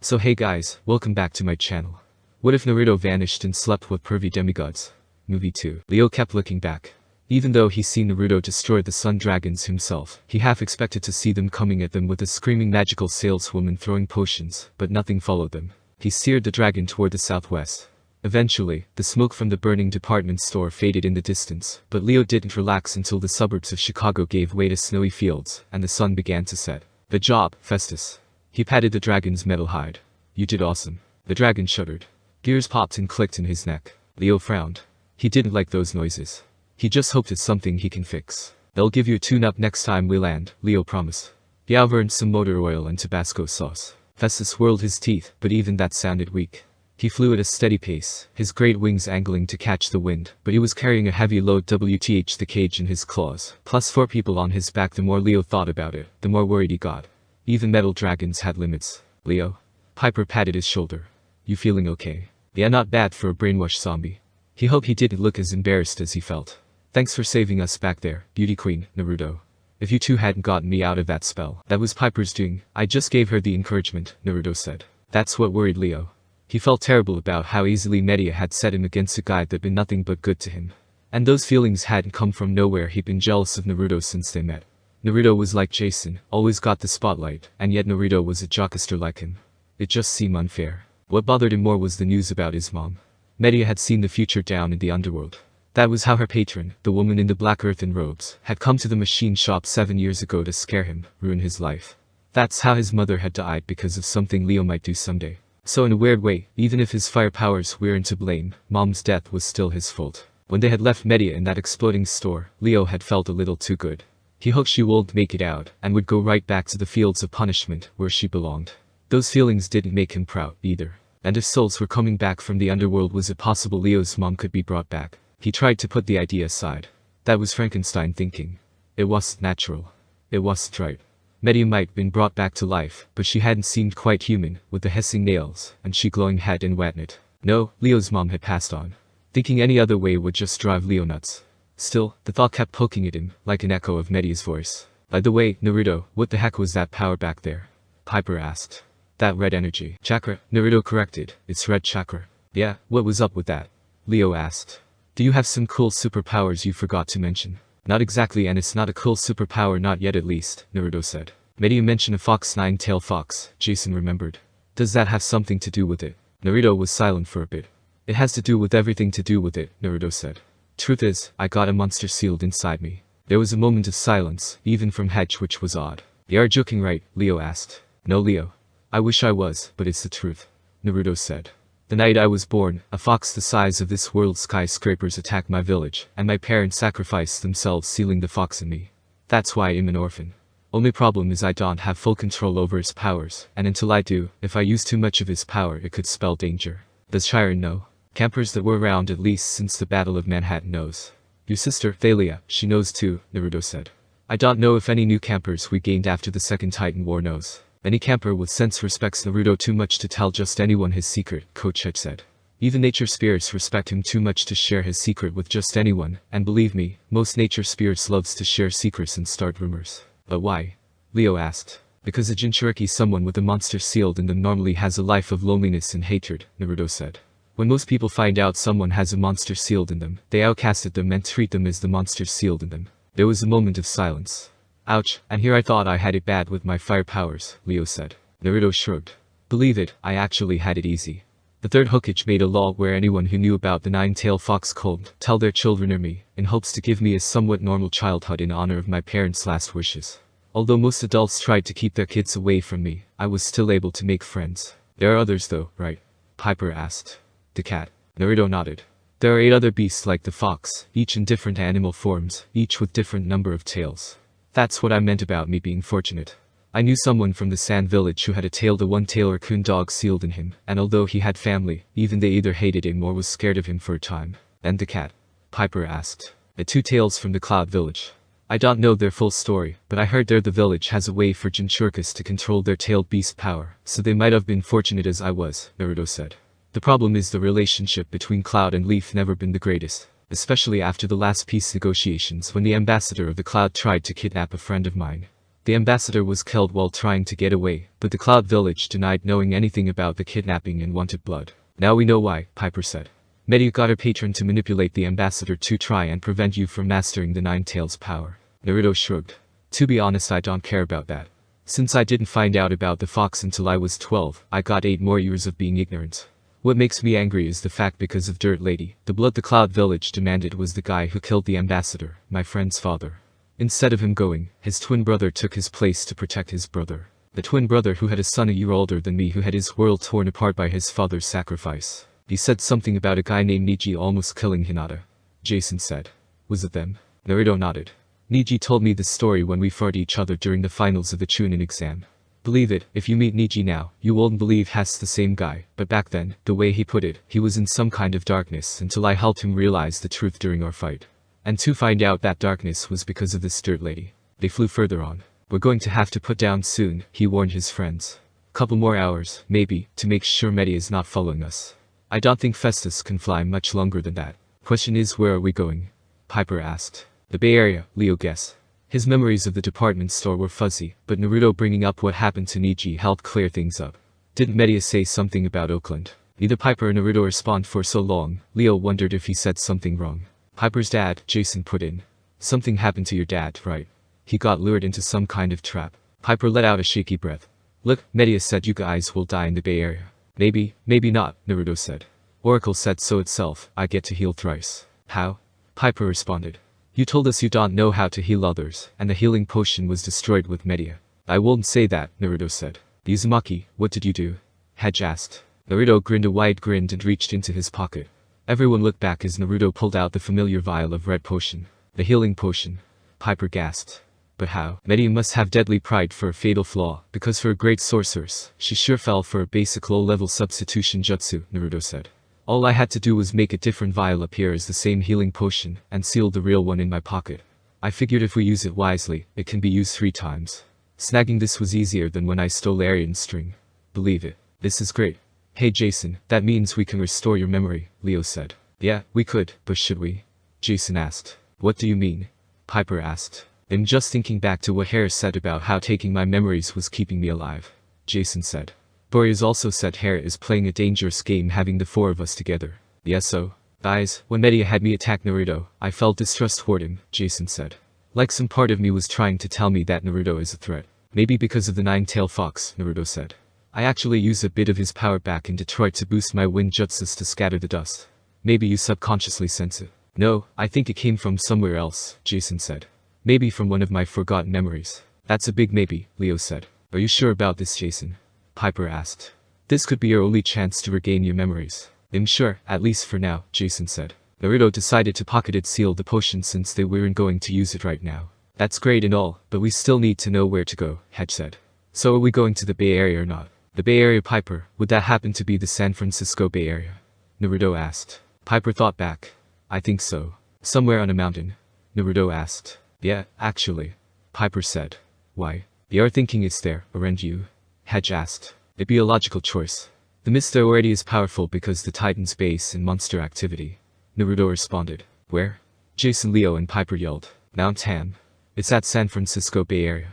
So hey guys, welcome back to my channel. What if Naruto vanished and slept with Pervy Demigods? Movie 2. Leo kept looking back. Even though he's seen Naruto destroy the Sun Dragons himself, he half expected to see them coming at them with a screaming magical saleswoman throwing potions, but nothing followed them. He steered the dragon toward the southwest. Eventually, the smoke from the burning department store faded in the distance, but Leo didn't relax until the suburbs of Chicago gave way to snowy fields, and the sun began to set. Good job, Festus. He patted the dragon's metal hide. You did awesome. The dragon shuddered. Gears popped and clicked in his neck. Leo frowned. He didn't like those noises. He just hoped it's something he can fix. They'll give you a tune-up next time we land, Leo promised. Yeah, I've earned some motor oil and Tabasco sauce. Festus whirled his teeth, but even that sounded weak. He flew at a steady pace, his great wings angling to catch the wind, but he was carrying a heavy load WTH the cage in his claws, plus 4 people on his back. The more Leo thought about it, the more worried he got. Even metal dragons had limits. Leo? Piper patted his shoulder. You feeling okay? Yeah, not bad for a brainwashed zombie. He hoped he didn't look as embarrassed as he felt. Thanks for saving us back there, beauty queen, Naruto. If you two hadn't gotten me out of that spell, that was Piper's doing. I just gave her the encouragement, Naruto said. That's what worried Leo. He felt terrible about how easily Medea had set him against a guy that'd been nothing but good to him. And those feelings hadn't come from nowhere. He'd been jealous of Naruto since they met. Naruto was like Jason, always got the spotlight, and yet Naruto was a jockster like him. It just seemed unfair. What bothered him more was the news about his mom. Medea had seen the future down in the underworld. That was how her patron, the woman in the black earthen robes, had come to the machine shop 7 years ago to scare him, ruin his life. That's how his mother had died because of something Leo might do someday. So in a weird way, even if his fire powers weren't to blame, Mom's death was still his fault. When they had left Medea in that exploding store, Leo had felt a little too good. He hoped she wouldn't make it out, and would go right back to the fields of punishment, where she belonged. Those feelings didn't make him proud, either. And if souls were coming back from the underworld, was it possible Leo's mom could be brought back? He tried to put the idea aside. That was Frankenstein thinking. It wasn't natural. It wasn't right. Medea might have been brought back to life, but she hadn't seemed quite human, with the hissing nails, and she glowing head and whatnot. No, Leo's mom had passed on. Thinking any other way would just drive Leo nuts. Still, the thought kept poking at him, like an echo of Medea's voice. By the way, Naruto, what the heck was that power back there? Piper asked. That red energy. Chakra, Naruto corrected. It's red chakra. Yeah, what was up with that? Leo asked. Do you have some cool superpowers you forgot to mention? Not exactly, and it's not a cool superpower, not yet at least, Naruto said. Medea mentioned a fox, nine-tailed fox, Jason remembered. Does that have something to do with it? Naruto was silent for a bit. It has to do with everything to do with it, Naruto said. Truth is, I got a monster sealed inside me. There was a moment of silence, even from Hedge, which was odd. You're joking, right? Leo asked. No, Leo. I wish I was, but it's the truth, Naruto said. The night I was born, a fox the size of this world's skyscrapers attacked my village, and my parents sacrificed themselves sealing the fox in me. That's why I'm an orphan. Only problem is I don't have full control over his powers, and until I do, if I use too much of his power it could spell danger. Does Chiron know? Campers that were around at least since the Battle of Manhattan knows. Your sister, Thalia, she knows too, Naruto said. I don't know if any new campers we gained after the Second Titan War knows. Any camper with sense respects Naruto too much to tell just anyone his secret, Coach had said. Even nature spirits respect him too much to share his secret with just anyone, and believe me, most nature spirits loves to share secrets and start rumors. But why? Leo asked. Because a Jinchuriki, someone with a monster sealed in them, normally has a life of loneliness and hatred, Naruto said. When most people find out someone has a monster sealed in them, they outcasted them and treat them as the monster sealed in them. There was a moment of silence. Ouch, and here I thought I had it bad with my fire powers, Leo said. Naruto shrugged. Believe it, I actually had it easy. The third Hokage made a law where anyone who knew about the nine-tailed fox could tell their children or me, in hopes to give me a somewhat normal childhood in honor of my parents' last wishes. Although most adults tried to keep their kids away from me, I was still able to make friends. There are others though, right? Piper asked. The cat. Naruto nodded. There are 8 other beasts like the fox, each in different animal forms, each with different number of tails. That's what I meant about me being fortunate. I knew someone from the Sand Village who had a tail, the one-tailed raccoon dog sealed in him, and although he had family, even they either hated him or was scared of him for a time. And the cat? Piper asked. The 2 tails from the Cloud Village. I don't know their full story, but I heard the village has a way for Jinchurikis to control their tailed beast power, so they might have been fortunate as I was, Naruto said. The problem is the relationship between Cloud and Leaf never been the greatest, especially after the last peace negotiations when the ambassador of the Cloud tried to kidnap a friend of mine. The ambassador was killed while trying to get away, but the Cloud Village denied knowing anything about the kidnapping and wanted blood. Now we know why, Piper said. Media got her patron to manipulate the ambassador to try and prevent you from mastering the Nine Tails power. Naruto shrugged. To be honest, I don't care about that. Since I didn't find out about the fox until I was 12, I got 8 more years of being ignorant. What makes me angry is the fact because of Dirt Lady, the blood the Cloud Village demanded was the guy who killed the ambassador, my friend's father. Instead of him going, his twin brother took his place to protect his brother. The twin brother who had a son a year older than me who had his world torn apart by his father's sacrifice. He said something about a guy named Niji almost killing Hinata. Jason said. Was it them? Naruto nodded. Niji told me this story when we fought each other during the finals of the Chunin exam. Believe it, if you meet Niji now, you won't believe he's the same guy, but back then, the way he put it, he was in some kind of darkness until I helped him realize the truth during our fight. And to find out that darkness was because of this Dirt Lady. They flew further on. We're going to have to put down soon, he warned his friends. Couple more hours, maybe, to make sure Medi is not following us. I don't think Festus can fly much longer than that. Question is, where are we going? Piper asked. The Bay Area, Leo guessed. His memories of the department store were fuzzy, but Naruto bringing up what happened to Niji helped clear things up. Didn't Media say something about Oakland? Neither Piper or Naruto respond for so long, Leo wondered if he said something wrong. Piper's dad, Jason put in. Something happened to your dad, right? He got lured into some kind of trap. Piper let out a shaky breath. Look, Media said you guys will die in the Bay Area. Maybe, maybe not, Naruto said. Oracle said so itself, I get to heal thrice. How? Piper responded. You told us you don't know how to heal others, and the healing potion was destroyed with Media. I won't say that, Naruto said. Uzumaki, what did you do? Hedge asked. Naruto grinned a wide grin and reached into his pocket. Everyone looked back as Naruto pulled out the familiar vial of red potion. The healing potion. Piper gasped. But how? Media must have deadly pride for a fatal flaw, because for a great sorceress, she sure fell for a basic low-level substitution jutsu, Naruto said. All I had to do was make a different vial appear as the same healing potion, and seal the real one in my pocket. I figured if we use it wisely, it can be used 3 times. Snagging this was easier than when I stole Arian's string. Believe it. This is great. Hey Jason, that means we can restore your memory, Leo said. Yeah, we could, but should we? Jason asked. What do you mean? Piper asked. I'm just thinking back to what Hera said about how taking my memories was keeping me alive. Jason said. Boreas also said Hera is playing a dangerous game having the 4 of us together. Yes so? Guys, when Media had me attack Naruto, I felt distrust toward him, Jason said. Like some part of me was trying to tell me that Naruto is a threat. Maybe because of the 9-tailed fox, Naruto said. I actually used a bit of his power back in Detroit to boost my wind jutsus to scatter the dust. Maybe you subconsciously sense it. No, I think it came from somewhere else, Jason said. Maybe from one of my forgotten memories. That's a big maybe, Leo said. Are you sure about this, Jason? Piper asked. This could be your only chance to regain your memories. I'm sure, at least for now, Jason said. Naruto decided to pocketed seal the potion since they weren't going to use it right now. That's great and all, but we still need to know where to go, Hedge said. So are we going to the Bay Area or not? The Bay Area, Piper, would that happen to be the San Francisco Bay Area? Naruto asked. Piper thought back. I think so. Somewhere on a mountain. Naruto asked. Yeah, actually. Piper said. Why? You're thinking it's there, aren't you? Hedge asked. It'd be a logical choice. The mist there already is powerful because the Titan's base and monster activity. Naruto responded. Where? Jason, Leo and Piper yelled. Mount Ham. It's at San Francisco Bay Area.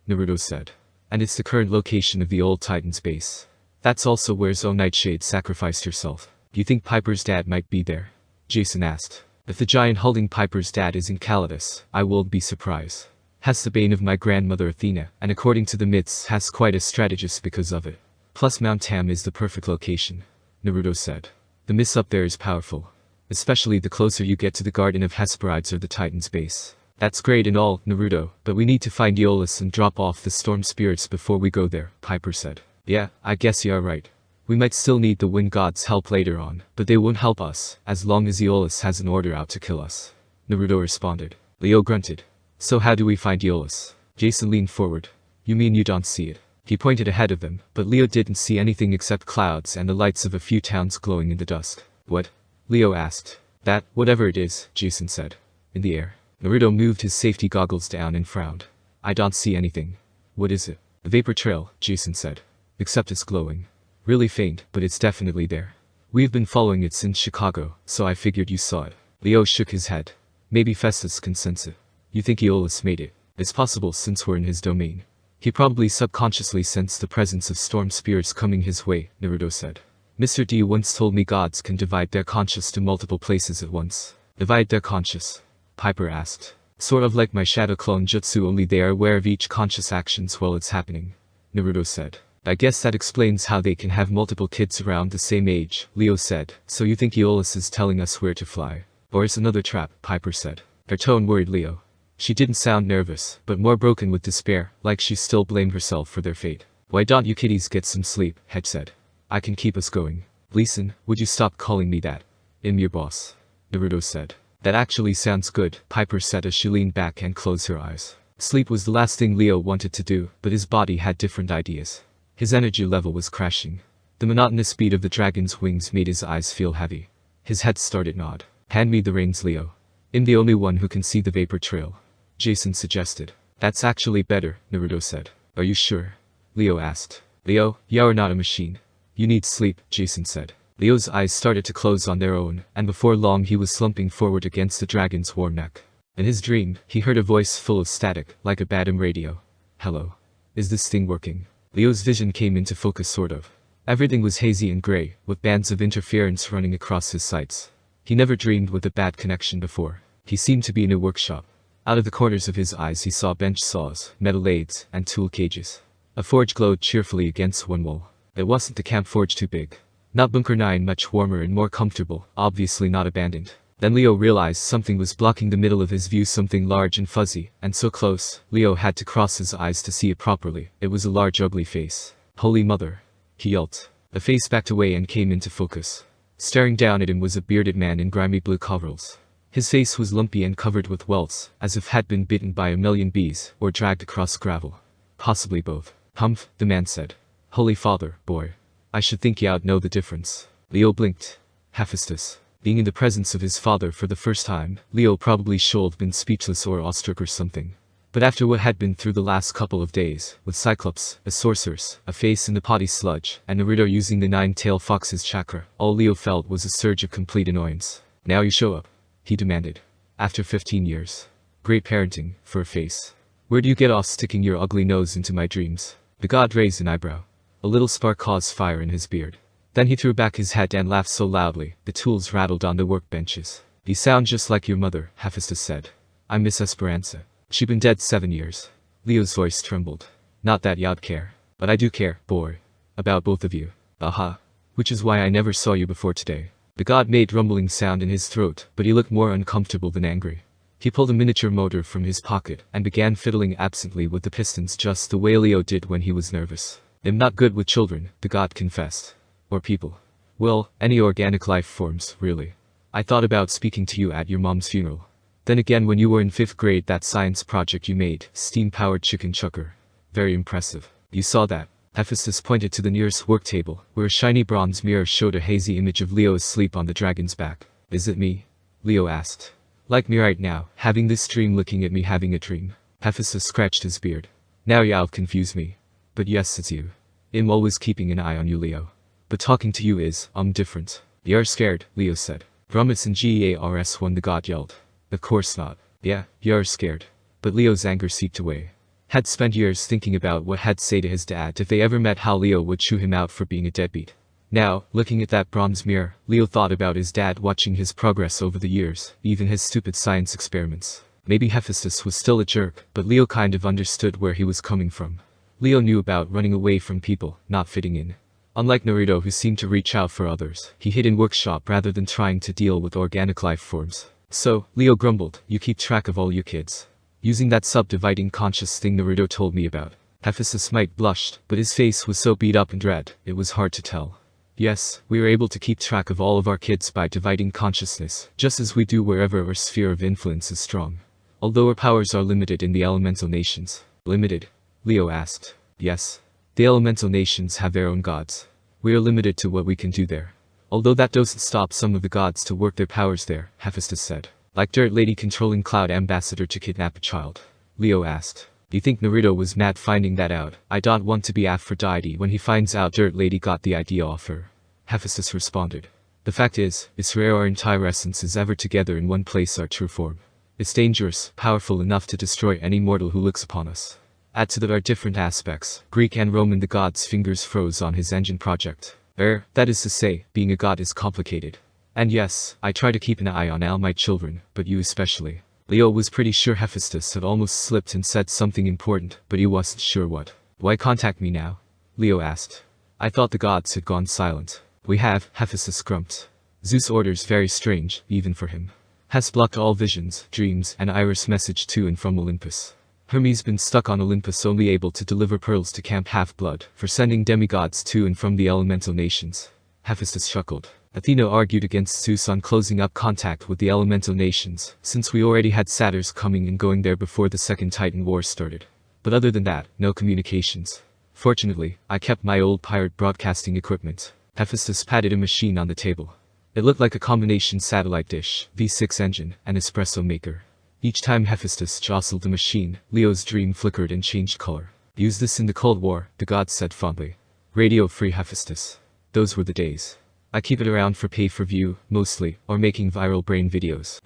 Naruto said. And it's the current location of the old Titan's base. That's also where Zo Nightshade sacrificed herself. Do you think Piper's dad might be there? Jason asked. If the giant holding Piper's dad is in Calidus, I won't be surprised. Has the bane of my grandmother Athena, and according to the myths has quite a strategist because of it. Plus Mount Tam is the perfect location. Naruto said. The mist up there is powerful. Especially the closer you get to the Garden of Hesperides or the Titan's base. That's great and all, Naruto, but we need to find Aeolus and drop off the storm spirits before we go there, Piper said. Yeah, I guess you're right. We might still need the wind god's help later on, but they won't help us, as long as Aeolus has an order out to kill us. Naruto responded. Leo grunted. So how do we find Aeolus? Jason leaned forward. You mean you don't see it? He pointed ahead of them, but Leo didn't see anything except clouds and the lights of a few towns glowing in the dusk. What? Leo asked. That, whatever it is, Jason said. In the air. Naruto moved his safety goggles down and frowned. I don't see anything. What is it? The vapor trail, Jason said. Except it's glowing. Really faint, but it's definitely there. We've been following it since Chicago, so I figured you saw it. Leo shook his head. Maybe Festus can sense it. You think Aeolus made it? It's possible since we're in his domain. He probably subconsciously sensed the presence of storm spirits coming his way, Naruto said. Mr. D once told me gods can divide their conscious to multiple places at once. Divide their conscious? Piper asked. Sort of like my shadow clone jutsu, only they are aware of each conscious actions while it's happening, Naruto said. I guess that explains how they can have multiple kids around the same age, Leo said. So you think Aeolus is telling us where to fly? Or it's another trap, Piper said. Her tone worried Leo. She didn't sound nervous, but more broken with despair, like she still blamed herself for their fate. Why don't you kiddies get some sleep, Het said. I can keep us going. Listen, would you stop calling me that? I'm your boss, Naruto said. That actually sounds good, Piper said as she leaned back and closed her eyes. Sleep was the last thing Leo wanted to do, but his body had different ideas. His energy level was crashing. The monotonous beat of the dragon's wings made his eyes feel heavy. His head started to nod. Hand me the reins, Leo. I'm the only one who can see the vapor trail, Jason suggested. That's actually better, Naruto said. Are you sure? Leo asked. Leo, you're not a machine. You need sleep, Jason said. Leo's eyes started to close on their own, and before long he was slumping forward against the dragon's warm neck. In his dream, he heard a voice full of static, like a Badam radio. Hello. Is this thing working? Leo's vision came into focus sort of. Everything was hazy and gray, with bands of interference running across his sights. He never dreamed with a bad connection before. He seemed to be in a workshop. Out of the corners of his eyes he saw bench saws, metal lathes, and tool cages. A forge glowed cheerfully against one wall. It wasn't the camp forge too big. Not Bunker 9, much warmer and more comfortable, obviously not abandoned. Then Leo realized something was blocking the middle of his view, something large and fuzzy, and so close, Leo had to cross his eyes to see it properly. It was a large ugly face. Holy mother! He yelped. The face backed away and came into focus. Staring down at him was a bearded man in grimy blue coveralls. His face was lumpy and covered with welts, as if had been bitten by a million bees, or dragged across gravel. Possibly both. Humph, the man said. Holy father, boy. I should think you'd know the difference. Leo blinked. Hephaestus. Being in the presence of his father for the first time, Leo probably should have been speechless or awestruck or something. But after what had been through the last couple of days, with Cyclops, a sorceress, a face in the potty sludge, and Naruto using the nine-tailed fox's chakra, all Leo felt was a surge of complete annoyance. Now you show up, he demanded. After 15 years. Great parenting, for a face. Where do you get off sticking your ugly nose into my dreams? The god raised an eyebrow. A little spark caused fire in his beard. Then he threw back his head and laughed so loudly, the tools rattled on the workbenches. You sound just like your mother, Hephaestus said. I'm Miss Esperanza. She's been dead 7 years. Leo's voice trembled. Not that you'd care. But I do care, boy. About both of you. Aha. Which is why I never saw you before today. The god made rumbling sound in his throat, but he looked more uncomfortable than angry. He pulled a miniature motor from his pocket and began fiddling absently with the pistons just the way Leo did when he was nervous. I'm not good with children, the god confessed. Or people. Well, any organic life forms, really. I thought about speaking to you at your mom's funeral. Then again when you were in 5th grade, that science project you made, steam-powered chicken chucker. Very impressive. You saw that. Hephaestus pointed to the nearest work table, where a shiny bronze mirror showed a hazy image of Leo asleep on the dragon's back. Is it me? Leo asked. Like me right now, having this dream, looking at me having a dream. Hephaestus scratched his beard. Now you've confused me. But yes, it's you. I'm always keeping an eye on you, Leo. But talking to you is, different. You're scared, Leo said. Grummets and GARS1, the god yelled. Of course not. Yeah, you're scared. But Leo's anger seeped away. Had spent years thinking about what he'd say to his dad if they ever met, how Leo would chew him out for being a deadbeat. Now, looking at that bronze mirror, Leo thought about his dad, watching his progress over the years, even his stupid science experiments. Maybe Hephaestus was still a jerk, but Leo kind of understood where he was coming from. Leo knew about running away from people, not fitting in. Unlike Naruto, who seemed to reach out for others, he hid in workshop rather than trying to deal with organic life forms. So, Leo grumbled, you keep track of all you kids. Using that subdividing conscious thing Naruto told me about. Hephaestus might blushed, but his face was so beat up and red, it was hard to tell. Yes, we were able to keep track of all of our kids by dividing consciousness, just as we do wherever our sphere of influence is strong. Although our powers are limited in the elemental nations. Limited? Leo asked. Yes. The elemental nations have their own gods. We are limited to what we can do there. Although that doesn't stop some of the gods to work their powers there, Hephaestus said. Like Dirt Lady controlling Cloud Ambassador to kidnap a child. Leo asked. Do you think Naruto was mad finding that out? I don't want to be Aphrodite when he finds out Dirt Lady got the idea off her. Hephaestus responded. The fact is, it's rare our entire essence is ever together in one place, our true form. It's dangerous, powerful enough to destroy any mortal who looks upon us. Add to that our different aspects, Greek and Roman. The god's fingers froze on his engine project. That is to say, being a god is complicated. And yes, I try to keep an eye on all my children, but you especially. Leo was pretty sure Hephaestus had almost slipped and said something important, but he wasn't sure what. Why contact me now? Leo asked. I thought the gods had gone silent. We have, Hephaestus grumped. Zeus' orders very strange, even for him. Has blocked all visions, dreams, and iris message to and from Olympus. Hermes been stuck on Olympus, only able to deliver pearls to Camp Half-Blood, for sending demigods to and from the elemental nations. Hephaestus chuckled. Athena argued against Zeus on closing up contact with the elemental nations, since we already had satyrs coming and going there before the Second Titan War started. But other than that, no communications. Fortunately, I kept my old pirate broadcasting equipment. Hephaestus patted a machine on the table. It looked like a combination satellite dish, V6 engine, and espresso maker. Each time Hephaestus jostled the machine, Leo's dream flickered and changed color. Use this in the Cold War, the god said fondly. Radio-free Hephaestus. Those were the days. I keep it around for pay-per-view, mostly, or making viral brain videos.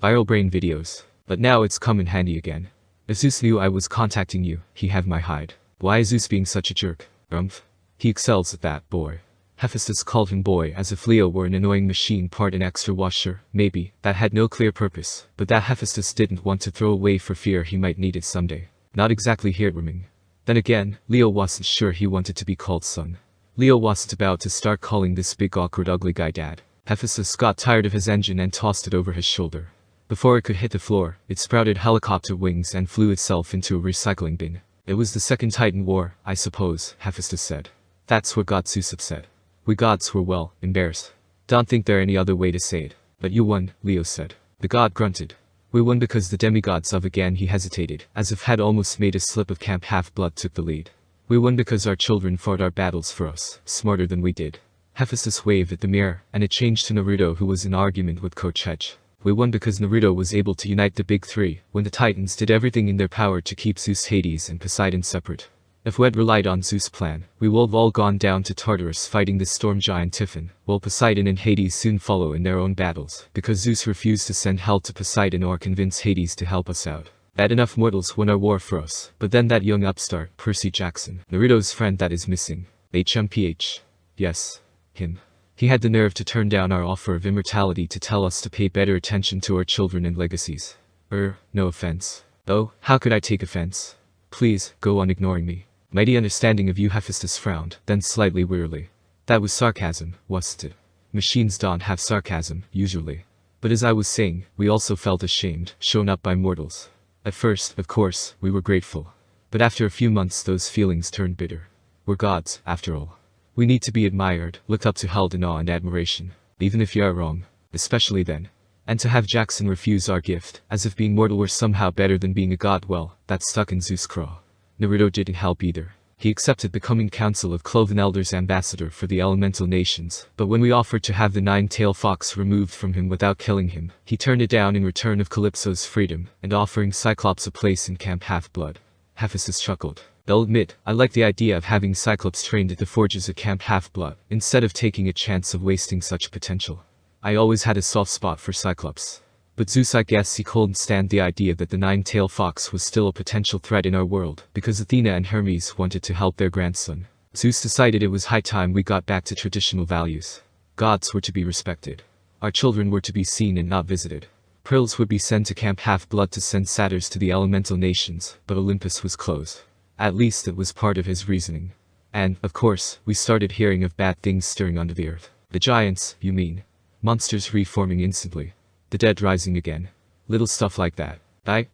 But now it's come in handy again. If Zeus knew I was contacting you, he'd have my hide. Why is Zeus being such a jerk? He excels at that, boy. Hephaestus called him boy as if Leo were an annoying machine part, an extra washer, maybe, that had no clear purpose, but that Hephaestus didn't want to throw away for fear he might need it someday. Not exactly heartwarming. Then again, Leo wasn't sure he wanted to be called son. Leo wasn't about to start calling this big awkward ugly guy dad. Hephaestus got tired of his engine and tossed it over his shoulder. Before it could hit the floor, it sprouted helicopter wings and flew itself into a recycling bin. It was the Second Titan War, I suppose, Hephaestus said. That's what got Zeus upset. We gods were, well, embarrassed. Don't think there any other way to say it. But you won, Leo said. The god grunted. We won because the demigods of again he hesitated, as if had almost made a slip of Camp Half-Blood took the lead. We won because our children fought our battles for us, smarter than we did. Hephaestus waved at the mirror, and it changed to Naruto, who was in argument with Coach Hedge. We won because Naruto was able to unite the big three, when the Titans did everything in their power to keep Zeus, Hades, and Poseidon separate. If we'd relied on Zeus' plan, we would have all gone down to Tartarus fighting the storm giant Typhon, while Poseidon and Hades soon follow in their own battles, because Zeus refused to send help to Poseidon or convince Hades to help us out. That enough mortals won our war for us, but then that young upstart, Percy Jackson, Naruto's friend that is missing. HMPH. Yes. Him. He had the nerve to turn down our offer of immortality to tell us to pay better attention to our children and legacies. No offense. Oh, how could I take offense? Please, go on ignoring me. Mighty understanding of you, Hephaestus frowned, then slightly wearily. That was sarcasm, wasn't it? Machines don't have sarcasm, usually. But as I was saying, we also felt ashamed, shown up by mortals. At first, of course, we were grateful. But after a few months those feelings turned bitter. We're gods, after all. We need to be admired, looked up to, held in awe and admiration. Even if you are wrong. Especially then. And to have Jackson refuse our gift, as if being mortal were somehow better than being a god, well, that stuck in Zeus' craw. Naruto didn't help either. He accepted becoming Council of Cloven Elders ambassador for the elemental nations, but when we offered to have the nine-tailed fox removed from him without killing him, he turned it down in return of Calypso's freedom, and offering Cyclops a place in Camp Half-Blood. Hephaestus chuckled. I'll admit, I like the idea of having Cyclops trained at the forges at Camp Half-Blood, instead of taking a chance of wasting such potential. I always had a soft spot for Cyclops. But Zeus, I guess he couldn't stand the idea that the nine-tailed fox was still a potential threat in our world, because Athena and Hermes wanted to help their grandson. Zeus decided it was high time we got back to traditional values. Gods were to be respected. Our children were to be seen and not visited. Pearls would be sent to Camp Half-Blood to send satyrs to the elemental nations, but Olympus was closed. At least it was part of his reasoning. And, of course, we started hearing of bad things stirring under the earth. The giants, you mean? Monsters reforming instantly. The dead rising again. Little stuff like that.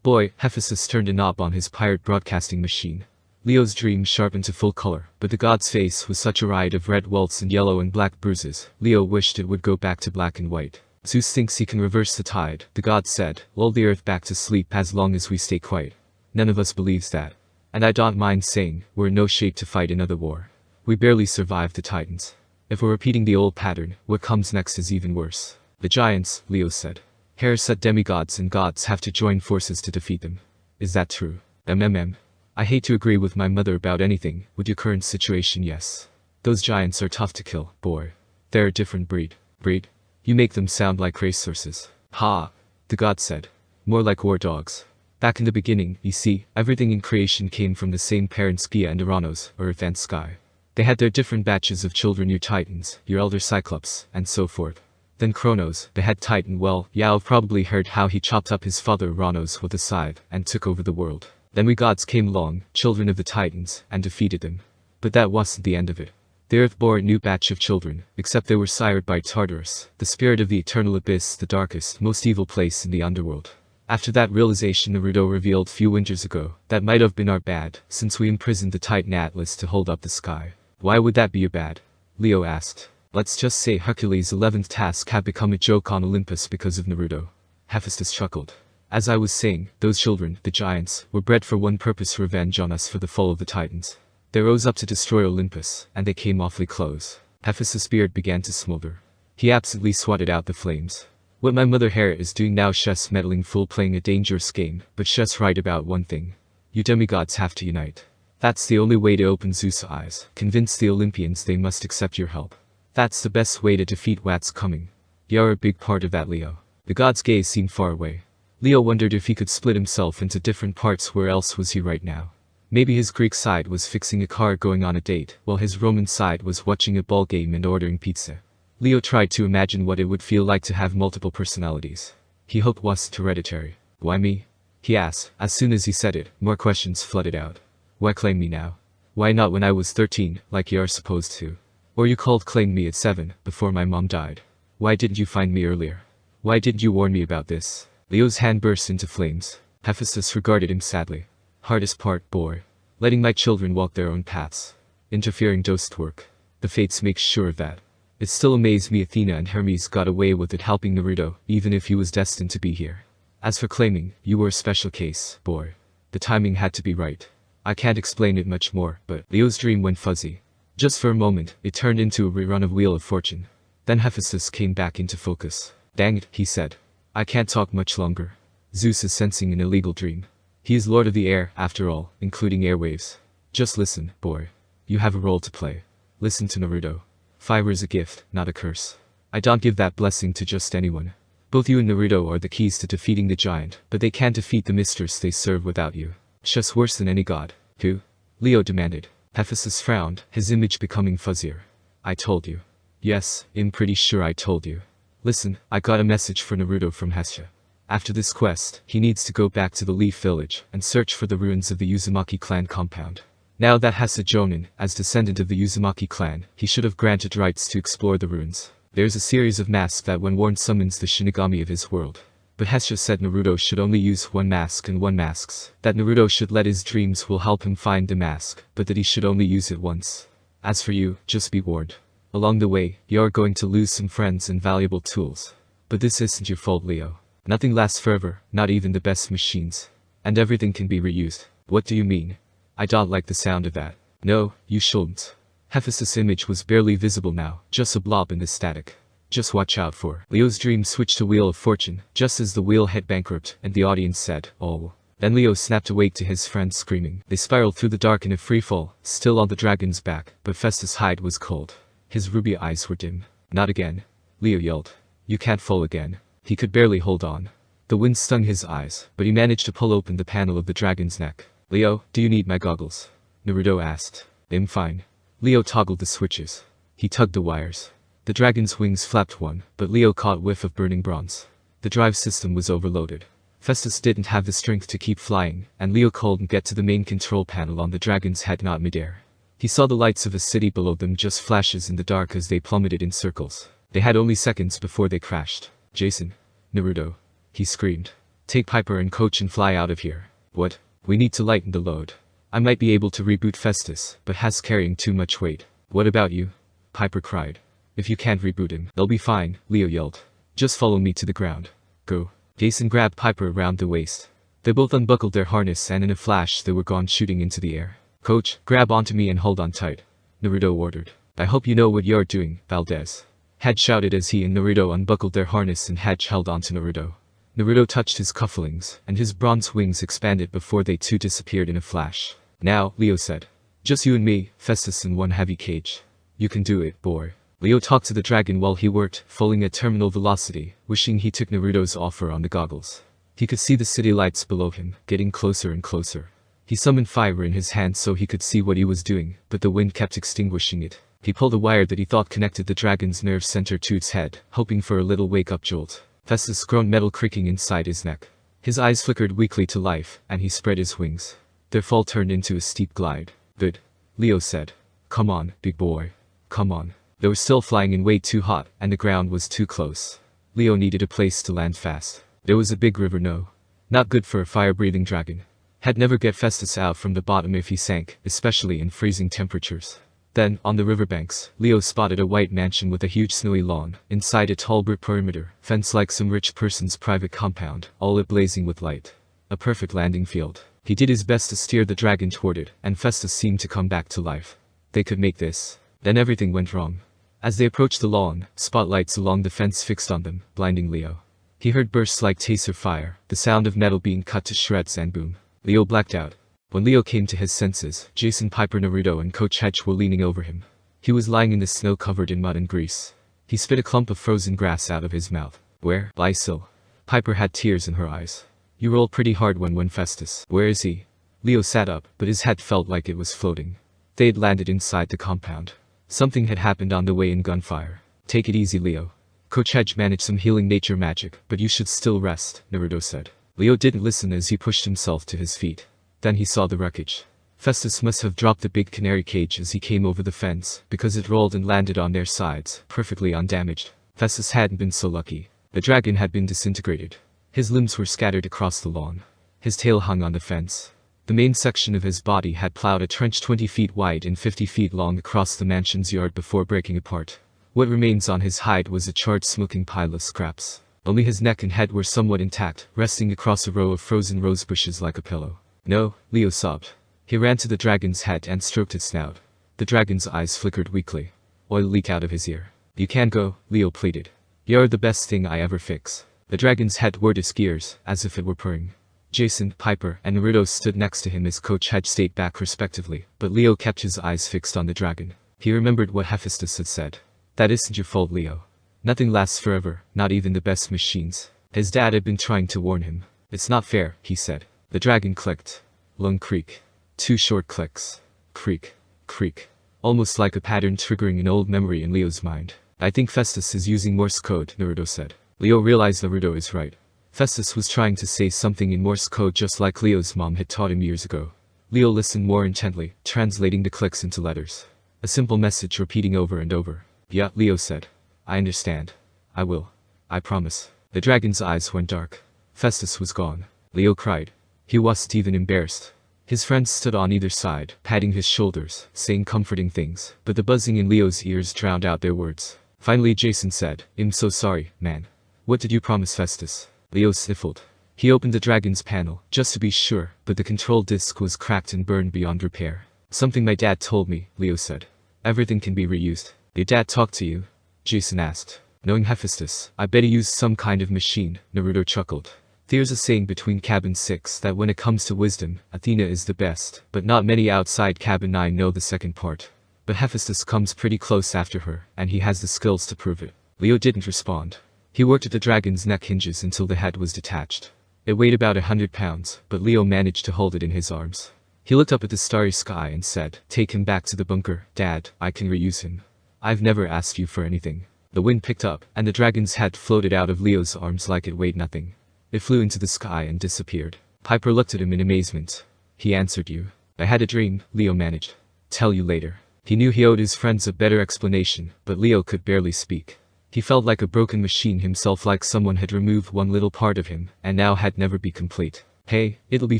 Boy, Hephaestus turned a knob on his pirate broadcasting machine. Leo's dream sharpened to full color, but the god's face was such a riot of red welts and yellow and black bruises, Leo wished it would go back to black and white. Zeus thinks he can reverse the tide, the god said, lull the earth back to sleep as long as we stay quiet. None of us believes that. And I don't mind saying, we're in no shape to fight another war. We barely survived the Titans. If we're repeating the old pattern, what comes next is even worse. The giants, Leo said. Hera said demigods and gods have to join forces to defeat them. Is that true? I hate to agree with my mother about anything, with your current situation, yes. Those giants are tough to kill, boy. They're a different breed. You make them sound like racehorses. Ha! The god said. More like war dogs. Back in the beginning, you see, everything in creation came from the same parents Gaia and Uranus, earth and sky. They had their different batches of children, your Titans, your elder Cyclops, and so forth. Then Kronos, the head Titan, well, you've probably heard how he chopped up his father Uranus with a scythe, and took over the world. Then we gods came along, children of the Titans, and defeated them. But that wasn't the end of it. The earth bore a new batch of children, except they were sired by Tartarus, the spirit of the eternal abyss, the darkest, most evil place in the underworld. After that realization Naruto revealed few winters ago, that might have been our bad, since we imprisoned the Titan Atlas to hold up the sky. Why would that be your bad? Leo asked. Let's just say Hercules' 11th task had become a joke on Olympus because of Naruto. Hephaestus chuckled. As I was saying, those children, the giants, were bred for one purpose: revenge on us for the fall of the Titans. They rose up to destroy Olympus, and they came awfully close. Hephaestus' beard began to smolder. He absently swatted out the flames. What my mother Hera is doing now, she's meddling fool, playing a dangerous game, but she's right about one thing. You demigods have to unite. That's the only way to open Zeus' eyes, convince the Olympians they must accept your help. That's the best way to defeat what's coming. You're a big part of that, Leo. The god's gaze seemed far away. Leo wondered if he could split himself into different parts. Where else was he right now? Maybe his Greek side was fixing a car, going on a date, while his Roman side was watching a ball game and ordering pizza. Leo tried to imagine what it would feel like to have multiple personalities. He hoped it wasn't hereditary. Why me? He asked. As soon as he said it, more questions flooded out. Why claim me now? Why not when I was 13, like you're supposed to? Or you called claim me at 7, before my mom died? Why didn't you find me earlier? Why didn't you warn me about this? Leo's hand burst into flames. Hephaestus regarded him sadly. Hardest part, boy. Letting my children walk their own paths. Interfering doesn't work. The fates make sure of that. It still amazed me Athena and Hermes got away with it, helping Naruto, even if he was destined to be here. As for claiming, you were a special case, boy. The timing had to be right. I can't explain it much more, but Leo's dream went fuzzy. Just for a moment, it turned into a rerun of Wheel of Fortune. Then Hephaestus came back into focus. Dang it, he said. I can't talk much longer. Zeus is sensing an illegal dream. He is lord of the air, after all, including airwaves. Just listen, boy. You have a role to play. Listen to Naruto. Fire is a gift, not a curse. I don't give that blessing to just anyone. Both you and Naruto are the keys to defeating the giant, but they can't defeat the mistress they serve without you. Just worse than any god. Who? Leo demanded. Hephaestus frowned, his image becoming fuzzier. I told you. Yes, I'm pretty sure I told you. Listen, I got a message for Naruto from Hestia. After this quest, he needs to go back to the Leaf Village and search for the ruins of the Uzumaki clan compound. Now that Hestia Jonin, as descendant of the Uzumaki clan, he should have granted rights to explore the ruins. There's a series of masks that when worn summons the Shinigami of his world. But Hestia said Naruto should only use one mask and one masks, that Naruto should let his dreams will help him find the mask, but that he should only use it once. As for you, just be warned. Along the way, you're going to lose some friends and valuable tools. But this isn't your fault, Leo. Nothing lasts forever, not even the best machines. And everything can be reused. What do you mean? I don't like the sound of that. No, you shouldn't. Hephaestus' image was barely visible now, just a blob in the static. Just watch out for. Leo's dream switched to Wheel of Fortune, just as the wheel hit bankrupt, and the audience said, oh. Then Leo snapped awake to his friends screaming. They spiraled through the dark in a freefall, still on the dragon's back, but Festus' hide was cold. His ruby eyes were dim. Not again. Leo yelled. You can't fall again. He could barely hold on. The wind stung his eyes, but he managed to pull open the panel of the dragon's neck. Leo, do you need my goggles? Naruto asked. I'm fine. Leo toggled the switches. He tugged the wires. The dragon's wings flapped one, but Leo caught whiff of burning bronze. The drive system was overloaded. Festus didn't have the strength to keep flying, and Leo couldn't get to the main control panel on the dragon's head, not midair. He saw the lights of a city below them, just flashes in the dark as they plummeted in circles. They had only seconds before they crashed. Jason. Naruto. He screamed. Take Piper and Coach and fly out of here. What? We need to lighten the load. I might be able to reboot Festus, but has carrying too much weight. What about you? Piper cried. If you can't reboot him, they'll be fine, Leo yelled. Just follow me to the ground. Go. Jason grabbed Piper around the waist. They both unbuckled their harness and in a flash they were gone, shooting into the air. Coach, grab onto me and hold on tight. Naruto ordered. I hope you know what you're doing, Valdez. Hedge shouted as he and Naruto unbuckled their harness and Hedge held onto Naruto. Naruto touched his cufflinks, and his bronze wings expanded before they too disappeared in a flash. Now, Leo said. Just you and me, Festus, in one heavy cage. You can do it, boy. Leo talked to the dragon while he worked, falling at terminal velocity, wishing he took Naruto's offer on the goggles. He could see the city lights below him, getting closer and closer. He summoned fire in his hand so he could see what he was doing, but the wind kept extinguishing it. He pulled a wire that he thought connected the dragon's nerve center to its head, hoping for a little wake-up jolt. Festus groaned, metal creaking inside his neck. His eyes flickered weakly to life, and he spread his wings. Their fall turned into a steep glide. Good, Leo said. Come on, big boy. Come on. They were still flying in way too hot, and the ground was too close. Leo needed a place to land fast. There was a big river, no. Not good for a fire-breathing dragon. Had never get Festus out from the bottom if he sank, especially in freezing temperatures. Then, on the riverbanks, Leo spotted a white mansion with a huge snowy lawn, inside a tall brick perimeter, fence like some rich person's private compound, all blazing with light. A perfect landing field. He did his best to steer the dragon toward it, and Festus seemed to come back to life. They could make this. Then everything went wrong. As they approached the lawn, spotlights along the fence fixed on them, blinding Leo. He heard bursts like taser fire, the sound of metal being cut to shreds, and boom. Leo blacked out. When Leo came to his senses, Jason, Piper, Naruto, and Coach Hedge were leaning over him. He was lying in the snow covered in mud and grease. He spit a clump of frozen grass out of his mouth. Where? Lysil. Piper had tears in her eyes. You rolled pretty hard when Festus. Where is he? Leo sat up, but his head felt like it was floating. They had landed inside the compound. Something had happened on the way in gunfire. Take it easy, Leo. Coach Hedge managed some healing nature magic, but you should still rest, Naruto said. Leo didn't listen as he pushed himself to his feet. Then he saw the wreckage. Festus must have dropped the big canary cage as he came over the fence, because it rolled and landed on their sides, perfectly undamaged. Festus hadn't been so lucky. The dragon had been disintegrated. His limbs were scattered across the lawn. His tail hung on the fence. The main section of his body had plowed a trench 20 feet wide and 50 feet long across the mansion's yard before breaking apart. What remains on his hide was a charred, smoking pile of scraps. Only his neck and head were somewhat intact, resting across a row of frozen rose bushes like a pillow. No, Leo sobbed. He ran to the dragon's head and stroked its snout. The dragon's eyes flickered weakly. Oil leaked out of his ear. You can't go, Leo pleaded. You're the best thing I ever fix. The dragon's head whirred its gears, as if it were purring. Jason, Piper, and Naruto stood next to him as Coach Hedge stayed back respectively, but Leo kept his eyes fixed on the dragon. He remembered what Hephaestus had said. That isn't your fault, Leo. Nothing lasts forever, not even the best machines. His dad had been trying to warn him. It's not fair, he said. The dragon clicked. Long creak. 2 short clicks. Creak. Creak. Almost like a pattern triggering an old memory in Leo's mind. I think Festus is using Morse code, Naruto said. Leo realized Naruto is right. Festus was trying to say something in Morse code just like Leo's mom had taught him years ago. Leo listened more intently, translating the clicks into letters. A simple message repeating over and over. Yeah, Leo said. I understand. I will. I promise. The dragon's eyes went dark. Festus was gone. Leo cried. He wasn't even embarrassed. His friends stood on either side, patting his shoulders, saying comforting things, but the buzzing in Leo's ears drowned out their words. Finally Jason said, I'm so sorry, man. What did you promise Festus? Leo sniffled. He opened the dragon's panel, just to be sure, but the control disc was cracked and burned beyond repair. Something my dad told me, Leo said. Everything can be reused. Your dad talked to you? Jason asked. Knowing Hephaestus, I bet he used some kind of machine, Naruto chuckled. There's a saying between Cabin 6 that when it comes to wisdom, Athena is the best, but not many outside Cabin 9 know the second part. But Hephaestus comes pretty close after her, and he has the skills to prove it. Leo didn't respond. He worked at the dragon's neck hinges until the head was detached. It weighed about 100 pounds, but Leo managed to hold it in his arms. He looked up at the starry sky and said, Take him back to the bunker, Dad, I can reuse him. I've never asked you for anything. The wind picked up, and the dragon's head floated out of Leo's arms like it weighed nothing. It flew into the sky and disappeared. Piper looked at him in amazement. He answered you. I had a dream, Leo managed. Tell you later. He knew he owed his friends a better explanation, but Leo could barely speak. He felt like a broken machine himself, like someone had removed one little part of him, and now had never be complete. Hey, it'll be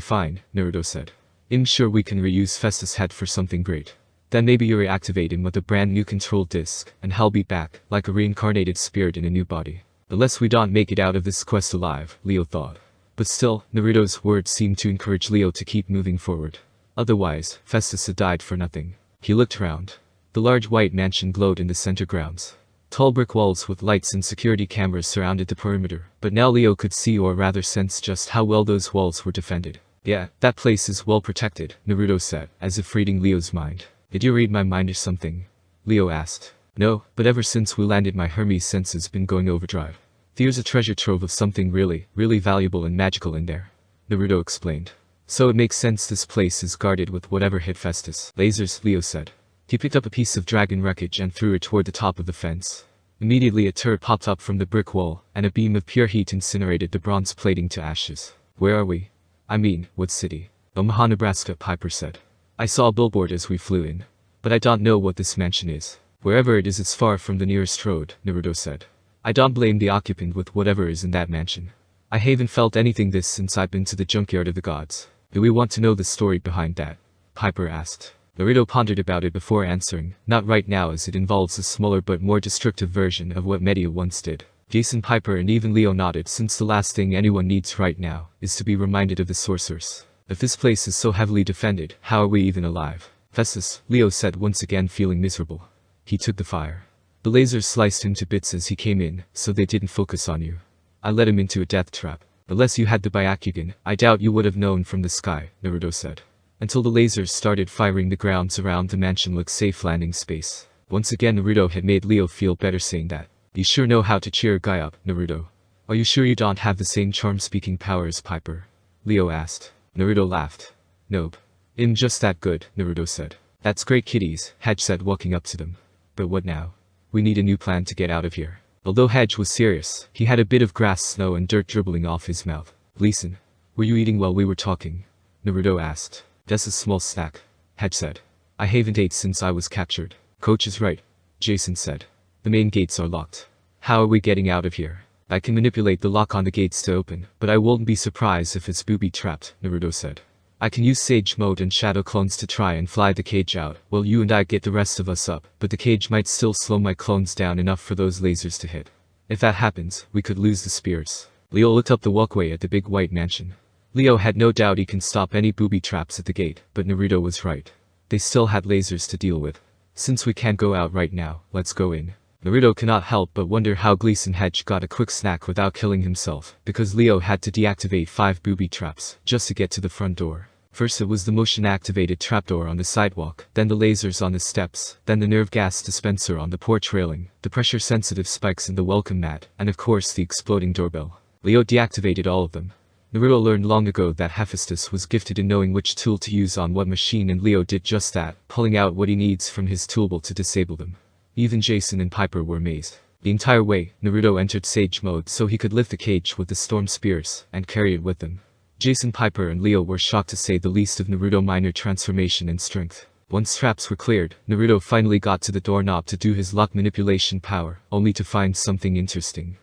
fine, Naruto said. I'm sure we can reuse Festus' head for something great. Then maybe you reactivate him with a brand new control disc, and he'll be back, like a reincarnated spirit in a new body. Unless we don't make it out of this quest alive, Leo thought. But still, Naruto's words seemed to encourage Leo to keep moving forward. Otherwise, Festus had died for nothing. He looked around. The large white mansion glowed in the center grounds. Tall brick walls with lights and security cameras surrounded the perimeter, but now Leo could see, or rather sense, just how well those walls were defended. Yeah, that place is well protected, Naruto said, as if reading Leo's mind. Did you read my mind or something? Leo asked. No, but ever since we landed my Hermes senses been going overdrive. There's a treasure trove of something really, really valuable and magical in there, Naruto explained. So it makes sense this place is guarded with whatever hit Festus. Lasers, Leo said. He picked up a piece of dragon wreckage and threw it toward the top of the fence. Immediately a turret popped up from the brick wall, and a beam of pure heat incinerated the bronze plating to ashes. Where are we? I mean, what city? Omaha, Nebraska, Piper said. I saw a billboard as we flew in. But I don't know what this mansion is. Wherever it is, it's far from the nearest road, Naruto said. I don't blame the occupant with whatever is in that mansion. I haven't felt anything this since I've been to the junkyard of the gods. Do we want to know the story behind that? Piper asked. Naruto pondered about it before answering, not right now as it involves a smaller but more destructive version of what Medea once did. Jason, Piper and even Leo nodded since the last thing anyone needs right now is to be reminded of the sorceress. If this place is so heavily defended, how are we even alive? Festus, Leo said once again feeling miserable. He took the fire. The lasers sliced him to bits as he came in, so they didn't focus on you. I led him into a death trap. Unless you had the Byakugan, I doubt you would have known from the sky, Naruto said. Until the lasers started firing, the grounds around the mansion looked safe landing space. Once again Naruto had made Leo feel better saying that. You sure know how to cheer a guy up, Naruto. Are you sure you don't have the same charm-speaking power as Piper? Leo asked. Naruto laughed. Nope. I'm just that good, Naruto said. That's great kitties, Hedge said walking up to them. But what now? We need a new plan to get out of here. Although Hedge was serious, he had a bit of grass, snow and dirt dribbling off his mouth. Gleason, were you eating while we were talking? Naruto asked. That's a small snack, Hedge said. I haven't ate since I was captured. Coach is right, Jason said. The main gates are locked. How are we getting out of here? I can manipulate the lock on the gates to open, but I won't be surprised if it's booby-trapped, Naruto said. I can use Sage Mode and Shadow Clones to try and fly the cage out, while you and I get the rest of us up, but the cage might still slow my clones down enough for those lasers to hit. If that happens, we could lose the spears. Leo looked up the walkway at the big white mansion. Leo had no doubt he can stop any booby traps at the gate, but Naruto was right. They still had lasers to deal with. Since we can't go out right now, let's go in. Naruto cannot help but wonder how Gleason Hedge got a quick snack without killing himself, because Leo had to deactivate 5 booby traps just to get to the front door. First it was the motion-activated trapdoor on the sidewalk, then the lasers on the steps, then the nerve gas dispenser on the porch railing, the pressure-sensitive spikes in the welcome mat, and of course the exploding doorbell. Leo deactivated all of them. Naruto learned long ago that Hephaestus was gifted in knowing which tool to use on what machine, and Leo did just that, pulling out what he needs from his toolbelt to disable them. Even Jason and Piper were amazed. The entire way, Naruto entered Sage Mode so he could lift the cage with the storm spears and carry it with him. Jason, Piper and Leo were shocked to say the least of Naruto's minor transformation and strength. Once traps were cleared, Naruto finally got to the doorknob to do his lock manipulation power, only to find something interesting.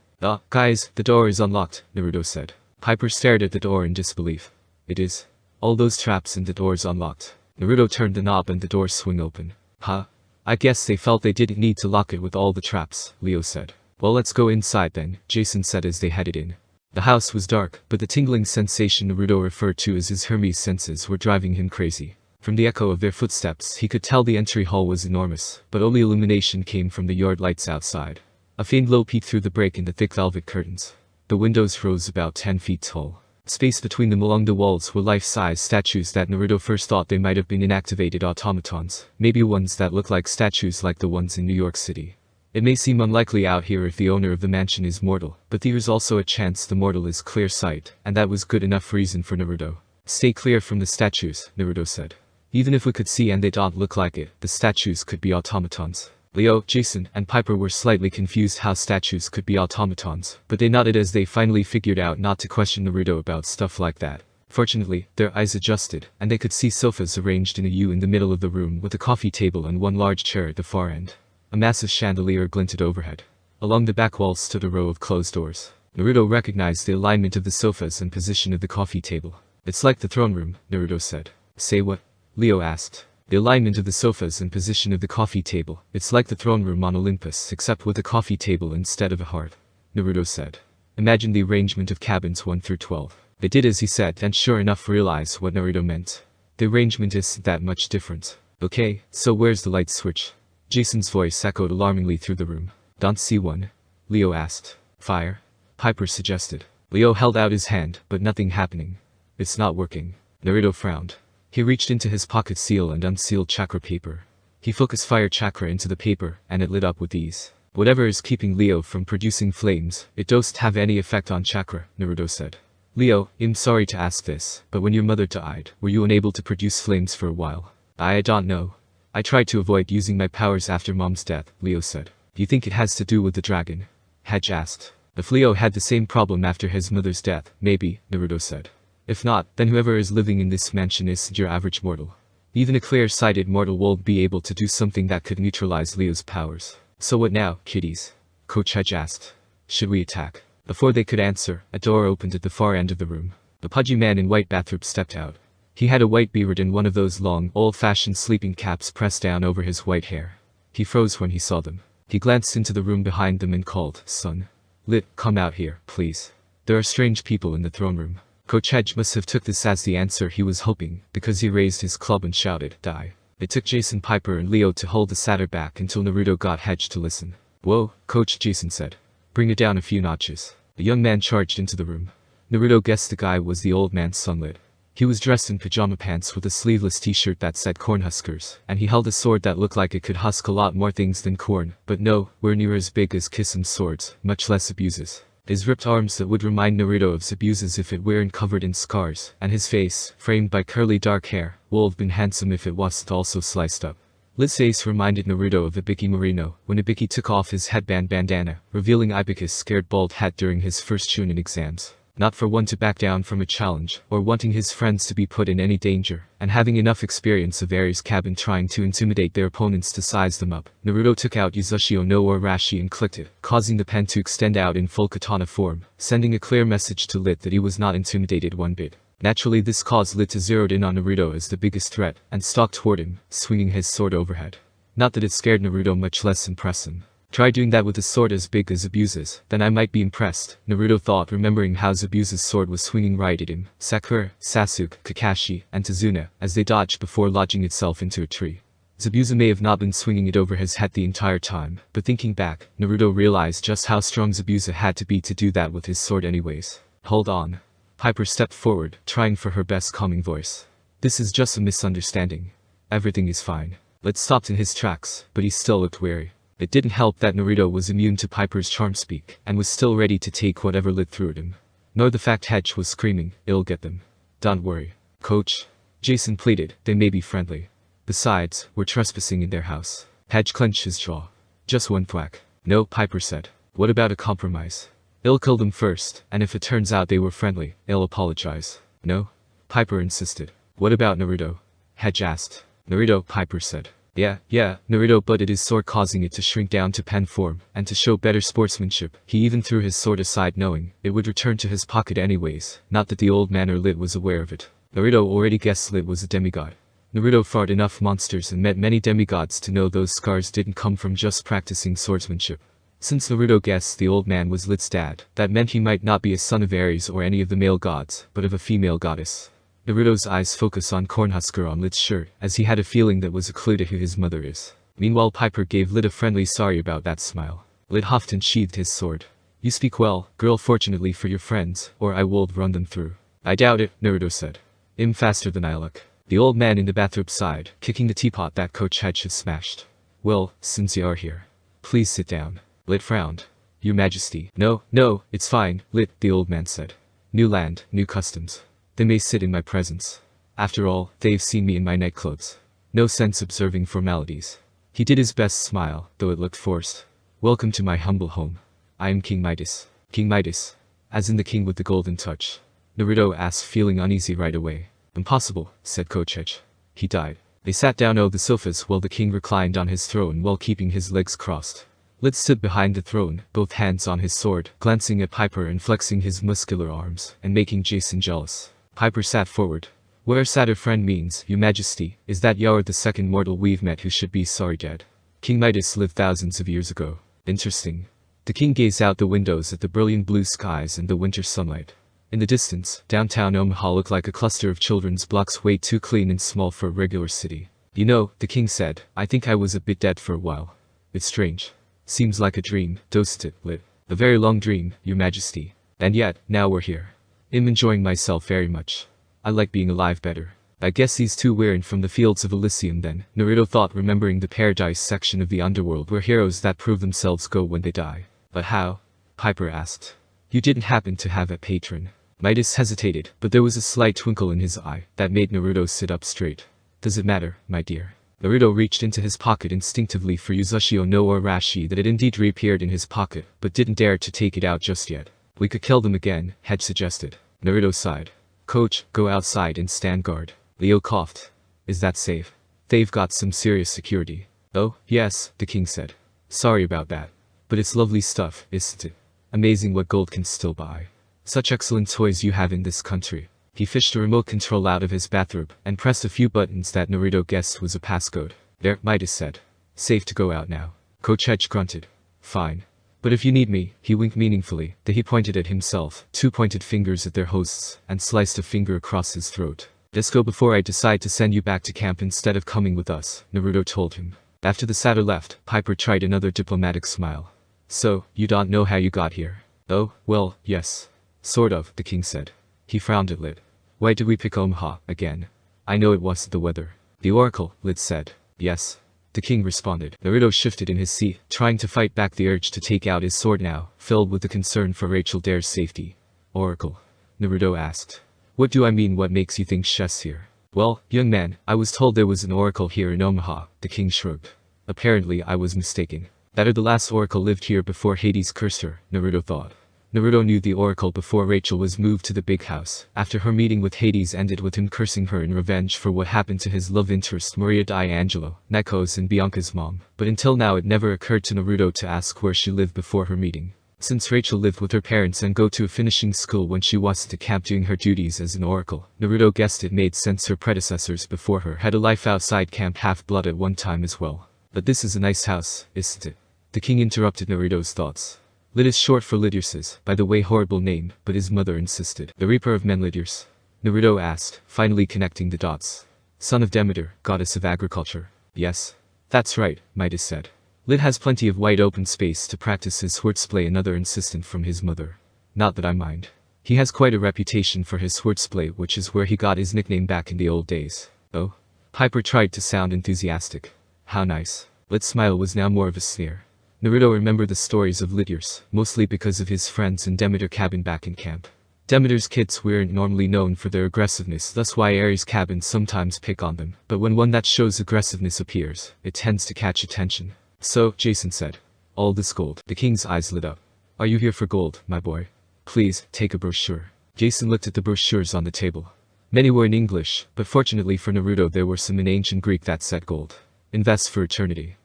Guys, the door is unlocked, Naruto said. Piper stared at the door in disbelief. It is. All those traps and the door's unlocked. Naruto turned the knob and the door swung open. Huh? I guess they felt they didn't need to lock it with all the traps, Leo said. Well, let's go inside then, Jason said as they headed in. The house was dark, but the tingling sensation Naruto referred to as his Hermes senses were driving him crazy. From the echo of their footsteps he could tell the entry hall was enormous, but only illumination came from the yard lights outside. A faint glow peeked through the break in the thick velvet curtains. The windows rose about 10 feet tall. Spaced between them along the walls were life-size statues that Naruto first thought they might have been inactivated automatons, maybe ones that look like statues like the ones in New York City. It may seem unlikely out here if the owner of the mansion is mortal, but there's also a chance the mortal is clear sight, and that was good enough reason for Naruto. Stay clear from the statues, Naruto said. Even if we could see and they don't look like it, the statues could be automatons. Leo, Jason, and Piper were slightly confused how statues could be automatons, but they nodded as they finally figured out not to question Naruto about stuff like that. Fortunately, their eyes adjusted, and they could see sofas arranged in a U in the middle of the room with a coffee table and one large chair at the far end. A massive chandelier glinted overhead. Along the back wall stood a row of closed doors. Naruto recognized the alignment of the sofas and position of the coffee table. It's like the throne room, Naruto said. Say what? Leo asked. The alignment of the sofas and position of the coffee table. It's like the throne room on Olympus except with a coffee table instead of a hearth, Naruto said. Imagine the arrangement of cabins 1 through 12. They did as he said and sure enough realized what Naruto meant. The arrangement isn't that much different. Okay, so where's the light switch? Jason's voice echoed alarmingly through the room. Don't see one? Leo asked. Fire? Piper suggested. Leo held out his hand, but nothing happening. It's not working. Naruto frowned. He reached into his pocket seal and unsealed chakra paper. He focused fire chakra into the paper, and it lit up with ease. Whatever is keeping Leo from producing flames, it doesn't have any effect on chakra, Naruto said. Leo, I'm sorry to ask this, but when your mother died, were you unable to produce flames for a while? I don't know. I tried to avoid using my powers after mom's death, Leo said. Do you think it has to do with the dragon? Hedge asked. If Leo had the same problem after his mother's death, maybe, Naruto said. If not, then whoever is living in this mansion isn't your average mortal. Even a clear-sighted mortal won't be able to do something that could neutralize Leo's powers. So what now, kiddies? Coach Hedge asked. Should we attack? Before they could answer, a door opened at the far end of the room. The pudgy man in white bathrobe stepped out. He had a white beard and one of those long, old-fashioned sleeping caps pressed down over his white hair. He froze when he saw them. He glanced into the room behind them and called, "Son. Lit, come out here, please. There are strange people in the throne room." Coach Hedge must have took this as the answer he was hoping, because he raised his club and shouted, "Die." It took Jason, Piper and Leo to hold the satyr back until Naruto got Hedge to listen. "Whoa, Coach," Jason said. "Bring it down a few notches." The young man charged into the room. Naruto guessed the guy was the old man's son Lit. He was dressed in pajama pants with a sleeveless t-shirt that said Cornhuskers, and he held a sword that looked like it could husk a lot more things than corn, but nowhere near as big as Kissam's swords, much less Zabuza's. His ripped arms that would remind Naruto of Zabuza's if it weren't covered in scars, and his face, framed by curly dark hair, would have been handsome if it wasn't also sliced up. Lit's face reminded Naruto of Ibiki Marino when Ibiki took off his headband bandana, revealing Ibika's scared bald hat during his first Chunin exams. Not for one to back down from a challenge, or wanting his friends to be put in any danger, and having enough experience of Aries' cabin trying to intimidate their opponents to size them up, Naruto took out Yuzushio no Arashi and clicked it, causing the pen to extend out in full katana form, sending a clear message to Lit that he was not intimidated one bit. Naturally this caused Lit to zero in on Naruto as the biggest threat, and stalked toward him, swinging his sword overhead. Not that it scared Naruto, much less impressed him. Try doing that with a sword as big as Zabuza's, then I might be impressed, Naruto thought, remembering how Zabuza's sword was swinging right at him, Sakura, Sasuke, Kakashi, and Tazuna, as they dodged before lodging itself into a tree. Zabuza may have not been swinging it over his head the entire time, but thinking back, Naruto realized just how strong Zabuza had to be to do that with his sword anyways. Hold on. Piper stepped forward, trying for her best calming voice. This is just a misunderstanding. Everything is fine. Lit stopped in his tracks, but he still looked wary. It didn't help that Naruto was immune to Piper's charm speak, and was still ready to take whatever Lit threw at him. Nor the fact Hedge was screaming, "It'll get them." "Don't worry, Coach," Jason pleaded, "they may be friendly. Besides, we're trespassing in their house." Hedge clenched his jaw. "Just one thwack." "No," Piper said. "What about a compromise? I'll kill them first, and if it turns out they were friendly, I'll apologize." "No?" Piper insisted. "What about Naruto?" Hedge asked. "Naruto," Piper said. Yeah, Naruto, but it is sword causing it to shrink down to pen form, and to show better sportsmanship, he even threw his sword aside knowing it would return to his pocket anyways, not that the old man or Lit was aware of it. Naruto already guessed Lit was a demigod. Naruto fought enough monsters and met many demigods to know those scars didn't come from just practicing swordsmanship. Since Naruto guessed the old man was Lit's dad, that meant he might not be a son of Ares or any of the male gods, but of a female goddess. Naruto's eyes focused on Cornhusker on Lit's shirt, as he had a feeling that was a clue to who his mother is. Meanwhile Piper gave Lit a friendly sorry about that smile. Lit huffed and sheathed his sword. "You speak well, girl, fortunately for your friends, or I will run them through." "I doubt it," Naruto said. "I'm faster than I look." The old man in the bathrobe sighed, kicking the teapot that Coach Hedge had smashed. "Well, since you are here, please sit down." Lit frowned. "Your Majesty." No, it's fine, Lit," the old man said. "New land, new customs. They may sit in my presence. After all, they've seen me in my nightclothes. No sense observing formalities." He did his best smile, though it looked forced. "Welcome to my humble home. I am King Midas." "King Midas? As in the king with the golden touch?" Naruto asked, feeling uneasy right away. "Impossible," said Coach Hedge. "He died." They sat down on the sofas while the king reclined on his throne while keeping his legs crossed. Lit stood behind the throne, both hands on his sword, glancing at Piper and flexing his muscular arms, and making Jason jealous. Piper sat forward. "Where satyr friend means, Your Majesty, is that you're the second mortal we've met who should be sorry dead. King Midas lived thousands of years ago." "Interesting." The king gazed out the windows at the brilliant blue skies and the winter sunlight. In the distance, downtown Omaha looked like a cluster of children's blocks way too clean and small for a regular city. "You know," the king said, "I think I was a bit dead for a while. It's strange. Seems like a dream, doesn't it, Lit? A very long dream, Your Majesty. And yet, now we're here. I'm enjoying myself very much. I like being alive better." I guess these two weren't from the fields of Elysium then, Naruto thought, remembering the paradise section of the underworld where heroes that prove themselves go when they die. But how? Piper asked. You didn't happen to have a patron? Midas hesitated, but there was a slight twinkle in his eye that made Naruto sit up straight. Does it matter, my dear? Naruto reached into his pocket instinctively for Uzushio no Arashi that had indeed reappeared in his pocket, but didn't dare to take it out just yet. We could kill them again, Head suggested. Naruto sighed. Coach, go outside and stand guard. Leo coughed. Is that safe? They've got some serious security. Oh, yes, the king said. Sorry about that. But it's lovely stuff, isn't it? Amazing what gold can still buy. Such excellent toys you have in this country. He fished a remote control out of his bathrobe and pressed a few buttons that Naruto guessed was a passcode. There, Midas said. Safe to go out now. Coach Hedge grunted. Fine. But if you need me, he winked meaningfully, then he pointed at himself, two pointed fingers at their hosts, and sliced a finger across his throat. Let's go before I decide to send you back to camp instead of coming with us, Naruto told him. After the satyr left, Piper tried another diplomatic smile. So, you don't know how you got here? Oh, well, yes. Sort of, the king said. He frowned at Lid. Why did we pick Omaha, again? I know it was the weather. The oracle, Lid said. Yes. The king responded. Naruto shifted in his seat, trying to fight back the urge to take out his sword now, filled with the concern for Rachel Dare's safety. Oracle? Naruto asked. What do I mean, what makes you think chef's here? Well, young man, I was told there was an oracle here in Omaha, the king shrugged. Apparently I was mistaken. That or the last oracle lived here before Hades cursed her, Naruto thought. Naruto knew the oracle before Rachel was moved to the big house, after her meeting with Hades ended with him cursing her in revenge for what happened to his love interest Maria D'Angelo, Neko's and Bianca's mom, but until now it never occurred to Naruto to ask where she lived before her meeting. Since Rachel lived with her parents and go to a finishing school when she was to camp doing her duties as an oracle, Naruto guessed it made sense her predecessors before her had a life outside Camp Half-Blood at one time as well. But this is a nice house, isn't it? The king interrupted Naruto's thoughts. Lid is short for Lydius, by the way, horrible name, but his mother insisted. The Reaper of Men Lydius? Naruto asked, finally connecting the dots. Son of Demeter, goddess of agriculture. Yes. That's right, Midas said. Lid has plenty of wide open space to practice his swordplay, another insistent from his mother. Not that I mind. He has quite a reputation for his swordplay, which is where he got his nickname back in the old days. Oh? Piper tried to sound enthusiastic. How nice. Lid's smile was now more of a sneer. Naruto remembered the stories of Lydius, mostly because of his friends in Demeter cabin back in camp. Demeter's kids weren't normally known for their aggressiveness, thus why Ares cabins sometimes pick on them, but when one that shows aggressiveness appears, it tends to catch attention. So, Jason said. All this gold. The king's eyes lit up. Are you here for gold, my boy? Please, take a brochure. Jason looked at the brochures on the table. Many were in English, but fortunately for Naruto there were some in ancient Greek that said gold. Invest for eternity.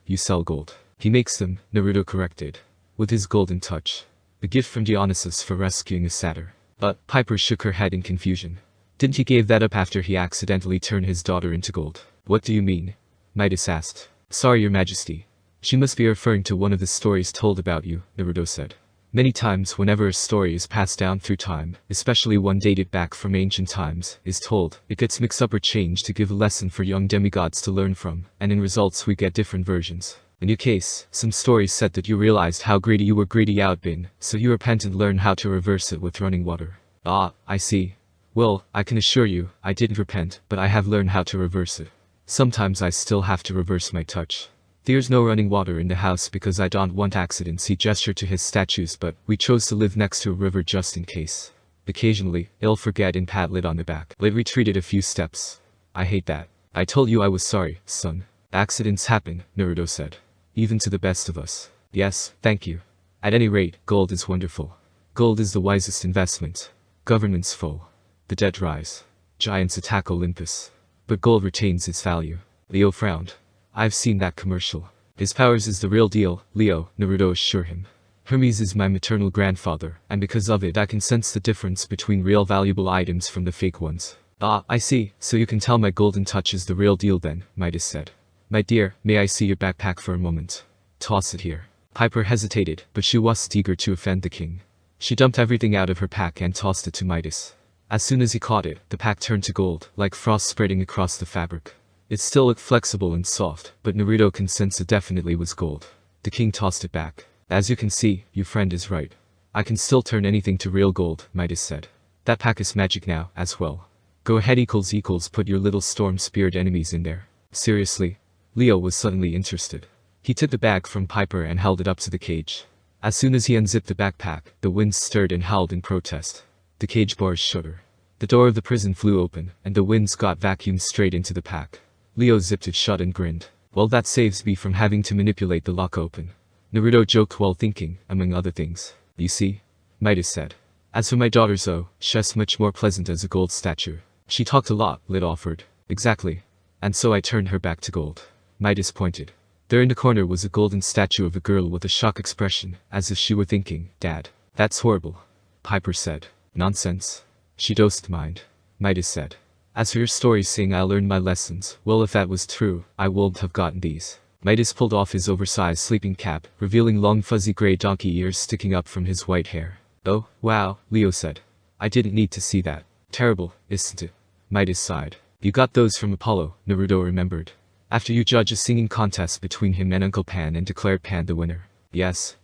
You sell gold. He makes them, Naruto corrected. With his golden touch. A gift from Dionysus for rescuing a satyr. But, Piper shook her head in confusion. Didn't he give that up after he accidentally turned his daughter into gold? What do you mean? Midas asked. Sorry, your majesty. She must be referring to one of the stories told about you, Naruto said. Many times whenever a story is passed down through time, especially one dated back from ancient times, is told, it gets mixed up or changed to give a lesson for young demigods to learn from, and in results we get different versions. In your case, some stories said that you realized how greedy you were greedy out been, so you repent and learn how to reverse it with running water. Ah, I see. Well, I can assure you, I didn't repent, but I have learned how to reverse it. Sometimes I still have to reverse my touch. There's no running water in the house because I don't want accidents. He gestured to his statues, but we chose to live next to a river just in case. Occasionally, I'll forget and pat Lid on the back. Lid retreated a few steps. I hate that. I told you I was sorry, son. Accidents happen, Naruto said. Even to the best of us. Yes, thank you. At any rate, gold is wonderful. Gold is the wisest investment. Governments fall. The dead rise. Giants attack Olympus. But gold retains its value. Leo frowned. I've seen that commercial. His powers is the real deal, Leo, Naruto assured him. Hermes is my maternal grandfather, and because of it I can sense the difference between real valuable items from the fake ones. Ah, I see, so you can tell my golden touch is the real deal then, Midas said. My dear, may I see your backpack for a moment? Toss it here. Piper hesitated, but she wasn't eager to offend the king. She dumped everything out of her pack and tossed it to Midas. As soon as he caught it, the pack turned to gold, like frost spreading across the fabric. It still looked flexible and soft, but Naruto can sense it definitely was gold. The king tossed it back. As you can see, your friend is right. I can still turn anything to real gold, Midas said. That pack is magic now, as well. Go ahead put your little storm-speared enemies in there. Seriously? Leo was suddenly interested. He took the bag from Piper and held it up to the cage. As soon as he unzipped the backpack, the winds stirred and howled in protest. The cage bars shuddered. The door of the prison flew open, and the winds got vacuumed straight into the pack. Leo zipped it shut and grinned. Well, that saves me from having to manipulate the lock open. Naruto joked while thinking, among other things. You see? Midas said. As for my daughter Zoe, she's much more pleasant as a gold statue. She talked a lot, Lit offered. Exactly. And so I turned her back to gold. Midas pointed. There in the corner was a golden statue of a girl with a shocked expression, as if she were thinking, Dad, that's horrible. Piper said. Nonsense. She doesn't mind. Midas said. As for your story saying I learned my lessons, well, if that was true, I wouldn't have gotten these. Midas pulled off his oversized sleeping cap, revealing long fuzzy gray donkey ears sticking up from his white hair. Oh, wow, Leo said. I didn't need to see that. Terrible, isn't it? Midas sighed. You got those from Apollo, Naruto remembered. After you judged a singing contest between him and Uncle Pan and declared Pan the winner. Yes.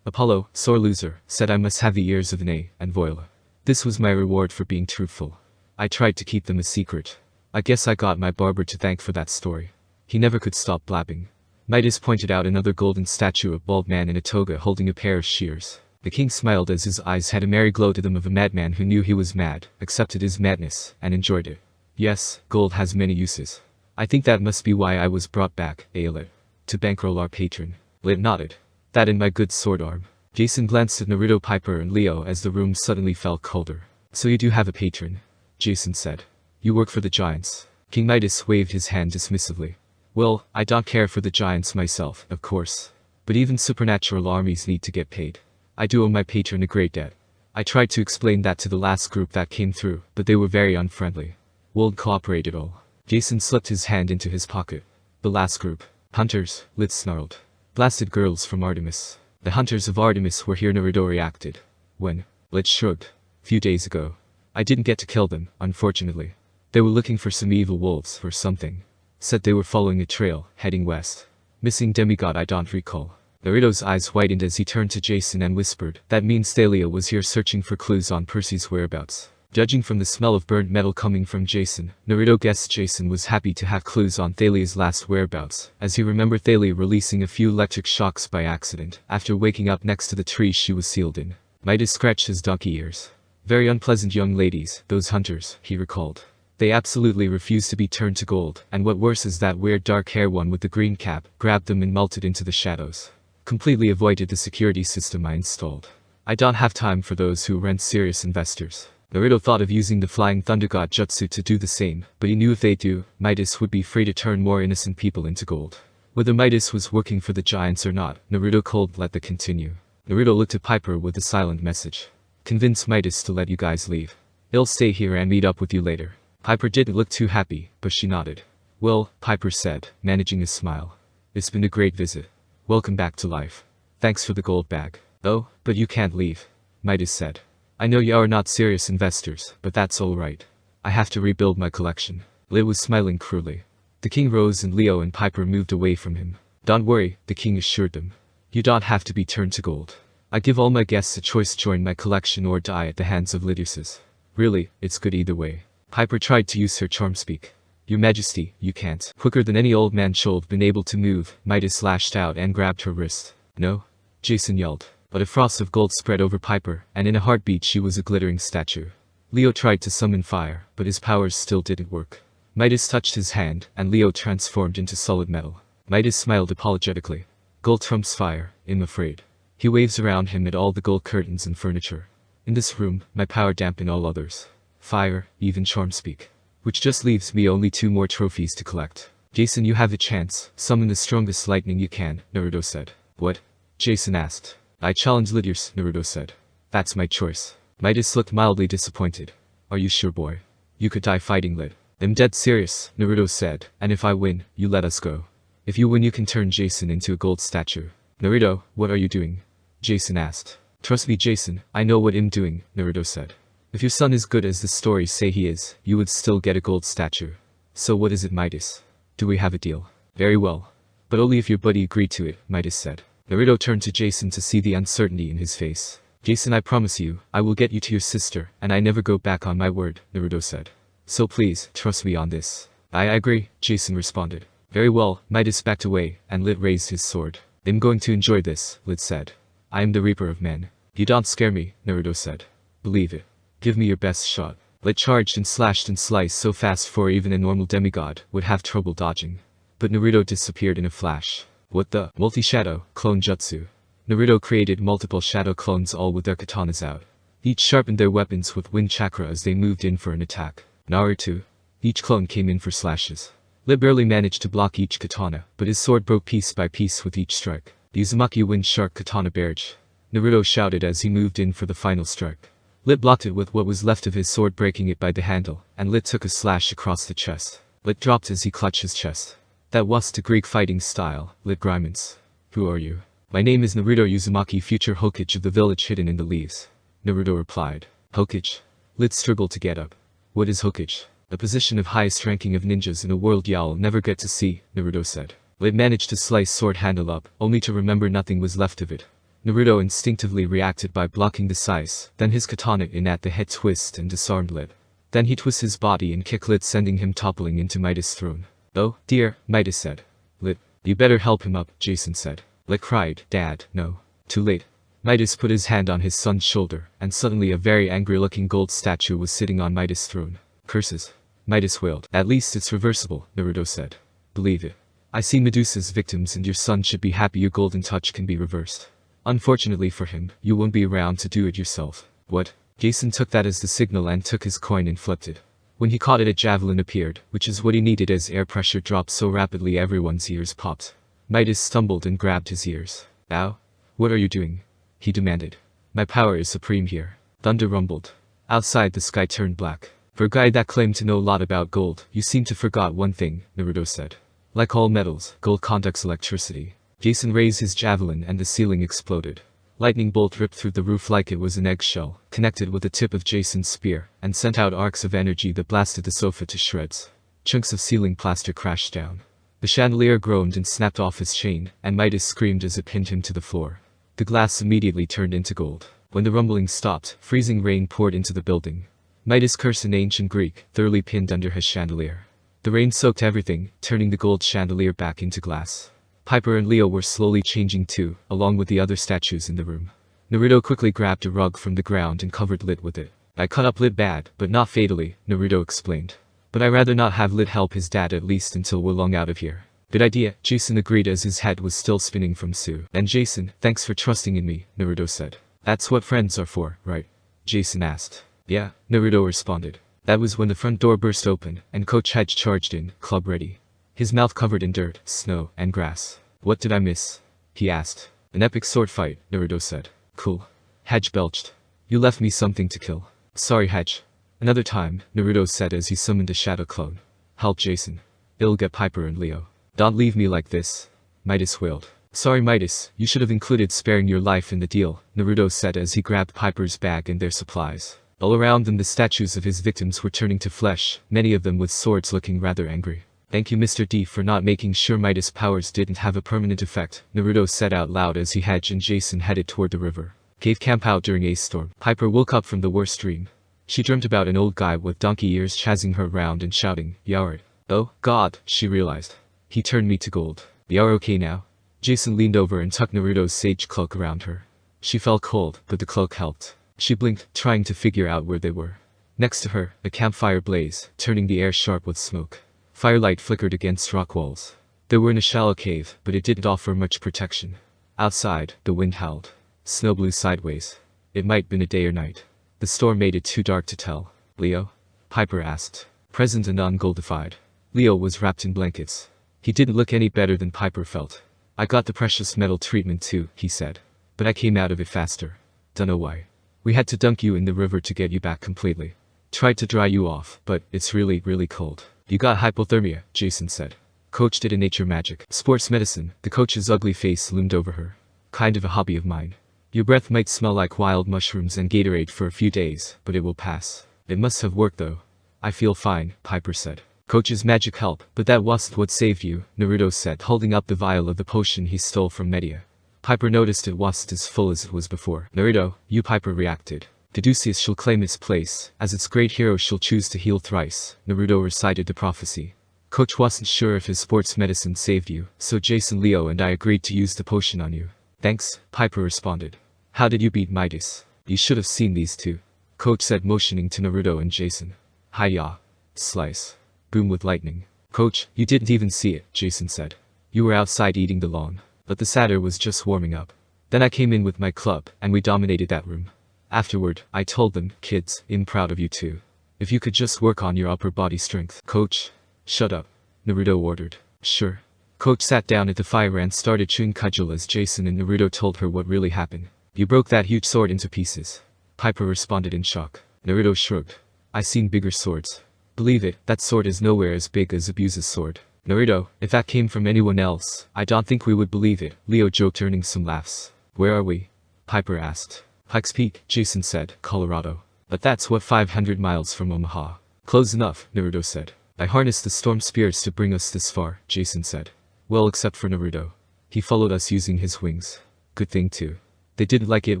Apollo, sore loser, said I must have the ears of an A and Voila. This was my reward for being truthful. I tried to keep them a secret. I guess I got my barber to thank for that story. He never could stop blabbing. Midas pointed out another golden statue of a bald man in a toga holding a pair of shears. The king smiled as his eyes had a merry glow to them of a madman who knew he was mad, accepted his madness, and enjoyed it. Yes, gold has many uses. I think that must be why I was brought back, Aeolus. To bankroll our patron. Lit nodded. That and my good sword arm. Jason glanced at Naruto, Piper and Leo as the room suddenly felt colder. So you do have a patron? Jason said. You work for the giants. King Midas waved his hand dismissively. Well, I don't care for the giants myself, of course. But even supernatural armies need to get paid. I do owe my patron a great debt. I tried to explain that to the last group that came through, but they were very unfriendly. Won't cooperate at all. Jason slipped his hand into his pocket. The last group. Hunters, Lit snarled. Blasted girls from Artemis. The hunters of Artemis were here, Naruto reacted. When? Lit shrugged. Few days ago. I didn't get to kill them, unfortunately. They were looking for some evil wolves or something. Said they were following a trail, heading west. Missing demigod I don't recall. Naruto's eyes widened as he turned to Jason and whispered, that means Thalia was here searching for clues on Percy's whereabouts. Judging from the smell of burnt metal coming from Jason, Naruto guessed Jason was happy to have clues on Thalia's last whereabouts, as he remembered Thalia releasing a few electric shocks by accident, after waking up next to the tree she was sealed in. Midas scratched his donkey ears. Very unpleasant young ladies, those hunters, he recalled. They absolutely refused to be turned to gold, and what worse is that weird dark-haired one with the green cap, grabbed them and melted into the shadows. Completely avoided the security system I installed. I don't have time for those who rent serious investors. Naruto thought of using the Flying Thunder God jutsu to do the same, but he knew if they do, Midas would be free to turn more innocent people into gold. Whether Midas was working for the giants or not, Naruto cold let the continue. Naruto looked at Piper with a silent message. Convince Midas to let you guys leave. He'll stay here and meet up with you later. Piper didn't look too happy, but she nodded. Well, Piper said, managing a smile. It's been a great visit. Welcome back to life. Thanks for the gold bag. Oh, but you can't leave. Midas said. I know you are not serious investors, but that's alright. I have to rebuild my collection. Lit was smiling cruelly. The king rose and Leo and Piper moved away from him. Don't worry, the king assured them. You don't have to be turned to gold. I give all my guests a choice: join my collection or die at the hands of Liduses. Really, it's good either way. Piper tried to use her charm speak. Your Majesty, you can't. Quicker than any old man should've been able to move, Midas lashed out and grabbed her wrist. No? Jason yelled. But a frost of gold spread over Piper, and in a heartbeat she was a glittering statue. Leo tried to summon fire, but his powers still didn't work. Midas touched his hand, and Leo transformed into solid metal. Midas smiled apologetically. Gold trumps fire, I'm afraid. He waves around him at all the gold curtains and furniture. In this room, my power dampened all others. Fire, even charm speak. Which just leaves me only 2 more trophies to collect. Jason, you have a chance. Summon the strongest lightning you can, Naruto said. What? Jason asked. I challenge Liduses, Naruto said. That's my choice. Midas looked mildly disappointed. Are you sure, boy? You could die fighting Lit. I'm dead serious, Naruto said, and if I win, you let us go. If you win, you can turn Jason into a gold statue. Naruto, what are you doing? Jason asked. Trust me, Jason, I know what I'm doing, Naruto said. If your son is good as the stories say he is, you would still get a gold statue. So what is it, Midas? Do we have a deal? Very well. But only if your buddy agreed to it, Midas said. Naruto turned to Jason to see the uncertainty in his face. Jason, I promise you, I will get you to your sister, and I never go back on my word, Naruto said. So please, trust me on this. I agree, Jason responded. Very well, Midas backed away, and Lit raised his sword. I'm going to enjoy this, Lit said. I am the Reaper of Men. You don't scare me, Naruto said. Believe it. Give me your best shot. Lit charged and slashed and sliced so fast for even a normal demigod would have trouble dodging. But Naruto disappeared in a flash. What the? Multi-shadow, clone jutsu. Naruto created multiple shadow clones all with their katanas out. Each sharpened their weapons with wind chakra as they moved in for an attack. Naruto. Each clone came in for slashes. Lit barely managed to block each katana, but his sword broke piece by piece with each strike. The Uzumaki Wind Shark Katana Barrage. Naruto shouted as he moved in for the final strike. Lit blocked it with what was left of his sword, breaking it by the handle, and Lit took a slash across the chest. Lit dropped as he clutched his chest. That was the Greek fighting style, Lit Grimans. Who are you? My name is Naruto Uzumaki, future Hokage of the village hidden in the leaves. Naruto replied. Hokage? Lit struggled to get up. What is Hokage? The position of highest ranking of ninjas in a world y'all never get to see, Naruto said. Lit managed to slice sword handle up, only to remember nothing was left of it. Naruto instinctively reacted by blocking the slice, then his katana in at the head twist and disarmed Lit. Then he twists his body and kick Lit, sending him toppling into Midas' throne. Oh, dear, Midas said. Lit, you better help him up, Jason said. Lit cried, Dad, no. Too late. Midas put his hand on his son's shoulder, and suddenly a very angry-looking gold statue was sitting on Midas' throne. Curses. Midas wailed. At least it's reversible, Naruto said. Believe it. I see Medusa's victims and your son should be happy your golden touch can be reversed. Unfortunately for him, you won't be around to do it yourself. What? Jason took that as the signal and took his coin and flipped it. When he caught it, a javelin appeared, which is what he needed as air pressure dropped so rapidly everyone's ears popped. Midas stumbled and grabbed his ears. Ow? What are you doing? He demanded. My power is supreme here. Thunder rumbled. Outside the sky turned black. For a guy that claimed to know a lot about gold, you seem to forgot one thing, Naruto said. Like all metals, gold conducts electricity. Jason raised his javelin and the ceiling exploded. Lightning bolt ripped through the roof like it was an eggshell, connected with the tip of Jason's spear, and sent out arcs of energy that blasted the sofa to shreds. Chunks of ceiling plaster crashed down. The chandelier groaned and snapped off his chain, and Midas screamed as it pinned him to the floor. The glass immediately turned into gold. When the rumbling stopped, freezing rain poured into the building. Midas cursed in ancient Greek, thoroughly pinned under his chandelier. The rain soaked everything, turning the gold chandelier back into glass. Piper and Leo were slowly changing too, along with the other statues in the room. Naruto quickly grabbed a rug from the ground and covered Lit with it. I cut up Lit bad, but not fatally, Naruto explained. But I'd rather not have Lit help his dad at least until we're long out of here. Good idea, Jason agreed as his head was still spinning from Sue. And Jason, thanks for trusting in me, Naruto said. That's what friends are for, right? Jason asked. Yeah, Naruto responded. That was when the front door burst open, and Coach Hedge charged in, club ready. His mouth covered in dirt, snow, and grass. What did I miss? He asked. An epic sword fight, Naruto said. Cool. Hedge belched. You left me something to kill. Sorry, Hedge. Another time, Naruto said as he summoned a shadow clone. Help Jason. It'll get Piper and Leo. Don't leave me like this. Midas wailed. Sorry Midas, you should have included sparing your life in the deal, Naruto said as he grabbed Piper's bag and their supplies. All around them the statues of his victims were turning to flesh, many of them with swords looking rather angry. Thank you Mr. D for not making sure Midas' powers didn't have a permanent effect, Naruto said out loud as he, Hedge and Jason headed toward the river. Cave camp out during a storm. Piper woke up from the worst dream. She dreamt about an old guy with donkey ears chasing her around and shouting, Yard. Oh, God, she realized. He turned me to gold. You're okay now? Jason leaned over and tucked Naruto's sage cloak around her. She felt cold, but the cloak helped. She blinked, trying to figure out where they were. Next to her, a campfire blazed, turning the air sharp with smoke. Firelight flickered against rock walls. They were in a shallow cave, but it didn't offer much protection. Outside, the wind howled. Snow blew sideways. It might been a day or night. The storm made it too dark to tell. Leo? Piper asked. Present and ungoldified. Leo was wrapped in blankets. He didn't look any better than Piper felt. I got the precious metal treatment too, he said. But I came out of it faster. Dunno why. We had to dunk you in the river to get you back completely. Tried to dry you off, but it's really, really cold. You got hypothermia, Jason said. Coach did a nature magic. Sports medicine, the coach's ugly face loomed over her. Kind of a hobby of mine. Your breath might smell like wild mushrooms and Gatorade for a few days, but it will pass. It must have worked though. I feel fine, Piper said. Coach's magic help, but that wasn't what saved you, Naruto said, holding up the vial of the potion he stole from Media. Piper noticed it wasn't as full as it was before. Naruto, you Piper reacted. Caduceus shall claim its place, as its great hero shall choose to heal thrice. Naruto recited the prophecy. Coach wasn't sure if his sports medicine saved you, so Jason, Leo and I agreed to use the potion on you. Thanks, Piper responded. How did you beat Midas? You should have seen these two. Coach said, motioning to Naruto and Jason. Hi-ya. Slice. Boom with lightning. Coach, you didn't even see it, Jason said. You were outside eating the lawn. But the satyr was just warming up. Then I came in with my club, and we dominated that room. Afterward, I told them, kids, I'm proud of you too. If you could just work on your upper body strength. Coach? Shut up. Naruto ordered. Sure. Coach sat down at the fire and started chewing cudgel as Jason and Naruto told her what really happened. You broke that huge sword into pieces. Piper responded in shock. Naruto shrugged. I seen bigger swords. Believe it, that sword is nowhere as big as Abuse's sword. Naruto, if that came from anyone else, I don't think we would believe it, Leo joked, earning some laughs. Where are we? Piper asked. Pikes Peak, Jason said, Colorado. But that's what 500 miles from Omaha. Close enough, Naruto said. I harnessed the storm spirits to bring us this far, Jason said. Well, except for Naruto. He followed us using his wings. Good thing too. They didn't like it,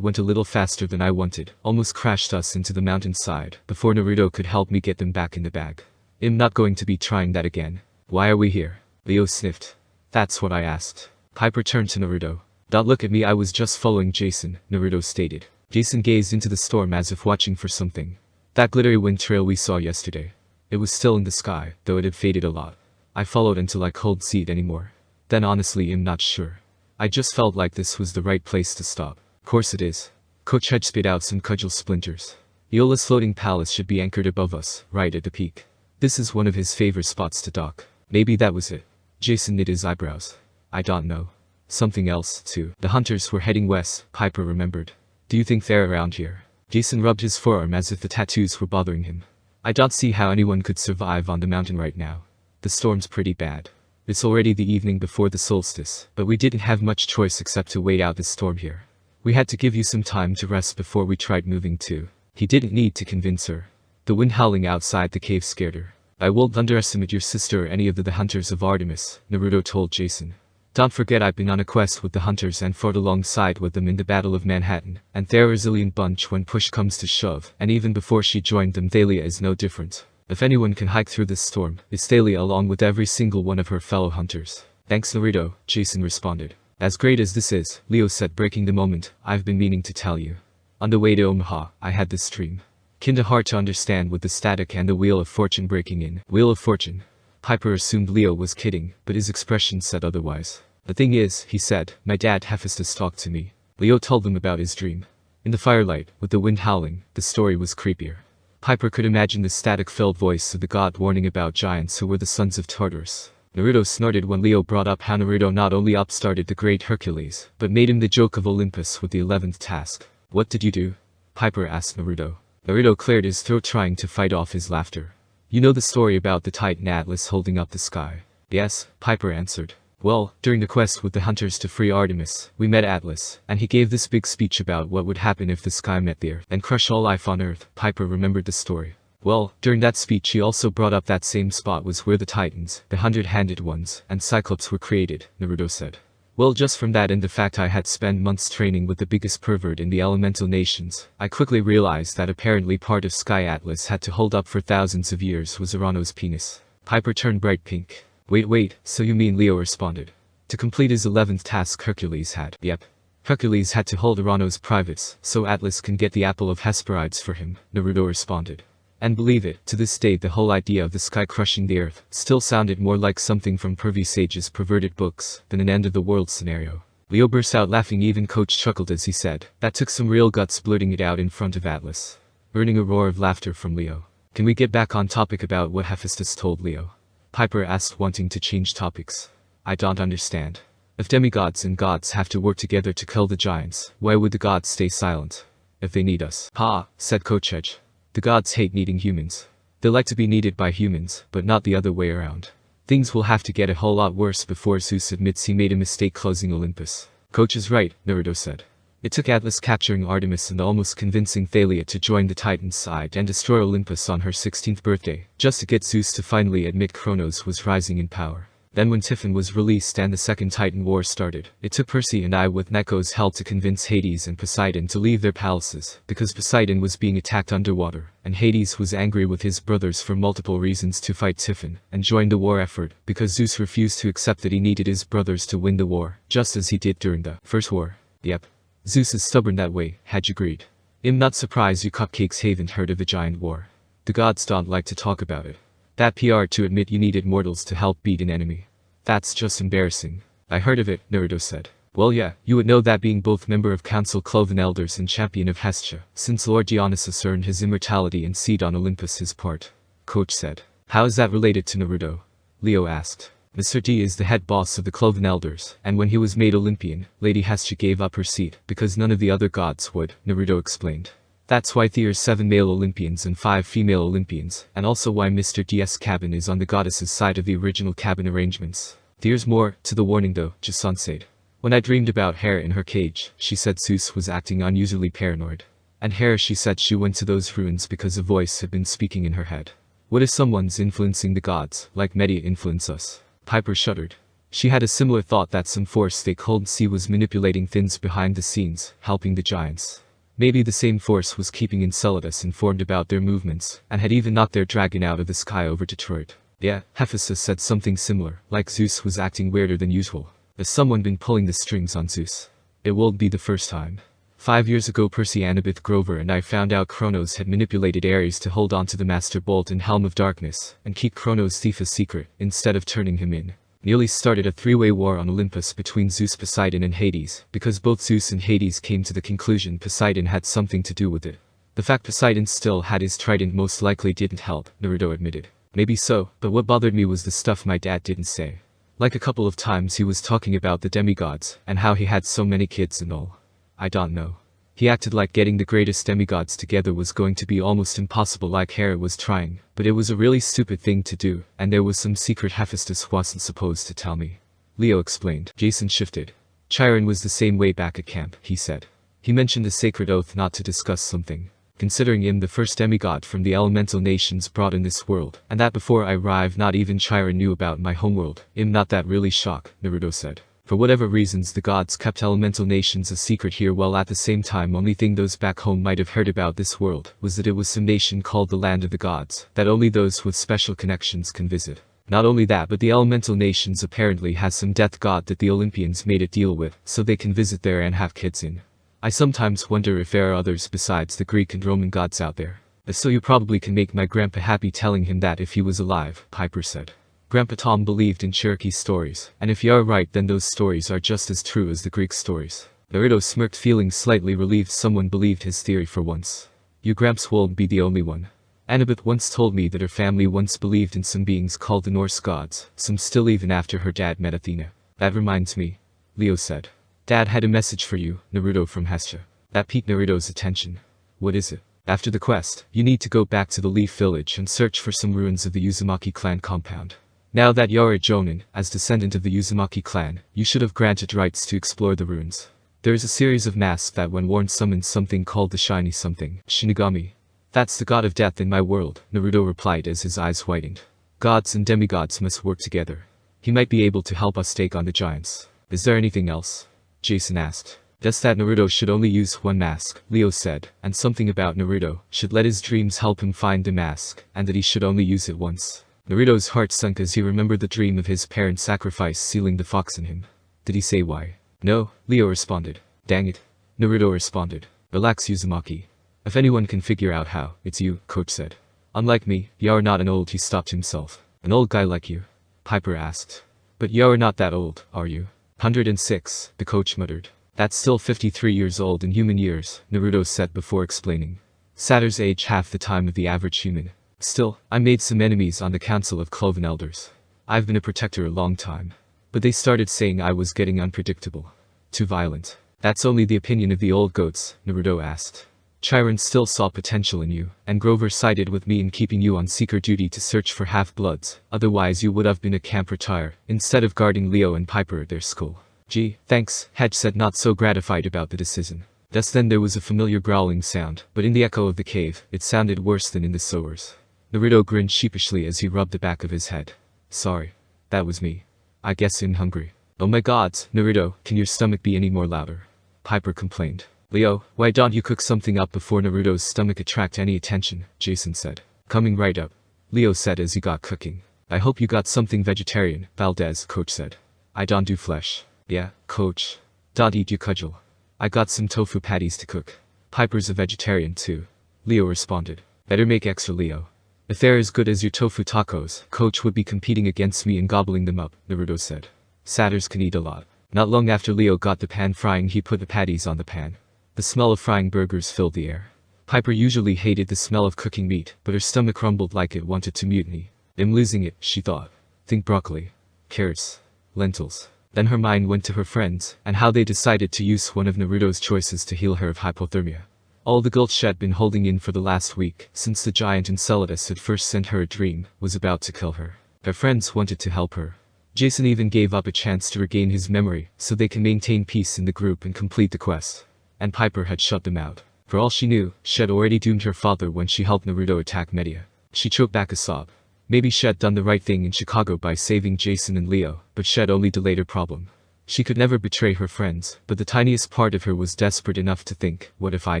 went a little faster than I wanted, almost crashed us into the mountainside, before Naruto could help me get them back in the bag. I'm not going to be trying that again. Why are we here? Leo sniffed. That's what I asked. Piper turned to Naruto. Don't look at me, I was just following Jason, Naruto stated. Jason gazed into the storm as if watching for something. That glittery wind trail we saw yesterday. It was still in the sky, though it had faded a lot. I followed until I couldn't see it anymore. Then honestly, I'm not sure. I just felt like this was the right place to stop. Course it is. Coach had spit out some cudgel splinters. Aeolus floating palace should be anchored above us, right at the peak. This is one of his favorite spots to dock. Maybe that was it. Jason knit his eyebrows. I don't know. Something else, too. The hunters were heading west, Piper remembered. Do you think they're around here? Jason rubbed his forearm as if the tattoos were bothering him. I don't see how anyone could survive on the mountain right now. The storm's pretty bad. It's already the evening before the solstice, but we didn't have much choice except to wait out the storm here. We had to give you some time to rest before we tried moving too. He didn't need to convince her. The wind howling outside the cave scared her. I won't underestimate your sister or any of the hunters of Artemis, Naruto told Jason. Don't forget I've been on a quest with the hunters and fought alongside with them in the Battle of Manhattan, and they're a resilient bunch when push comes to shove, and even before she joined them Thalia is no different. If anyone can hike through this storm, it's Thalia along with every single one of her fellow hunters. Thanks Naruto, Jason responded. As great as this is, Leo said, breaking the moment, I've been meaning to tell you. On the way to Omaha, I had this dream. Kinda hard to understand with the static and the Wheel of Fortune breaking in. Wheel of Fortune. Piper assumed Leo was kidding, but his expression said otherwise. The thing is, he said, my dad Hephaestus talked to me. Leo told them about his dream. In the firelight, with the wind howling, the story was creepier. Piper could imagine the static-filled voice of the god warning about giants who were the sons of Tartarus. Naruto snorted when Leo brought up how Naruto not only upstarted the great Hercules, but made him the joke of Olympus with the 11th task. What did you do? Piper asked Naruto. Naruto cleared his throat trying to fight off his laughter. You know the story about the Titan Atlas holding up the sky? Yes, Piper answered. Well, during the quest with the hunters to free Artemis, we met Atlas, and he gave this big speech about what would happen if the sky met the earth and crush all life on earth. Piper remembered the story. Well, during that speech he also brought up that same spot was where the Titans, the 100-handed ones, and Cyclops were created, Naruto said. Well, just from that and the fact I had spent months training with the biggest pervert in the elemental nations, I quickly realized that apparently part of Sky Atlas had to hold up for thousands of years was Urano's penis. Piper turned bright pink. Wait, so you mean Leo responded. To complete his 11th task Hercules had. Yep. Hercules had to hold Urano's privates, so Atlas can get the apple of Hesperides for him, Naruto responded. And believe it, to this day the whole idea of the sky crushing the earth still sounded more like something from Pervy Sage's perverted books than an end-of-the-world scenario. Leo burst out laughing, even Coach chuckled as he said, that took some real guts blurting it out in front of Atlas. Earning a roar of laughter from Leo. Can we get back on topic about what Hephaestus told Leo? Piper asked, wanting to change topics. I don't understand. If demigods and gods have to work together to kill the giants, why would the gods stay silent? If they need us. Ha, said Coach Edge. The gods hate needing humans. They like to be needed by humans, but not the other way around. Things will have to get a whole lot worse before Zeus admits he made a mistake closing Olympus. Coach is right, Naruto said. It took Atlas capturing Artemis and almost convincing Thalia to join the Titan's side and destroy Olympus on her 16th birthday, just to get Zeus to finally admit Kronos was rising in power. Then when Typhon was released and the Second Titan War started, it took Percy and I with Neko's help to convince Hades and Poseidon to leave their palaces, because Poseidon was being attacked underwater, and Hades was angry with his brothers for multiple reasons to fight Typhon, and joined the war effort, because Zeus refused to accept that he needed his brothers to win the war, just as he did during the First War. Yep. Zeus is stubborn that way, Hej agreed. I'm not surprised you cupcakes haven't heard of the giant war. The gods don't like to talk about it. That PR to admit you needed mortals to help beat an enemy. That's just embarrassing. I heard of it, Naruto said. Well yeah, you would know that being both member of Council Cloven Elders and champion of Hestia, since Lord Dionysus earned his immortality and seat on Olympus his part. Coach said. How is that related to Naruto? Leo asked. Mr. D is the head boss of the Cloven Elders, and when he was made Olympian, Lady Hestia gave up her seat, because none of the other gods would, Naruto explained. That's why there's 7 male Olympians and 5 female Olympians, and also why Mr. D's cabin is on the goddess's side of the original cabin arrangements. There's more to the warning though, Jason said. When I dreamed about Hera in her cage, she said Zeus was acting unusually paranoid. And Hera she said she went to those ruins because a voice had been speaking in her head. What if someone's influencing the gods, like media influence us? Piper shuddered. She had a similar thought that some force they couldn't see was manipulating things behind the scenes, helping the giants. Maybe the same force was keeping Enceladus informed about their movements, and had even knocked their dragon out of the sky over Detroit. Yeah, Hephaestus said something similar, like Zeus was acting weirder than usual. Has someone been pulling the strings on Zeus? It won't be the first time. 5 years ago Percy Annabeth Grover and I found out Kronos had manipulated Ares to hold onto the Master Bolt and Helm of Darkness, and keep Kronos' thief a secret, instead of turning him in. Nearly started a 3-way war on Olympus between Zeus, Poseidon and Hades, because both Zeus and Hades came to the conclusion Poseidon had something to do with it. The fact Poseidon still had his trident most likely didn't help, Naruto admitted. Maybe so, but what bothered me was the stuff my dad didn't say. Like a couple of times he was talking about the demigods, and how he had so many kids and all. I don't know. He acted like getting the greatest demigods together was going to be almost impossible, like Hera was trying, but it was a really stupid thing to do, and there was some secret Hephaestus wasn't supposed to tell me. Leo explained. Jason shifted. Chiron was the same way back at camp, he said. He mentioned the sacred oath not to discuss something. Considering him the first demigod from the elemental nations brought in this world, and that before I arrived not even Chiron knew about my homeworld, I'm not that really shocked, Naruto said. For whatever reasons the gods kept elemental nations a secret here, while at the same time only thing those back home might have heard about this world was that it was some nation called the Land of the Gods, that only those with special connections can visit. Not only that, but the elemental nations apparently has some death god that the Olympians made a deal with, so they can visit there and have kids in. I sometimes wonder if there are others besides the Greek and Roman gods out there. So you probably can make my grandpa happy telling him that if he was alive, Piper said. Grandpa Tom believed in Cherokee stories, and if you're right then those stories are just as true as the Greek stories. Naruto smirked, feeling slightly relieved someone believed his theory for once. You Gramps won't be the only one. Annabeth once told me that her family once believed in some beings called the Norse gods, some still even after her dad met Athena. That reminds me, Leo said. Dad had a message for you, Naruto, from Hestia. That piqued Naruto's attention. What is it? After the quest, you need to go back to the Leaf Village and search for some ruins of the Uzumaki clan compound. Now that you're a Jonin, as descendant of the Uzumaki clan, you should have granted rights to explore the ruins. There is a series of masks that when worn summons something called the Shiny Something, Shinigami. That's the god of death in my world, Naruto replied as his eyes widened. Gods and demigods must work together. He might be able to help us take on the giants. Is there anything else? Jason asked. Just that Naruto should only use one mask, Leo said, and something about Naruto should let his dreams help him find the mask, and that he should only use it once. Naruto's heart sunk as he remembered the dream of his parents' sacrifice sealing the fox in him. Did he say why? No, Leo responded. Dang it. Naruto responded. Relax, Uzumaki. If anyone can figure out how, it's you, Coach said. Unlike me, you're not an old, he stopped himself. An old guy like you? Piper asked. But you're not that old, are you? 106, the coach muttered. That's still 53 years old in human years, Naruto said before explaining. Saturn's age half the time of the average human. Still, I made some enemies on the Council of Cloven Elders. I've been a protector a long time. But they started saying I was getting unpredictable. Too violent. That's only the opinion of the old goats, Naruto asked. Chiron still saw potential in you, and Grover sided with me in keeping you on secret duty to search for half-bloods, otherwise you would have been a camp retire, instead of guarding Leo and Piper at their school. Gee, thanks, Hedge said, not so gratified about the decision. Just then there was a familiar growling sound, but in the echo of the cave, it sounded worse than in the sewers. Naruto grinned sheepishly as he rubbed the back of his head. Sorry. That was me. I guess I'm hungry. Oh my gods, Naruto, can your stomach be any more louder? Piper complained. Leo, why don't you cook something up before Naruto's stomach attract any attention? Jason said. Coming right up. Leo said as he got cooking. I hope you got something vegetarian, Valdez, coach said. I don't do flesh. Yeah, coach. Don't eat you cudgel. I got some tofu patties to cook. Piper's a vegetarian too. Leo responded. Better make extra, Leo. If they're as good as your tofu tacos, coach would be competing against me and gobbling them up, Naruto said. Satyrs can eat a lot. Not long after Leo got the pan frying, he put the patties on the pan. The smell of frying burgers filled the air. Piper usually hated the smell of cooking meat, but her stomach rumbled like it wanted to mutiny. I'm losing it, she thought. Think broccoli, carrots, lentils. Then her mind went to her friends, and how they decided to use one of Naruto's choices to heal her of hypothermia. All the guilt she'd been holding in for the last week, since the giant Enceladus had first sent her a dream, was about to kill her. Her friends wanted to help her. Jason even gave up a chance to regain his memory, so they can maintain peace in the group and complete the quest. And Piper had shut them out. For all she knew, she'd already doomed her father when she helped Naruto attack Media. She choked back a sob. Maybe she'd done the right thing in Chicago by saving Jason and Leo, but she'd only delayed her problem. She could never betray her friends, but the tiniest part of her was desperate enough to think, what if I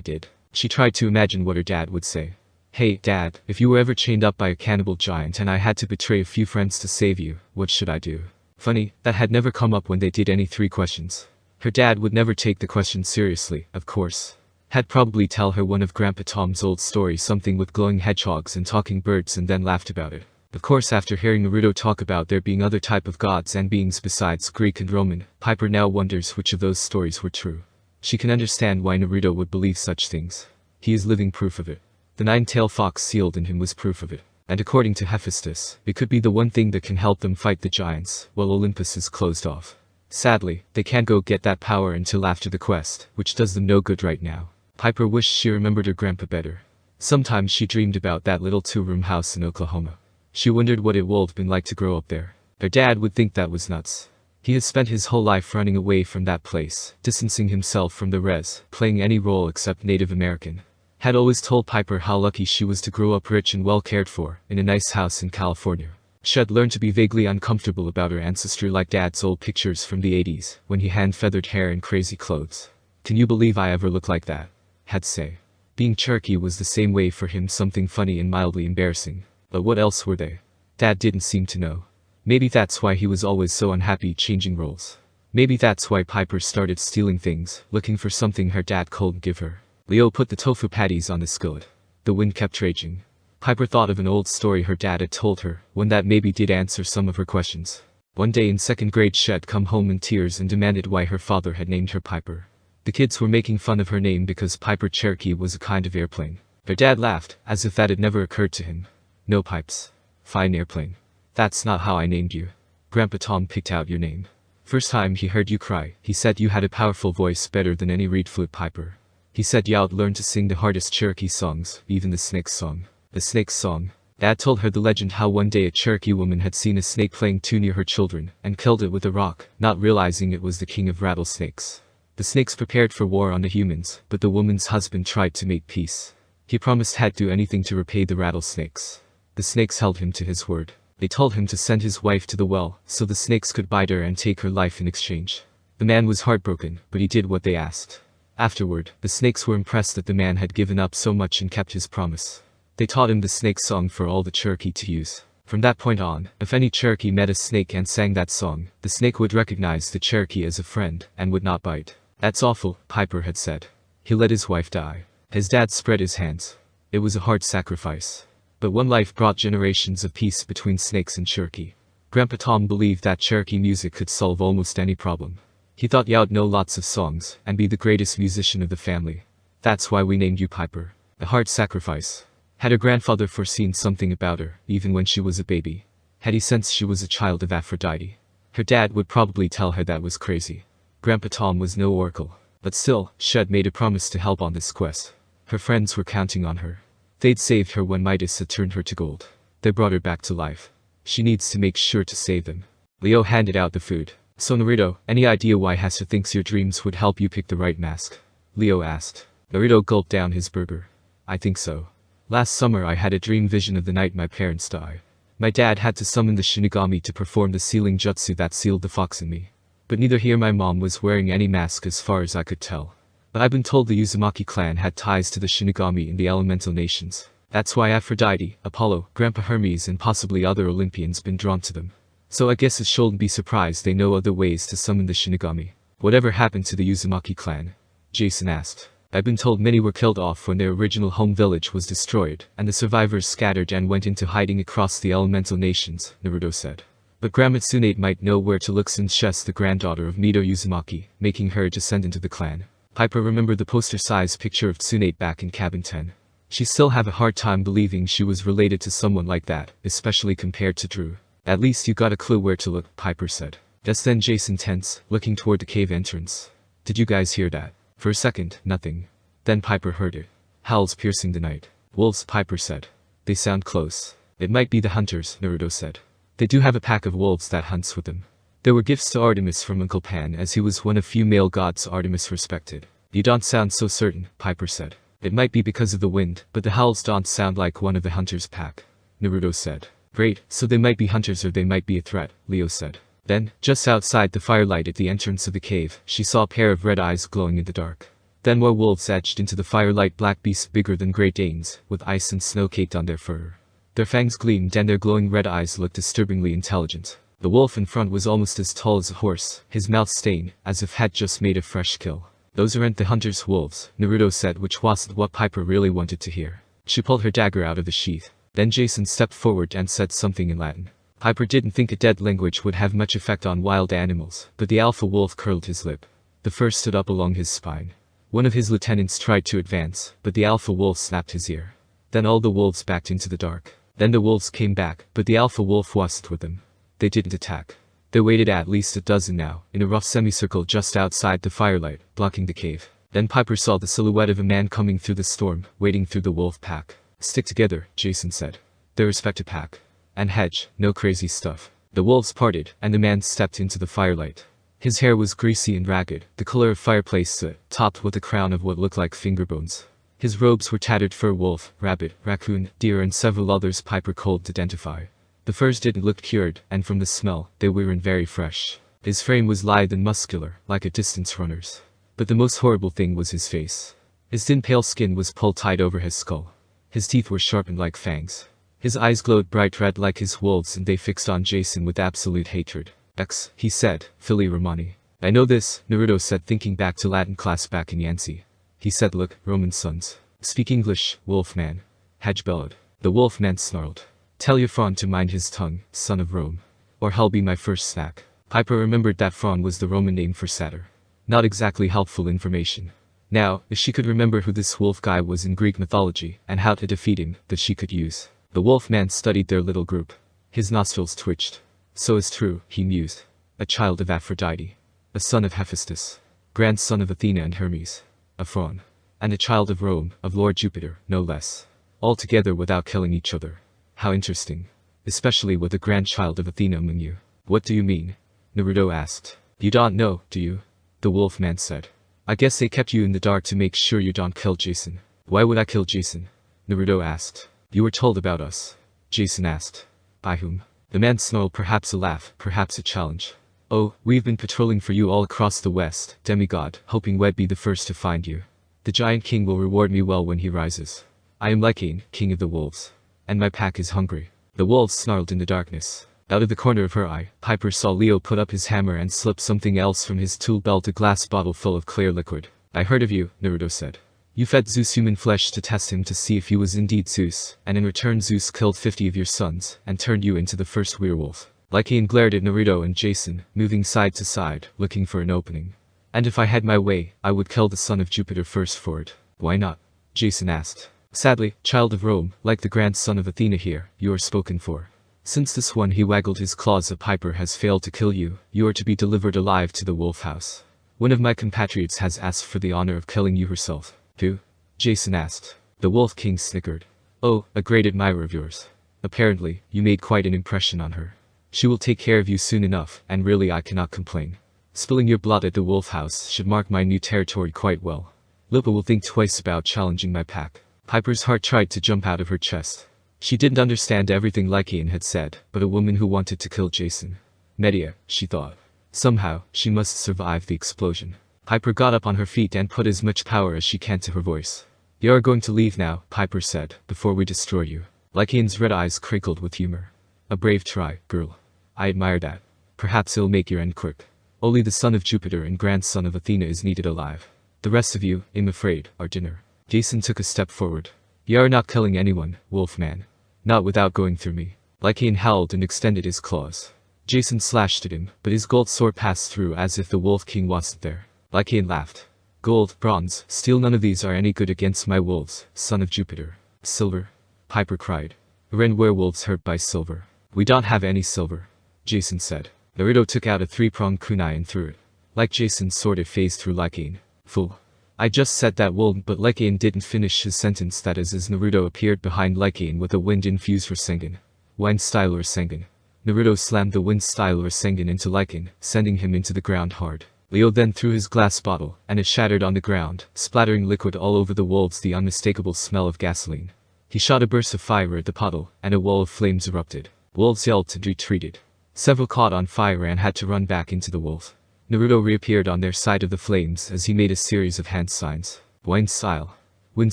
did? She tried to imagine what her dad would say. Hey, Dad, if you were ever chained up by a cannibal giant and I had to betray a few friends to save you, what should I do? Funny, that had never come up when they did any 3 questions. Her dad would never take the question seriously, of course. Had probably tell her one of Grandpa Tom's old stories, something with glowing hedgehogs and talking birds, and then laughed about it. Of course, after hearing Naruto talk about there being other type of gods and beings besides Greek and Roman, Piper now wonders which of those stories were true. She can understand why Naruto would believe such things. He is living proof of it. The 9-tailed fox sealed in him was proof of it. And according to Hephaestus, it could be the one thing that can help them fight the giants, while Olympus is closed off. Sadly, they can't go get that power until after the quest, which does them no good right now. Piper wished she remembered her grandpa better. Sometimes she dreamed about that little 2-room house in Oklahoma. She wondered what it would have been like to grow up there. Her dad would think that was nuts. He had spent his whole life running away from that place, distancing himself from the res, playing any role except Native American. Had always told Piper how lucky she was to grow up rich and well cared for, in a nice house in California. She had learned to be vaguely uncomfortable about her ancestry, like Dad's old pictures from the 80s, when he had feathered hair and crazy clothes. Can you believe I ever look like that? Had say. Being Cherokee was the same way for him, something funny and mildly embarrassing. But what else were they? Dad didn't seem to know. Maybe that's why he was always so unhappy changing roles. Maybe that's why Piper started stealing things, looking for something her dad couldn't give her. Leo put the tofu patties on the skillet. The wind kept raging. Piper thought of an old story her dad had told her, one that maybe did answer some of her questions. One day in 2nd grade, she'd come home in tears and demanded why her father had named her Piper. The kids were making fun of her name because Piper Cherokee was a kind of airplane. Her dad laughed, as if that had never occurred to him. No pipes. Fine airplane. That's not how I named you. Grandpa Tom picked out your name. First time he heard you cry, he said you had a powerful voice, better than any reed flute piper. He said you'd learn to sing the hardest Cherokee songs, even the snake's song. The snake's song. Dad told her the legend how one day a Cherokee woman had seen a snake playing too near her children, and killed it with a rock, not realizing it was the king of rattlesnakes. The snakes prepared for war on the humans, but the woman's husband tried to make peace. He promised he'd do anything to repay the rattlesnakes. The snakes held him to his word. They told him to send his wife to the well, so the snakes could bite her and take her life in exchange. The man was heartbroken, but he did what they asked. Afterward, the snakes were impressed that the man had given up so much and kept his promise. They taught him the snake song for all the Cherokee to use. From that point on, if any Cherokee met a snake and sang that song, the snake would recognize the Cherokee as a friend, and would not bite. That's awful, Piper had said. He let his wife die. His dad spread his hands. It was a hard sacrifice. But one life brought generations of peace between snakes and Cherokee. Grandpa Tom believed that Cherokee music could solve almost any problem. He thought you'd know lots of songs, and be the greatest musician of the family. That's why we named you Piper. A hard sacrifice. Had her grandfather foreseen something about her, even when she was a baby? Had he sensed she was a child of Aphrodite? Her dad would probably tell her that was crazy. Grandpa Tom was no oracle. But still, she'd made a promise to help on this quest. Her friends were counting on her. They'd saved her when Midas had turned her to gold. They brought her back to life. She needs to make sure to save them. Leo handed out the food. So Naruto, any idea why Hester thinks your dreams would help you pick the right mask? Leo asked. Naruto gulped down his burger. I think so. Last summer I had a dream vision of the night my parents died. My dad had to summon the Shinigami to perform the sealing jutsu that sealed the fox in me. But neither he or my mom was wearing any mask as far as I could tell. But I've been told the Uzumaki clan had ties to the Shinigami in the elemental nations. That's why Aphrodite, Apollo, Grandpa Hermes and possibly other Olympians been drawn to them. So I guess it shouldn't be surprised they know other ways to summon the Shinigami. Whatever happened to the Uzumaki clan? Jason asked. I've been told many were killed off when their original home village was destroyed, and the survivors scattered and went into hiding across the elemental nations, Naruto said. But Grandma Tsunade might know where to look since she's the granddaughter of Mido Uzumaki, making her a descendant of the clan. Piper remembered the poster-sized picture of Tsunade back in Cabin 10. She still have a hard time believing she was related to someone like that, especially compared to Drew. At least you got a clue where to look, Piper said. Just then Jason tense, looking toward the cave entrance. Did you guys hear that? For a second, nothing. Then Piper heard it. Howls piercing the night. Wolves, Piper said. They sound close. It might be the hunters, Naruto said. They do have a pack of wolves that hunts with them. There were gifts to Artemis from Uncle Pan as he was one of few male gods Artemis respected. You don't sound so certain, Piper said. It might be because of the wind, but the howls don't sound like one of the hunters' pack, Naruto said. Great, so they might be hunters or they might be a threat, Leo said. Then, just outside the firelight at the entrance of the cave, she saw a pair of red eyes glowing in the dark. Then more wolves edged into the firelight, black beasts bigger than Great Danes, with ice and snow caked on their fur. Their fangs gleamed and their glowing red eyes looked disturbingly intelligent. The wolf in front was almost as tall as a horse, his mouth stained, as if had just made a fresh kill. Those aren't the hunter's wolves, Naruto said, which wasn't what Piper really wanted to hear. She pulled her dagger out of the sheath. Then Jason stepped forward and said something in Latin. Piper didn't think a dead language would have much effect on wild animals, but the alpha wolf curled his lip. The fur stood up along his spine. One of his lieutenants tried to advance, but the alpha wolf snapped his ear. Then all the wolves backed into the dark. Then the wolves came back, but the alpha wolf wasn't with them. They didn't attack. They waited at least a dozen now, in a rough semicircle just outside the firelight, blocking the cave. Then Piper saw the silhouette of a man coming through the storm, wading through the wolf pack. Stick together, Jason said. They respect a pack. And hedge, no crazy stuff. The wolves parted, and the man stepped into the firelight. His hair was greasy and ragged, the color of fireplace soot, topped with a crown of what looked like finger bones. His robes were tattered fur wolf, rabbit, raccoon, deer and several others Piper could identify. The furs didn't look cured, and from the smell, they weren't very fresh. His frame was lithe and muscular, like a distance runner's. But the most horrible thing was his face. His thin pale skin was pulled tight over his skull. His teeth were sharpened like fangs. His eyes glowed bright red like his wolves and they fixed on Jason with absolute hatred. X, he said, Philly Romani. I know this, Naruto said, thinking back to Latin class back in Yancey. He said, look, Roman sons. Speak English, Wolfman. Hedge bellowed. The Wolfman snarled. Tell your Fron to mind his tongue, son of Rome. Or hell be my first snack. Piper remembered that Fron was the Roman name for satyr. Not exactly helpful information. Now, if she could remember who this wolf guy was in Greek mythology, and how to defeat him, that she could use. The Wolfman studied their little group. His nostrils twitched. So is true, he mused. A child of Aphrodite. A son of Hephaestus. Grandson of Athena and Hermes. A Fron. And a child of Rome, of Lord Jupiter, no less. All together without killing each other. How interesting. Especially with a grandchild of Athena among you. What do you mean? Naruto asked. You don't know, do you? The Wolfman said. I guess they kept you in the dark to make sure you don't kill Jason. Why would I kill Jason? Naruto asked. You were told about us. Jason asked. By whom? The man snarled, perhaps a laugh, perhaps a challenge. Oh, we've been patrolling for you all across the west, demigod, hoping we'd be the first to find you. The giant king will reward me well when he rises. I am Lycaon, king of the wolves. And my pack is hungry. The wolves snarled in the darkness. Out of the corner of her eye, Piper saw Leo put up his hammer and slip something else from his tool belt, a glass bottle full of clear liquid. I heard of you, Naruto said. You fed Zeus human flesh to test him to see if he was indeed Zeus, and in return Zeus killed 50 of your sons, and turned you into the first werewolf. Lycaon glared at Naruto and Jason, moving side to side, looking for an opening. And if I had my way, I would kill the son of Jupiter first for it. Why not? Jason asked. Sadly, child of Rome, like the grandson of Athena here, you are spoken for. Since this one, he waggled his claws at Piper, has failed to kill you, you are to be delivered alive to the wolf house. One of my compatriots has asked for the honor of killing you herself. Who? Jason asked. The Wolf King snickered. Oh, a great admirer of yours. Apparently, you made quite an impression on her. She will take care of you soon enough, and really I cannot complain. Spilling your blood at the wolf house should mark my new territory quite well. Lipa will think twice about challenging my pack. Piper's heart tried to jump out of her chest. She didn't understand everything Lycaon had said, but a woman who wanted to kill Jason. Medea, she thought. Somehow, she must survive the explosion. Piper got up on her feet and put as much power as she can to her voice. You are going to leave now, Piper said, before we destroy you. Lycaon's red eyes crinkled with humor. A brave try, girl. I admire that. Perhaps it'll make your end quick. Only the son of Jupiter and grandson of Athena is needed alive. The rest of you, I'm afraid, are dinner. Jason took a step forward. You are not killing anyone, Wolfman. Not without going through me. Lycaon howled and extended his claws. Jason slashed at him, but his gold sword passed through as if the Wolf King wasn't there. Lycaon laughed. Gold, bronze, steel, none of these are any good against my wolves, son of Jupiter. Silver? Piper cried. Ren werewolves hurt by silver. We don't have any silver, Jason said. Naruto took out a three-pronged kunai and threw it. Like Jason's sword it phased through Lycaon. Fool. I just said that wouldn't, but Lycaon didn't finish his sentence. That is, as Naruto appeared behind Lycaon with a wind-infused Rasengan. Wind-style Rasengan. Naruto slammed the wind-style Rasengan into Lycaon, sending him into the ground hard. Leo then threw his glass bottle, and it shattered on the ground, splattering liquid all over the wolves, the unmistakable smell of gasoline. He shot a burst of fire at the bottle, and a wall of flames erupted. Wolves yelled and retreated. Several caught on fire and had to run back into the wolf. Naruto reappeared on their side of the flames as he made a series of hand signs. Wind style. Wind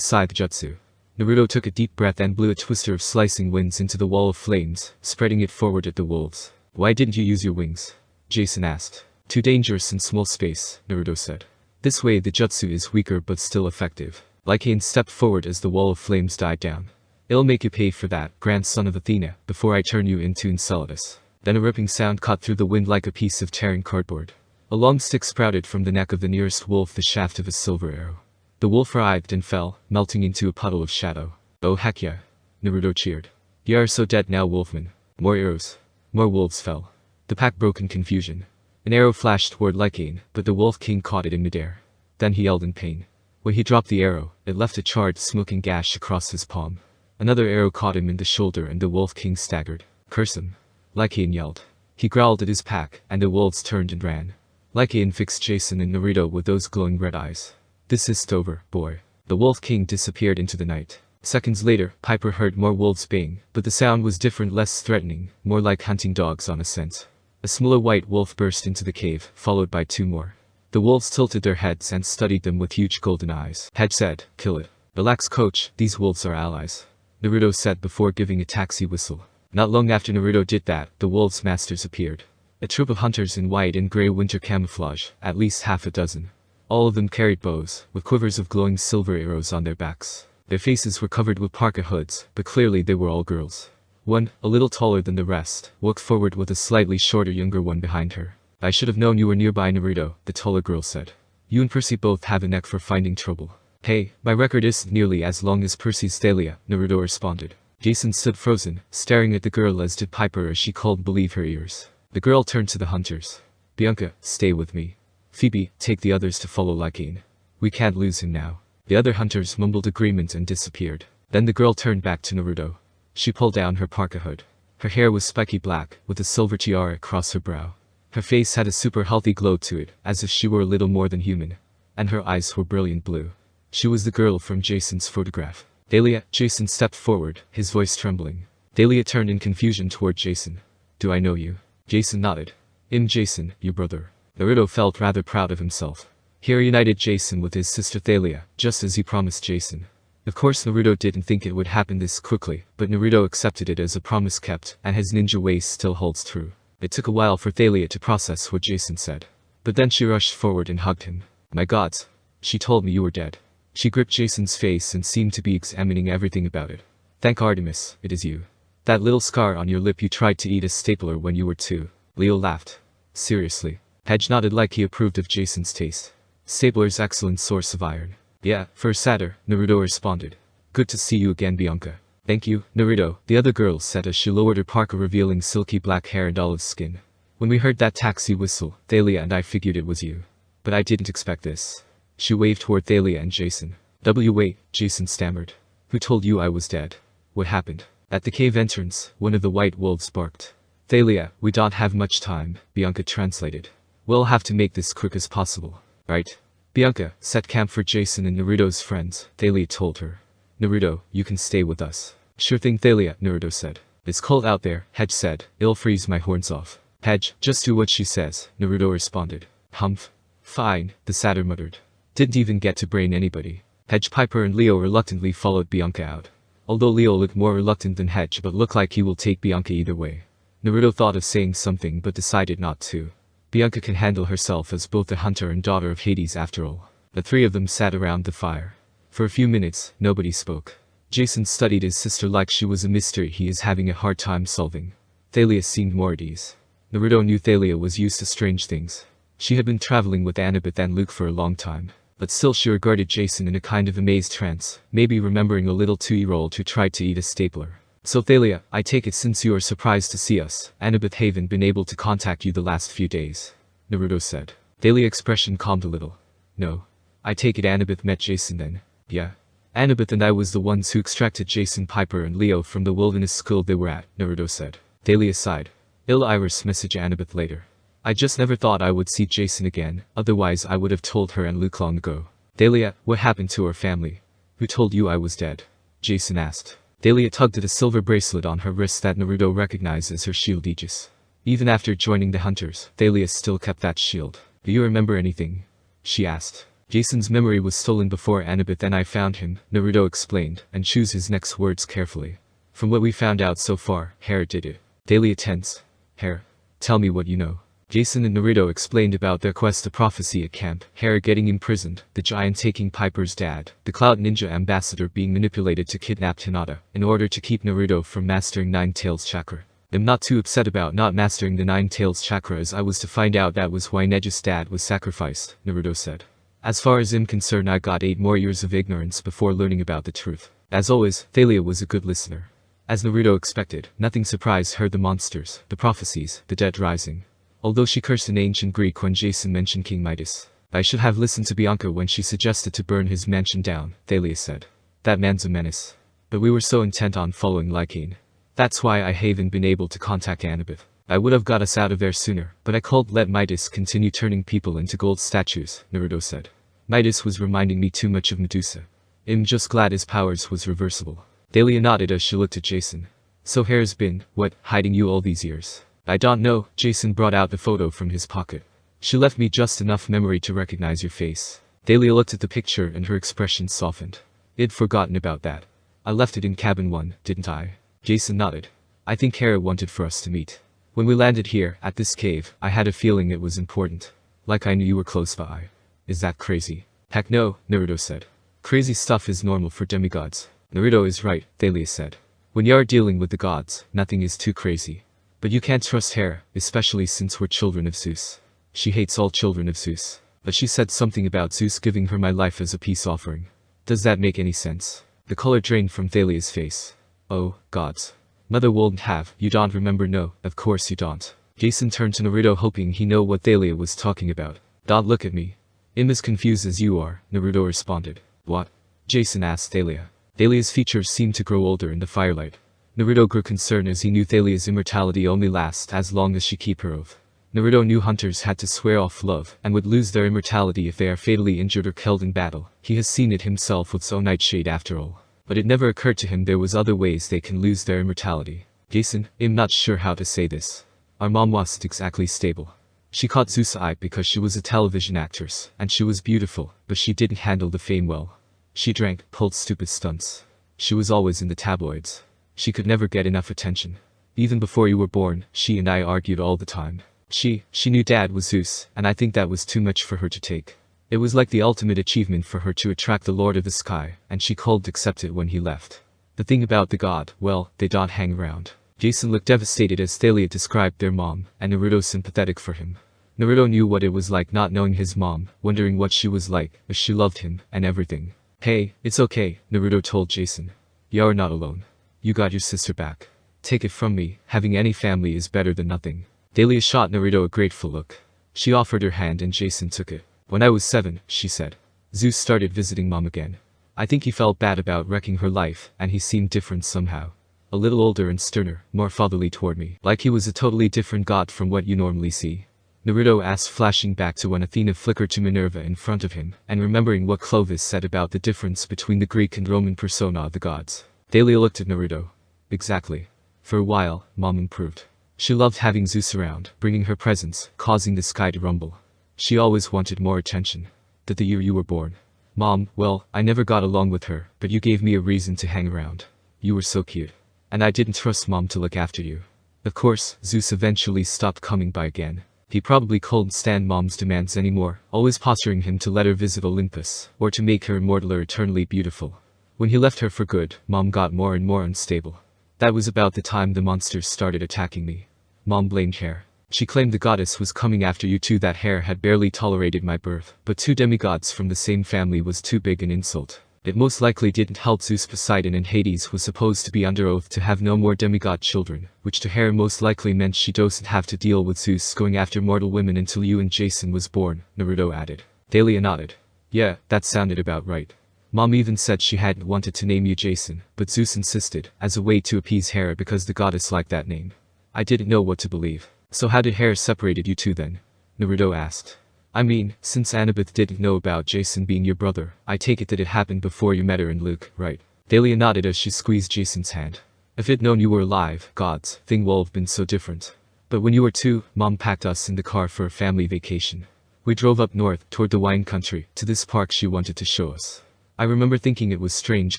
scythe jutsu. Naruto took a deep breath and blew a twister of slicing winds into the wall of flames, spreading it forward at the wolves. Why didn't you use your wings? Jason asked. Too dangerous in small space, Naruto said. This way the jutsu is weaker but still effective. Lycaon stepped forward as the wall of flames died down. It'll make you pay for that, grandson of Athena, before I turn you into Enceladus. Then a ripping sound caught through the wind like a piece of tearing cardboard. A long stick sprouted from the neck of the nearest wolf, the shaft of a silver arrow. The wolf writhed and fell, melting into a puddle of shadow. Oh heck yeah! Naruto cheered. You are so dead now, Wolfman. More arrows. More wolves fell. The pack broke in confusion. An arrow flashed toward Lycaon, but the Wolf King caught it in midair. Then he yelled in pain. When he dropped the arrow, it left a charred, smoking gash across his palm. Another arrow caught him in the shoulder and the Wolf King staggered. Curse him! Lycaon yelled. He growled at his pack, and the wolves turned and ran. Lycaon fixed Jason and Naruto with those glowing red eyes. This is over, boy. The Wolf King disappeared into the night. Seconds later, Piper heard more wolves baying, but the sound was different, less threatening, more like hunting dogs on a scent. A smaller white wolf burst into the cave, followed by two more. The wolves tilted their heads and studied them with huge golden eyes. Head said, kill it. Relax, coach, these wolves are allies, Naruto said before giving a taxi whistle. Not long after Naruto did that, the wolves' masters appeared. A troop of hunters in white and gray winter camouflage, at least half a dozen. All of them carried bows, with quivers of glowing silver arrows on their backs. Their faces were covered with parka hoods, but clearly they were all girls. One, a little taller than the rest, walked forward with a slightly shorter younger one behind her. I should have known you were nearby, Naruto, the taller girl said. You and Percy both have a knack for finding trouble. Hey, my record isn't nearly as long as Percy's, Thalia, Naruto responded. Jason stood frozen, staring at the girl, as did Piper as she couldn't believe her ears. The girl turned to the hunters. Bianca, stay with me. Phoebe, take the others to follow Lycaon. We can't lose him now. The other hunters mumbled agreement and disappeared. Then the girl turned back to Naruto. She pulled down her parka hood. Her hair was spiky black, with a silver tiara across her brow. Her face had a super healthy glow to it, as if she were a little more than human. And her eyes were brilliant blue. She was the girl from Jason's photograph. Thalia, Jason stepped forward, his voice trembling. Thalia turned in confusion toward Jason. Do I know you? Jason nodded. I'm Jason, your brother. Naruto felt rather proud of himself. Hera united Jason with his sister Thalia, just as he promised Jason. Of course Naruto didn't think it would happen this quickly, but Naruto accepted it as a promise kept, and his ninja ways still holds true. It took a while for Thalia to process what Jason said. But then she rushed forward and hugged him. My gods. She told me you were dead. She gripped Jason's face and seemed to be examining everything about it. Thank Artemis, it is you. That little scar on your lip, you tried to eat a stapler when you were 2. Leo laughed. Seriously. Hedge nodded like he approved of Jason's taste. Stapler's excellent source of iron. Yeah, for a satyr, Naruto responded. Good to see you again, Bianca. Thank you, Naruto, the other girl said as she lowered her parka, revealing silky black hair and olive skin. When we heard that taxi whistle, Thalia and I figured it was you. But I didn't expect this. She waved toward Thalia and Jason. Wait, Jason stammered. Who told you I was dead? What happened? At the cave entrance, one of the white wolves barked. Thalia, we don't have much time, Bianca translated. We'll have to make this quick as possible. Right? Bianca, set camp for Jason and Naruto's friends, Thalia told her. Naruto, you can stay with us. Sure thing Thalia, Naruto said. It's cold out there, Hedge said. It'll freeze my horns off. Hedge, just do what she says, Naruto responded. Humph. Fine, the satyr muttered. Didn't even get to brain anybody. Hedge, Piper and Leo reluctantly followed Bianca out. Although Leo looked more reluctant than Hedge but looked like he will take Bianca either way. Naruto thought of saying something but decided not to. Bianca can handle herself as both a hunter and daughter of Hades after all. The three of them sat around the fire. For a few minutes, nobody spoke. Jason studied his sister like she was a mystery he is having a hard time solving. Thalia seemed more at ease. Naruto knew Thalia was used to strange things. She had been traveling with Annabeth and Luke for a long time. But still she regarded Jason in a kind of amazed trance, maybe remembering a little 2-year-old who tried to eat a stapler. So Thalia, I take it since you are surprised to see us, Annabeth haven't been able to contact you the last few days. Naruto said. Thalia's expression calmed a little. No. I take it Annabeth met Jason then. Yeah. Annabeth and I was the ones who extracted Jason, Piper and Leo from the wilderness school they were at, Naruto said. Thalia sighed. Iris message Annabeth later. I just never thought I would see Jason again, otherwise I would have told her and Luke long ago. Thalia, what happened to our family? Who told you I was dead? Jason asked. Thalia tugged at a silver bracelet on her wrist that Naruto recognized as her shield aegis. Even after joining the hunters, Thalia still kept that shield. Do you remember anything? She asked. Jason's memory was stolen before Annabeth and I found him, Naruto explained, and chose his next words carefully. From what we found out so far, Hera did it. Thalia tense. Hera, tell me what you know. Jason and Naruto explained about their quest to prophecy at camp, Hera getting imprisoned, the giant taking Piper's dad, the Cloud Ninja ambassador being manipulated to kidnap Hinata, in order to keep Naruto from mastering Nine Tails chakra. I'm not too upset about not mastering the Nine Tails chakra as I was to find out that was why Neji's dad was sacrificed, Naruto said. As far as I'm concerned I got 8 more years of ignorance before learning about the truth. As always, Thalia was a good listener. As Naruto expected, nothing surprised her: the monsters, the prophecies, the dead rising. Although she cursed in ancient Greek when Jason mentioned King Midas. I should have listened to Bianca when she suggested to burn his mansion down, Thalia said. That man's a menace. But we were so intent on following Lycaon. That's why I haven't been able to contact Annabeth. I would have got us out of there sooner, but I can't let Midas continue turning people into gold statues, Naruto said. Midas was reminding me too much of Medusa. I'm just glad his powers was reversible. Thalia nodded as she looked at Jason. So Hera's been, what, hiding you all these years? I don't know, Jason brought out the photo from his pocket. She left me just enough memory to recognize your face. Thalia looked at the picture and her expression softened. I'd forgotten about that. I left it in cabin 1, didn't I? Jason nodded. I think Hera wanted for us to meet. When we landed here, at this cave, I had a feeling it was important. Like I knew you were close by. Is that crazy? Heck no, Naruto said. Crazy stuff is normal for demigods. Naruto is right, Thalia said. When you are dealing with the gods, nothing is too crazy. But you can't trust Hera, especially since we're children of Zeus. She hates all children of Zeus. But she said something about Zeus giving her my life as a peace offering. Does that make any sense? The color drained from Thalia's face. Oh, gods. Mother wouldn't have, you don't remember? No, of course you don't. Jason turned to Naruto hoping he know what Thalia was talking about. Don't look at me. I'm as confused as you are, Naruto responded. What? Jason asked Thalia. Thalia's features seemed to grow older in the firelight. Naruto grew concerned as he knew Thalia's immortality only lasts as long as she keep her oath. Naruto knew hunters had to swear off love and would lose their immortality if they are fatally injured or killed in battle. He has seen it himself with Zo Nightshade after all. But it never occurred to him there was other ways they can lose their immortality. Jason, I'm not sure how to say this. Our mom wasn't exactly stable. She caught Zeus' eye because she was a television actress, and she was beautiful, but she didn't handle the fame well. She drank, pulled stupid stunts. She was always in the tabloids. She could never get enough attention. Even before you were born, she and I argued all the time. She knew Dad was Zeus, and I think that was too much for her to take. It was like the ultimate achievement for her to attract the Lord of the Sky, and she couldn't accept it when he left. The thing about the god, well, they don't hang around. Jason looked devastated as Thalia described their mom, and Naruto sympathetic for him. Naruto knew what it was like not knowing his mom, wondering what she was like, if she loved him, and everything. Hey, it's okay, Naruto told Jason. You're not alone. You got your sister back. Take it from me, having any family is better than nothing. Thalia shot Naruto a grateful look. She offered her hand and Jason took it. When I was 7, she said. Zeus started visiting Mom again. I think he felt bad about wrecking her life, and he seemed different somehow. A little older and sterner, more fatherly toward me. Like he was a totally different god from what you normally see. Naruto asked, flashing back to when Athena flickered to Minerva in front of him, and remembering what Clovis said about the difference between the Greek and Roman persona of the gods. Thalia looked at Naruto. Exactly. For a while, Mom improved. She loved having Zeus around, bringing her presence, causing the sky to rumble. She always wanted more attention. That the year you were born. Mom, well, I never got along with her, but you gave me a reason to hang around. You were so cute. And I didn't trust Mom to look after you. Of course, Zeus eventually stopped coming by again. He probably couldn't stand Mom's demands anymore, always posturing him to let her visit Olympus, or to make her immortal or eternally beautiful. When he left her for good, Mom got more and more unstable. That was about the time the monsters started attacking me. Mom blamed Hera. She claimed the goddess was coming after you too, that Hera had barely tolerated my birth, but 2 demigods from the same family was too big an insult. It most likely didn't help. Zeus, Poseidon and Hades was supposed to be under oath to have no more demigod children, which to Hera most likely meant she doesn't have to deal with Zeus going after mortal women until you and Jason was born, Naruto added. Thalia nodded. Yeah, that sounded about right. Mom even said she hadn't wanted to name you Jason, but Zeus insisted, as a way to appease Hera because the goddess liked that name. I didn't know what to believe. So how did Hera separated you two then? Naruto asked. I mean, since Annabeth didn't know about Jason being your brother, I take it that it happened before you met her and Luke, right? Thalia nodded as she squeezed Jason's hand. If it'd known you were alive, gods, thing would have been so different. But when you were 2, Mom packed us in the car for a family vacation. We drove up north, toward the wine country, to this park she wanted to show us. I remember thinking it was strange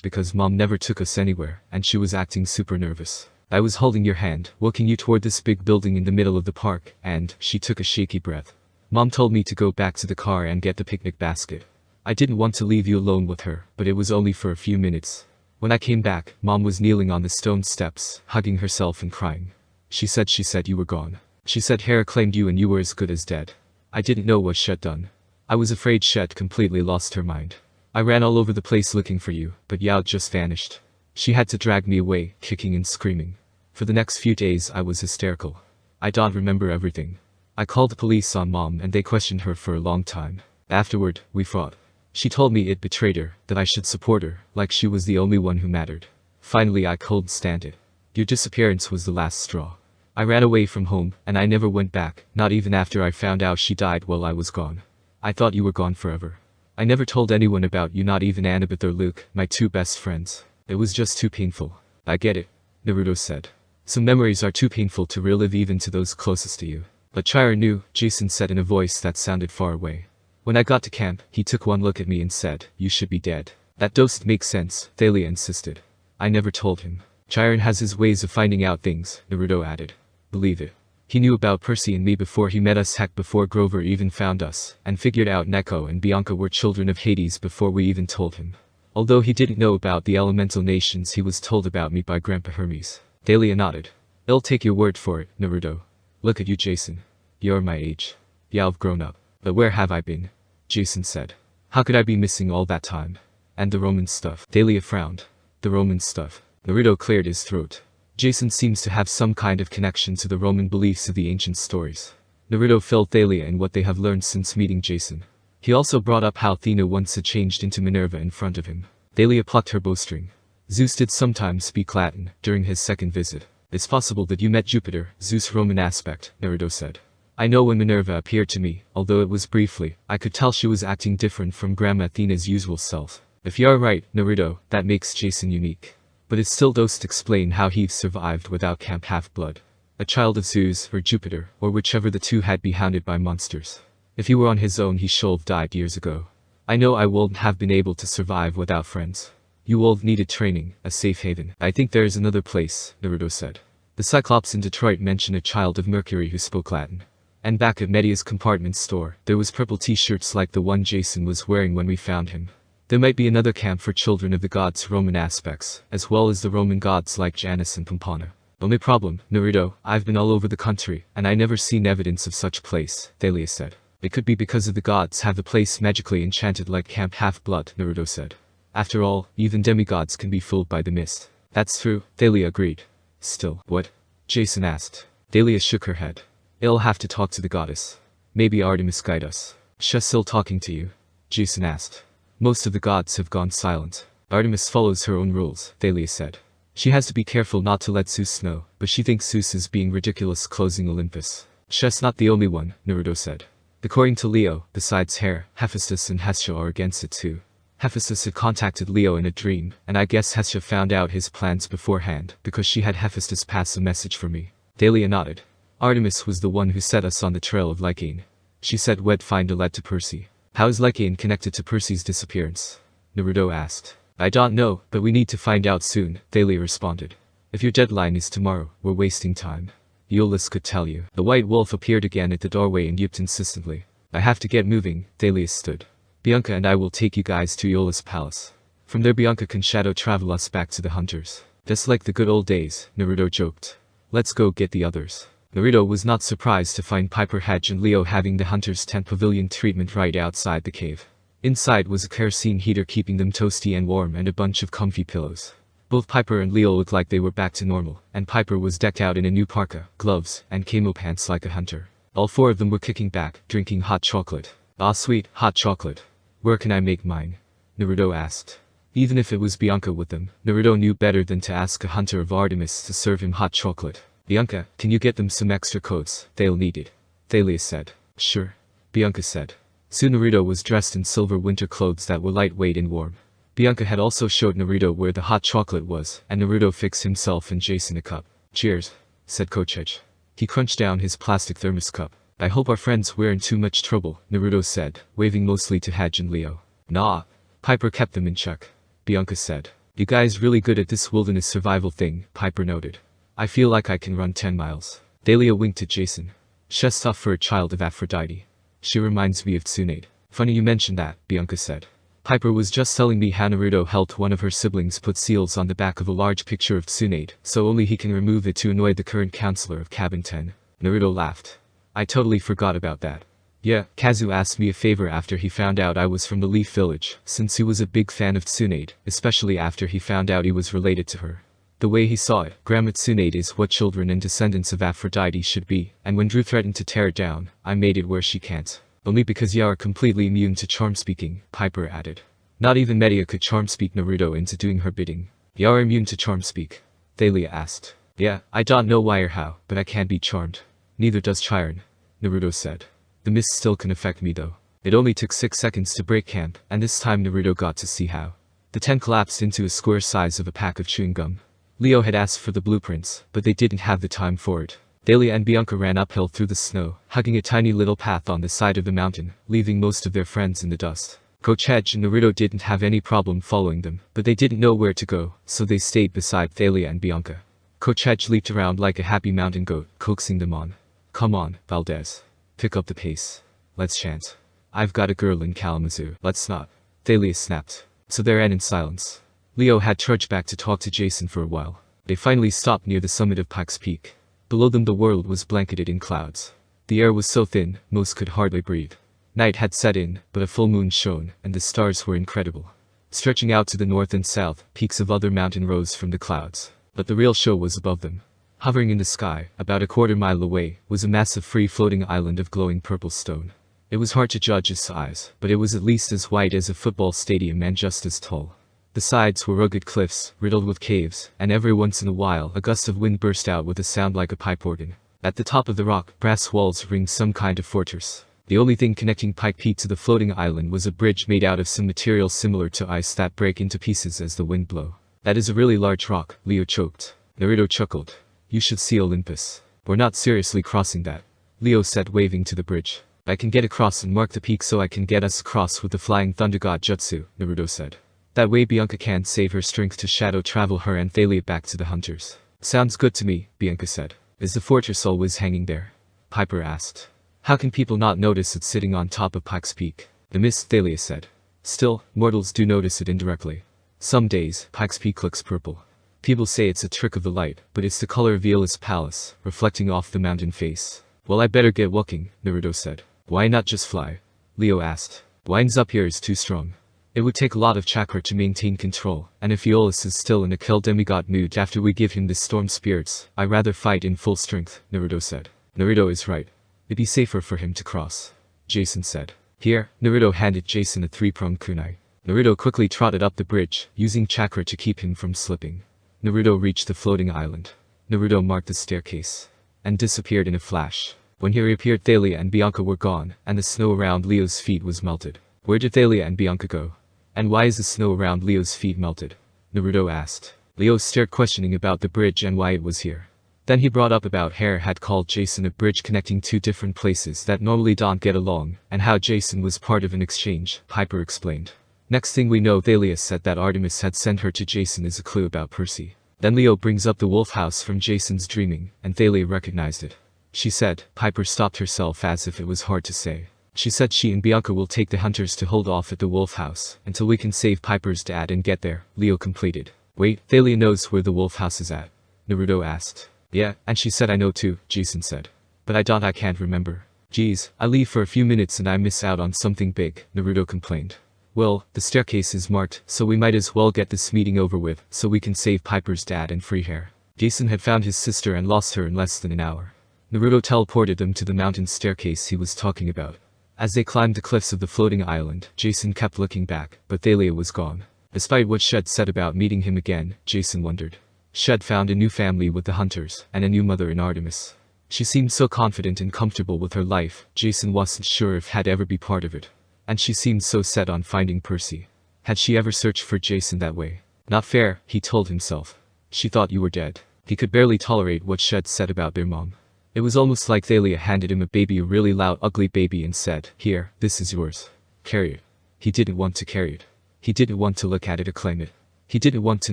because Mom never took us anywhere, and she was acting super nervous. I was holding your hand, walking you toward this big building in the middle of the park, and she took a shaky breath. Mom told me to go back to the car and get the picnic basket. I didn't want to leave you alone with her, but it was only for a few minutes. When I came back, Mom was kneeling on the stone steps, hugging herself and crying. She said you were gone. She said Hera claimed you and you were as good as dead. I didn't know what she'd done. I was afraid she'd completely lost her mind. I ran all over the place looking for you, but Yao just vanished. She had to drag me away, kicking and screaming. For the next few days I was hysterical. I don't remember everything. I called the police on Mom and they questioned her for a long time. Afterward, we fought. She told me it betrayed her, that I should support her, like she was the only one who mattered. Finally I couldn't stand it. Your disappearance was the last straw. I ran away from home, and I never went back, not even after I found out she died while I was gone. I thought you were gone forever. I never told anyone about you, not even Annabeth or Luke, my 2 best friends. It was just too painful. I get it, Naruto said. Some memories are too painful to relive even to those closest to you. But Chihiro knew, Jason said in a voice that sounded far away. When I got to camp, he took one look at me and said, you should be dead. That doesn't make sense, Thalia insisted. I never told him. Chihiro has his ways of finding out things, Naruto added. Believe it. He knew about Percy and me before he met us, heck before Grover even found us, and figured out Neko and Bianca were children of Hades before we even told him. Although he didn't know about the elemental nations, he was told about me by Grandpa Hermes. Thalia nodded. I'll take your word for it, Naruto. Look at you, Jason. You're my age. Yeah, I've grown up. But where have I been? Jason said. How could I be missing all that time? And the Roman stuff. Thalia frowned. The Roman stuff. Naruto cleared his throat. Jason seems to have some kind of connection to the Roman beliefs of the ancient stories. Naruto filled Thalia in what they have learned since meeting Jason. He also brought up how Athena once had changed into Minerva in front of him. Thalia plucked her bowstring. Zeus did sometimes speak Latin during his second visit. It's possible that you met Jupiter, Zeus' Roman aspect, Naruto said. I know when Minerva appeared to me, although it was briefly, I could tell she was acting different from Grandma Athena's usual self. If you're right, Naruto, that makes Jason unique. But it still doesn't explain how he survived without Camp Half-Blood. A child of Zeus or Jupiter, or whichever the two had been hounded by monsters. If he were on his own, he should have died years ago. I know I wouldn't have been able to survive without friends. You would have needed training, a safe haven. I think there is another place, Naruto said. The Cyclops in Detroit mentioned a child of Mercury who spoke Latin. And back at Media's compartment store, there was purple t-shirts like the one Jason was wearing when we found him. There might be another camp for children of the gods' Roman aspects, as well as the Roman gods like Janus and Pompona. Only problem, Naruto, I've been all over the country, and I never seen evidence of such place, Thalia said. It could be because of the gods have the place magically enchanted like Camp Half-Blood, Naruto said. After all, even demigods can be fooled by the mist. That's true, Thalia agreed. Still, what? Jason asked. Thalia shook her head. I'll have to talk to the goddess. Maybe Artemis guide us. She's still talking to you? Jason asked. Most of the gods have gone silent. Artemis follows her own rules, Thalia said. She has to be careful not to let Zeus know, but she thinks Zeus is being ridiculous closing Olympus. She's not the only one, Naruto said. According to Leo, besides Hera, Hephaestus and Hestia are against it too. Hephaestus had contacted Leo in a dream, and I guess Hestia found out his plans beforehand, because she had Hephaestus pass a message for me. Thalia nodded. Artemis was the one who set us on the trail of Lycaon. She said we'd find a lead to Percy. How is Lycaon connected to Percy's disappearance? Naruto asked. I don't know, but we need to find out soon, Thalia responded. If your deadline is tomorrow, we're wasting time. Aeolus could tell you. The white wolf appeared again at the doorway and yipped insistently. I have to get moving, Thalia stood. Bianca and I will take you guys to Aeolus' palace. From there Bianca can shadow travel us back to the hunters. Just like the good old days, Naruto joked. Let's go get the others. Naruto was not surprised to find Piper, Hedge and Leo having the hunter's tent pavilion treatment right outside the cave. Inside was a kerosene heater keeping them toasty and warm and a bunch of comfy pillows. Both Piper and Leo looked like they were back to normal, and Piper was decked out in a new parka, gloves, and camo pants like a hunter. All four of them were kicking back, drinking hot chocolate. Ah, sweet, hot chocolate. Where can I make mine? Naruto asked. Even if it was Bianca with them, Naruto knew better than to ask a hunter of Artemis to serve him hot chocolate. Bianca, can you get them some extra coats? They'll need it. Thalia said. Sure. Bianca said. Soon Naruto was dressed in silver winter clothes that were lightweight and warm. Bianca had also showed Naruto where the hot chocolate was, and Naruto fixed himself and Jason a cup. Cheers, said Coach Hedge. He crunched down his plastic thermos cup. I hope our friends weren't in too much trouble, Naruto said, waving mostly to Hedge and Leo. Nah. Piper kept them in check. Bianca said. You guys really good at this wilderness survival thing, Piper noted. I feel like I can run 10 miles. Thalia winked at Jason. She's tough for a child of Aphrodite. She reminds me of Tsunade. Funny you mentioned that, Bianca said. Piper was just telling me how Naruto helped one of her siblings put seals on the back of a large picture of Tsunade, so only he can remove it to annoy the current counselor of Cabin 10. Naruto laughed. I totally forgot about that. Yeah, Kazu asked me a favor after he found out I was from the Leaf Village, since he was a big fan of Tsunade, especially after he found out he was related to her. The way he saw it, Grandma Tsunade is what children and descendants of Aphrodite should be, and when Drew threatened to tear it down, I made it where she can't. Only because you are completely immune to charm speaking, Piper added. Not even Medea could charm speak Naruto into doing her bidding. You are immune to charm speak? Thalia asked. Yeah, I don't know why or how, but I can't be charmed. Neither does Chiron, Naruto said. The mist still can affect me though. It only took 6 seconds to break camp, and this time Naruto got to see how. The tent collapsed into a square size of a pack of chewing gum. Leo had asked for the blueprints, but they didn't have the time for it. Thalia and Bianca ran uphill through the snow, hugging a tiny little path on the side of the mountain, leaving most of their friends in the dust. Coach Hedge and Naruto didn't have any problem following them, but they didn't know where to go, so they stayed beside Thalia and Bianca. Coach Hedge leaped around like a happy mountain goat, coaxing them on. Come on, Valdez. Pick up the pace. Let's chant. I've got a girl in Kalamazoo. Let's not. Thalia snapped. So they ran in silence. Leo had trudged back to talk to Jason for a while. They finally stopped near the summit of Pikes Peak. Below them the world was blanketed in clouds. The air was so thin, most could hardly breathe. Night had set in, but a full moon shone, and the stars were incredible. Stretching out to the north and south, peaks of other mountains rose from the clouds. But the real show was above them. Hovering in the sky, about a quarter-mile away, was a massive free-floating island of glowing purple stone. It was hard to judge its size, but it was at least as wide as a football stadium and just as tall. The sides were rugged cliffs, riddled with caves, and every once in a while a gust of wind burst out with a sound like a pipe organ. At the top of the rock, brass walls ringed some kind of fortress. The only thing connecting Pike Peak to the floating island was a bridge made out of some material similar to ice that break into pieces as the wind blow. That is a really large rock, Leo choked. Naruto chuckled. You should see Olympus. We're not seriously crossing that, Leo said, waving to the bridge. I can get across and mark the peak so I can get us across with the flying thunder god jutsu, Naruto said. That way Bianca can save her strength to shadow travel her and Thalia back to the hunters. Sounds good to me, Bianca said. Is the fortress always hanging there? Piper asked. How can people not notice it sitting on top of Pikes Peak? The mist, Thalia said. Still, mortals do notice it indirectly. Some days, Pikes Peak looks purple. People say it's a trick of the light, but it's the color of Aeolus' palace, reflecting off the mountain face. Well, I better get walking, Naruto said. Why not just fly? Leo asked. Winds up here is too strong. It would take a lot of chakra to maintain control, and if Aeolus is still in a kill demigod mood after we give him the storm spirits, I'd rather fight in full strength, Naruto said. Naruto is right. It'd be safer for him to cross, Jason said. Here, Naruto handed Jason a 3-pronged kunai. Naruto quickly trotted up the bridge, using chakra to keep him from slipping. Naruto reached the floating island. Naruto marked the staircase, and disappeared in a flash. When he reappeared, Thalia and Bianca were gone, and the snow around Leo's feet was melted. Where did Thalia and Bianca go? And why is the snow around Leo's feet melted? Naruto asked. Leo stared questioning about the bridge and why it was here. Then he brought up about Hera had called Jason a bridge connecting two different places that normally don't get along, and how Jason was part of an exchange, Piper explained. Next thing we know, Thalia said that Artemis had sent her to Jason as a clue about Percy. Then Leo brings up the wolf house from Jason's dreaming, and Thalia recognized it. She said. Piper stopped herself as if it was hard to say. She said she and Bianca will take the hunters to hold off at the wolf house until we can save Piper's dad and get there, Leo completed. Wait, Thalia knows where the wolf house is at? Naruto asked. Yeah, and she said I know too, Jason said. But I can't remember. Geez, I leave for a few minutes and I miss out on something big, Naruto complained. Well, the staircase is marked, so we might as well get this meeting over with, so we can save Piper's dad and free Hera. Jason had found his sister and lost her in less than an hour. Naruto teleported them to the mountain staircase he was talking about. As they climbed the cliffs of the floating island, Jason kept looking back, but Thalia was gone. Despite what Shed said about meeting him again, Jason wondered. Shed found a new family with the hunters, and a new mother in Artemis. She seemed so confident and comfortable with her life, Jason wasn't sure if had ever be part of it. And she seemed so set on finding Percy. Had she ever searched for Jason that way? Not fair, he told himself. She thought you were dead. He could barely tolerate what Shed said about their mom. It was almost like Thalia handed him a baby, a really loud ugly baby, and said, "Here, this is yours. Carry it." He didn't want to carry it. He didn't want to look at it or claim it. He didn't want to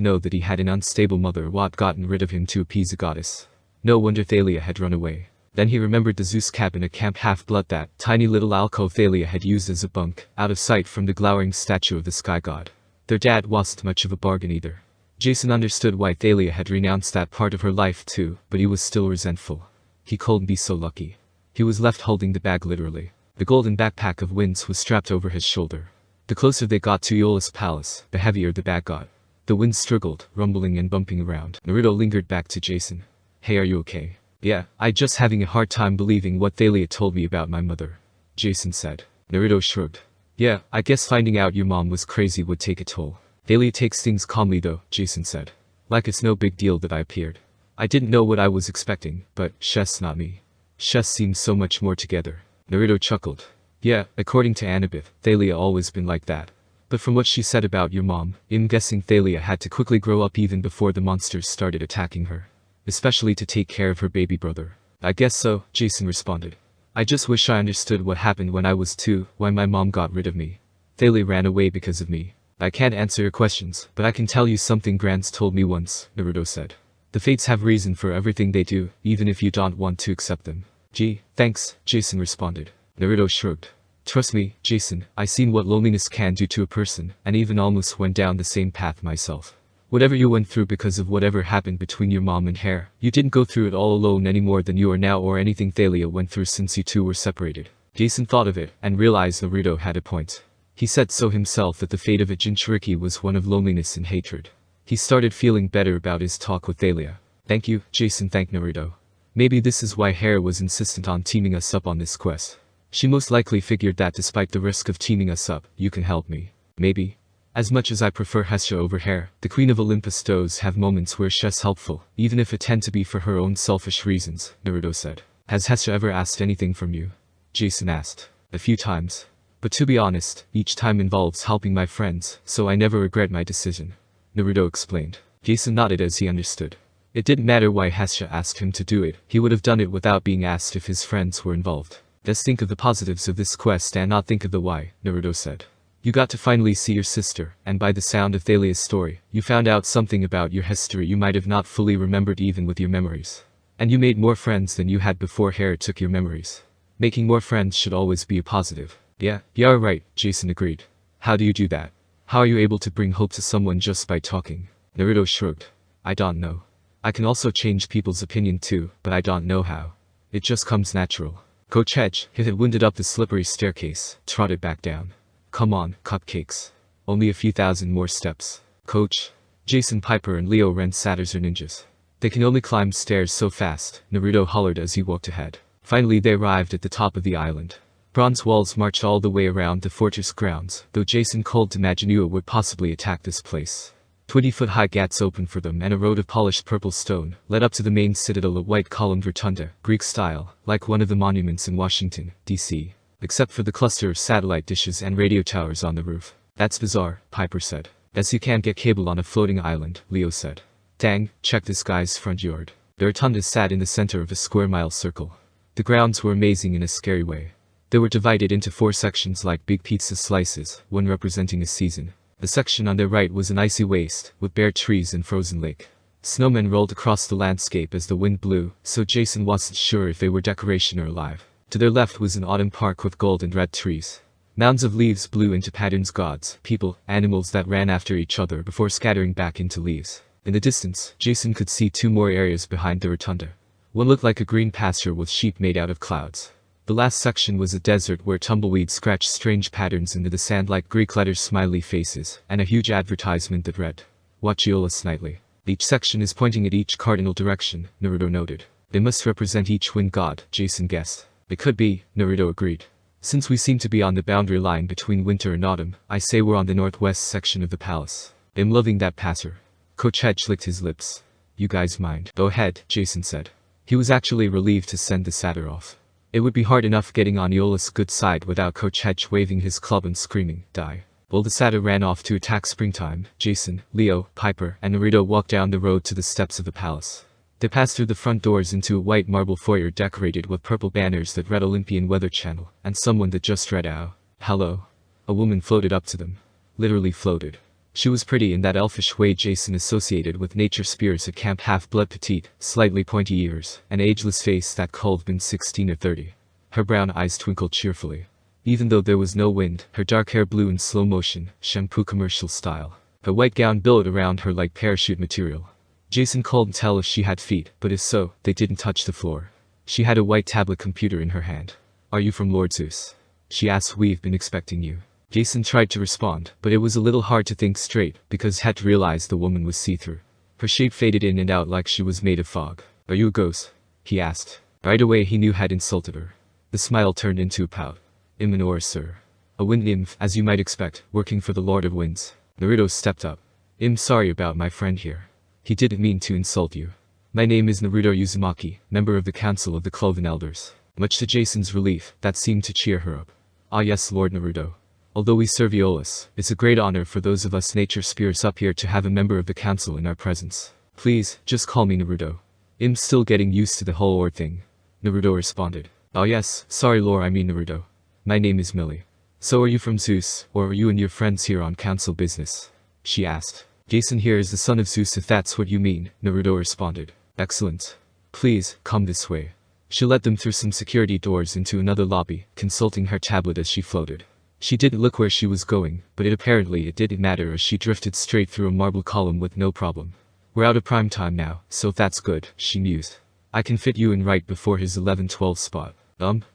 know that he had an unstable mother who had gotten rid of him to appease a goddess. No wonder Thalia had run away. Then he remembered the Zeus cabin at Camp Half-Blood, that tiny little alcove Thalia had used as a bunk, out of sight from the glowering statue of the sky god. Their dad wasn't much of a bargain either. Jason understood why Thalia had renounced that part of her life too, but he was still resentful. He couldn't be so lucky. He was left holding the bag literally. The golden backpack of winds was strapped over his shoulder. The closer they got to Aeolus' palace, the heavier the bag got. The wind struggled, rumbling and bumping around. Naruto lingered back to Jason. Hey, are you okay? Yeah, I just having a hard time believing what Thalia told me about my mother, Jason said. Naruto shrugged. Yeah, I guess finding out your mom was crazy would take a toll. Thalia takes things calmly though, Jason said. Like it's no big deal that I appeared. I didn't know what I was expecting, but Shess not me. Shess seems so much more together. Naruto chuckled. Yeah, according to Annabeth, Thalia always been like that. But from what she said about your mom, I'm guessing Thalia had to quickly grow up even before the monsters started attacking her. Especially to take care of her baby brother. I guess so, Jason responded. I just wish I understood what happened when I was 2, why my mom got rid of me. Thalia ran away because of me. I can't answer your questions, but I can tell you something Grants told me once, Naruto said. The fates have reason for everything they do, even if you don't want to accept them. Gee, thanks, Jason responded. Naruto shrugged. Trust me, Jason, I seen what loneliness can do to a person, and even almost went down the same path myself. Whatever you went through because of whatever happened between your mom and Hera, you didn't go through it all alone any more than you are now or anything Thalia went through since you two were separated. Jason thought of it, and realized Naruto had a point. He said so himself that the fate of a Jinchuriki was one of loneliness and hatred. He started feeling better about his talk with Thalia. Thank you, Jason thanked Naruto. Maybe this is why Hera was insistent on teaming us up on this quest. She most likely figured that despite the risk of teaming us up, you can help me. Maybe. As much as I prefer Hestia over Hera, the Queen of Olympus does have moments where she's helpful, even if it tend to be for her own selfish reasons, Naruto said. Has Hestia ever asked anything from you? Jason asked. A few times. But to be honest, each time involves helping my friends, so I never regret my decision. Naruto explained. Jason nodded as he understood. It didn't matter why Hestia asked him to do it, he would have done it without being asked if his friends were involved. Let's think of the positives of this quest and not think of the why, Naruto said. You got to finally see your sister, and by the sound of Thalia's story, you found out something about your history you might have not fully remembered even with your memories. And you made more friends than you had before Hera took your memories. Making more friends should always be a positive. Yeah, you're right, Jason agreed. How do you do that? How are you able to bring hope to someone just by talking? Naruto shrugged. I don't know. I can also change people's opinion too, but I don't know how. It just comes natural. Coach Hedge, he had winded up the slippery staircase, trotted back down. Come on, cupcakes. Only a few thousand more steps. Coach. Jason, Piper and Leo Ren Satyrs are ninjas. They can only climb stairs so fast, Naruto hollered as he walked ahead. Finally they arrived at the top of the island. Bronze walls marched all the way around the fortress grounds, though Jason couldn't imagine who would possibly attack this place. 20-foot-high gates opened for them and a road of polished purple stone led up to the main citadel, a white columned rotunda, Greek style, like one of the monuments in Washington, D.C., except for the cluster of satellite dishes and radio towers on the roof. That's bizarre, Piper said. Guess you can't get cable on a floating island, Leo said. Dang, check this guy's front yard. The rotunda sat in the center of a square-mile circle. The grounds were amazing in a scary way. They were divided into 4 sections like big pizza slices, one representing a season. The section on their right was an icy waste, with bare trees and frozen lake. Snowmen rolled across the landscape as the wind blew, so Jason wasn't sure if they were decoration or alive. To their left was an autumn park with gold and red trees. Mounds of leaves blew into patterns, gods, people, animals that ran after each other before scattering back into leaves. In the distance, Jason could see 2 more areas behind the rotunda. One looked like a green pasture with sheep made out of clouds. The last section was a desert where tumbleweeds scratched strange patterns into the sand like Greek letters, smiley faces, and a huge advertisement that read, "Watch Aeolus nightly." Each section is pointing at each cardinal direction, Naruto noted. They must represent each wind god, Jason guessed. It could be, Naruto agreed. Since we seem to be on the boundary line between winter and autumn, I say we're on the northwest section of the palace. I'm loving that passer. Coach Hedge licked his lips. You guys mind? Go ahead, Jason said. He was actually relieved to send the satyr off. It would be hard enough getting on Aeolus' good side without Coach Hedge waving his club and screaming, "Die." While the satyr ran off to attack Springtime, Jason, Leo, Piper, and Naruto walked down the road to the steps of the palace. They passed through the front doors into a white marble foyer decorated with purple banners that read Olympian Weather Channel, and someone that just read "Ow. Hello." A woman floated up to them. Literally floated. She was pretty in that elfish way Jason associated with nature spears at camp, half-blood petite, slightly pointy ears, an ageless face that could have been 16 or 30. Her brown eyes twinkled cheerfully. Even though there was no wind, her dark hair blew in slow motion, shampoo commercial style. Her white gown billowed around her like parachute material. Jason couldn't tell if she had feet, but if so, they didn't touch the floor. She had a white tablet computer in her hand. "Are you from Lord Zeus?" she asked. "We've been expecting you." Jason tried to respond, but it was a little hard to think straight, because he had realized the woman was see-through. Her shape faded in and out like she was made of fog. "Are you a ghost?" he asked. Right away he knew had insulted her. The smile turned into a pout. "I'm an aura, sir. A wind nymph, as you might expect, working for the Lord of Winds." Naruto stepped up. "I'm sorry about my friend here. He didn't mean to insult you. My name is Naruto Uzumaki, member of the Council of the Cloven Elders." Much to Jason's relief, that seemed to cheer her up. "Ah yes, Lord Naruto. Although we serve Aeolus, it's a great honor for those of us nature spirits up here to have a member of the council in our presence. Please, just call me Naruto. I'm still getting used to the whole or thing." Naruto responded. "Oh yes, sorry lore, I mean Naruto. My name is Millie." "So are you from Zeus, or are you and your friends here on council business?" she asked. "Jason here is the son of Zeus if that's what you mean," Naruto responded. "Excellent. Please, come this way." She led them through some security doors into another lobby, consulting her tablet as she floated. She didn't look where she was going, but it didn't matter as she drifted straight through a marble column with no problem. "We're out of prime time now, so that's good," she mused. "I can fit you in right before his 11-12 spot."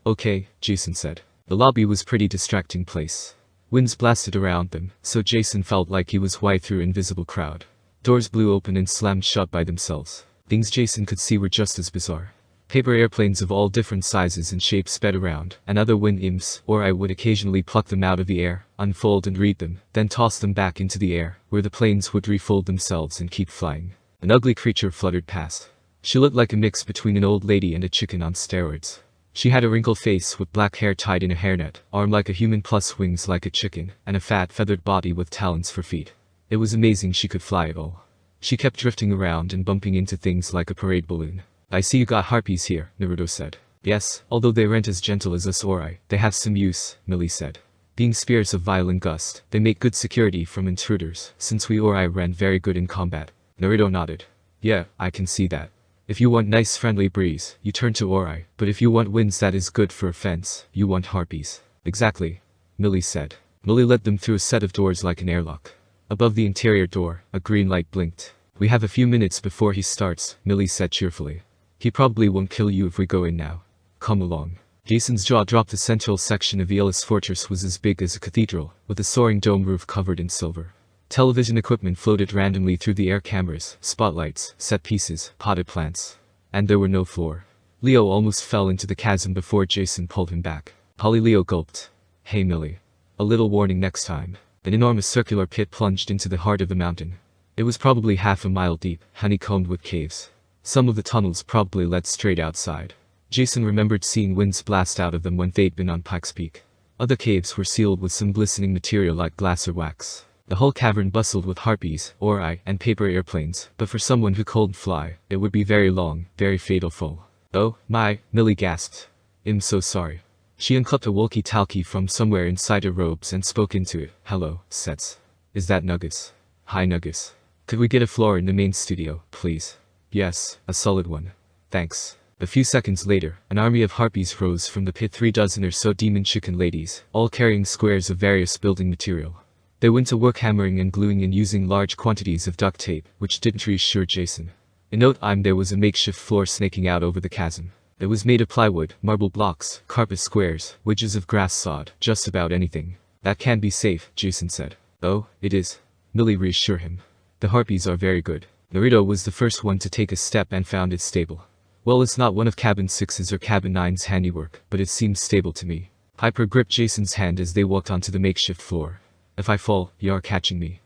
Okay, Jason said. The lobby was pretty distracting place. Winds blasted around them, so Jason felt like he was way through an invisible crowd. Doors blew open and slammed shut by themselves. Things Jason could see were just as bizarre. Paper airplanes of all different sizes and shapes sped around, and other wind imps, or I would occasionally pluck them out of the air, unfold and read them, then toss them back into the air, where the planes would refold themselves and keep flying. An ugly creature fluttered past. She looked like a mix between an old lady and a chicken on steroids. She had a wrinkled face with black hair tied in a hairnet, arm like a human plus wings like a chicken, and a fat feathered body with talons for feet. It was amazing she could fly at all. She kept drifting around and bumping into things like a parade balloon. "I see you got harpies here," Naruto said. "Yes, although they aren't as gentle as us Ori, they have some use," Millie said. "Being spirits of violent gust, they make good security from intruders, since we Ori ran very good in combat." Naruto nodded. "Yeah, I can see that. If you want nice friendly breeze, you turn to Ori, but if you want winds that is good for a fence, you want harpies." "Exactly," Millie said. Millie led them through a set of doors like an airlock. Above the interior door, a green light blinked. "We have a few minutes before he starts," Millie said cheerfully. "He probably won't kill you if we go in now. Come along." Jason's jaw dropped. The central section of Aeolus Fortress was as big as a cathedral, with a soaring dome roof covered in silver. Television equipment floated randomly through the air, cameras, spotlights, set pieces, potted plants. And there were no floor. Leo almost fell into the chasm before Jason pulled him back. Leo gulped. "Hey Millie. A little warning next time." An enormous circular pit plunged into the heart of the mountain. It was probably half a mile deep, honeycombed with caves. Some of the tunnels probably led straight outside. Jason remembered seeing winds blast out of them when they'd been on Pike's Peak. Other caves were sealed with some glistening material like glass or wax. The whole cavern bustled with harpies, ori, and paper airplanes, but for someone who couldn't fly, it would be very long, very fatal. Oh, my, Millie gasped. I'm so sorry. She unclipped a walkie-talkie from somewhere inside her robes and spoke into it. Hello, Sets. Is that Nuggets? Hi Nuggets. Could we get a floor in the main studio, please? Yes, a solid one. Thanks. A few seconds later, an army of harpies rose from the pit, 3 dozen or so demon chicken ladies, all carrying squares of various building material. They went to work hammering and gluing and using large quantities of duct tape, which didn't reassure Jason. In no time there was a makeshift floor snaking out over the chasm. It was made of plywood, marble blocks, carpet squares, wedges of grass sod, just about anything. That can't be safe, Jason said. Oh, it is. Millie reassured him. The harpies are very good. Naruto was the first one to take a step and found it stable. Well, it's not one of Cabin 6's or Cabin 9's handiwork, but it seems stable to me. Piper gripped Jason's hand as they walked onto the makeshift floor. If I fall, you're catching me.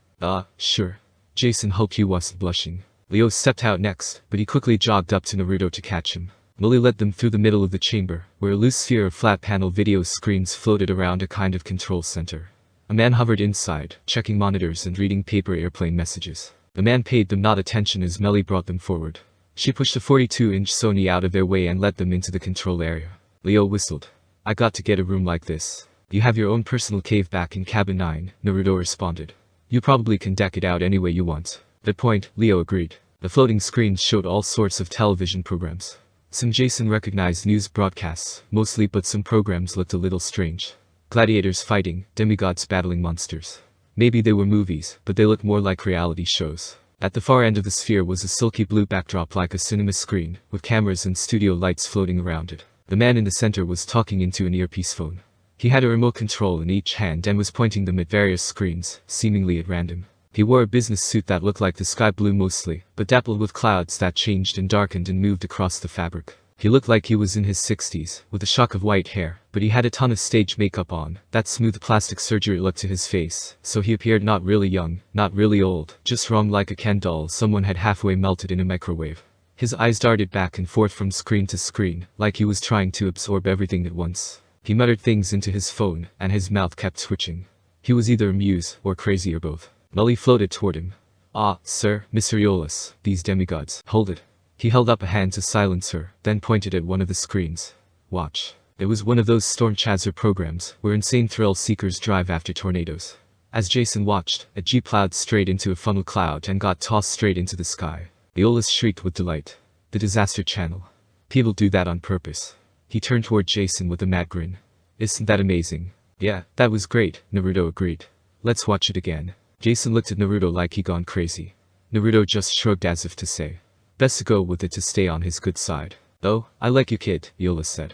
Sure. Jason hoped he wasn't blushing. Leo stepped out next, but he quickly jogged up to Naruto to catch him. Millie led them through the middle of the chamber, where a loose sphere of flat-panel video screens floated around a kind of control center. A man hovered inside, checking monitors and reading paper airplane messages. The man paid them not attention as Millie brought them forward. She pushed a 42-inch Sony out of their way and led them into the control area. Leo whistled. I got to get a room like this. You have your own personal cave back in Cabin 9, Naruto responded. You probably can deck it out any way you want. Good point, Leo agreed. The floating screens showed all sorts of television programs. Some Jason recognized news broadcasts, mostly, but some programs looked a little strange. Gladiators fighting, demigods battling monsters. Maybe they were movies, but they looked more like reality shows. At the far end of the sphere was a silky blue backdrop like a cinema screen, with cameras and studio lights floating around it. The man in the center was talking into an earpiece phone. He had a remote control in each hand and was pointing them at various screens, seemingly at random. He wore a business suit that looked like the sky blue mostly, but dappled with clouds that changed and darkened and moved across the fabric. He looked like he was in his 60s, with a shock of white hair, but he had a ton of stage makeup on, that smooth plastic surgery look to his face, so he appeared not really young, not really old, just wrong like a Ken doll someone had halfway melted in a microwave. His eyes darted back and forth from screen to screen, like he was trying to absorb everything at once. He muttered things into his phone, and his mouth kept twitching. He was either amused, or crazy, or both. Millie floated toward him. Ah, sir, Mr. Aeolus, these demigods. Hold it. He held up a hand to silence her, then pointed at one of the screens. Watch. It was one of those storm chaser programs, where insane thrill seekers drive after tornadoes. As Jason watched, a jeep plowed straight into a funnel cloud and got tossed straight into the sky. Aeolus shrieked with delight. The disaster channel. People do that on purpose. He turned toward Jason with a mad grin. Isn't that amazing? Yeah, that was great, Naruto agreed. Let's watch it again. Jason looked at Naruto like he'd gone crazy. Naruto just shrugged as if to say, best to go with it to stay on his good side. Oh, I like you, kid, Aeolus said.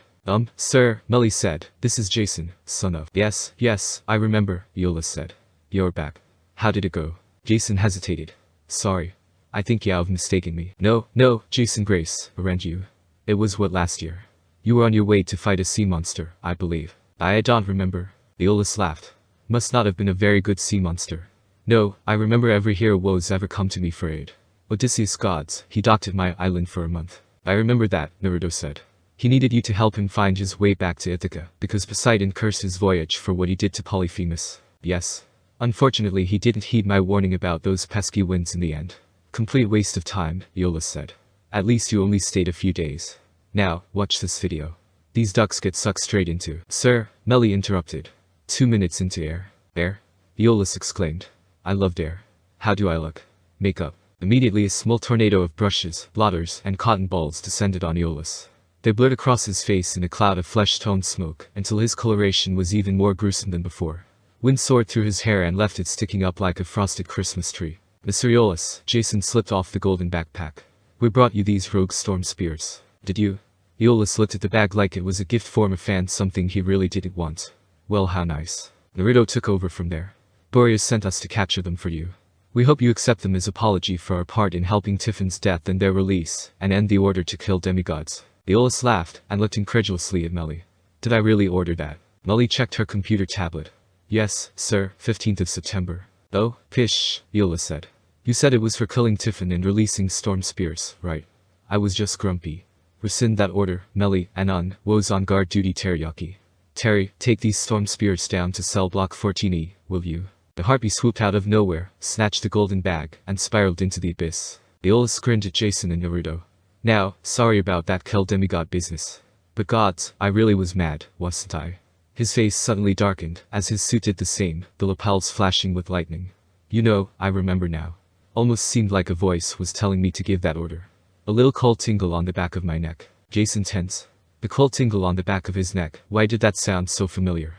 Sir, Millie said, this is Jason, son of. Yes, I remember, Aeolus said. You're back. How did it go? Jason hesitated. Sorry. I think you've mistaken me. No, Jason Grace, around you. It was what, last year? You were on your way to fight a sea monster, I believe. I don't remember. Aeolus laughed. Must not have been a very good sea monster. No, I remember every hero woes ever come to me for aid. Odysseus gods, he docked at my island for a month. I remember that, Naruto said. He needed you to help him find his way back to Ithaca, because Poseidon cursed his voyage for what he did to Polyphemus. Yes. Unfortunately he didn't heed my warning about those pesky winds in the end. Complete waste of time, Aeolus said. At least you only stayed a few days. Now, watch this video. These ducks get sucked straight into. Sir, Millie interrupted. 2 minutes into air. Air? Aeolus exclaimed. I loved air. How do I look? Makeup. Immediately a small tornado of brushes, blotters, and cotton balls descended on Aeolus. They blurred across his face in a cloud of flesh-toned smoke, until his coloration was even more gruesome than before. Wind soared through his hair and left it sticking up like a frosted Christmas tree. Mr. Aeolus, Jason slipped off the golden backpack. We brought you these rogue storm spears. Did you? Aeolus looked at the bag like it was a gift from a fan, something he really didn't want. Well, how nice. Naruto took over from there. Boreas sent us to capture them for you. We hope you accept them as apology for our part in helping Tiffin's death and their release, and end the order to kill demigods. Aeolus laughed, and looked incredulously at Millie. Did I really order that? Millie checked her computer tablet. Yes, sir, 15th of September. Oh, pish, Aeolus said. You said it was for killing Tiffin and releasing storm spears, right? I was just grumpy. Rescind that order, Millie, and woes on guard duty teriyaki. Terry, take these storm spirits down to cell block 14E, will you? The harpy swooped out of nowhere, snatched the golden bag, and spiraled into the abyss. Aeolus grinned at Jason and Naruto. Now, sorry about that kill demigod business. But gods, I really was mad, wasn't I? His face suddenly darkened, as his suit did the same, the lapels flashing with lightning. You know, I remember now. Almost seemed like a voice was telling me to give that order. A little cold tingle on the back of my neck. Jason tense. The cold tingle on the back of his neck. Why did that sound so familiar?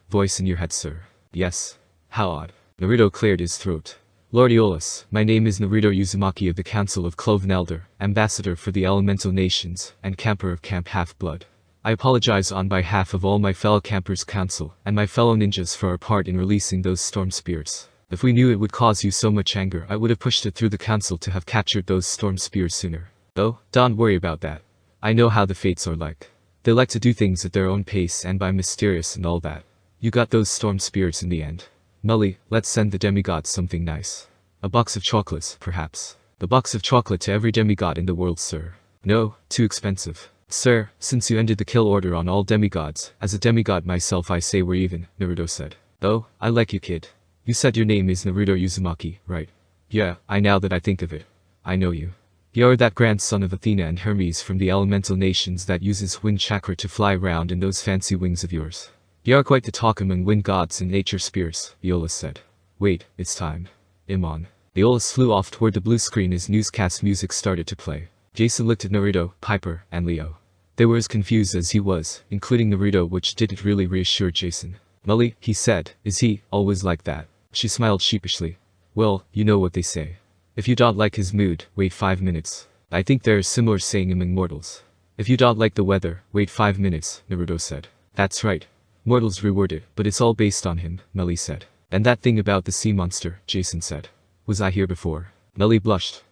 Voice in your head, sir. Yes. How odd. Naruto cleared his throat. Lord Aeolus, my name is Naruto Uzumaki of the Council of Cloven Elder, Ambassador for the Elemental Nations, and Camper of Camp Half-Blood. I apologize on behalf of all my fellow campers council, and my fellow ninjas for our part in releasing those storm spirits. If we knew it would cause you so much anger, I would have pushed it through the council to have captured those storm spirits sooner. Though, don't worry about that. I know how the fates are like. They like to do things at their own pace and by mysterious and all that. You got those storm spirits in the end. Mully, let's send the demigods something nice. A box of chocolates, perhaps. The box of chocolate to every demigod in the world, sir. No, too expensive. Sir, since you ended the kill order on all demigods, as a demigod myself I say we're even, Naruto said. Oh, I like you, kid. You said your name is Naruto Uzumaki, right? Yeah, now that I think of it. I know you. You're that grandson of Athena and Hermes from the elemental nations that uses wind chakra to fly around in those fancy wings of yours. You're quite the talk among wind gods and nature spirits, Aeolus said. Wait, it's time. Imon. Aeolus flew off toward the blue screen as newscast music started to play. Jason looked at Naruto, Piper, and Leo. They were as confused as he was, including Naruto, which didn't really reassure Jason. Mully, he said, is he always like that? She smiled sheepishly. Well, you know what they say. If you don't like his mood, wait 5 minutes. I think there is similar saying among mortals. If you don't like the weather, wait 5 minutes, Naruto said. That's right. Mortals rewarded, but it's all based on him, Mully said. And that thing about the sea monster, Jason said. Was I here before? Mully blushed.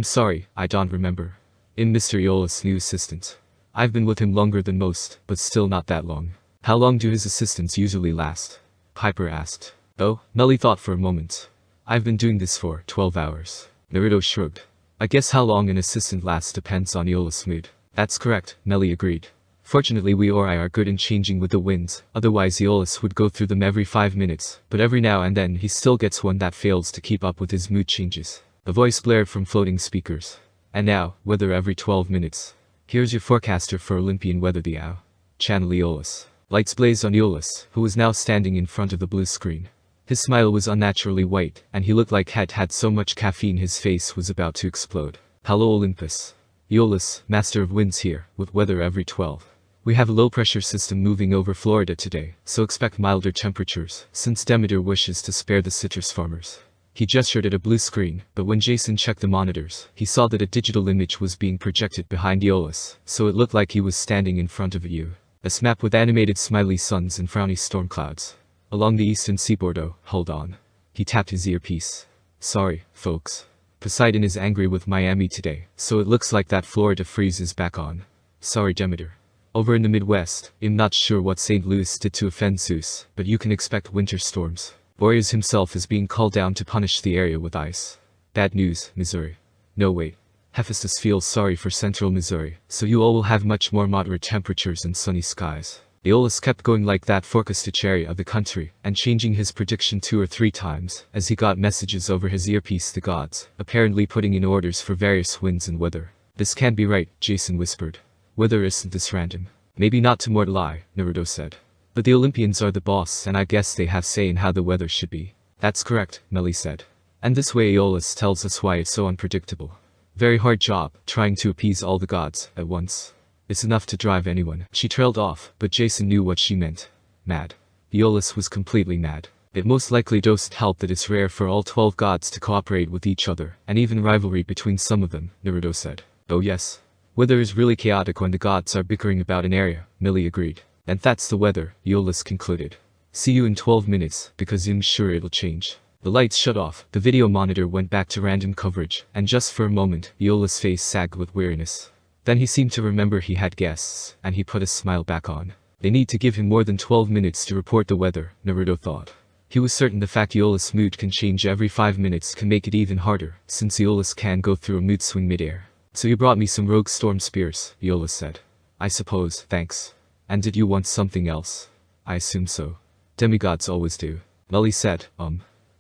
Sorry, I don't remember. Mr. Aeolus' new assistant. I've been with him longer than most, but still not that long. How long do his assistants usually last? Piper asked. Oh, Mully thought for a moment. I've been doing this for 12 hours. Naruto shrugged. I guess how long an assistant lasts depends on Aeolus' mood. That's correct, Mully agreed. Fortunately we Ori are good in changing with the winds, otherwise Aeolus would go through them every 5 minutes, but every now and then he still gets one that fails to keep up with his mood changes. A voice blared from floating speakers. And now, weather every 12 minutes. Here's your forecaster for Olympian weather, the Ao. Channel Aeolus. Lights blazed on Aeolus, who was now standing in front of the blue screen. His smile was unnaturally white, and he looked like he'd had so much caffeine his face was about to explode. Hello Olympus. Aeolus, master of winds here, with weather every 12. We have a low-pressure system moving over Florida today, so expect milder temperatures, since Demeter wishes to spare the citrus farmers. He gestured at a blue screen, but when Jason checked the monitors, he saw that a digital image was being projected behind Aeolus, so it looked like he was standing in front of a U. A map with animated smiley suns and frowny storm clouds. Along the eastern seaboard. Oh, hold on. He tapped his earpiece. Sorry, folks. Poseidon is angry with Miami today, so it looks like that Florida freeze is back on. Sorry Demeter. Over in the Midwest, I'm not sure what St. Louis did to offend Zeus, but you can expect winter storms. Boreas himself is being called down to punish the area with ice. Bad news, Missouri. No wait. Hephaestus feels sorry for central Missouri, so you all will have much more moderate temperatures and sunny skies. Aeolus kept going like that forecast area of the country, and changing his prediction 2 or 3 times, as he got messages over his earpiece the gods, apparently putting in orders for various winds and weather. This can't be right, Jason whispered. Weather isn't this random. Maybe not to mortal eye, Naruto said. But the Olympians are the boss and I guess they have say in how the weather should be. That's correct, Mully said. And this way Aeolus tells us why it's so unpredictable. Very hard job, trying to appease all the gods, at once. It's enough to drive anyone. She trailed off, but Jason knew what she meant. Mad. Aeolus was completely mad. It most likely doesn't help that it's rare for all 12 gods to cooperate with each other, and even rivalry between some of them, Naruto said. Oh yes. Weather is really chaotic when the gods are bickering about an area, Mully agreed. And that's the weather, Aeolus concluded. See you in 12 minutes, because I'm sure it'll change. The lights shut off, the video monitor went back to random coverage, and just for a moment, Aeolus' face sagged with weariness. Then he seemed to remember he had guests, and he put his smile back on. They need to give him more than 12 minutes to report the weather, Naruto thought. He was certain the fact Aeolus' mood can change every 5 minutes can make it even harder, since Aeolus can go through a mood swing midair. So you brought me some rogue storm spears, Aeolus said. I suppose, thanks. And did you want something else? I assume so. Demigods always do. Lully said,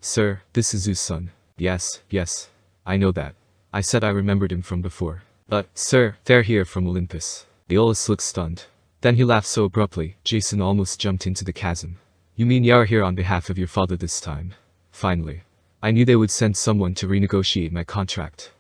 Sir, this is Zeus' son. Yes, yes. I know that. I said I remembered him from before. But, sir, they're here from Olympus. Aeolus looked stunned. Then he laughed so abruptly, Jason almost jumped into the chasm. You mean you're here on behalf of your father this time? Finally. I knew they would send someone to renegotiate my contract.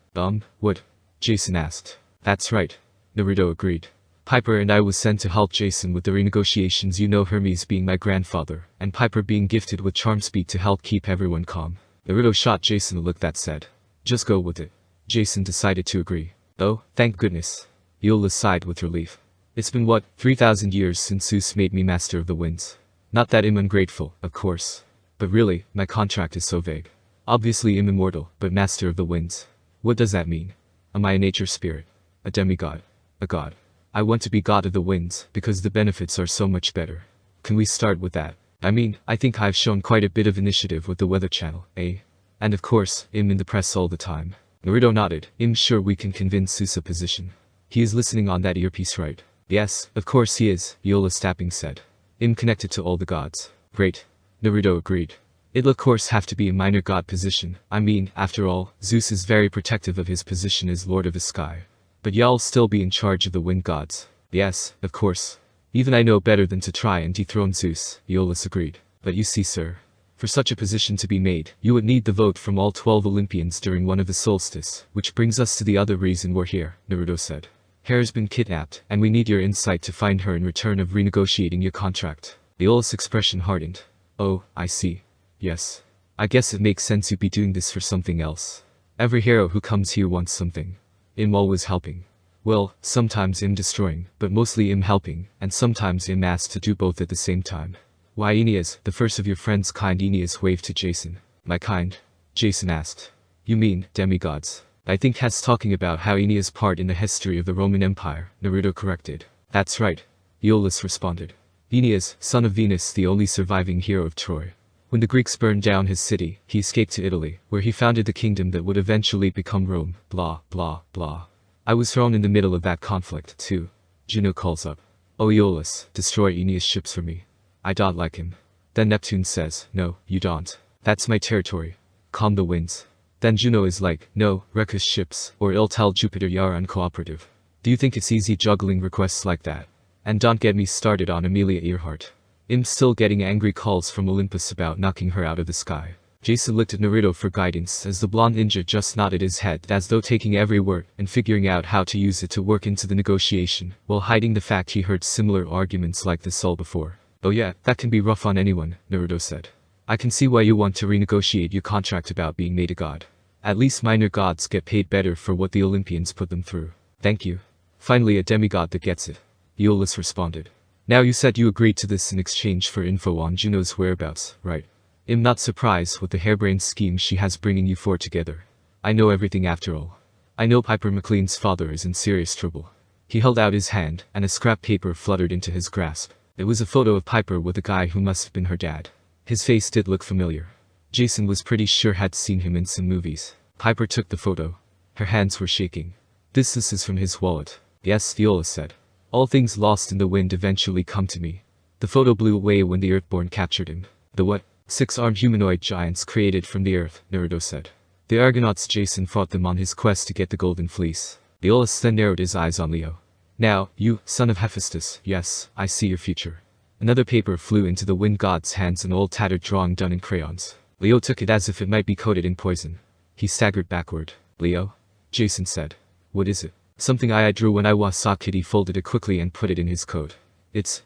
What? Jason asked. That's right. Naruto agreed. Piper and I was sent to help Jason with the renegotiations, you know, Hermes being my grandfather, and Piper being gifted with charm speed to help keep everyone calm. Naruto shot Jason a look that said, just go with it. Jason decided to agree. Oh, thank goodness. Aeolus sighed with relief. It's been what, 3,000 years since Zeus made me master of the winds. Not that I'm ungrateful, of course. But really, my contract is so vague. Obviously I'm immortal, but master of the winds. What does that mean? Am I a nature spirit? A demigod? A god? I want to be god of the winds, because the benefits are so much better. Can we start with that? I mean, I think I've shown quite a bit of initiative with the Weather Channel, eh? And of course, I'm in the press all the time. Naruto nodded. I'm sure we can convince Zeus a position. He is listening on that earpiece, right? Yes, of course he is, Aeolus tapping said. I'm connected to all the gods. Great. Naruto agreed. It'll of course have to be a minor god position. I mean, after all, Zeus is very protective of his position as Lord of the Sky. But y'all still be in charge of the wind gods. Yes, of course. Even I know better than to try and dethrone Zeus, Aeolus agreed. But you see, sir, for such a position to be made, you would need the vote from all 12 Olympians during one of the solstice, which brings us to the other reason we're here, Naruto said. Hera's been kidnapped, and we need your insight to find her in return of renegotiating your contract. Aeolus' expression hardened. Oh, I see. Yes. I guess it makes sense you'd be doing this for something else. Every hero who comes here wants something. I'm always helping. Well, sometimes I'm destroying, but mostly I'm helping, and sometimes I'm asked to do both at the same time. Why Aeneas, the first of your friend's kind? Aeneas waved to Jason. My kind? Jason asked. You mean, demigods? I think Hess talking about how Aeneas' part in the history of the Roman Empire, Naruto corrected. That's right. Aeolus responded. Aeneas, son of Venus, the only surviving hero of Troy. When the Greeks burned down his city, he escaped to Italy, where he founded the kingdom that would eventually become Rome, blah, blah, blah. I was thrown in the middle of that conflict, too. Juno calls up. Oh Aeolus, destroy Aeneas' ships for me. I don't like him. Then Neptune says, no, you don't. That's my territory. Calm the winds. Then Juno is like, no, wreck his ships, or I'll tell Jupiter you're uncooperative. Do you think it's easy juggling requests like that? And don't get me started on Amelia Earhart. I'm still getting angry calls from Olympus about knocking her out of the sky. Jason looked at Naruto for guidance as the blonde ninja just nodded his head as though taking every word and figuring out how to use it to work into the negotiation, while hiding the fact he heard similar arguments like this all before. Oh yeah, that can be rough on anyone, Naruto said. I can see why you want to renegotiate your contract about being made a god. At least minor gods get paid better for what the Olympians put them through. Thank you. Finally a demigod that gets it. Aeolus responded. Now you said you agreed to this in exchange for info on Juno's whereabouts, right? I'm not surprised with the harebrained scheme she has bringing you four together. I know everything after all. I know Piper McLean's father is in serious trouble. He held out his hand, and a scrap paper fluttered into his grasp. It was a photo of Piper with a guy who must have been her dad. His face did look familiar. Jason was pretty sure had seen him in some movies. Piper took the photo. Her hands were shaking. This is from his wallet. Yes, Aeolus said. All things lost in the wind eventually come to me. The photo blew away when the Earthborn captured him. The what? 6-armed humanoid giants created from the earth, Naruto said. The Argonauts. Jason fought them on his quest to get the Golden Fleece. Aeolus then narrowed his eyes on Leo. Now, you, son of Hephaestus, yes, I see your future. Another paper flew into the wind god's hands, an old tattered drawing done in crayons. Leo took it as if it might be coated in poison. He staggered backward. Leo? Jason said. What is it? Something I drew when I was a kid. He folded it quickly and put it in his coat. It's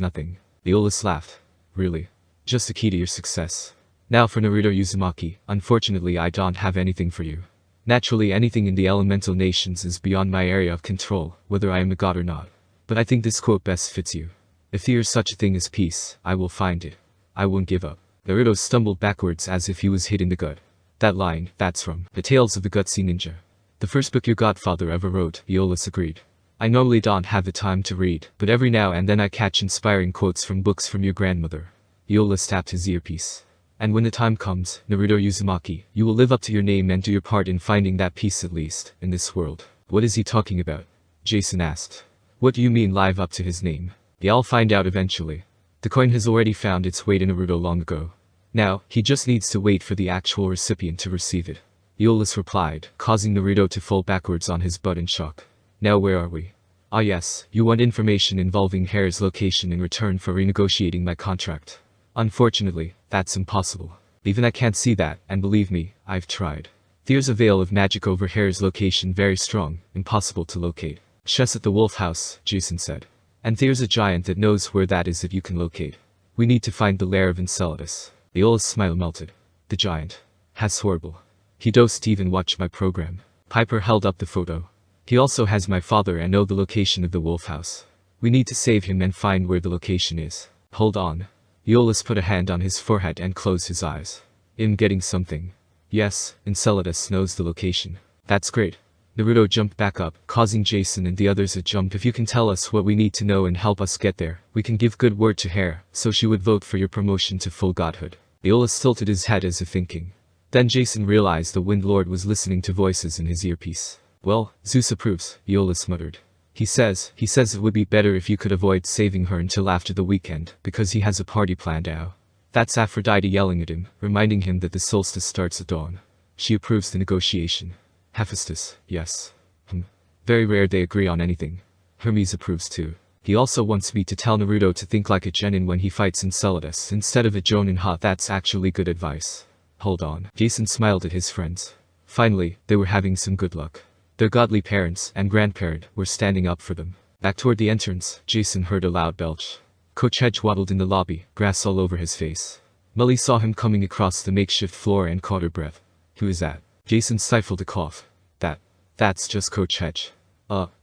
nothing. Aeolus laughed. Really? Just a key to your success. Now for Naruto Uzumaki, unfortunately I don't have anything for you. Naturally anything in the elemental nations is beyond my area of control, whether I am a god or not. But I think this quote best fits you. If there is such a thing as peace, I will find it. I won't give up. Naruto stumbled backwards as if he was hit in the gut. That line, that's from The Tales of the Gutsy Ninja. The first book your godfather ever wrote, Aeolus agreed. I normally don't have the time to read, but every now and then I catch inspiring quotes from books from your grandmother. Aeolus tapped his earpiece. And when the time comes, Naruto Uzumaki, you will live up to your name and do your part in finding that peace, at least, in this world. What is he talking about? Jason asked. What do you mean live up to his name? I'll find out eventually. The coin has already found its way to Naruto long ago. Now, he just needs to wait for the actual recipient to receive it. Aeolus replied, causing Naruto to fall backwards on his butt in shock. Now where are we? Ah yes, you want information involving Hera's location in return for renegotiating my contract. Unfortunately, that's impossible. Even I can't see that, and believe me, I've tried. There's a veil of magic over Hera's location very strong, impossible to locate. She's at the wolf house, Jason said. And there's a giant that knows where that is that you can locate. We need to find the lair of Enceladus. Aeolus' smile melted. The giant. That's horrible. He doesn't even watch my program. Piper held up the photo. He also has my father and know the location of the wolf house. We need to save him and find where the location is. Hold on. Aeolus put a hand on his forehead and closed his eyes. I'm getting something. Yes, Enceladus knows the location. That's great. Naruto jumped back up, causing Jason and the others a jump. If you can tell us what we need to know and help us get there, we can give good word to Hera, so she would vote for your promotion to full godhood. Aeolus tilted his head as if thinking. Then Jason realized the Wind Lord was listening to voices in his earpiece. Well, Zeus approves, Aeolus muttered. He says it would be better if you could avoid saving her until after the weekend, because he has a party planned out. That's Aphrodite yelling at him, reminding him that the solstice starts at dawn. She approves the negotiation. Hephaestus, yes. Very rare they agree on anything. Hermes approves too. He also wants me to tell Naruto to think like a genin when he fights Enceladus instead of a jonin. That's actually good advice. Hold on. Jason smiled at his friends. Finally, they were having some good luck. Their godly parents and grandparent were standing up for them. Back toward the entrance, Jason heard a loud belch. Coach Hedge waddled in the lobby, grass all over his face. Melly saw him coming across the makeshift floor and caught her breath. Who is that? Jason stifled a cough. That's just Coach Hedge.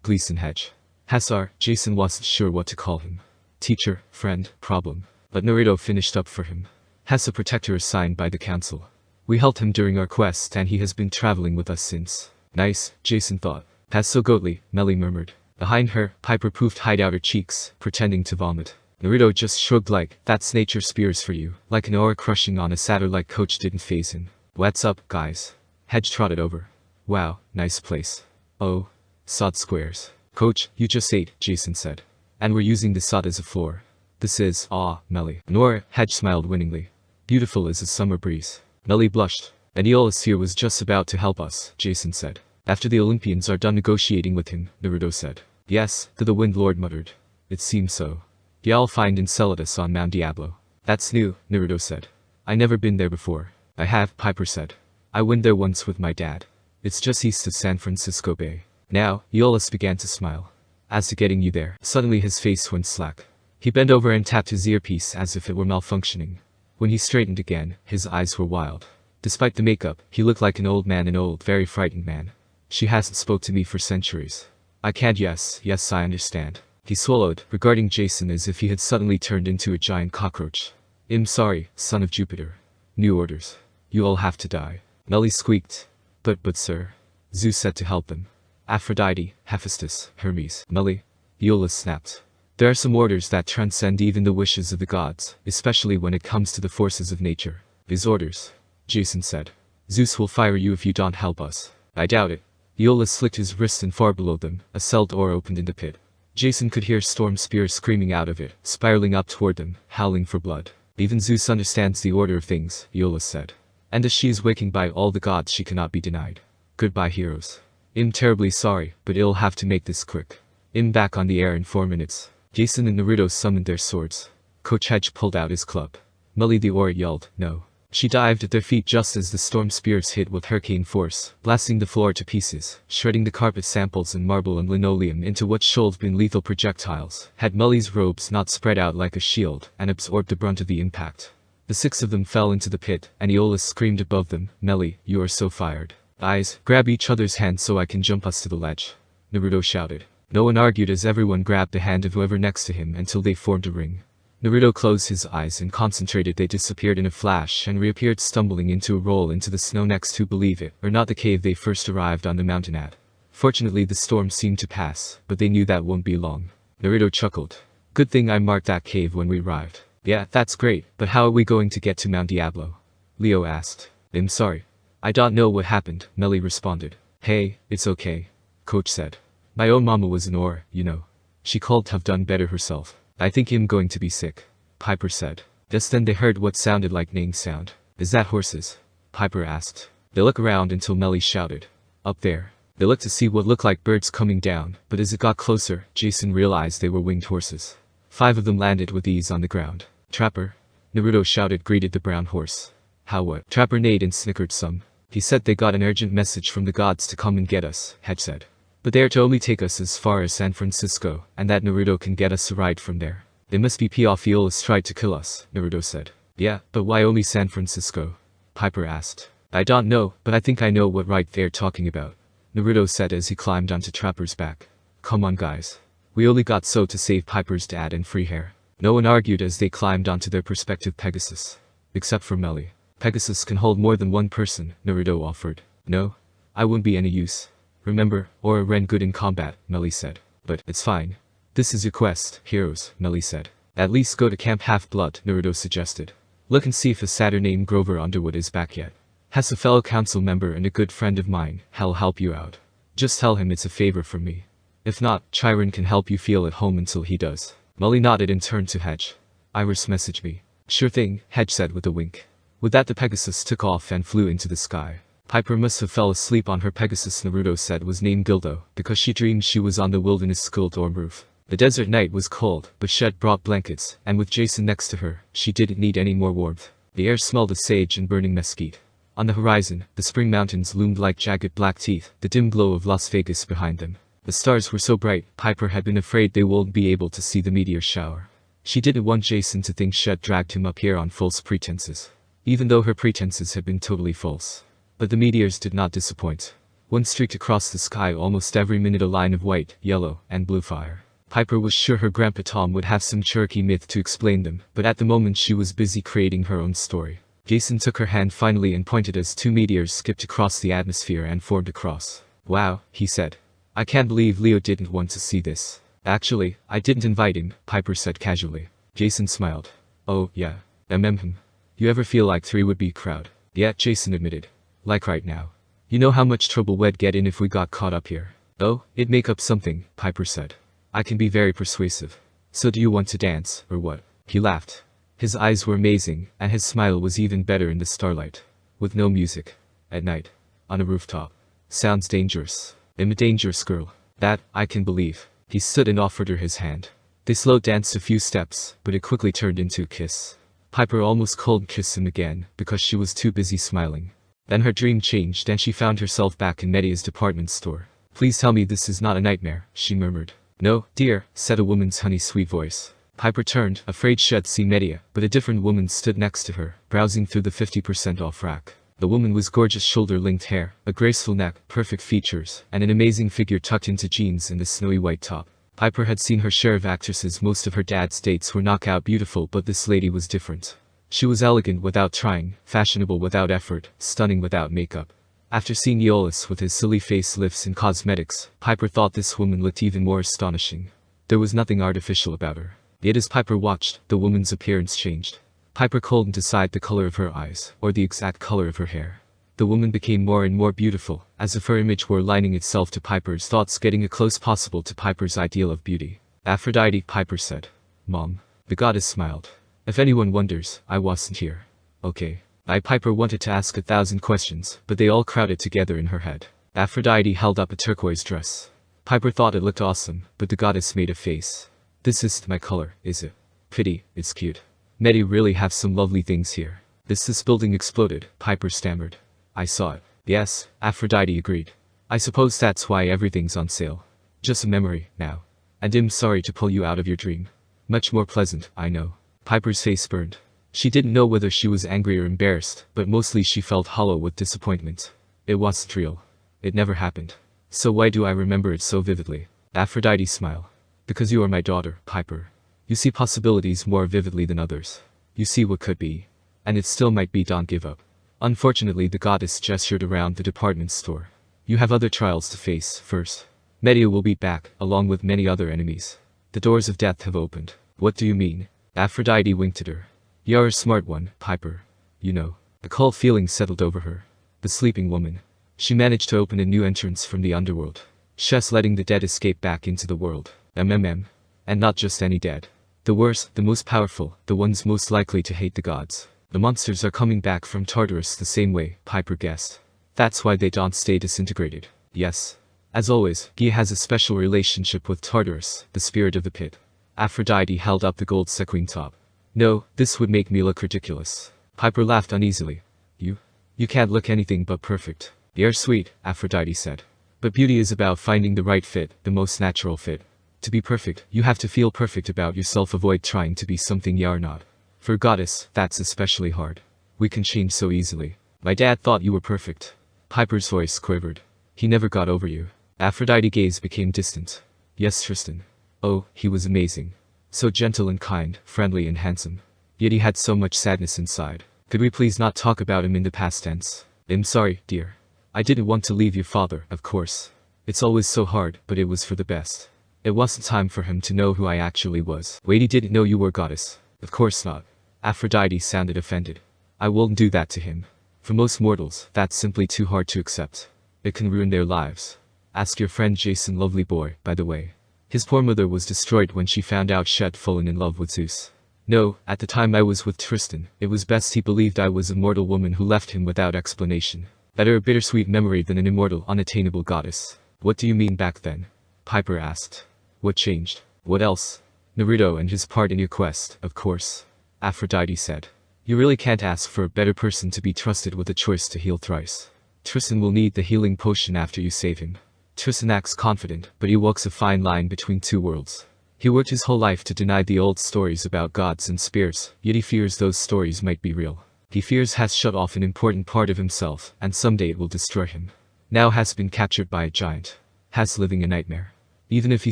Gleason Hedge. Hassar, Jason wasn't sure what to call him. Teacher, friend, problem. But Naruto finished up for him. Has a protector assigned by the council. We helped him during our quest and he has been traveling with us since. Nice, Jason thought. That's so goatly, Melly murmured. Behind her, Piper poofed hide out her cheeks, pretending to vomit. Naruto just shrugged like, that's nature spears for you, like an aura crushing on a satyr like Coach didn't faze him. What's up, guys? Hedge trotted over. Wow, nice place. Oh, sod squares. Coach, you just ate, Jason said. And we're using the sod as a floor. This is, Melly. Nor, Hedge smiled winningly. Beautiful as a summer breeze. Melly blushed. And Aeolus here was just about to help us, Jason said. After the Olympians are done negotiating with him, Naruto said. Yes, the Wind Lord muttered. It seems so. Yeah, I'll find Enceladus on Mount Diablo. That's new, Naruto said. I never been there before. I have, Piper said. I went there once with my dad. It's just east of San Francisco Bay. Now, Aeolus began to smile. As to getting you there, suddenly his face went slack. He bent over and tapped his earpiece as if it were malfunctioning. When he straightened again, his eyes were wild. Despite the makeup, he looked like an old man, an old, very frightened man. She hasn't spoke to me for centuries. I can't. Yes, I understand. He swallowed, regarding Jason as if he had suddenly turned into a giant cockroach. I'm sorry, son of Jupiter. New orders. You all have to die. Melly squeaked. But sir. Zeus said to help them. Aphrodite, Hephaestus, Hermes, Melly. Aeolus snapped. There are some orders that transcend even the wishes of the gods, especially when it comes to the forces of nature. His orders. Jason said. Zeus will fire you if you don't help us. I doubt it. Aeolus slicked his wrist and far below them, a cell door opened in the pit. Jason could hear Storm Spear screaming out of it, spiraling up toward them, howling for blood. Even Zeus understands the order of things, Aeolus said. And as she is waking by all the gods she cannot be denied. Goodbye heroes. I'm terribly sorry, but I'll have to make this quick. I'm back on the air in 4 minutes. Jason and Naruto summoned their swords. Coach Hedge pulled out his club. Melly the Aura yelled, no. She dived at their feet just as the storm spears hit with hurricane force, blasting the floor to pieces, shredding the carpet samples and marble and linoleum into what should have been lethal projectiles, had Melly's robes not spread out like a shield, and absorbed the brunt of the impact. The 6 of them fell into the pit, and Aeolus screamed above them, Melly, you are so fired. Eyes, grab each other's hands so I can jump us to the ledge. Naruto shouted. No one argued as everyone grabbed the hand of whoever next to him until they formed a ring. Naruto closed his eyes and concentrated. They disappeared in a flash and reappeared stumbling into a roll into the snow next to, believe it or not, the cave they first arrived on the mountain at. Fortunately the storm seemed to pass, but they knew that won't be long. Naruto chuckled. Good thing I marked that cave when we arrived. Yeah, that's great, but how are we going to get to Mount Diablo? Leo asked. I'm sorry. I don't know what happened, Melly responded. Hey, it's okay. Coach said. My own mama was an Aura, you know. She called to have done better herself. I think I'm going to be sick, Piper said. Just then they heard what sounded like neighing sound. Is that horses? Piper asked. They looked around until Melly shouted. Up there. They looked to see what looked like birds coming down, but as it got closer, Jason realized they were winged horses. 5 of them landed with ease on the ground. Trapper? Naruto shouted, greeted the brown horse. How what? Trapper neighed and snickered some. He said they got an urgent message from the gods to come and get us, Hedge said. But they are to only take us as far as San Francisco, and that Naruto can get us a ride from there. They must be off. Aeolus tried to kill us, Naruto said. Yeah, but why only San Francisco? Piper asked. I don't know, but I think I know what right they're talking about, Naruto said as he climbed onto Trapper's back. Come on guys. We only got so to save Piper's dad and free Hera. No one argued as they climbed onto their prospective Pegasus. Except for Melly. Pegasus can hold more than one person, Naruto offered. No? I wouldn't be any use. Remember, Aura ran good in combat, Melly said. But, it's fine. This is your quest, heroes, Melly said. At least go to Camp Half-Blood, Naruto suggested. Look and see if a satyr named Grover Underwood is back yet. Has a fellow council member and a good friend of mine, he'll help you out. Just tell him it's a favor from me. If not, Chiron can help you feel at home until he does. Melly nodded and turned to Hedge. Iris messaged me. Sure thing, Hedge said with a wink. With that the Pegasus took off and flew into the sky. Piper must have fell asleep on her Pegasus, Naruto said was named Gildo, because she dreamed she was on the wilderness school dorm roof. The desert night was cold, but Shed brought blankets, and with Jason next to her, she didn't need any more warmth. The air smelled of sage and burning mesquite. On the horizon, the spring mountains loomed like jagged black teeth, the dim glow of Las Vegas behind them. The stars were so bright, Piper had been afraid they wouldn't be able to see the meteor shower. She didn't want Jason to think Shed dragged him up here on false pretenses. Even though her pretenses had been totally false. But the meteors did not disappoint. One streaked across the sky almost every minute, a line of white, yellow, and blue fire. Piper was sure her grandpa Tom would have some Cherokee myth to explain them, but at the moment she was busy creating her own story. Jason took her hand finally and pointed as 2 meteors skipped across the atmosphere and formed a cross. Wow, he said. I can't believe Leo didn't want to see this. Actually, I didn't invite him, Piper said casually. Jason smiled. Oh, yeah. You ever feel like 3 would be a crowd? Yeah, Jason admitted. Like right now. You know how much trouble we'd get in if we got caught up here. Oh, it'd make up something, Piper said. I can be very persuasive. So do you want to dance, or what? He laughed. His eyes were amazing, and his smile was even better in the starlight. With no music. At night. On a rooftop. Sounds dangerous. I'm a dangerous girl. That, I can believe. He stood and offered her his hand. They slow danced a few steps, but it quickly turned into a kiss. Piper almost cold kissed him again, because she was too busy smiling. Then her dream changed and she found herself back in Media's department store. Please tell me this is not a nightmare, she murmured. No, dear, said a woman's honey-sweet voice. Piper turned, afraid she'd see Media, but a different woman stood next to her, browsing through the 50% off rack. The woman was gorgeous, shoulder-length hair, a graceful neck, perfect features, and an amazing figure tucked into jeans and a snowy white top. Piper had seen her share of actresses. Most of her dad's dates were knockout beautiful, but this lady was different. She was elegant without trying, fashionable without effort, stunning without makeup. After seeing Aeolus with his silly facelifts and cosmetics, Piper thought this woman looked even more astonishing. There was nothing artificial about her. Yet as Piper watched, the woman's appearance changed. Piper couldn't decide the color of her eyes, or the exact color of her hair. The woman became more and more beautiful, as if her image were aligning itself to Piper's thoughts, getting as close possible to Piper's ideal of beauty. Aphrodite, Piper said. Mom. The goddess smiled. If anyone wonders, I wasn't here. Okay. Piper wanted to ask 1,000 questions, but they all crowded together in her head. Aphrodite held up a turquoise dress. Piper thought it looked awesome, but the goddess made a face. This isn't my color, is it? Pity, it's cute. Medi really have some lovely things here. This building exploded, Piper stammered. I saw it. Yes, Aphrodite agreed. I suppose that's why everything's on sale. Just a memory, now. And I'm sorry to pull you out of your dream. Much more pleasant, I know. Piper's face burned. She didn't know whether she was angry or embarrassed, but mostly she felt hollow with disappointment. It wasn't real. It never happened. So why do I remember it so vividly? Aphrodite smiled. Because you are my daughter, Piper. You see possibilities more vividly than others. You see what could be. And it still might be. Don't give up. Unfortunately, the goddess gestured around the department store. You have other trials to face first. Media will be back, along with many other enemies. The doors of death have opened. What do you mean? Aphrodite winked at her. You're a smart one, Piper. You know. A cold feeling settled over her. The sleeping woman. She managed to open a new entrance from the underworld. Chess letting the dead escape back into the world. And not just any dead. The worst, the most powerful, the ones most likely to hate the gods. The monsters are coming back from Tartarus the same way, Piper guessed. That's why they don't stay disintegrated. Yes. As always, Gaia has a special relationship with Tartarus, the spirit of the pit. Aphrodite held up the gold sequin top. No, this would make me look ridiculous. Piper laughed uneasily. You can't look anything but perfect. You're sweet, Aphrodite said. But beauty is about finding the right fit, the most natural fit. To be perfect, you have to feel perfect about yourself. Avoid trying to be something you are not. For a goddess, that's especially hard. We can change so easily. My dad thought you were perfect. Piper's voice quivered. He never got over you. Aphrodite's gaze became distant. Yes, Tristan. Oh, he was amazing. So gentle and kind, friendly and handsome. Yet he had so much sadness inside. Could we please not talk about him in the past tense? I'm sorry, dear. I didn't want to leave your father, of course. It's always so hard, but it was for the best. It wasn't time for him to know who I actually was. Wait, he didn't know you were a goddess? Of course not. Aphrodite sounded offended. I won't do that to him. For most mortals, that's simply too hard to accept. It can ruin their lives. Ask your friend Jason, lovely boy, by the way. His poor mother was destroyed when she found out she had fallen in love with Zeus. No, at the time I was with Tristan, it was best he believed I was a mortal woman who left him without explanation. Better a bittersweet memory than an immortal, unattainable goddess. What do you mean back then? Piper asked. What changed? What else? Naruto and his part in your quest, of course. Aphrodite said. You really can't ask for a better person to be trusted with a choice to heal thrice. Tristan will need the healing potion after you save him. Tristan acts confident, but he walks a fine line between two worlds. He worked his whole life to deny the old stories about gods and spirits, yet he fears those stories might be real. He fears has shut off an important part of himself, and someday it will destroy him. Now has been captured by a giant. Has living a nightmare. Even if he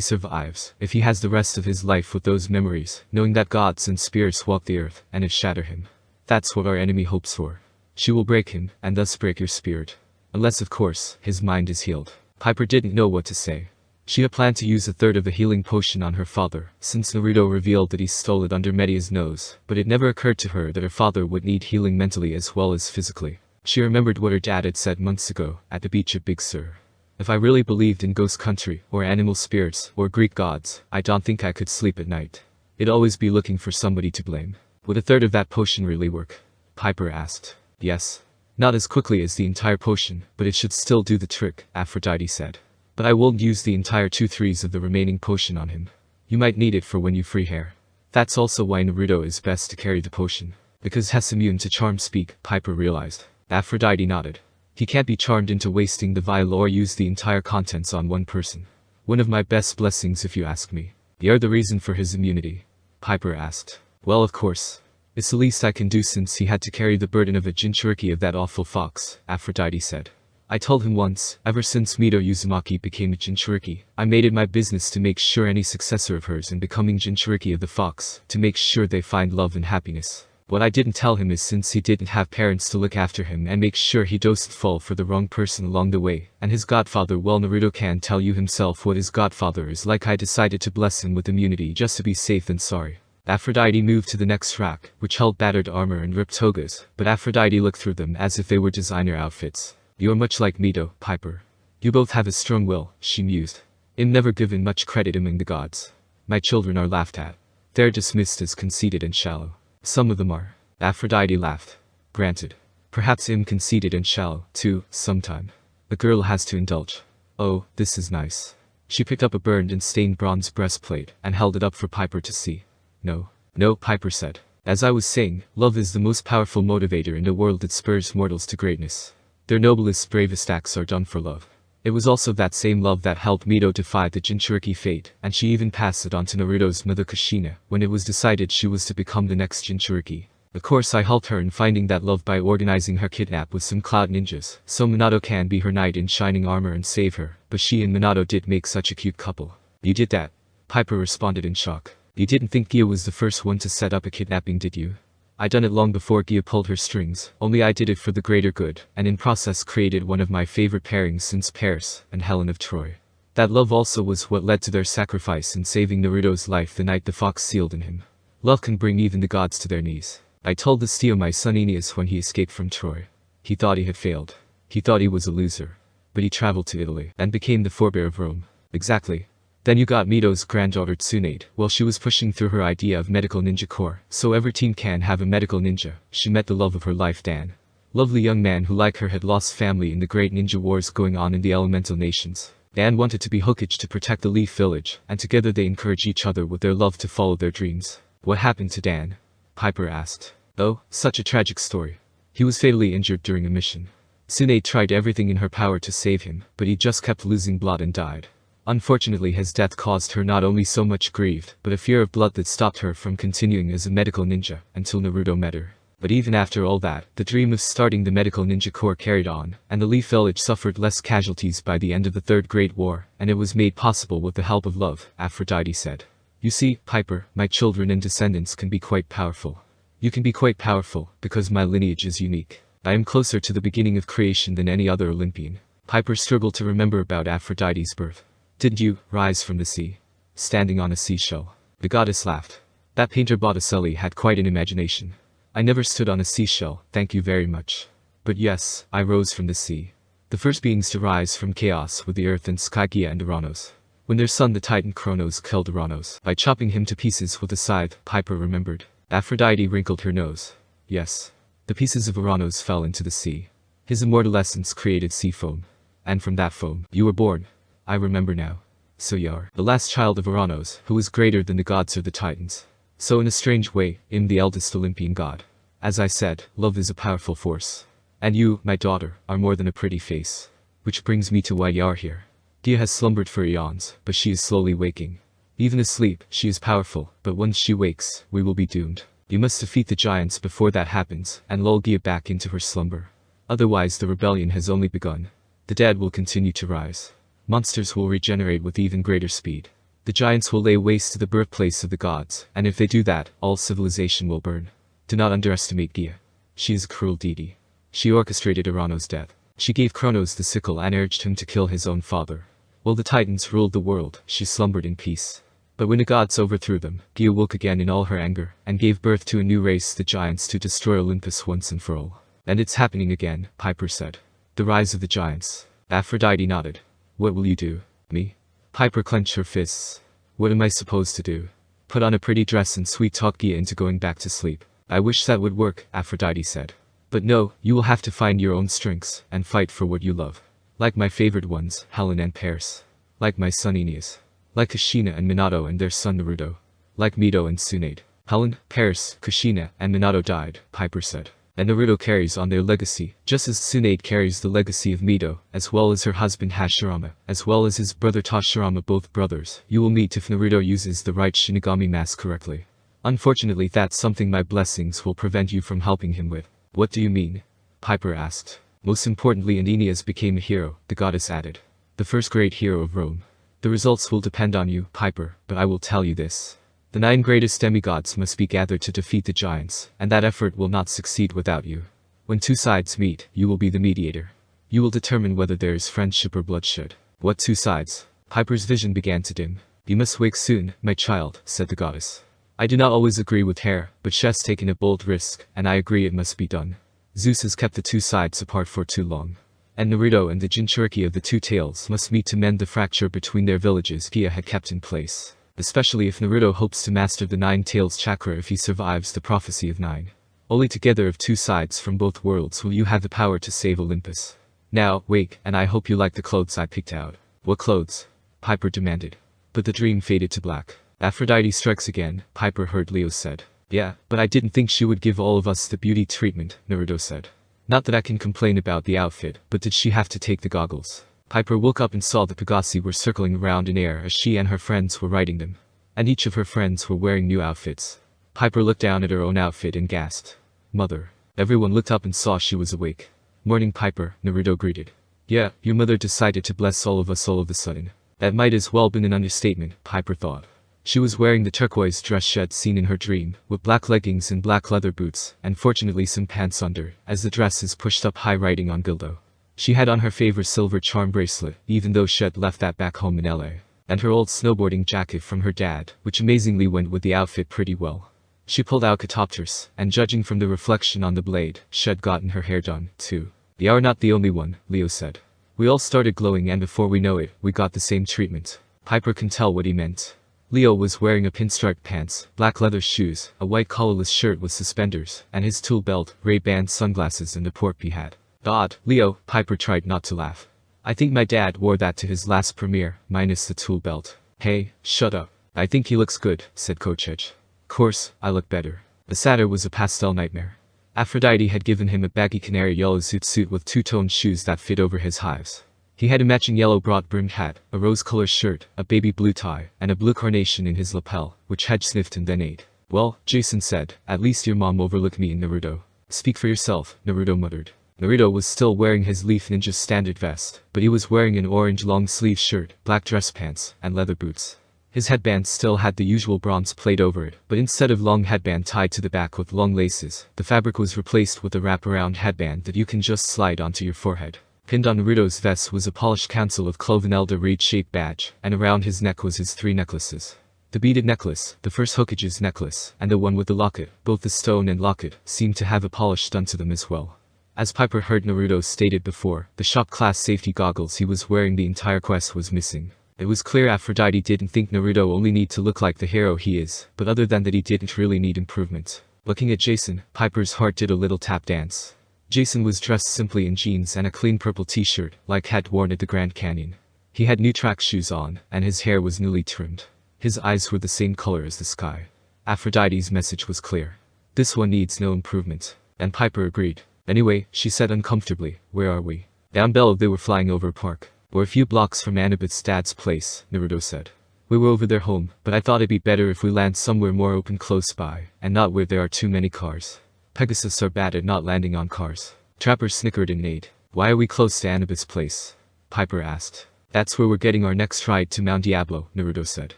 survives, if he has the rest of his life with those memories, knowing that gods and spirits walk the earth, and it shatter him. That's what our enemy hopes for. She will break him, and thus break your spirit. Unless, of course, his mind is healed. Piper didn't know what to say. She had planned to use a third of the healing potion on her father, since Naruto revealed that he stole it under Media's nose, but it never occurred to her that her father would need healing mentally as well as physically. She remembered what her dad had said months ago, at the beach at Big Sur. If I really believed in ghost country, or animal spirits, or Greek gods, I don't think I could sleep at night. I'd always be looking for somebody to blame. Would a third of that potion really work? Piper asked. Yes. Not as quickly as the entire potion, but it should still do the trick, Aphrodite said. But I won't use the entire 2/3 of the remaining potion on him. You might need it for when you free Hera. That's also why Naruto is best to carry the potion. Because he's immune to charm speak, Piper realized. Aphrodite nodded. He can't be charmed into wasting the vial or use the entire contents on one person. One of my best blessings if you ask me. You're the reason for his immunity. Piper asked. Well, of course. It's the least I can do since he had to carry the burden of a Jinchuriki of that awful fox, Aphrodite said. I told him once, ever since Mito Uzumaki became a Jinchuriki, I made it my business to make sure any successor of hers in becoming Jinchuriki of the fox, to make sure they find love and happiness. What I didn't tell him is since he didn't have parents to look after him and make sure he doesn't fall for the wrong person along the way, and his godfather, well, Naruto can tell you himself what his godfather is like. I decided to bless him with immunity just to be safe and sorry. Aphrodite moved to the next rack, which held battered armor and ripped togas, but Aphrodite looked through them as if they were designer outfits. You're much like Mito, Piper. You both have a strong will, she mused. I'm never given much credit among the gods. My children are laughed at. They're dismissed as conceited and shallow. Some of them are. Aphrodite laughed. Granted. Perhaps I'm conceited and shallow, too, sometime. The girl has to indulge. Oh, this is nice. She picked up a burned and stained bronze breastplate, and held it up for Piper to see. No, Piper said. As I was saying, love is the most powerful motivator in the world that spurs mortals to greatness. Their noblest, bravest acts are done for love. It was also that same love that helped Mito defy the Jinchuriki fate, and she even passed it on to Naruto's mother Kushina, when it was decided she was to become the next Jinchuriki. Of course I helped her in finding that love by organizing her kidnap with some cloud ninjas, so Minato can be her knight in shining armor and save her, but she and Minato did make such a cute couple. You did that? Piper responded in shock. You didn't think Gia was the first one to set up a kidnapping, did you? I done it long before Gia pulled her strings, only I did it for the greater good, and in process created one of my favorite pairings since Paris and Helen of Troy. That love also was what led to their sacrifice in saving Naruto's life the night the fox sealed in him. Love can bring even the gods to their knees. I told this to my son Aeneas when he escaped from Troy. He thought he had failed. He thought he was a loser. But he traveled to Italy and became the forebear of Rome. Exactly. Then you got Mito's granddaughter Tsunade. Well, she was pushing through her idea of medical ninja core, so every teen can have a medical ninja. She met the love of her life, Dan. Lovely young man who like her had lost family in the great ninja wars going on in the elemental nations. Dan wanted to be Hokage to protect the Leaf Village, and together they encourage each other with their love to follow their dreams. What happened to Dan? Piper asked. Oh, such a tragic story. He was fatally injured during a mission. Tsunade tried everything in her power to save him, but he just kept losing blood and died. Unfortunately, his death caused her not only so much grief, but a fear of blood that stopped her from continuing as a medical ninja until Naruto met her. But even after all that, the dream of starting the medical ninja corps carried on, and the Leaf Village suffered less casualties by the end of the Third Great War, and it was made possible with the help of love, Aphrodite said. You see, Piper, my children and descendants can be quite powerful. You can be quite powerful, because my lineage is unique. I am closer to the beginning of creation than any other Olympian. Piper struggled to remember about Aphrodite's birth. Didn't you rise from the sea? Standing on a seashell. The goddess laughed. That painter Botticelli had quite an imagination. I never stood on a seashell, thank you very much. But yes, I rose from the sea. The first beings to rise from chaos were the earth and sky Gaia and Uranus. When their son the titan Kronos killed Uranus by chopping him to pieces with a scythe, Piper remembered. Aphrodite wrinkled her nose. Yes. The pieces of Uranus fell into the sea. His immortal essence created sea foam. And from that foam, you were born. I remember now. So you are the last child of Uranus, who was greater than the gods or the titans. So in a strange way, I'm the eldest Olympian god. As I said, love is a powerful force. And you, my daughter, are more than a pretty face. Which brings me to why you are here. Dia has slumbered for eons, but she is slowly waking. Even asleep, she is powerful, but once she wakes, we will be doomed. You must defeat the giants before that happens, and lull Gia back into her slumber. Otherwise the rebellion has only begun. The dead will continue to rise. Monsters will regenerate with even greater speed. The giants will lay waste to the birthplace of the gods, and if they do that, all civilization will burn. Do not underestimate Gia. She is a cruel deity. She orchestrated Urano's death. She gave Kronos the sickle and urged him to kill his own father. While the titans ruled the world, she slumbered in peace. But when the gods overthrew them, Gia woke again in all her anger, and gave birth to a new race, the giants, to destroy Olympus once and for all. And it's happening again, Piper said. The rise of the giants. Aphrodite nodded. What will you do? Me? Piper clenched her fists. What am I supposed to do? Put on a pretty dress and sweet-talk Gia into going back to sleep. I wish that would work, Aphrodite said. But no, you will have to find your own strengths, and fight for what you love. Like my favorite ones, Helen and Paris. Like my son Aeneas. Like Kushina and Minato and their son Naruto. Like Mito and Tsunade. Helen, Paris, Kushina, and Minato died, Piper said. And Naruto carries on their legacy, just as Tsunade carries the legacy of Mito, as well as her husband Hashirama, as well as his brother Toshirama, both brothers. You will meet if Naruto uses the right Shinigami mask correctly. Unfortunately, that's something my blessings will prevent you from helping him with. What do you mean? Piper asked. Most importantly, Aeneas became a hero, the goddess added. The first great hero of Rome. The results will depend on you, Piper, but I will tell you this. The 9 greatest demigods must be gathered to defeat the giants, and that effort will not succeed without you. When 2 sides meet, you will be the mediator. You will determine whether there is friendship or bloodshed. What 2 sides? Piper's vision began to dim. You must wake soon, my child, said the goddess. I do not always agree with Hera, but she has taken a bold risk, and I agree it must be done. Zeus has kept the 2 sides apart for too long. And Naruto and the Jinchuriki of the 2 tails must meet to mend the fracture between their villages Gia had kept in place. Especially if Naruto hopes to master the 9 tails chakra if he survives the prophecy of 9. Only together of 2 sides from both worlds will you have the power to save Olympus. Now, wake, and I hope you like the clothes I picked out. What clothes? Piper demanded. But the dream faded to black. Aphrodite strikes again, Piper heard Leo said. Yeah, but I didn't think she would give all of us the beauty treatment, Naruto said. Not that I can complain about the outfit, but did she have to take the goggles? Piper woke up and saw the Pegasi were circling around in air as she and her friends were riding them. And each of her friends were wearing new outfits. Piper looked down at her own outfit and gasped. Mother. Everyone looked up and saw she was awake. Morning, Piper, Naruto greeted. Yeah, your mother decided to bless all of us all of a sudden. That might as well been an understatement, Piper thought. She was wearing the turquoise dress she had seen in her dream, with black leggings and black leather boots, and fortunately some pants under, as the dress is pushed up high writing on Gildo. She had on her favorite silver charm bracelet, even though she had left that back home in LA. And her old snowboarding jacket from her dad, which amazingly went with the outfit pretty well. She pulled out catopters, and judging from the reflection on the blade, she had gotten her hair done, too. You are not the only one, Leo said. We all started glowing and before we know it, we got the same treatment. Piper can tell what he meant. Leo was wearing a pinstripe pants, black leather shoes, a white collarless shirt with suspenders, and his tool belt, Ray-Ban sunglasses and a Porpy hat. God, Leo, Piper tried not to laugh. I think my dad wore that to his last premiere, minus the tool belt. Hey, shut up. I think he looks good, said Coach Edge. Course, I look better. The satyr was a pastel nightmare. Aphrodite had given him a baggy canary yellow zoot suit with two-toned shoes that fit over his hives. He had a matching yellow broad-brimmed hat, a rose-colored shirt, a baby blue tie, and a blue carnation in his lapel, which Hedge sniffed and then ate. Well, Jason said, at least your mom overlooked me in Naruto. Speak for yourself, Naruto muttered. Naruto was still wearing his Leaf Ninja standard vest, but he was wearing an orange long-sleeve shirt, black dress pants, and leather boots. His headband still had the usual bronze plate over it, but instead of long headband tied to the back with long laces, the fabric was replaced with a wraparound headband that you can just slide onto your forehead. Pinned on Naruto's vest was a polished counsel of cloven elder reed-shaped badge, and around his neck was his 3 necklaces. The beaded necklace, the first Hokage's necklace, and the one with the locket, both the stone and locket, seemed to have a polish done to them as well. As Piper heard Naruto stated before, the shop-class safety goggles he was wearing the entire quest was missing. It was clear Aphrodite didn't think Naruto only need to look like the hero he is, but other than that he didn't really need improvement. Looking at Jason, Piper's heart did a little tap dance. Jason was dressed simply in jeans and a clean purple t-shirt, like had worn at the Grand Canyon. He had new track shoes on, and his hair was newly trimmed. His eyes were the same color as the sky. Aphrodite's message was clear. This one needs no improvement. And Piper agreed. Anyway, she said uncomfortably, where are we? Down below. They were flying over a park. We're a few blocks from Annabeth's dad's place, Naruto said. We were over their home, but I thought it'd be better if we land somewhere more open close by, and not where there are too many cars. Pegasus are bad at not landing on cars. Trapper snickered and neighed. Why are we close to Annabeth's place? Piper asked. That's where we're getting our next ride to Mount Diablo, Naruto said.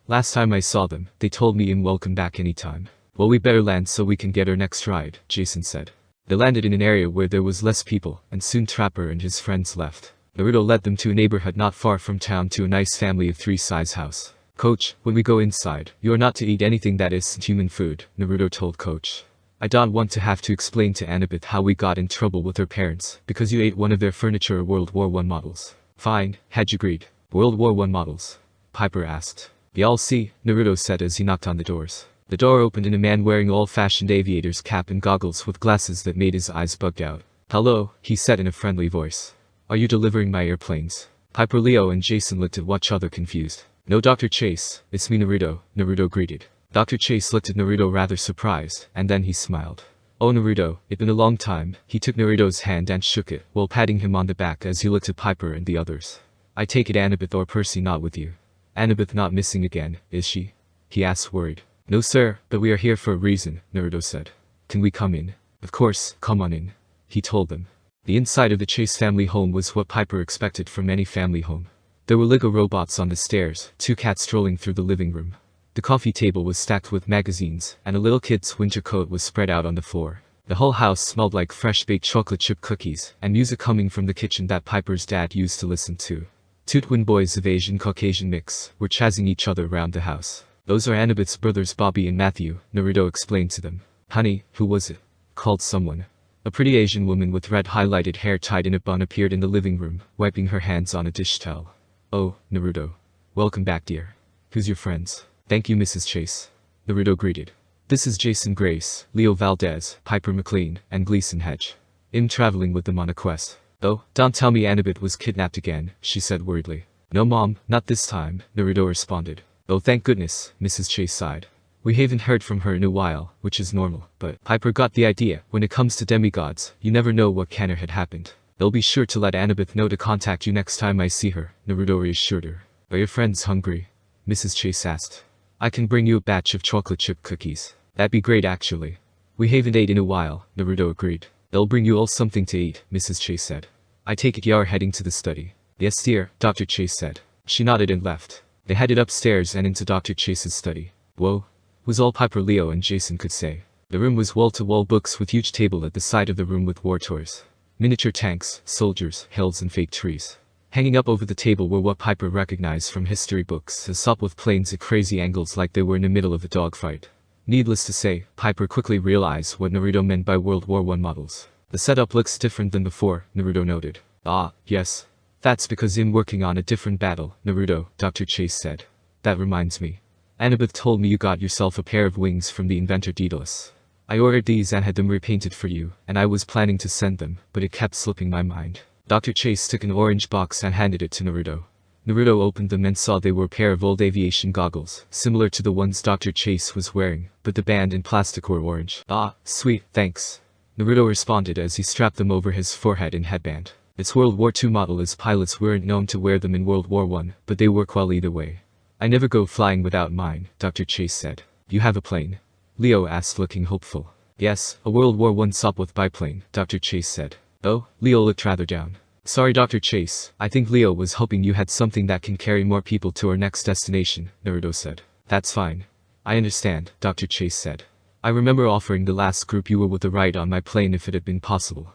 Last time I saw them, they told me welcome back anytime. Well, we better land so we can get our next ride, Jason said. They landed in an area where there was less people, and soon Trapper and his friends left. Naruto led them to a neighborhood not far from town to a nice family of 3-size house. Coach, when we go inside, you are not to eat anything that isn't human food, Naruto told Coach. I don't want to have to explain to Annabeth how we got in trouble with her parents, because you ate one of their furniture or World War I models. Fine, Hedge agreed. World War I models? Piper asked. Y'all see, Naruto said as he knocked on the doors. The door opened and a man wearing old-fashioned aviator's cap and goggles with glasses that made his eyes bugged out. Hello, he said in a friendly voice. Are you delivering my airplanes? Piper, Leo and Jason looked at each other confused. No, Dr. Chase, it's me Naruto, Naruto greeted. Dr. Chase looked at Naruto rather surprised, and then he smiled. Oh Naruto, it's been a long time. He took Naruto's hand and shook it, while patting him on the back as he looked at Piper and the others. I take it Annabeth or Percy not with you. Annabeth not missing again, is she? He asked worried. No sir, but we are here for a reason, Naruto said. Can we come in? Of course, come on in. He told them. The inside of the Chase family home was what Piper expected from any family home. There were Lego robots on the stairs, 2 cats strolling through the living room. The coffee table was stacked with magazines, and a little kid's winter coat was spread out on the floor. The whole house smelled like fresh-baked chocolate chip cookies, and music coming from the kitchen that Piper's dad used to listen to. 2 twin boys of Asian-Caucasian mix were chasing each other around the house. Those are Annabeth's brothers Bobby and Matthew, Naruto explained to them. Honey, who was it? Called someone. A pretty Asian woman with red highlighted hair tied in a bun appeared in the living room, wiping her hands on a dish towel. Oh, Naruto. Welcome back dear. Who's your friends? Thank you Mrs. Chase. Naruto greeted. This is Jason Grace, Leo Valdez, Piper McLean, and Gleason Hedge. I'm traveling with them on a quest. Oh, don't tell me Annabeth was kidnapped again, she said worriedly. No mom, not this time, Naruto responded. Oh thank goodness, Mrs. Chase sighed. We haven't heard from her in a while, which is normal, but Piper got the idea. When it comes to demigods, you never know what can or had happened. They'll be sure to let Annabeth know to contact you next time I see her, Naruto reassured her. Are your friends hungry? Mrs. Chase asked. I can bring you a batch of chocolate chip cookies. That'd be great actually. We haven't ate in a while, Naruto agreed. They'll bring you all something to eat, Mrs. Chase said. I take it you're heading to the study. Yes dear, Dr. Chase said. She nodded and left. They headed upstairs and into Dr. Chase's study. Whoa, was all Piper, Leo and Jason could say. The room was wall-to-wall books with huge table at the side of the room with war toys. Miniature tanks, soldiers, hills and fake trees. Hanging up over the table were what Piper recognized from history books, a sop with planes at crazy angles like they were in the middle of a dogfight. Needless to say, Piper quickly realized what Naruto meant by World War I models. The setup looks different than before, Naruto noted. Ah, yes. That's because I'm working on a different battle, Naruto, Dr. Chase said. That reminds me. Annabeth told me you got yourself a pair of wings from the inventor Daedalus. I ordered these and had them repainted for you, and I was planning to send them, but it kept slipping my mind. Dr. Chase took an orange box and handed it to Naruto. Naruto opened them and saw they were a pair of old aviation goggles, similar to the ones Dr. Chase was wearing, but the band and plastic were orange. Ah, sweet, thanks. Naruto responded as he strapped them over his forehead and headband. It's World War II model as pilots weren't known to wear them in World War I, but they work well either way. I never go flying without mine, Dr. Chase said. You have a plane? Leo asked looking hopeful. Yes, a World War I Sopwith biplane, Dr. Chase said. Oh, Leo looked rather down. Sorry Dr. Chase, I think Leo was hoping you had something that can carry more people to our next destination, Naruto said. That's fine. I understand, Dr. Chase said. I remember offering the last group you were with a ride on my plane if it had been possible.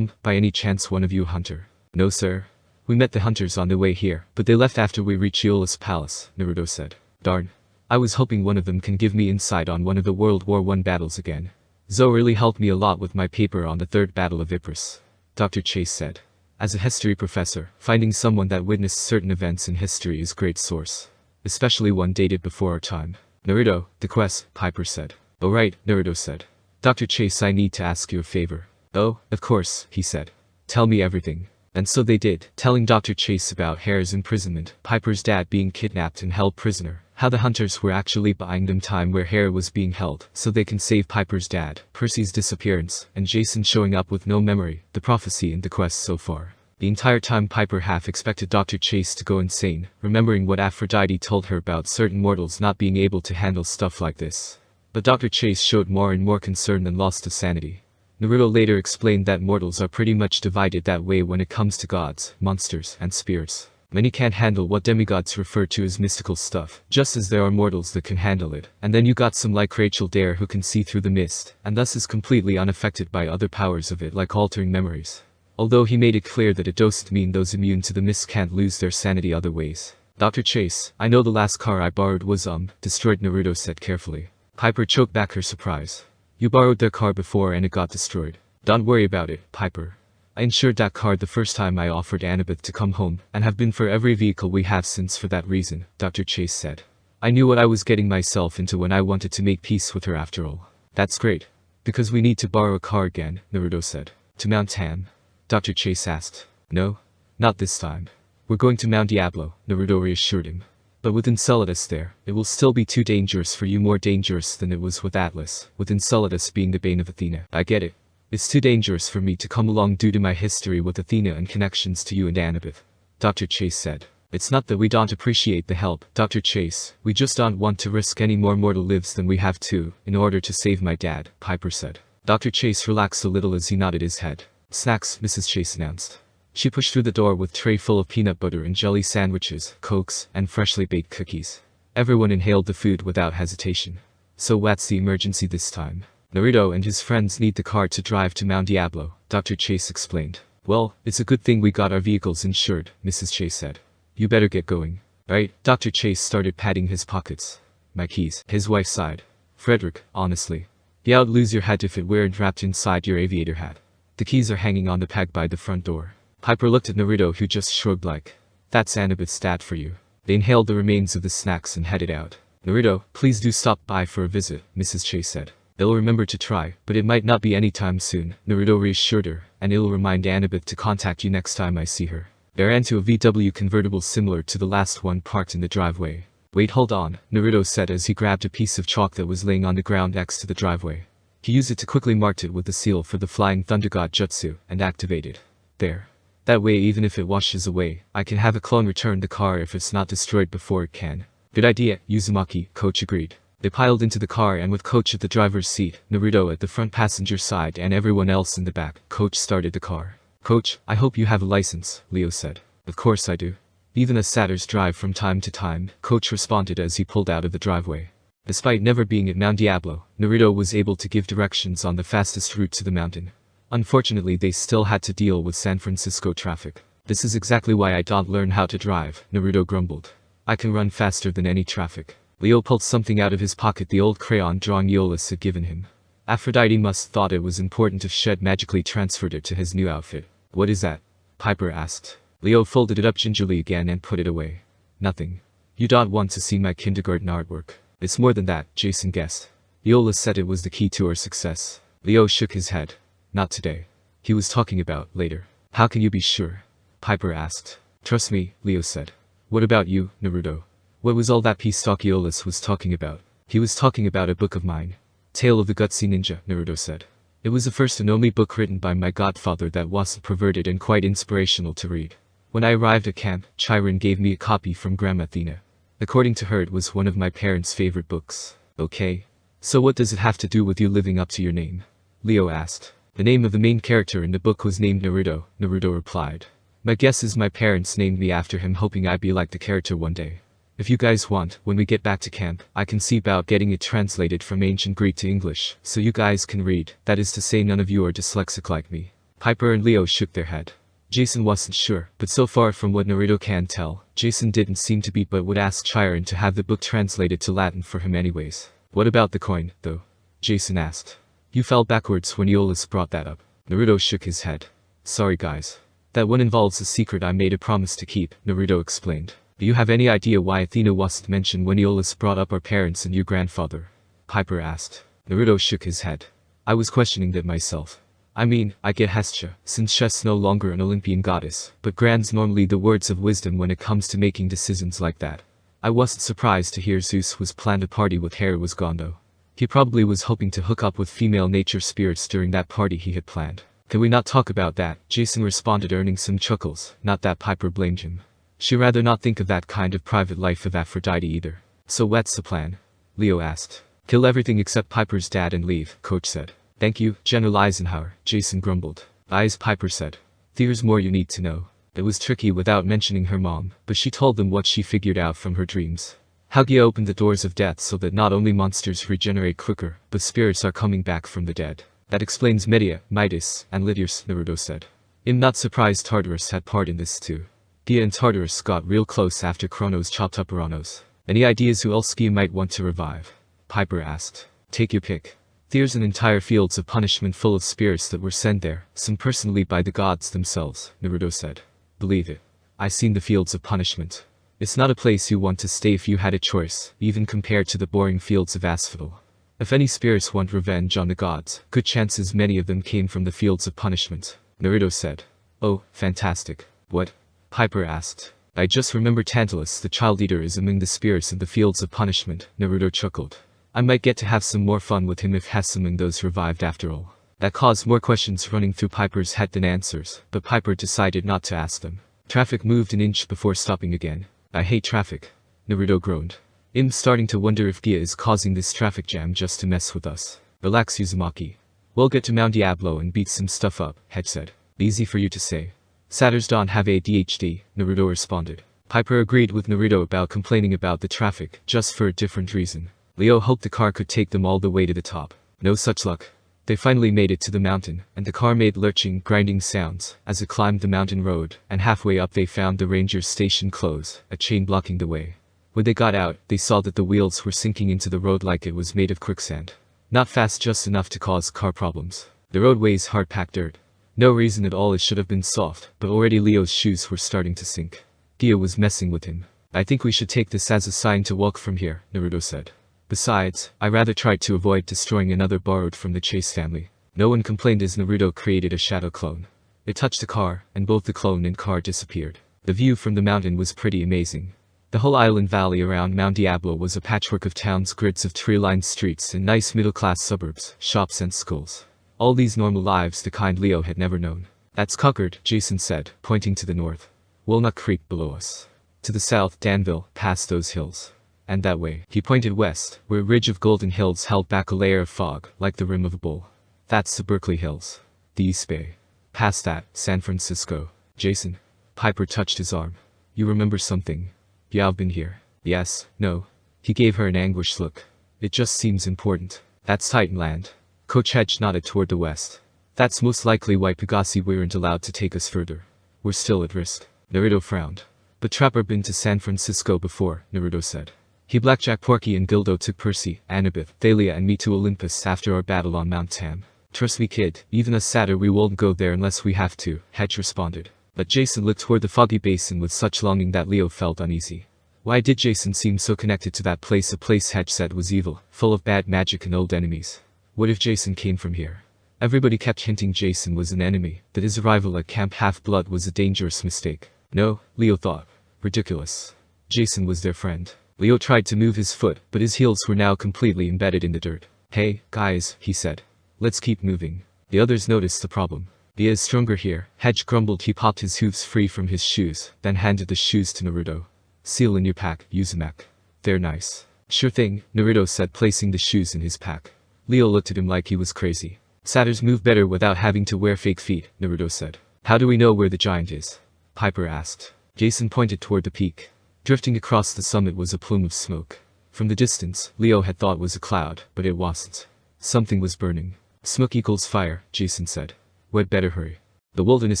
By any chance one of you a hunter? No sir. We met the hunters on the way here, but they left after we reached Aeolus Palace, Naruto said. Darn. I was hoping one of them can give me insight on one of the World War I battles again. Zoe really helped me a lot with my paper on the Third Battle of Ypres, Dr. Chase said. As a history professor, finding someone that witnessed certain events in history is a great source. Especially one dated before our time. Naruto, the quest, Piper said. Oh right, Naruto said. Dr. Chase, I need to ask you a favor. Oh, of course, he said. Tell me everything. And so they did, telling Dr. Chase about Hera's imprisonment, Piper's dad being kidnapped and held prisoner, how the hunters were actually buying them time where Hera was being held, so they can save Piper's dad, Percy's disappearance, and Jason showing up with no memory, the prophecy and the quest so far. The entire time Piper half expected Dr. Chase to go insane, remembering what Aphrodite told her about certain mortals not being able to handle stuff like this. But Dr. Chase showed more and more concern and lost to sanity. Naruto later explained that mortals are pretty much divided that way when it comes to gods, monsters, and spirits. Many can't handle what demigods refer to as mystical stuff, just as there are mortals that can handle it. And then you got some like Rachel Dare who can see through the mist, and thus is completely unaffected by other powers of it like altering memories. Although he made it clear that it doesn't mean those immune to the mist can't lose their sanity other ways. Dr. Chase, I know the last car I borrowed was destroyed, Naruto said carefully. Piper choked back her surprise. You borrowed their car before and it got destroyed. Don't worry about it, Piper. I insured that car the first time I offered Annabeth to come home, and have been for every vehicle we have since for that reason, Dr. Chase said. I knew what I was getting myself into when I wanted to make peace with her after all. That's great. Because we need to borrow a car again, Naruto said. To Mount Tam? Dr. Chase asked. No. Not this time. We're going to Mount Diablo, Naruto reassured him. But with Enceladus there, it will still be too dangerous for you, more dangerous than it was with Atlas, with Enceladus being the bane of Athena. I get it. It's too dangerous for me to come along due to my history with Athena and connections to you and Annabeth, Dr. Chase said. It's not that we don't appreciate the help, Dr. Chase, we just don't want to risk any more mortal lives than we have to, in order to save my dad, Piper said. Dr. Chase relaxed a little as he nodded his head. Snacks, Mrs. Chase announced. She pushed through the door with a tray full of peanut butter and jelly sandwiches, cokes, and freshly baked cookies. Everyone inhaled the food without hesitation. So what's the emergency this time? Naruto and his friends need the car to drive to Mount Diablo, Dr. Chase explained. Well, it's a good thing we got our vehicles insured, Mrs. Chase said. You better get going. Right? Dr. Chase started patting his pockets. My keys, his wife sighed. Frederick, honestly. You'd lose your hat if it weren't wrapped inside your aviator hat. The keys are hanging on the peg by the front door. Piper looked at Naruto who just shrugged like, that's Annabeth's dad for you. They inhaled the remains of the snacks and headed out. Naruto, please do stop by for a visit, Mrs. Chase said. I'll remember to try, but it might not be anytime soon, Naruto reassured her, and I'll remind Annabeth to contact you next time I see her. They ran to a VW convertible similar to the last one parked in the driveway. Wait, hold on, Naruto said as he grabbed a piece of chalk that was laying on the ground next to the driveway. He used it to quickly mark it with the seal for the Flying Thunder God Jutsu, and activated. There. That way even if it washes away, I can have a clone return the car if it's not destroyed before it can. Good idea, Uzumaki, Coach agreed. They piled into the car and with Coach at the driver's seat, Naruto at the front passenger side and everyone else in the back, Coach started the car. Coach, I hope you have a license, Leo said. Of course I do. Even as satyrs drive from time to time, Coach responded as he pulled out of the driveway. Despite never being at Mount Diablo, Naruto was able to give directions on the fastest route to the mountain. Unfortunately they still had to deal with San Francisco traffic. This is exactly why I don't learn how to drive, Naruto grumbled. I can run faster than any traffic. Leo pulled something out of his pocket, the old crayon drawing Aeolus had given him. Aphrodite must thought it was important if Shed magically transferred it to his new outfit. What is that? Piper asked. Leo folded it up gingerly again and put it away. Nothing. You don't want to see my kindergarten artwork. It's more than that, Jason guessed. Aeolus said it was the key to our success. Leo shook his head. Not today. He was talking about later. How can you be sure? Piper asked. Trust me, Leo said. What about you, Naruto? What was all that peace talk Aeolus was talking about? He was talking about a book of mine. Tale of the Gutsy Ninja, Naruto said. It was the first and only book written by my godfather that wasn't perverted and quite inspirational to read. When I arrived at camp, Chiron gave me a copy from Grandma Athena. According to her, it was one of my parents' favorite books. Okay. So what does it have to do with you living up to your name? Leo asked. The name of the main character in the book was named Naruto, Naruto replied. My guess is my parents named me after him, hoping I'd be like the character one day. If you guys want, when we get back to camp, I can see about getting it translated from ancient Greek to English, so you guys can read. That is to say, none of you are dyslexic like me. Piper and Leo shook their head. Jason wasn't sure, but so far from what Naruto can tell, Jason didn't seem to be, but would ask Chiron to have the book translated to Latin for him anyways. What about the coin, though? Jason asked. You fell backwards when Aeolus brought that up. Naruto shook his head. Sorry guys. That one involves a secret I made a promise to keep, Naruto explained. Do you have any idea why Athena wasn't mentioned when Aeolus brought up our parents and your grandfather? Piper asked. Naruto shook his head. I was questioning that myself. I mean, I get Hestia, since she's no longer an Olympian goddess, but grants normally the words of wisdom when it comes to making decisions like that. I wasn't surprised to hear Zeus was planned a party with Hera was gone though. He probably was hoping to hook up with female nature spirits during that party he had planned. Can we not talk about that? Jason responded, earning some chuckles, not that Piper blamed him. She'd rather not think of that kind of private life of Aphrodite either. So what's the plan? Leo asked. Kill everything except Piper's dad and leave, Coach said. Thank you, General Eisenhower, Jason grumbled. Piper said. There's more you need to know. It was tricky without mentioning her mom, but she told them what she figured out from her dreams. Hagia opened the doors of death so that not only monsters regenerate quicker, but spirits are coming back from the dead. That explains Medea, Midas, and Lydius, Naruto said. I'm not surprised Tartarus had part in this too. Gia and Tartarus got real close after Kronos chopped up Uranos. Any ideas who else Gia might want to revive? Piper asked. Take your pick. There's an entire fields of punishment full of spirits that were sent there, some personally by the gods themselves, Naruto said. Believe it. I seen the fields of punishment. It's not a place you want to stay if you had a choice, even compared to the boring fields of Asphodel. If any spirits want revenge on the gods, good chances many of them came from the fields of punishment, Naruto said. Oh, fantastic. What? Piper asked. I just remember Tantalus the child eater is among the spirits in the fields of punishment, Naruto chuckled. I might get to have some more fun with him if has among those revived after all. That caused more questions running through Piper's head than answers, but Piper decided not to ask them. Traffic moved an inch before stopping again. I hate traffic. Naruto groaned. I'm starting to wonder if Gia is causing this traffic jam just to mess with us. Relax, Uzumaki. We'll get to Mount Diablo and beat some stuff up, Head said. Easy for you to say. Satyrs don't have ADHD, Naruto responded. Piper agreed with Naruto about complaining about the traffic, just for a different reason. Leo hoped the car could take them all the way to the top. No such luck. They finally made it to the mountain, and the car made lurching, grinding sounds as it climbed the mountain road, and halfway up they found the ranger's station close, a chain blocking the way. When they got out, they saw that the wheels were sinking into the road like it was made of quicksand. Not fast, just enough to cause car problems. The roadway's hard-packed dirt. No reason at all it should have been soft, but already Leo's shoes were starting to sink. Gia was messing with him. I think we should take this as a sign to walk from here, Naruto said. Besides, I rather tried to avoid destroying another borrowed from the Chase family. No one complained as Naruto created a shadow clone. It touched the car, and both the clone and car disappeared. The view from the mountain was pretty amazing. The whole island valley around Mount Diablo was a patchwork of towns, grids of tree-lined streets and nice middle-class suburbs, shops and schools. All these normal lives, the kind Leo had never known. That's Concord, Jason said, pointing to the north. Walnut Creek below us. To the south, Danville, past those hills. And that way, he pointed west, where a ridge of golden hills held back a layer of fog, like the rim of a bowl. That's the Berkeley Hills. The East Bay. Past that, San Francisco. Jason. Piper touched his arm. You remember something? Yeah, I've been here. Yes, no. He gave her an anguished look. It just seems important. That's Titanland. Coach Hedge nodded toward the west. That's most likely why Pegasi weren't allowed to take us further. We're still at risk. Naruto frowned. But Trapper been to San Francisco before, Naruto said. He blackjack Porky and Gildo took Percy, Annabeth, Thalia and me to Olympus after our battle on Mount Tam. Trust me kid, even a satyr we won't go there unless we have to, Hedge responded. But Jason looked toward the foggy basin with such longing that Leo felt uneasy. Why did Jason seem so connected to that place, a place Hedge said was evil, full of bad magic and old enemies? What if Jason came from here? Everybody kept hinting Jason was an enemy, that his arrival at Camp Half-Blood was a dangerous mistake. No, Leo thought. Ridiculous. Jason was their friend. Leo tried to move his foot, but his heels were now completely embedded in the dirt. Hey, guys, he said. Let's keep moving. The others noticed the problem. Bia is stronger here, Hedge grumbled. He popped his hooves free from his shoes, then handed the shoes to Naruto. Seal in your pack, Uzumaki. They're nice. Sure thing, Naruto said, placing the shoes in his pack. Leo looked at him like he was crazy. Satyrs move better without having to wear fake feet, Naruto said. How do we know where the giant is? Piper asked. Jason pointed toward the peak. Drifting across the summit was a plume of smoke. From the distance, Leo had thought was a cloud, but it wasn't. Something was burning. Smoke equals fire, Jason said. We'd better hurry. The wilderness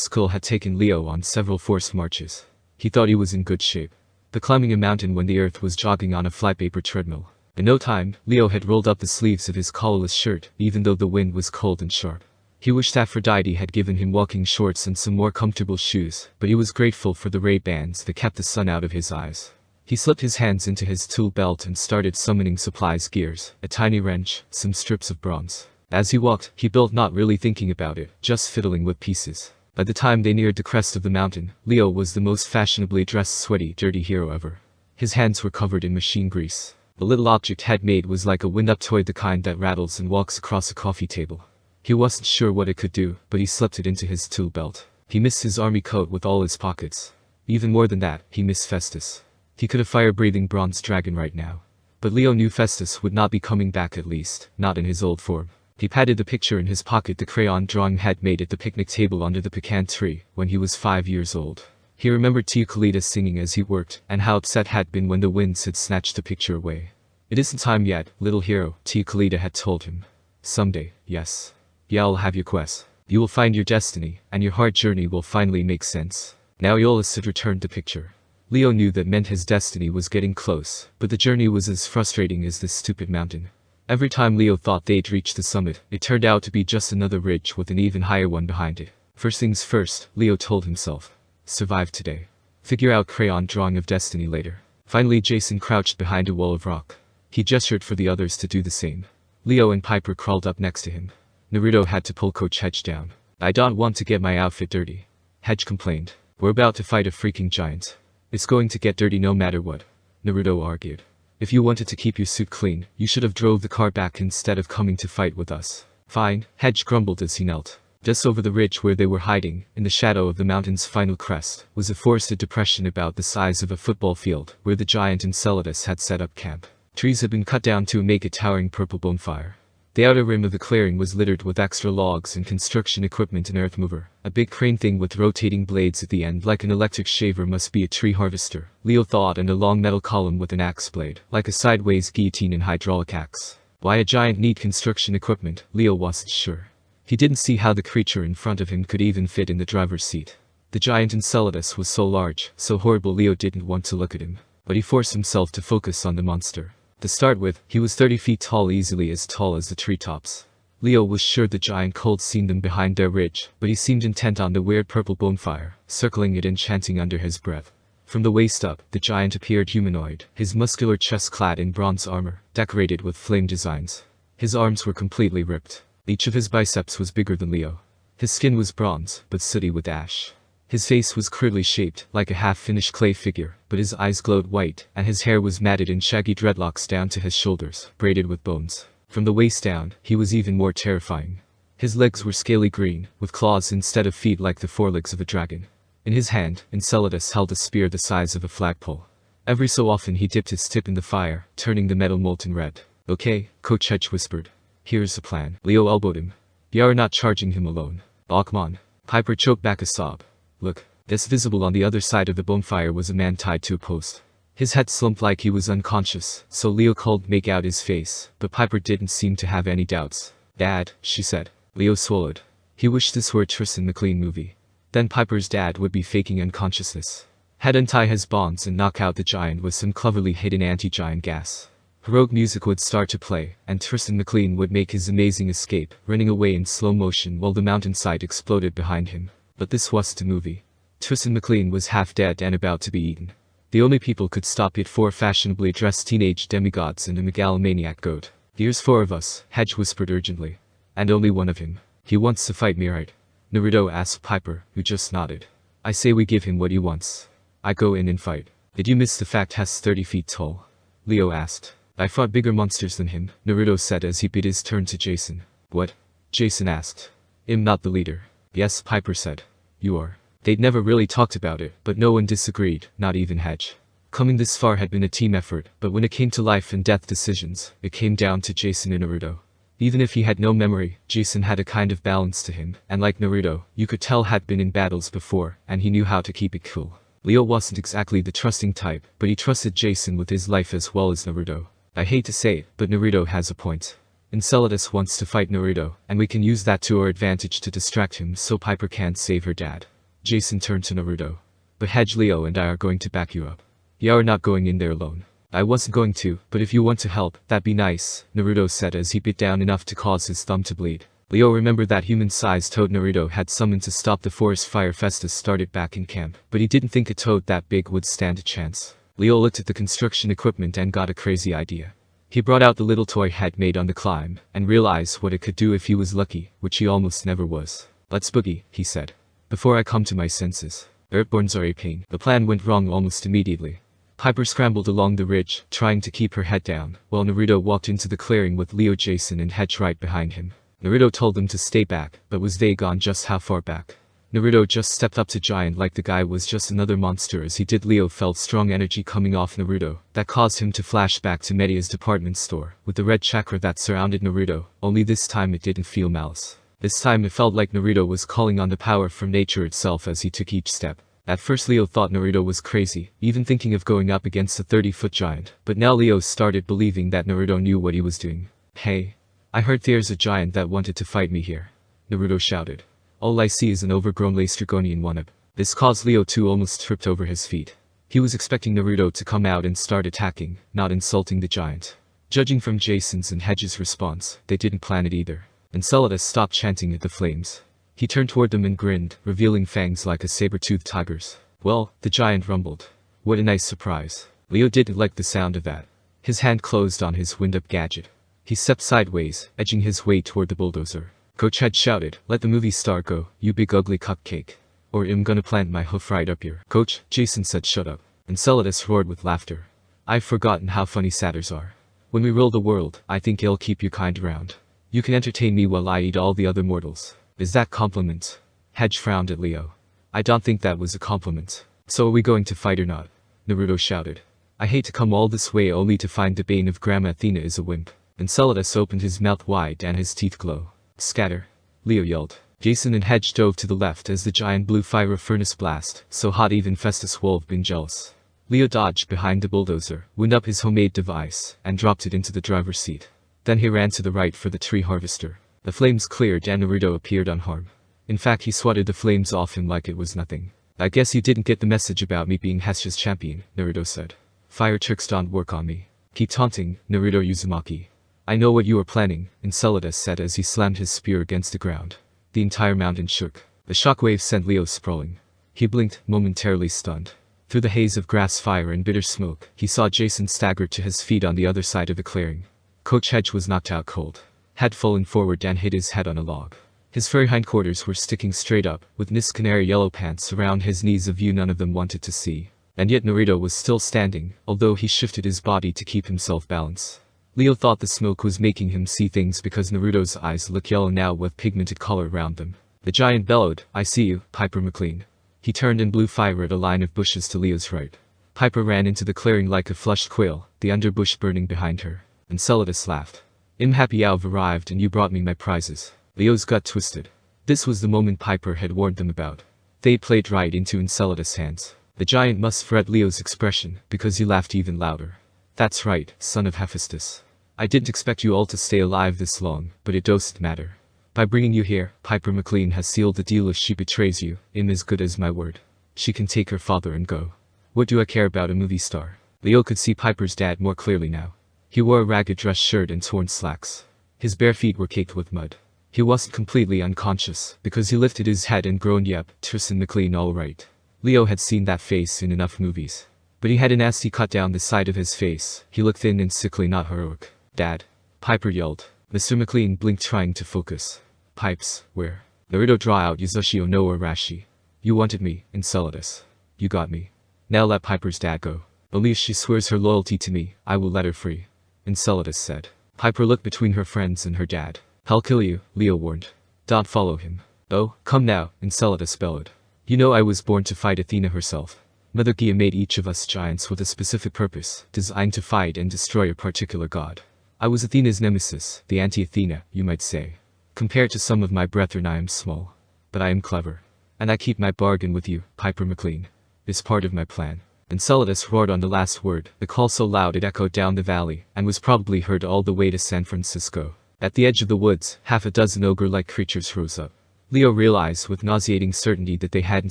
skull had taken Leo on several forced marches. He thought he was in good shape. The climbing a mountain when the earth was jogging on a flat paper treadmill. In no time, Leo had rolled up the sleeves of his collarless shirt, even though the wind was cold and sharp. He wished Aphrodite had given him walking shorts and some more comfortable shoes, but he was grateful for the Ray-Bans that kept the sun out of his eyes. He slipped his hands into his tool belt and started summoning supplies, gears, a tiny wrench, some strips of bronze. As he walked, he built, not really thinking about it, just fiddling with pieces. By the time they neared the crest of the mountain, Leo was the most fashionably dressed, sweaty, dirty hero ever. His hands were covered in machine grease. The little object Head made was like a wind-up toy, the kind that rattles and walks across a coffee table. He wasn't sure what it could do, but he slipped it into his tool belt. He missed his army coat with all his pockets. Even more than that, he missed Festus. He could have fire-breathing bronze dragon right now. But Leo knew Festus would not be coming back, at least, not in his old form. He patted the picture in his pocket, the crayon drawing Head made at the picnic table under the pecan tree, when he was 5 years old. He remembered Teokalita singing as he worked, and how upset had been when the winds had snatched the picture away. It isn't time yet, little hero, Teokalita had told him. Someday, yes. Yeah, I'll have your quest. You will find your destiny, and your hard journey will finally make sense. Now Aeolus had returned the picture. Leo knew that meant his destiny was getting close, but the journey was as frustrating as this stupid mountain. Every time Leo thought they'd reach the summit, it turned out to be just another ridge with an even higher one behind it. First things first, Leo told himself. Survive today. Figure out crayon drawing of destiny later. Finally, Jason crouched behind a wall of rock. He gestured for the others to do the same. Leo and Piper crawled up next to him. Naruto had to pull Coach Hedge down. I don't want to get my outfit dirty. Hedge complained. We're about to fight a freaking giant. It's going to get dirty no matter what. Naruto argued. If you wanted to keep your suit clean, you should have drove the car back instead of coming to fight with us. Fine, Hedge grumbled as he knelt. Just over the ridge where they were hiding, in the shadow of the mountain's final crest, was a forested depression about the size of a football field, where the giant Enceladus had set up camp. Trees had been cut down to make a towering purple bonfire. The outer rim of the clearing was littered with extra logs and construction equipment and earth mover. A big crane thing with rotating blades at the end like an electric shaver must be a tree harvester, Leo thought, and a long metal column with an axe blade, like a sideways guillotine and hydraulic axe. Why a giant need construction equipment, Leo wasn't sure. He didn't see how the creature in front of him could even fit in the driver's seat. The giant Enceladus was so large, so horrible, Leo didn't want to look at him. But he forced himself to focus on the monster. To start with, he was 30 feet tall, easily as tall as the treetops. Leo was sure the giant cold seen them behind their ridge, but he seemed intent on the weird purple bonfire, circling it and chanting under his breath. From the waist up, the giant appeared humanoid, his muscular chest clad in bronze armor, decorated with flame designs. His arms were completely ripped. Each of his biceps was bigger than Leo. His skin was bronze, but sooty with ash. His face was crudely shaped, like a half-finished clay figure, but his eyes glowed white, and his hair was matted in shaggy dreadlocks down to his shoulders, braided with bones. From the waist down, he was even more terrifying. His legs were scaly green, with claws instead of feet like the forelegs of a dragon. In his hand, Enceladus held a spear the size of a flagpole. Every so often he dipped his tip in the fire, turning the metal molten red. Okay, Coach Hedge whispered. Here's the plan. Leo elbowed him. You're not charging him alone. Oh, come on. Piper choked back a sob. Look, this visible on the other side of the bonfire was a man tied to a post. His head slumped like he was unconscious, so Leo called make out his face, but Piper didn't seem to have any doubts. Dad, she said. Leo swallowed. He wished this were a Tristan McLean movie. Then Piper's dad would be faking unconsciousness. He'd untie his bonds and knock out the giant with some cleverly hidden anti-giant gas. Heroic music would start to play, and Tristan McLean would make his amazing escape, running away in slow motion while the mountainside exploded behind him. But this wasn't a movie. Tristan McLean was half dead and about to be eaten. The only people could stop it 4 fashionably dressed teenage demigods and a megalomaniac goat. "There's 4 of us," Hedge whispered urgently. "And only one of him. He wants to fight me, right?" Naruto asked Piper, who just nodded. "I say we give him what he wants. I go in and fight." "Did you miss the fact he's 30 feet tall?" Leo asked. "I fought bigger monsters than him," Naruto said as he bit his turn to Jason. "What?" Jason asked. "I'm not the leader." "Yes," Piper said. "You are." They'd never really talked about it, but no one disagreed, not even Hedge. Coming this far had been a team effort, but when it came to life and death decisions, it came down to Jason and Naruto. Even if he had no memory, Jason had a kind of balance to him, and like Naruto, you could tell had been in battles before, and he knew how to keep it cool. Leo wasn't exactly the trusting type, but he trusted Jason with his life as well as Naruto. I hate to say it, but Naruto has a point. Enceladus wants to fight Naruto, and we can use that to our advantage to distract him so Piper can't save her dad. Jason turned to Naruto. "But Hedge, Leo and I are going to back you up. You're not going in there alone." "I wasn't going to, but if you want to help, that'd be nice," Naruto said as he bit down enough to cause his thumb to bleed. Leo remembered that human-sized toad Naruto had summoned to stop the forest fire Festus started back in camp, but he didn't think a toad that big would stand a chance. Leo looked at the construction equipment and got a crazy idea. He brought out the little toy head made on the climb, and realized what it could do if he was lucky, which he almost never was. "Let's boogie," he said. "Before I come to my senses. Earthborns are a pain." The plan went wrong almost immediately. Piper scrambled along the ridge, trying to keep her head down, while Naruto walked into the clearing with Leo, Jason and Hedge right behind him. Naruto told them to stay back, but was vague on just how far back. Naruto just stepped up to Giant like the guy was just another monster as he did. Leo felt strong energy coming off Naruto, that caused him to flash back to Media's department store, with the red chakra that surrounded Naruto, only this time it didn't feel malice. This time it felt like Naruto was calling on the power from nature itself as he took each step. At first Leo thought Naruto was crazy, even thinking of going up against a 30-foot giant, but now Leo started believing that Naruto knew what he was doing. "Hey! I heard there's a giant that wanted to fight me here," Naruto shouted. "All I see is an overgrown Laestrygonian one-up." This caused Leo to almost tripped over his feet. He was expecting Naruto to come out and start attacking, not insulting the giant. Judging from Jason's and Hedge's response, they didn't plan it either. Enceladus stopped chanting at the flames. He turned toward them and grinned, revealing fangs like a saber-toothed tiger's. "Well," the giant rumbled. "What a nice surprise." Leo didn't like the sound of that. His hand closed on his wind-up gadget. He stepped sideways, edging his way toward the bulldozer. Coach Hedge shouted, "Let the movie star go, you big ugly cupcake. Or I'm gonna plant my hoof right up your." "Coach," Jason said, "shut up." Enceladus roared with laughter. "I've forgotten how funny satyrs are. When we rule the world, I think it'll keep you kind around. You can entertain me while I eat all the other mortals." "Is that compliment?" Hedge frowned at Leo. "I don't think that was a compliment." "So are we going to fight or not?" Naruto shouted. "I hate to come all this way only to find the bane of Grandma Athena is a wimp." Enceladus opened his mouth wide and his teeth glow. "Scatter!" Leo yelled. Jason and Hedge dove to the left as the giant blue fire furnace blast, so hot even Festus would have been jealous. Leo dodged behind the bulldozer, wound up his homemade device, and dropped it into the driver's seat. Then he ran to the right for the tree harvester. The flames cleared and Naruto appeared unharmed. In fact, he swatted the flames off him like it was nothing. "I guess you didn't get the message about me being Heshia's champion," Naruto said. "Fire tricks don't work on me. Keep taunting, Naruto Uzumaki." "I know what you are planning," Enceladus said as he slammed his spear against the ground. The entire mountain shook. The shockwave sent Leo sprawling. He blinked, momentarily stunned. Through the haze of grass fire and bitter smoke, he saw Jason stagger to his feet on the other side of the clearing. Coach Hedge was knocked out cold. Had fallen forward and hit his head on a log. His furry hindquarters were sticking straight up, with Nis canary yellow pants around his knees, a view none of them wanted to see. And yet Naruto was still standing, although he shifted his body to keep himself balanced. Leo thought the smoke was making him see things because Naruto's eyes look yellow now with pigmented color around them. The giant bellowed, "I see you, Piper McLean." He turned and blew fire at a line of bushes to Leo's right. Piper ran into the clearing like a flushed quail, the underbush burning behind her. Enceladus laughed. "I'm happy I've arrived and you brought me my prizes." Leo's gut twisted. This was the moment Piper had warned them about. They played right into Enceladus' hands. The giant must have read Leo's expression, because he laughed even louder. "That's right, son of Hephaestus. I didn't expect you all to stay alive this long, but it doesn't matter. By bringing you here, Piper McLean has sealed the deal. If she betrays you, I'm as good as my word. She can take her father and go. What do I care about a movie star?" Leo could see Piper's dad more clearly now. He wore a ragged dress shirt and torn slacks. His bare feet were caked with mud. He wasn't completely unconscious, because he lifted his head and groaned, "Yep, Tristan McLean all right. Leo had seen that face in enough movies. But he had a nasty cut down the side of his face. He looked thin and sickly, not heroic. "Dad!" Piper yelled. Mr. McLean blinked, trying to focus. "Pipes, where?" Naruto draw out Yuzushio no Arashi. "You wanted me, Enceladus. You got me. Now let Piper's dad go. Only if she swears her loyalty to me, I will let her free," Enceladus said. Piper looked between her friends and her dad. "I'll kill you," Leo warned. "Don't follow him." "Oh, come now," Enceladus bellowed. "You know I was born to fight Athena herself. Mother Gaia made each of us giants with a specific purpose, designed to fight and destroy a particular god. I was Athena's nemesis, the anti-Athena, you might say. Compared to some of my brethren I am small. But I am clever. And I keep my bargain with you, Piper McLean. It's part of my plan." Enceladus roared on the last word, the call so loud it echoed down the valley, and was probably heard all the way to San Francisco. At the edge of the woods, half a dozen ogre-like creatures rose up. Leo realized with nauseating certainty that they hadn't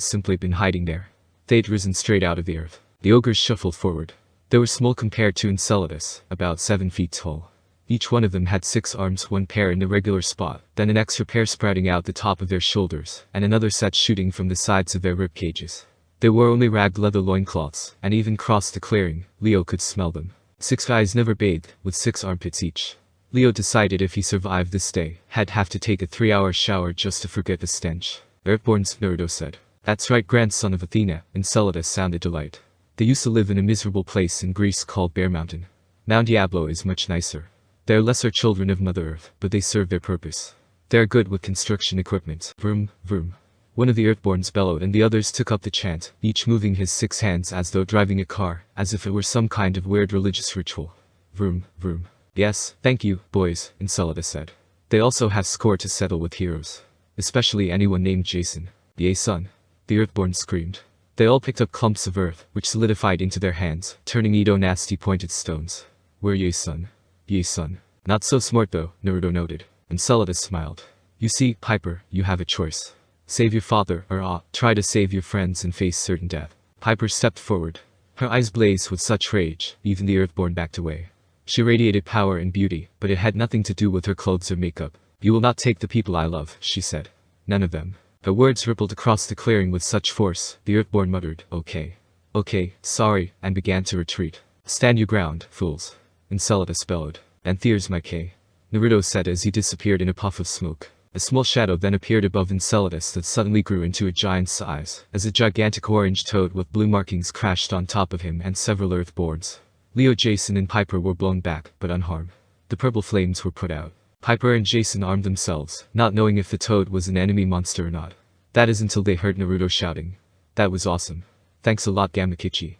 simply been hiding there. They'd risen straight out of the earth. The ogres shuffled forward. They were small compared to Enceladus, about 7 feet tall. Each one of them had 6 arms, 1 pair in the regular spot, then an extra pair sprouting out the top of their shoulders, and another set shooting from the sides of their rib cages. They wore only ragged leather loincloths, and even across the clearing, Leo could smell them. 6 guys never bathed, with 6 armpits each. Leo decided if he survived this day, he'd have to take a 3-hour shower just to forget the stench. "Earthborns," Naruto said. "That's right, grandson of Athena," Enceladus sounded delight. "They used to live in a miserable place in Greece called Bear Mountain. Mount Diablo is much nicer. They're lesser children of Mother Earth, but they serve their purpose. They're good with construction equipment." Vroom, vroom. One of the Earthborns bellowed and the others took up the chant, each moving his 6 hands as though driving a car, as if it were some kind of weird religious ritual. Vroom, vroom. "Yes, thank you, boys," Enceladus said. "They also have score to settle with heroes. Especially anyone named Jason." "Yay, son!" the Earthborn screamed. They all picked up clumps of earth, which solidified into their hands, turning into nasty pointed stones. "We're yay, son. Yay, son." "Not so smart though," Naruto noted. Enceladus smiled. "You see, Piper, you have a choice. Save your father, or try to save your friends and face certain death." Piper stepped forward. Her eyes blazed with such rage, even the Earthborn backed away. She radiated power and beauty, but it had nothing to do with her clothes or makeup. "You will not take the people I love," she said. "None of them." Her words rippled across the clearing with such force, the Earthborn muttered, "Okay. Okay, sorry," and began to retreat. "Stand your ground, fools," Enceladus bellowed. "And there's my K," Naruto said as he disappeared in a puff of smoke. A small shadow then appeared above Enceladus that suddenly grew into a giant's size, as a gigantic orange toad with blue markings crashed on top of him and several Earthborns. Leo, Jason and Piper were blown back, but unharmed. The purple flames were put out. Piper and Jason armed themselves, not knowing if the toad was an enemy monster or not. That is until they heard Naruto shouting. "That was awesome. Thanks a lot, Gamakichi."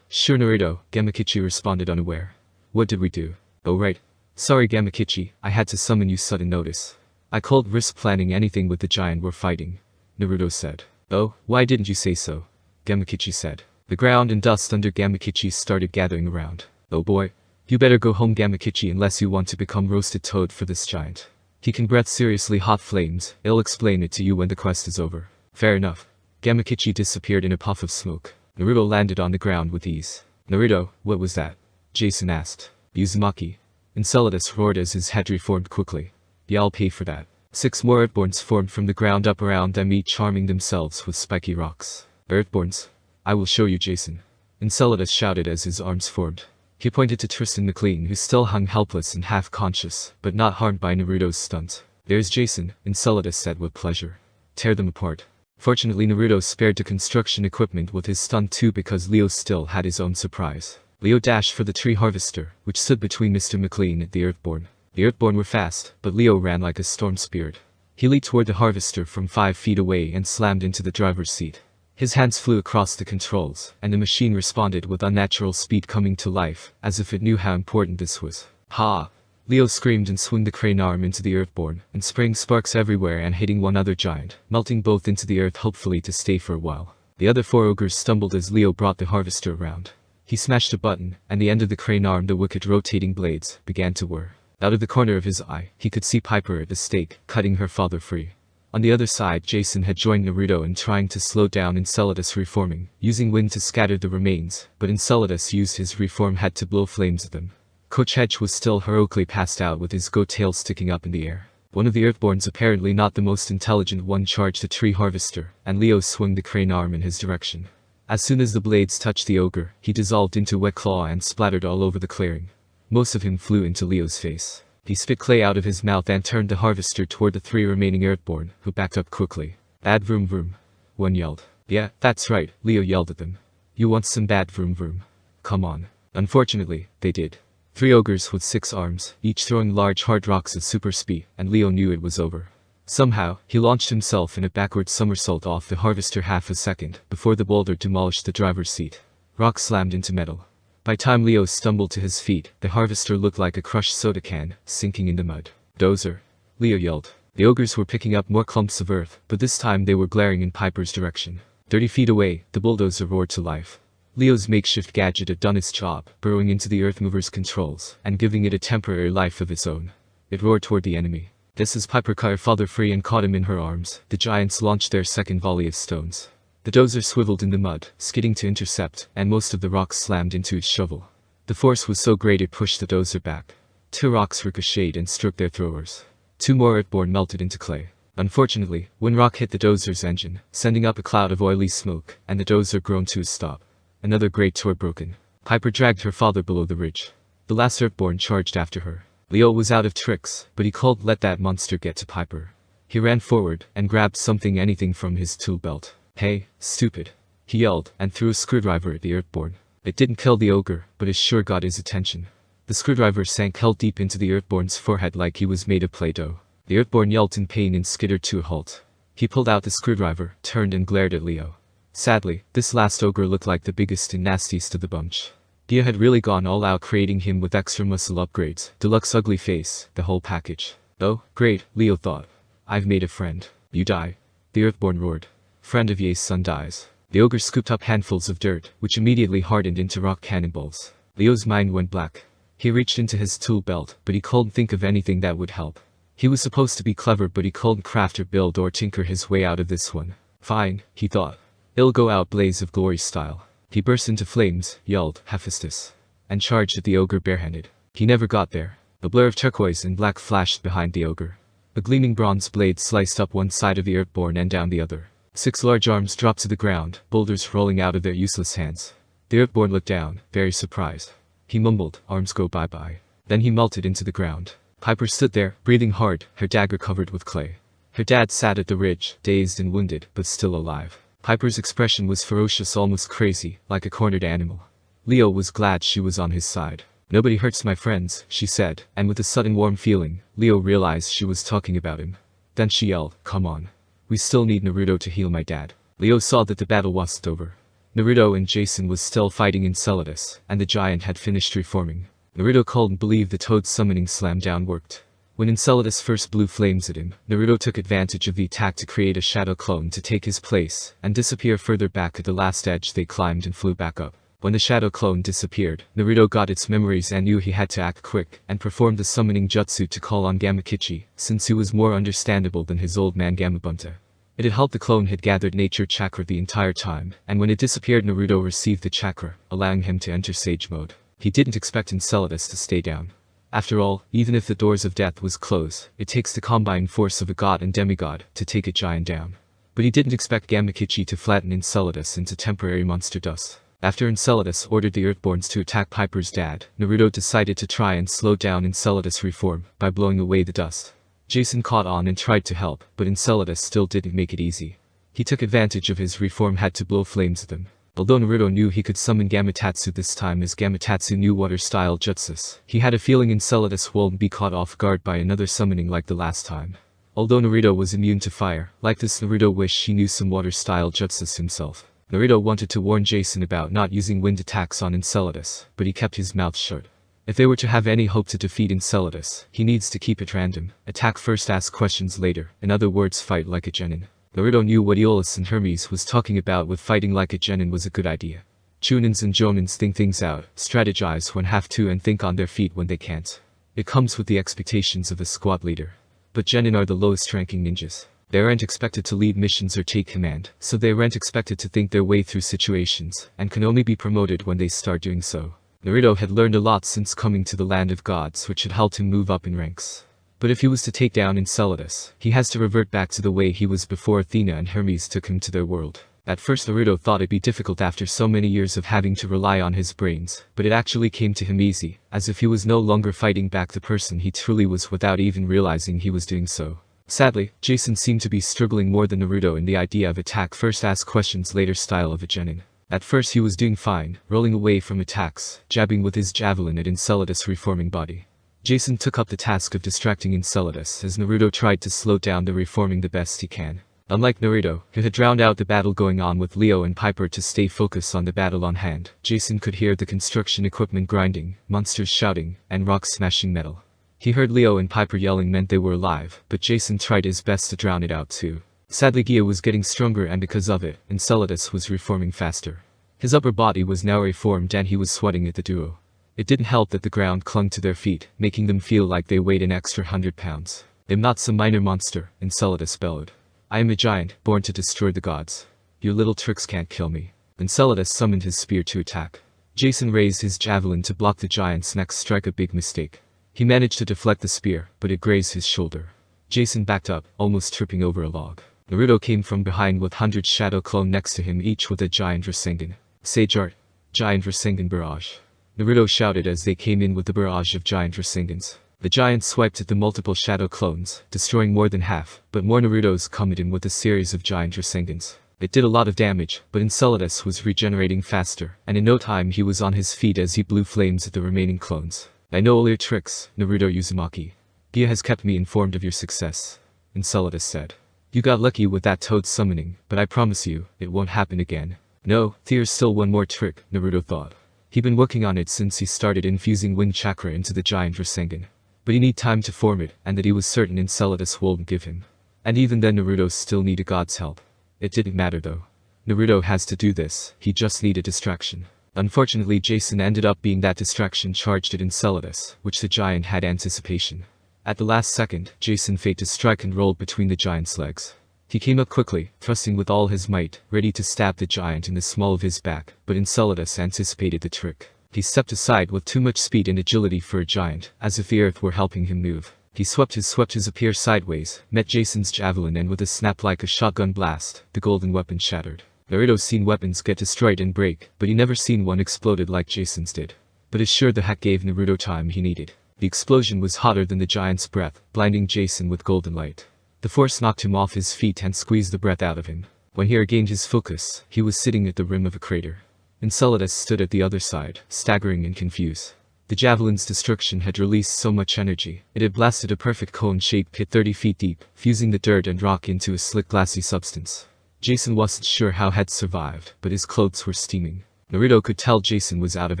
Sure Naruto," Gamakichi responded unaware. "What did we do?" "Oh right. Sorry Gamakichi, I had to summon you sudden notice. I could risk planning anything with the giant we're fighting," Naruto said. "Oh, why didn't you say so?" Gamakichi said. The ground and dust under Gamakichi started gathering around. "Oh boy. You better go home Gamakichi unless you want to become roasted toad for this giant. He can breath seriously hot flames, I'll explain it to you when the quest is over." "Fair enough." Gamakichi disappeared in a puff of smoke. Naruto landed on the ground with ease. "Naruto, what was that?" Jason asked. "Uzumaki." Enceladus roared as his head reformed quickly. "Yeah, I'll pay for that." 6 more Earthborns formed from the ground up around them, each arming themselves with spiky rocks. "Earthborns. I will show you, Jason," Enceladus shouted as his arms formed. He pointed to Tristan McLean, who still hung helpless and half-conscious, but not harmed by Naruto's stunt. "There's Jason," Enceladus said with pleasure. "Tear them apart." Fortunately, Naruto spared the construction equipment with his stunt too because Leo still had his own surprise. Leo dashed for the tree harvester, which stood between Mr. McLean and the Earthborn. The Earthborn were fast, but Leo ran like a storm spirit. He leaped toward the harvester from 5 feet away and slammed into the driver's seat. His hands flew across the controls, and the machine responded with unnatural speed, coming to life, as if it knew how important this was. "Ha!" Leo screamed and swung the crane arm into the Earthborn, and spraying sparks everywhere and hitting one other giant, melting both into the earth hopefully to stay for a while. The other 4 ogres stumbled as Leo brought the harvester around. He smashed a button, and the end of the crane arm, the wicked rotating blades, began to whir. Out of the corner of his eye, he could see Piper at the stake, cutting her father free. On the other side, Jason had joined Naruto in trying to slow down Enceladus reforming, using wind to scatter the remains, but Enceladus used his reform head to blow flames at them. Coach Hedge was still heroically passed out with his goat tail sticking up in the air. One of the Earthborns, apparently not the most intelligent one, charged the tree harvester, and Leo swung the crane arm in his direction. As soon as the blades touched the ogre, he dissolved into wet claw and splattered all over the clearing. Most of him flew into Leo's face. He spit clay out of his mouth and turned the harvester toward the 3 remaining Earthborn, who backed up quickly. Bad vroom vroom. One yelled. Yeah, that's right, Leo yelled at them. You want some bad vroom vroom? Come on. Unfortunately, they did. 3 ogres with 6 arms, each throwing large hard rocks at super speed, and Leo knew it was over. Somehow, he launched himself in a backward somersault off the harvester half a second before the boulder demolished the driver's seat. Rocks slammed into metal. By time Leo stumbled to his feet, the harvester looked like a crushed soda can, sinking in the mud. Dozer. Leo yelled. The ogres were picking up more clumps of earth, but this time they were glaring in Piper's direction. 30 feet away, the bulldozer roared to life. Leo's makeshift gadget had done its job, burrowing into the earth mover's controls, and giving it a temporary life of its own. It roared toward the enemy. Just as Piper cut her father free and caught him in her arms, the giants launched their second volley of stones. The dozer swiveled in the mud, skidding to intercept, and most of the rocks slammed into its shovel. The force was so great it pushed the dozer back. 2 rocks ricocheted and struck their throwers. 2 more Earthborn melted into clay. Unfortunately, one rock hit the dozer's engine, sending up a cloud of oily smoke, and the dozer groaned to a stop. Another great toy broken. Piper dragged her father below the ridge. The last Earthborn charged after her. Leo was out of tricks, but he called let that monster get to Piper. He ran forward, and grabbed anything from his tool belt. Hey, stupid. He yelled, and threw a screwdriver at the Earthborn. It didn't kill the ogre, but it sure got his attention. The screwdriver sank hell deep into the Earthborn's forehead like he was made of Play-Doh. The Earthborn yelped in pain and skittered to a halt. He pulled out the screwdriver, turned and glared at Leo. Sadly, this last ogre looked like the biggest and nastiest of the bunch. Dia had really gone all out, creating him with extra muscle upgrades, deluxe ugly face, the whole package. Oh, great, Leo thought. I've made a friend. You die. The Earthborn roared. Friend of Ye's son dies. The ogre scooped up handfuls of dirt, which immediately hardened into rock cannonballs. Leo's mind went black. He reached into his tool belt, but he couldn't think of anything that would help. He was supposed to be clever, but he couldn't craft or build or tinker his way out of this one. Fine, he thought. It'll go out blaze of glory style. He burst into flames, yelled, Hephaestus, and charged at the ogre barehanded. He never got there. A blur of turquoise and black flashed behind the ogre. A gleaming bronze blade sliced up one side of the Earthborn and down the other. 6 large arms dropped to the ground, boulders rolling out of their useless hands. The Earthborn looked down, very surprised. He mumbled, arms go bye-bye. Then he melted into the ground. Piper stood there, breathing hard, her dagger covered with clay. Her dad sat at the ridge, dazed and wounded, but still alive. Piper's expression was ferocious, almost crazy, like a cornered animal. Leo was glad she was on his side. Nobody hurts my friends, she said, and with a sudden warm feeling, Leo realized she was talking about him. Then she yelled, come on. We still need Naruto to heal my dad. Leo saw that the battle wasn't over. Naruto and Jason was still fighting Enceladus, and the giant had finished reforming. Naruto couldn't believe the toad's summoning slam down worked. When Enceladus first blew flames at him, Naruto took advantage of the attack to create a shadow clone to take his place, and disappear further back at the last edge. They climbed and flew back up. When the shadow clone disappeared, Naruto got its memories and knew he had to act quick, and performed the summoning jutsu to call on Gamakichi, since he was more understandable than his old man Gamabunta. It had helped. The clone had gathered nature chakra the entire time, and when it disappeared Naruto received the chakra, allowing him to enter sage mode. He didn't expect Enceladus to stay down. After all, even if the doors of death was closed, it takes the combined force of a god and demigod to take a giant down. But he didn't expect Gamakichi to flatten Enceladus into temporary monster dust. After Enceladus ordered the Earthborns to attack Piper's dad, Naruto decided to try and slow down Enceladus' reform by blowing away the dust. Jason caught on and tried to help, but Enceladus still didn't make it easy. He took advantage of his reform had to blow flames at them. Although Naruto knew he could summon Gamatatsu this time as Gamatatsu knew water-style jutsus, he had a feeling Enceladus won't be caught off guard by another summoning like the last time. Although Naruto was immune to fire, like this Naruto wished he knew some water-style jutsus himself. Naruto wanted to warn Jason about not using wind attacks on Enceladus, but he kept his mouth shut. If they were to have any hope to defeat Enceladus, he needs to keep it random, attack first, ask questions later, in other words fight like a genin. Naruto knew what Aeolus and Hermes was talking about with fighting like a genin was a good idea. Chunins and Jonins think things out, strategize when have to and think on their feet when they can't. It comes with the expectations of a squad leader. But genin are the lowest ranking ninjas. They aren't expected to lead missions or take command, so they aren't expected to think their way through situations, and can only be promoted when they start doing so. Naruto had learned a lot since coming to the land of gods, which had helped him move up in ranks. But if he was to take down Enceladus, he has to revert back to the way he was before Athena and Hermes took him to their world. At first Naruto thought it'd be difficult after so many years of having to rely on his brains, but it actually came to him easy, as if he was no longer fighting back the person he truly was without even realizing he was doing so. Sadly, Jason seemed to be struggling more than Naruto in the idea of attack first ask questions later style of a genin. At first he was doing fine, rolling away from attacks, jabbing with his javelin at Enceladus' reforming body. Jason took up the task of distracting Enceladus as Naruto tried to slow down the reforming the best he can. Unlike Naruto, who had drowned out the battle going on with Leo and Piper to stay focused on the battle on hand, Jason could hear the construction equipment grinding, monsters shouting, and rocks smashing metal. He heard Leo and Piper yelling meant they were alive, but Jason tried his best to drown it out too. Sadly Gia was getting stronger and because of it, Enceladus was reforming faster. His upper body was now reformed and he was sweating at the duo. It didn't help that the ground clung to their feet, making them feel like they weighed an extra 100 pounds. "I'm not some minor monster," Enceladus bellowed. "I am a giant, born to destroy the gods. Your little tricks can't kill me." Enceladus summoned his spear to attack. Jason raised his javelin to block the giant's next strike, a big mistake. He managed to deflect the spear, but it grazed his shoulder. Jason backed up, almost tripping over a log. Naruto came from behind with 100 shadow clone next to him, each with a giant Rasengan. Sage Art. Giant Rasengan Barrage. Naruto shouted as they came in with the barrage of giant Rasengans. The giant swiped at the multiple shadow clones, destroying more than half, but more Narutos come at him with a series of giant Rasengans. It did a lot of damage, but Enceladus was regenerating faster, and in no time he was on his feet as he blew flames at the remaining clones. "I know all your tricks, Naruto Uzumaki. Gia has kept me informed of your success," Enceladus said. "You got lucky with that toad summoning, but I promise you, it won't happen again." No, there's still one more trick, Naruto thought. He'd been working on it since he started infusing wind chakra into the giant Rasengan. But he need time to form it, and that he was certain Enceladus wouldn't give him. And even then Naruto still needed God's help. It didn't matter though. Naruto has to do this, he just needed distraction. Unfortunately Jason ended up being that distraction charged at Enceladus, which the giant had anticipation. At the last second, Jason faked to strike and rolled between the giant's legs. He came up quickly, thrusting with all his might, ready to stab the giant in the small of his back, but Enceladus anticipated the trick. He stepped aside with too much speed and agility for a giant, as if the earth were helping him move. He swept his appear sideways, met Jason's javelin and with a snap like a shotgun blast, the golden weapon shattered. Naruto's seen weapons get destroyed and break, but he never seen one exploded like Jason's did. But it sure the heck gave Naruto time he needed. The explosion was hotter than the giant's breath, blinding Jason with golden light. The force knocked him off his feet and squeezed the breath out of him. When he regained his focus, he was sitting at the rim of a crater. Enceladus stood at the other side, staggering and confused. The javelin's destruction had released so much energy, it had blasted a perfect cone-shaped pit 30 feet deep, fusing the dirt and rock into a slick glassy substance. Jason wasn't sure how had survived, but his clothes were steaming. Naruto could tell Jason was out of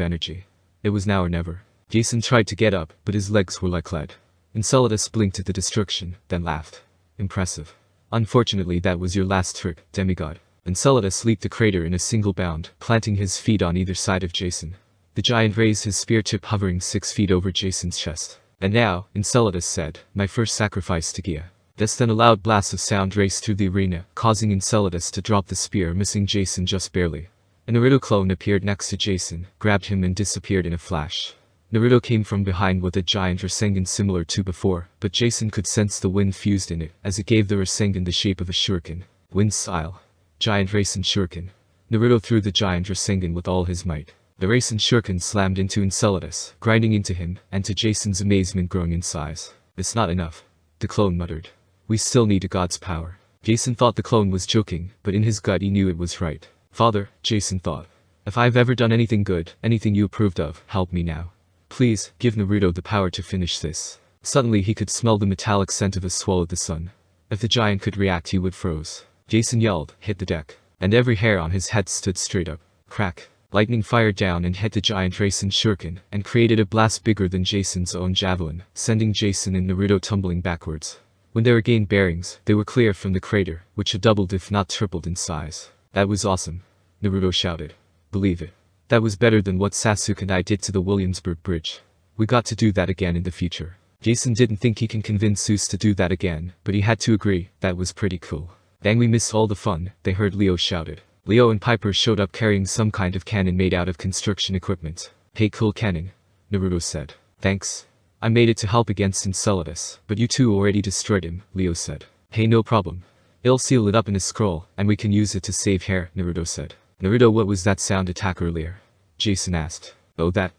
energy. It was now or never. Jason tried to get up, but his legs were like lead. Enceladus blinked at the destruction, then laughed. "Impressive. Unfortunately that was your last trick, demigod." Enceladus leaped the crater in a single bound, planting his feet on either side of Jason. The giant raised his spear tip hovering 6 feet over Jason's chest. "And now," Enceladus said, "my first sacrifice to Gia." This then a loud blast of sound raced through the arena, causing Enceladus to drop the spear, missing Jason just barely. A Naruto clone appeared next to Jason, grabbed him and disappeared in a flash. Naruto came from behind with a giant Rasengan similar to before, but Jason could sense the wind fused in it, as it gave the Rasengan the shape of a shuriken. Wind style. Giant Rasen Shuriken. Naruto threw the giant Rasengan with all his might. The Rasen Shuriken slammed into Enceladus, grinding into him, and to Jason's amazement growing in size. "It's not enough," the clone muttered. "We still need a god's power." Jason thought the clone was joking, but in his gut he knew it was right. "Father," Jason thought. "If I've ever done anything good, anything you approved of, help me now. Please, give Naruto the power to finish this." Suddenly he could smell the metallic scent of a swallow the sun. If the giant could react he would froze. Jason yelled, hit the deck, and every hair on his head stood straight up. Crack. Lightning fired down and hit the giant Rasen Shuriken, and created a blast bigger than Jason's own javelin, sending Jason and Naruto tumbling backwards. When they regained bearings, they were clear from the crater, which had doubled if not tripled in size. "That was awesome," Naruto shouted. "Believe it. That was better than what Sasuke and I did to the Williamsburg Bridge. We got to do that again in the future." Jason didn't think he can convince Zeus to do that again, but he had to agree, that was pretty cool. "Dang, we missed all the fun," they heard Leo shouted. Leo and Piper showed up carrying some kind of cannon made out of construction equipment. "Hey, cool cannon," Naruto said. "Thanks. I made it to help against Enceladus, but you two already destroyed him," Leo said. "Hey, no problem." I'll seal it up in a scroll, and we can use it to save Hera, Naruto said. Naruto, what was that sound attack earlier? Jason asked. Oh, that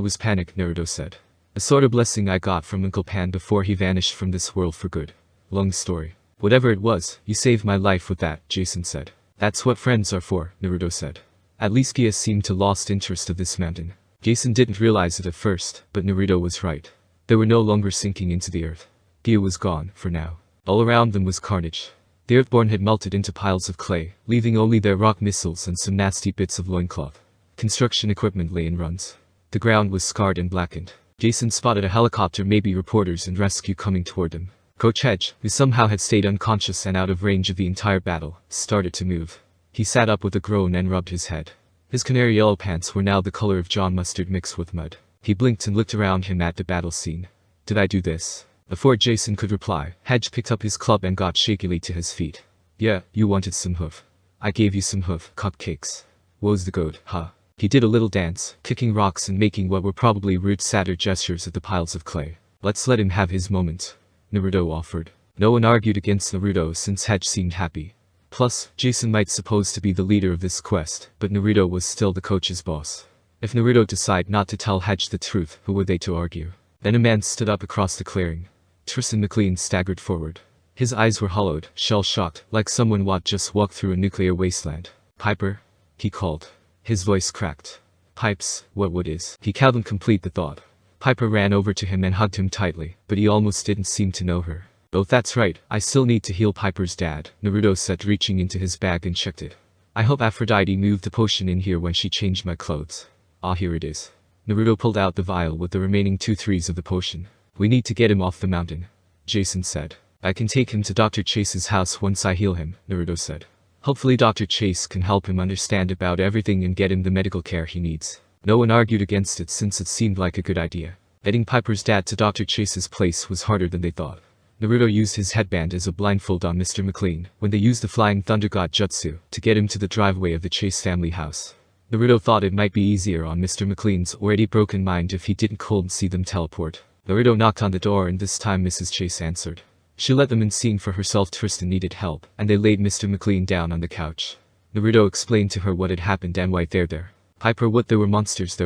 was panic, Naruto said. A sort of blessing I got from Uncle Pan before he vanished from this world for good. Long story. Whatever it was, you saved my life with that, Jason said. That's what friends are for, Naruto said. At least Gia seemed to lost interest of this mountain. Jason didn't realize it at first, but Naruto was right. They were no longer sinking into the earth. Gia was gone, for now. All around them was carnage. The Earthborn had melted into piles of clay, leaving only their rock missiles and some nasty bits of loincloth. Construction equipment lay in runs. The ground was scarred and blackened. Jason spotted a helicopter, maybe reporters and rescue coming toward them. Coach Hedge, who somehow had stayed unconscious and out of range of the entire battle, started to move. He sat up with a groan and rubbed his head. His canary yellow pants were now the color of John mustard mixed with mud. He blinked and looked around him at the battle scene. Did I do this? Before Jason could reply, Hedge picked up his club and got shakily to his feet. Yeah, you wanted some hoof. I gave you some hoof cupcakes. Woe's the goat, huh? He did a little dance, kicking rocks and making what were probably rude satyr gestures at the piles of clay. Let's let him have his moment, Naruto offered. No one argued against Naruto since Hedge seemed happy. Plus, Jason might suppose to be the leader of this quest, but Naruto was still the coach's boss. If Naruto decided not to tell Hedge the truth, who were they to argue? Then a man stood up across the clearing. Tristan McLean staggered forward. His eyes were hollowed, shell-shocked, like someone what just walked through a nuclear wasteland. Piper? He called. His voice cracked. Pipes, what is? He couldn't complete the thought. Piper ran over to him and hugged him tightly, but he almost didn't seem to know her. Oh, that's right, I still need to heal Piper's dad, Naruto said, reaching into his bag and checked it. I hope Aphrodite moved the potion in here when she changed my clothes. Ah, here it is. Naruto pulled out the vial with the remaining 2/3 of the potion. We need to get him off the mountain, Jason said. I can take him to Dr. Chase's house once I heal him, Naruto said. Hopefully Dr. Chase can help him understand about everything and get him the medical care he needs. No one argued against it since it seemed like a good idea. Getting Piper's dad to Dr. Chase's place was harder than they thought. Naruto used his headband as a blindfold on Mr. McLean when they used the Flying Thunder God Jutsu to get him to the driveway of the Chase family house. Naruto thought it might be easier on Mr. McLean's already broken mind if he didn't cold see them teleport. Naruto knocked on the door and this time Mrs. Chase answered. She let them in, seeing for herself Tristan needed help, and they laid Mr. McLean down on the couch. Naruto explained to her what had happened and why they're there. Piper, what there were monsters.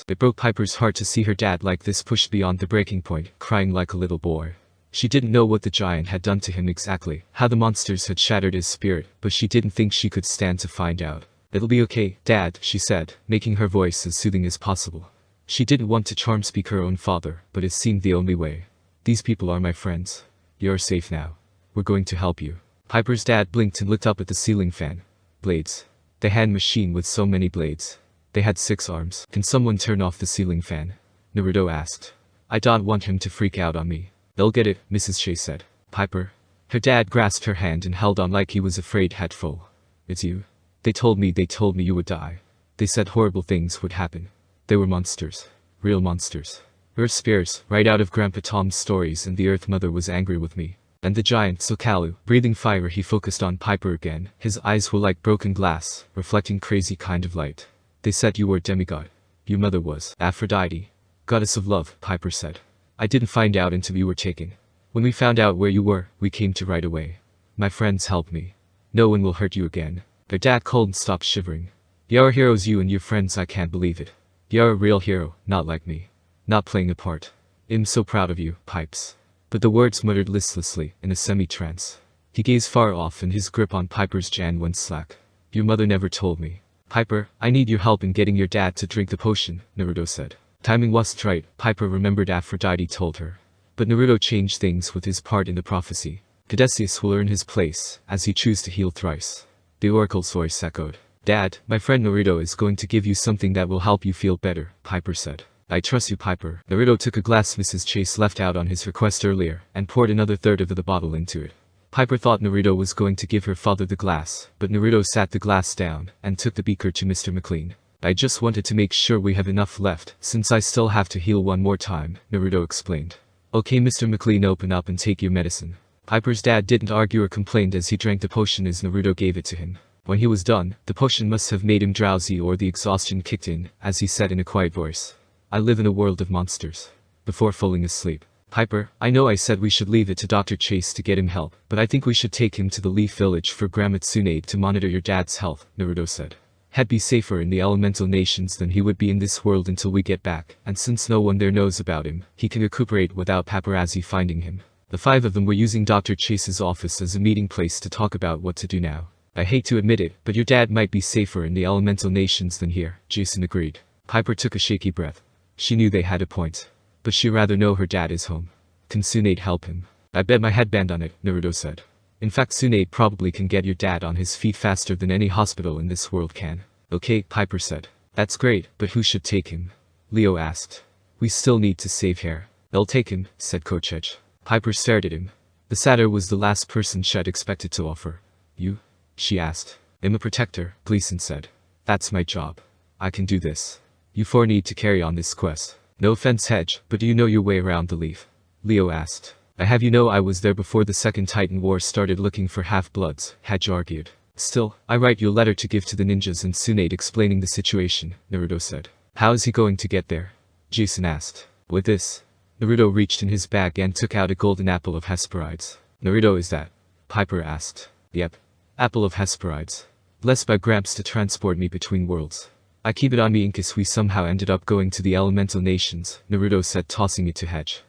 It broke Piper's heart to see her dad like this, pushed beyond the breaking point, crying like a little boy. She didn't know what the giant had done to him exactly, how the monsters had shattered his spirit, but she didn't think she could stand to find out. It'll be okay, Dad, she said, making her voice as soothing as possible. She didn't want to charm speak her own father, but it seemed the only way. These people are my friends. You're safe now. We're going to help you. Piper's dad blinked and looked up at the ceiling fan. Blades. The hand machine with so many blades. They had 6 arms. Can someone turn off the ceiling fan? Naruto asked. I don't want him to freak out on me. They'll get it, Mrs. Chase said. Piper. Her dad grasped her hand and held on like he was afraid hatful. It's you. They told me you would die. They said horrible things would happen. They were monsters. Real monsters. Earth spirits, right out of Grandpa Tom's stories, and the Earth Mother was angry with me. And the giant Sokalu, breathing fire. He focused on Piper again. His eyes were like broken glass, reflecting crazy kind of light. They said you were a demigod. Your mother was Aphrodite. Goddess of love, Piper said. I didn't find out until you were taken. When we found out where you were, we came to right away. My friends helped me. No one will hurt you again. Their dad called and stopped shivering. You're heroes, you and your friends, I can't believe it. You're a real hero, not like me. Not playing a part. I'm so proud of you, Pipes. But the words muttered listlessly, in a semi-trance. He gazed far off and his grip on Piper's hand went slack. Your mother never told me. Piper, I need your help in getting your dad to drink the potion, Naruto said. Timing wasn't right, Piper remembered Aphrodite told her. But Naruto changed things with his part in the prophecy. Caduceus will earn his place, as he chose to heal thrice. The oracle's voice echoed. Dad, my friend Naruto is going to give you something that will help you feel better, Piper said. I trust you, Piper. Naruto took a glass Mrs. Chase left out on his request earlier, and poured another third of the bottle into it. Piper thought Naruto was going to give her father the glass, but Naruto sat the glass down, and took the beaker to Mr. McLean. I just wanted to make sure we have enough left, since I still have to heal one more time, Naruto explained. Okay, Mr. McLean, open up and take your medicine. Piper's dad didn't argue or complain as he drank the potion as Naruto gave it to him. When he was done, the potion must have made him drowsy or the exhaustion kicked in, as he said in a quiet voice. I live in a world of monsters. Before falling asleep, Piper, I know I said we should leave it to Dr. Chase to get him help, but I think we should take him to the Leaf Village for Grandma Tsunade to monitor your dad's health, Naruto said. He'd be safer in the elemental nations than he would be in this world until we get back, and since no one there knows about him, he can recuperate without paparazzi finding him. The five of them were using Dr. Chase's office as a meeting place to talk about what to do now. I hate to admit it, but your dad might be safer in the elemental nations than here, Jason agreed. Piper took a shaky breath. She knew they had a point. But she'd rather know her dad is home. Can Tsunade help him? I bet my headband on it, Naruto said. In fact, Tsunade probably can get your dad on his feet faster than any hospital in this world can. Okay, Piper said. That's great, but who should take him? Leo asked. We still need to save Hera. They'll take him, said Coach Hedge. Piper stared at him. The satyr was the last person she'd expected to offer. You? She asked. I'm a protector, Gleason said. That's my job. I can do this. You four need to carry on this quest. No offense, Hedge, but do you know your way around the leaf? Leo asked. I have you know I was there before the Second Titan War started looking for half-bloods, Hedge argued. Still, I write you a letter to give to the ninjas and Tsunade explaining the situation, Naruto said. How is he going to get there? Jason asked. With this. Naruto reached in his bag and took out a golden apple of Hesperides. Naruto, is that? Piper asked. Yep. Apple of Hesperides. Blessed by Gramps to transport me between worlds. I keep it on me in case we somehow ended up going to the elemental nations, Naruto said, tossing it to Hedge.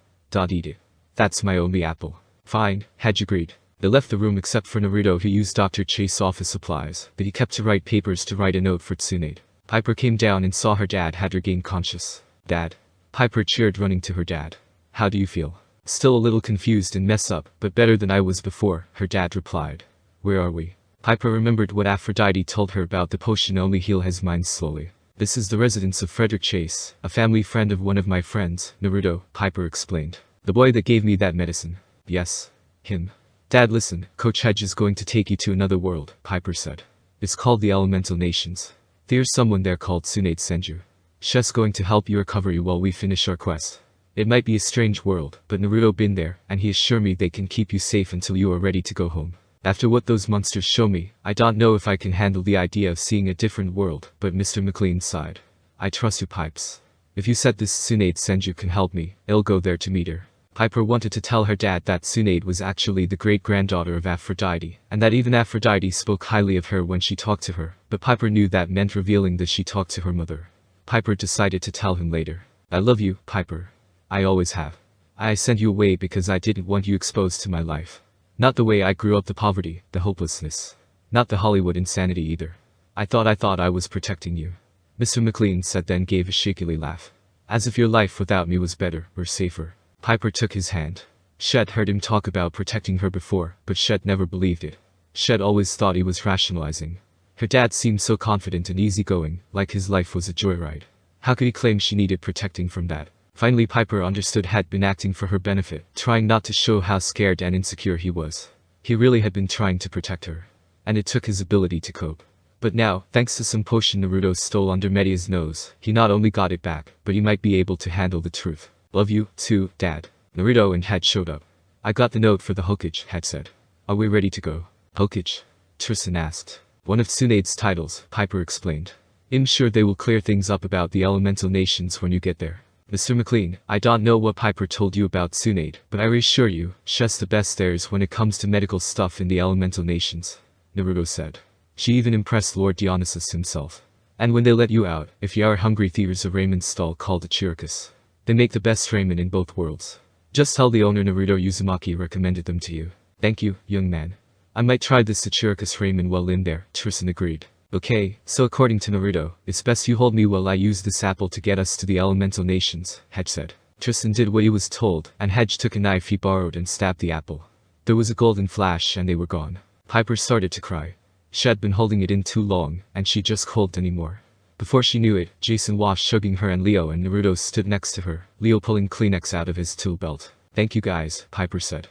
Eat it. That's my only apple. Fine, Hedge agreed. They left the room except for Naruto, who used Dr. Chase's office supplies, but he kept to write papers to write a note for Tsunade. Piper came down and saw her dad had regained conscious. Dad. Piper cheered, running to her dad. How do you feel? Still a little confused and messed up, but better than I was before, her dad replied. Where are we? Piper remembered what Aphrodite told her about the potion only heal his mind slowly. This is the residence of Frederick Chase, a family friend of one of my friends, Naruto, Piper explained. The boy that gave me that medicine. Yes. Him. Dad, listen, Coach Hedge is going to take you to another world, Piper said. It's called the Elemental Nations. There's someone there called Tsunade Senju. She's going to help you recover you while we finish our quest. It might be a strange world, but Naruto been there, and he assured me they can keep you safe until you are ready to go home. After what those monsters show me, I don't know if I can handle the idea of seeing a different world, but Mr. McLean sighed. I trust you, Pipes. If you said this Tsunade Senju can help me, I'll go there to meet her. Piper wanted to tell her dad that Tsunade was actually the great-granddaughter of Aphrodite, and that even Aphrodite spoke highly of her when she talked to her, but Piper knew that meant revealing that she talked to her mother. Piper decided to tell him later. I love you, Piper. I always have. I sent you away because I didn't want you exposed to my life. Not the way I grew up, the poverty, the hopelessness. Not the Hollywood insanity either. I thought I was protecting you. Mr. McLean said, then gave a shakily laugh. As if your life without me was better, or safer. Piper took his hand. Shed heard him talk about protecting her before, but Shed never believed it. Shed always thought he was rationalizing. Her dad seemed so confident and easygoing, like his life was a joyride. How could he claim she needed protecting from that? Finally, Piper understood had been acting for her benefit, trying not to show how scared and insecure he was. He really had been trying to protect her. And it took his ability to cope. But now, thanks to some potion Naruto stole under Media's nose, he not only got it back, but he might be able to handle the truth. Love you, too, Dad. Naruto and Had showed up. I got the note for the Hokage, Had said. Are we ready to go? Hokage? Tristan asked. One of Tsunade's titles, Piper explained. I'm sure they will clear things up about the elemental nations when you get there. Mr. McLean, I don't know what Piper told you about Tsunade, but I reassure you, she's the best there is when it comes to medical stuff in the elemental nations, Naruto said. She even impressed Lord Dionysus himself. And when they let you out, if you are hungry, there's a ramen stall called the Chiricus. They make the best ramen in both worlds. Just tell the owner Naruto Uzumaki recommended them to you. Thank you, young man. I might try this Chiricus ramen while in there, Tristan agreed. Okay, so according to Naruto, it's best you hold me while I use this apple to get us to the elemental nations, Hedge said. Tristan did what he was told, and Hedge took a knife he borrowed and stabbed the apple. There was a golden flash and they were gone. Piper started to cry. She'd been holding it in too long, and she just couldn't anymore. Before she knew it, Jason was shugging her and Leo and Naruto stood next to her, Leo pulling Kleenex out of his tool belt. Thank you guys, Piper said.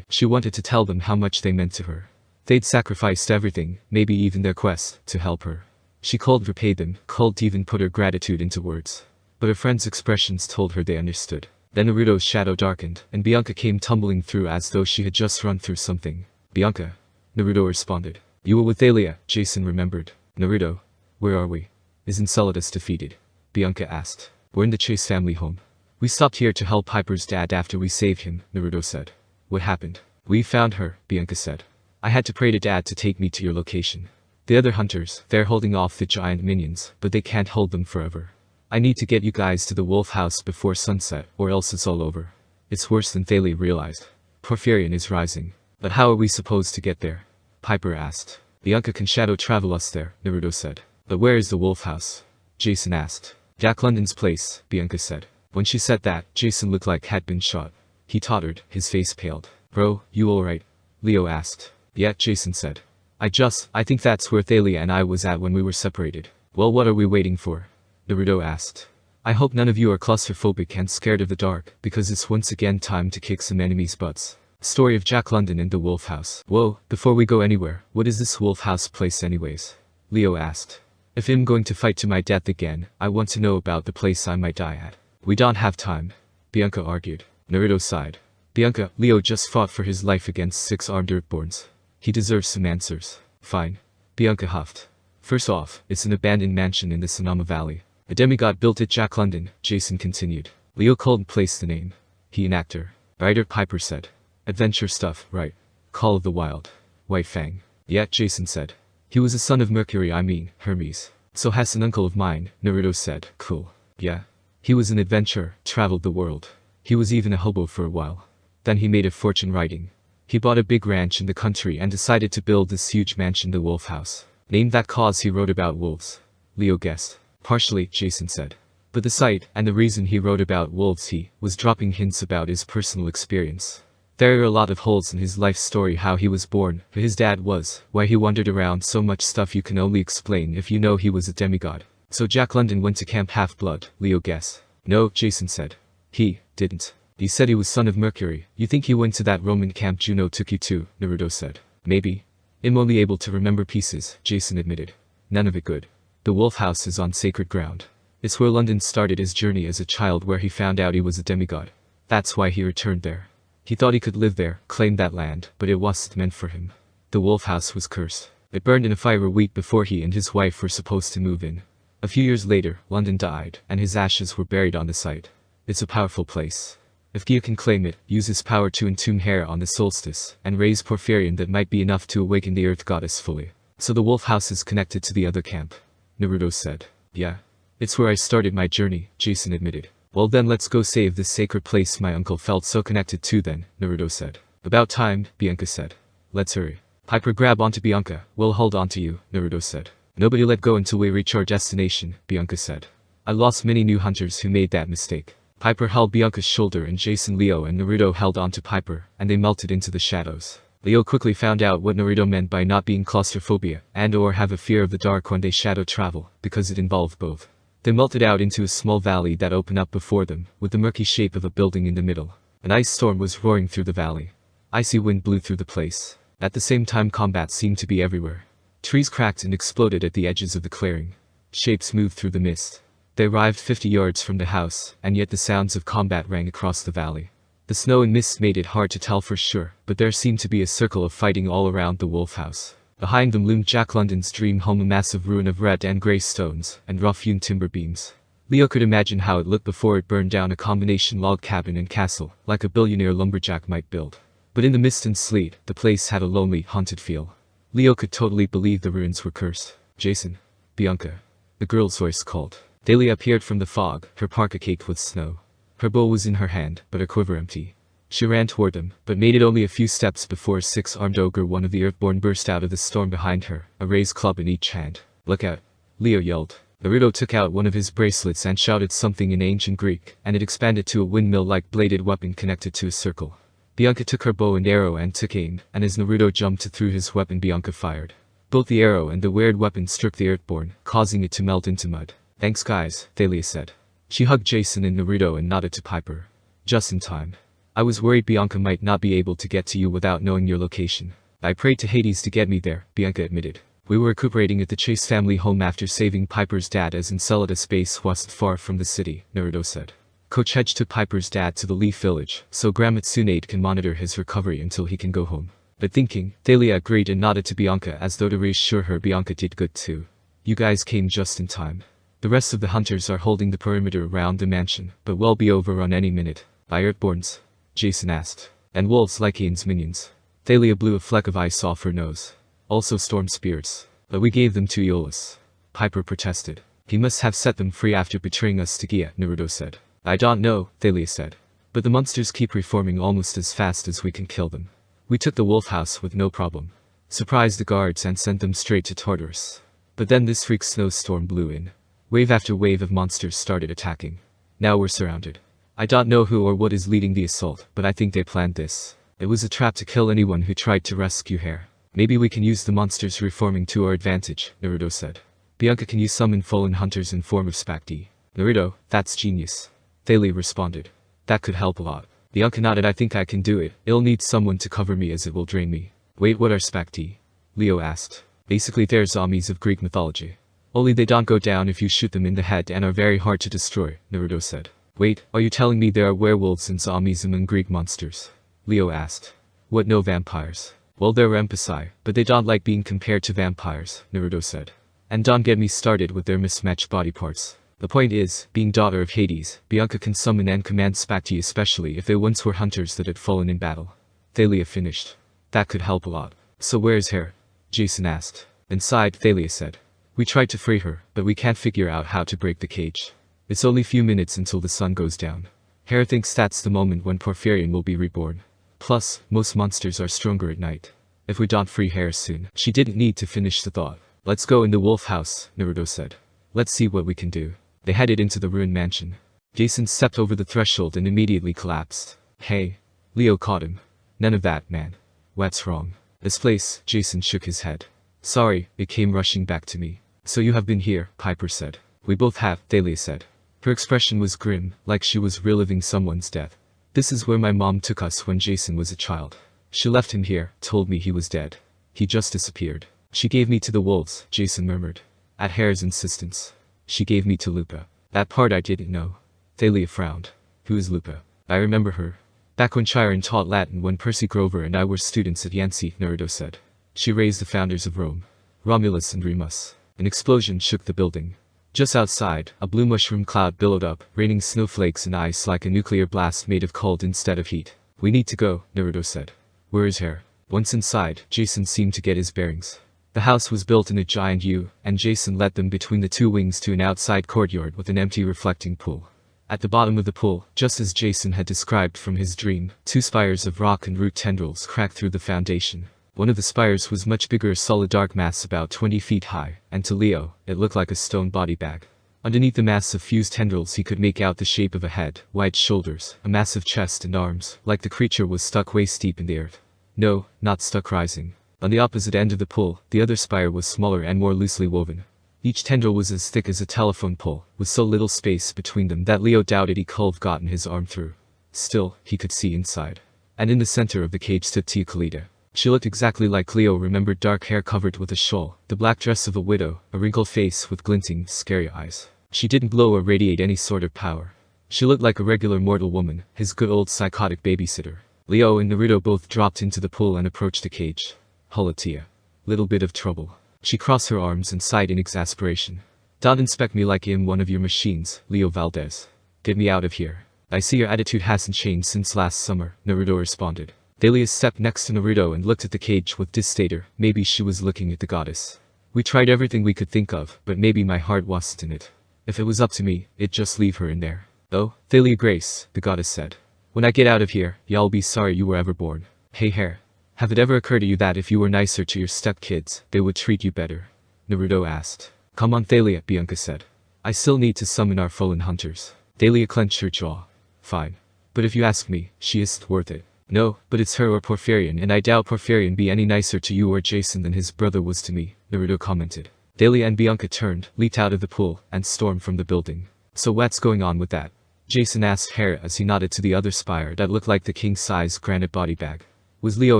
She wanted to tell them how much they meant to her. They'd sacrificed everything, maybe even their quest, to help her. She could repay them, could even put her gratitude into words. But her friends' expressions told her they understood. Then Naruto's shadow darkened, and Bianca came tumbling through as though she had just run through something. Bianca. Naruto responded. You were with Thalia, Jason remembered. Naruto. Where are we? Isn't Enceladus defeated? Bianca asked. We're in the Chase family home. We stopped here to help Piper's dad after we saved him, Naruto said. What happened? We found her, Bianca said. I had to pray to Dad to take me to your location. The other hunters, they're holding off the giant minions, but they can't hold them forever. I need to get you guys to the wolf house before sunset, or else it's all over. It's worse than Thalia realized. Porphyrion is rising. But how are we supposed to get there? Piper asked. Bianca can shadow travel us there, Naruto said. But where is the wolf house? Jason asked. Jack London's place, Bianca said. When she said that, Jason looked like had been shot. He tottered, his face paled. Bro, you alright? Leo asked. Yeah, Jason said. I think that's where Thalia and I was at when we were separated. Well, what are we waiting for? Naruto asked. I hope none of you are claustrophobic and scared of the dark, because it's once again time to kick some enemies' butts. Story of Jack London and the Wolf House. Whoa, before we go anywhere, what is this Wolf House place anyways? Leo asked. If I'm going to fight to my death again, I want to know about the place I might die at. We don't have time, Bianca argued. Naruto sighed. Bianca, Leo just fought for his life against 6 armed Earthborns. He deserves some answers. Fine. Bianca huffed. First off, it's an abandoned mansion in the Sanama Valley. A demigod built it. Jack London, Jason continued. Leo called place the name. He an actor. Writer, Piper said. Adventure stuff, right. Call of the Wild. White Fang. Yeah, Jason said. He was a son of Mercury, Hermes. So has an uncle of mine, Naruto said. Cool. Yeah. He was an adventurer, traveled the world. He was even a hobo for a while. Then he made a fortune writing. He bought a big ranch in the country and decided to build this huge mansion, the Wolf House. Named that cause he wrote about wolves. Leo guessed. Partially, Jason said. But the site, and the reason he wrote about wolves, he was dropping hints about his personal experience. There are a lot of holes in his life story, how he was born, who his dad was, why he wandered around, so much stuff you can only explain if you know he was a demigod. So Jack London went to Camp Half-Blood, Leo guess. No, Jason said. He didn't. He said he was son of Mercury. You think he went to that Roman camp Juno took you to, Naruto said. Maybe. I'm only able to remember pieces, Jason admitted. None of it good. The Wolf House is on sacred ground. It's where London started his journey as a child, where he found out he was a demigod. That's why he returned there. He thought he could live there, claim that land, but it wasn't meant for him. The Wolf House was cursed. It burned in a fire a week before he and his wife were supposed to move in. A few years later, London died, and his ashes were buried on the site. It's a powerful place. If Gia can claim it, use his power to entomb Hera on the solstice, and raise Porphyrion, that might be enough to awaken the Earth Goddess fully. So the Wolf House is connected to the other camp, Naruto said. Yeah. It's where I started my journey, Jason admitted. Well then let's go save this sacred place my uncle felt so connected to then, Naruto said. About time, Bianca said. Let's hurry. Piper, grab onto Bianca, we'll hold onto you, Naruto said. Nobody let go until we reach our destination, Bianca said. I lost many new hunters who made that mistake. Piper held Bianca's shoulder and Jason, Leo and Naruto held onto Piper, and they melted into the shadows. Leo quickly found out what Naruto meant by not being claustrophobia and or have a fear of the dark when they shadow travel, because it involved both. They melted out into a small valley that opened up before them, with the murky shape of a building in the middle. An ice storm was roaring through the valley. Icy wind blew through the place. At the same time, combat seemed to be everywhere. Trees cracked and exploded at the edges of the clearing. Shapes moved through the mist. They arrived 50 yards from the house, and yet the sounds of combat rang across the valley. The snow and mist made it hard to tell for sure, but there seemed to be a circle of fighting all around the Wolf House. Behind them loomed Jack London's dream home, a massive ruin of red and grey stones and rough-hewn timber beams. Leo could imagine how it looked before it burned down, a combination log cabin and castle, like a billionaire lumberjack might build. But in the mist and sleet, the place had a lonely, haunted feel. Leo could totally believe the ruins were cursed. Jason. Bianca. The girl's voice called. Thalia appeared from the fog, her parka caked with snow. Her bow was in her hand, but her quiver empty. She ran toward them, but made it only a few steps before a 6-armed ogre, one of the Earthborn, burst out of the storm behind her, a raised club in each hand. Look out! Leo yelled. Naruto took out one of his bracelets and shouted something in ancient Greek, and it expanded to a windmill-like bladed weapon connected to a circle. Bianca took her bow and arrow and took aim, and as Naruto jumped to throw his weapon, Bianca fired. Both the arrow and the weird weapon struck the Earthborn, causing it to melt into mud. Thanks guys, Thalia said. She hugged Jason and Naruto and nodded to Piper. Just in time. I was worried Bianca might not be able to get to you without knowing your location. I prayed to Hades to get me there, Bianca admitted. We were recuperating at the Chase family home after saving Piper's dad, as Enceladus base wasn't far from the city, Naruto said. Coach Hedge took Piper's dad to the Leaf Village, so Grandma Tsunade can monitor his recovery until he can go home. But thinking, Thalia agreed and nodded to Bianca as though to reassure her Bianca did good too. You guys came just in time. The rest of the hunters are holding the perimeter around the mansion, but will be over on any minute. By Earthborns? Jason asked. And wolves like Lycaon's minions. Thalia blew a fleck of ice off her nose. Also storm spirits. But we gave them to Aeolus. Piper protested. He must have set them free after betraying us to Gia, Naruto said. I don't know, Thalia said. But the monsters keep reforming almost as fast as we can kill them. We took the wolf house with no problem. Surprised the guards and sent them straight to Tartarus. But then this freak snowstorm blew in. Wave after wave of monsters started attacking. Now we're surrounded. I don't know who or what is leading the assault, but I think they planned this. It was a trap to kill anyone who tried to rescue Hera. Maybe we can use the monsters reforming to our advantage, Naruto said. Bianca, can you summon fallen hunters in form of Spacti? Naruto, that's genius. Thalia responded. That could help a lot. Bianca nodded. I think I can do it. It'll need someone to cover me as it will drain me. Wait, what are Spacti? Leo asked. Basically they're zombies of Greek mythology. Only they don't go down if you shoot them in the head and are very hard to destroy, Naruto said. Wait, are you telling me there are werewolves and zombies among Greek monsters? Leo asked. What, no vampires? Well, there are Empisi, but they don't like being compared to vampires, Naruto said. And don't get me started with their mismatched body parts. The point is, being daughter of Hades, Bianca can summon and command Spacti, especially if they once were hunters that had fallen in battle. Thalia finished. That could help a lot. So where's Hera? Jason asked. Inside, Thalia said. We tried to free her, but we can't figure out how to break the cage. It's only few minutes until the sun goes down. Hera thinks that's the moment when Porphyrion will be reborn. Plus, most monsters are stronger at night. If we don't free Hera soon, she didn't need to finish the thought. Let's go in the wolf house, Naruto said. Let's see what we can do. They headed into the ruined mansion. Jason stepped over the threshold and immediately collapsed. Hey. Leo caught him. None of that, man. What's wrong? This place, Jason shook his head. Sorry, it came rushing back to me. So you have been here, Piper said. We both have, Thalia said. Her expression was grim, like she was reliving someone's death. This is where my mom took us when Jason was a child. She left him here, told me he was dead. He just disappeared. She gave me to the wolves, Jason murmured. At Hera's insistence. She gave me to Lupa. That part I didn't know. Thalia frowned. Who is Lupa? I remember her. Back when Chiron taught Latin when Percy Grover and I were students at Yancey, Naruto said. She raised the founders of Rome. Romulus and Remus. An explosion shook the building. Just outside, a blue mushroom cloud billowed up, raining snowflakes and ice like a nuclear blast made of cold instead of heat. We need to go, Naruto said. Where is Hera? Once inside, Jason seemed to get his bearings. The house was built in a giant U, and Jason led them between the two wings to an outside courtyard with an empty reflecting pool. At the bottom of the pool, just as Jason had described from his dream, two spires of rock and root tendrils cracked through the foundation. One of the spires was much bigger, a solid dark mass about 20 feet high, and to Leo, it looked like a stone body bag. Underneath the mass of fused tendrils he could make out the shape of a head, wide shoulders, a massive chest and arms, like the creature was stuck waist deep in the earth. No, not stuck rising. On the opposite end of the pool, the other spire was smaller and more loosely woven. Each tendril was as thick as a telephone pole, with so little space between them that Leo doubted he could have gotten his arm through. Still, he could see inside. And in the center of the cage stood Tia Kalida. She looked exactly like Leo remembered, dark hair covered with a shawl, the black dress of a widow, a wrinkled face with glinting, scary eyes. She didn't glow or radiate any sort of power. She looked like a regular mortal woman, his good old psychotic babysitter. Leo and Naruto both dropped into the pool and approached the cage. Holla Tia. Little bit of trouble. She crossed her arms and sighed in exasperation. Don't inspect me like I'm one of your machines, Leo Valdez. Get me out of here. I see your attitude hasn't changed since last summer, Naruto responded. Thalia stepped next to Naruto and looked at the cage with disdain. Maybe she was looking at the goddess. We tried everything we could think of, but maybe my heart wasn't in it. If it was up to me, I'd just leave her in there. Oh, Thalia Grace, the goddess said. When I get out of here, y'all be sorry you were ever born. Hey Hera. Have it ever occurred to you that if you were nicer to your stepkids, they would treat you better? Naruto asked. Come on Thalia, Bianca said. I still need to summon our fallen hunters. Thalia clenched her jaw. Fine. But if you ask me, she isn't worth it. No, but it's her or Porphyrion, and I doubt Porphyrion be any nicer to you or Jason than his brother was to me, Naruto commented. Thalia and Bianca turned, leaped out of the pool, and stormed from the building. So what's going on with that? Jason asked Hera as he nodded to the other spire that looked like the king-size granite body bag. Was Leo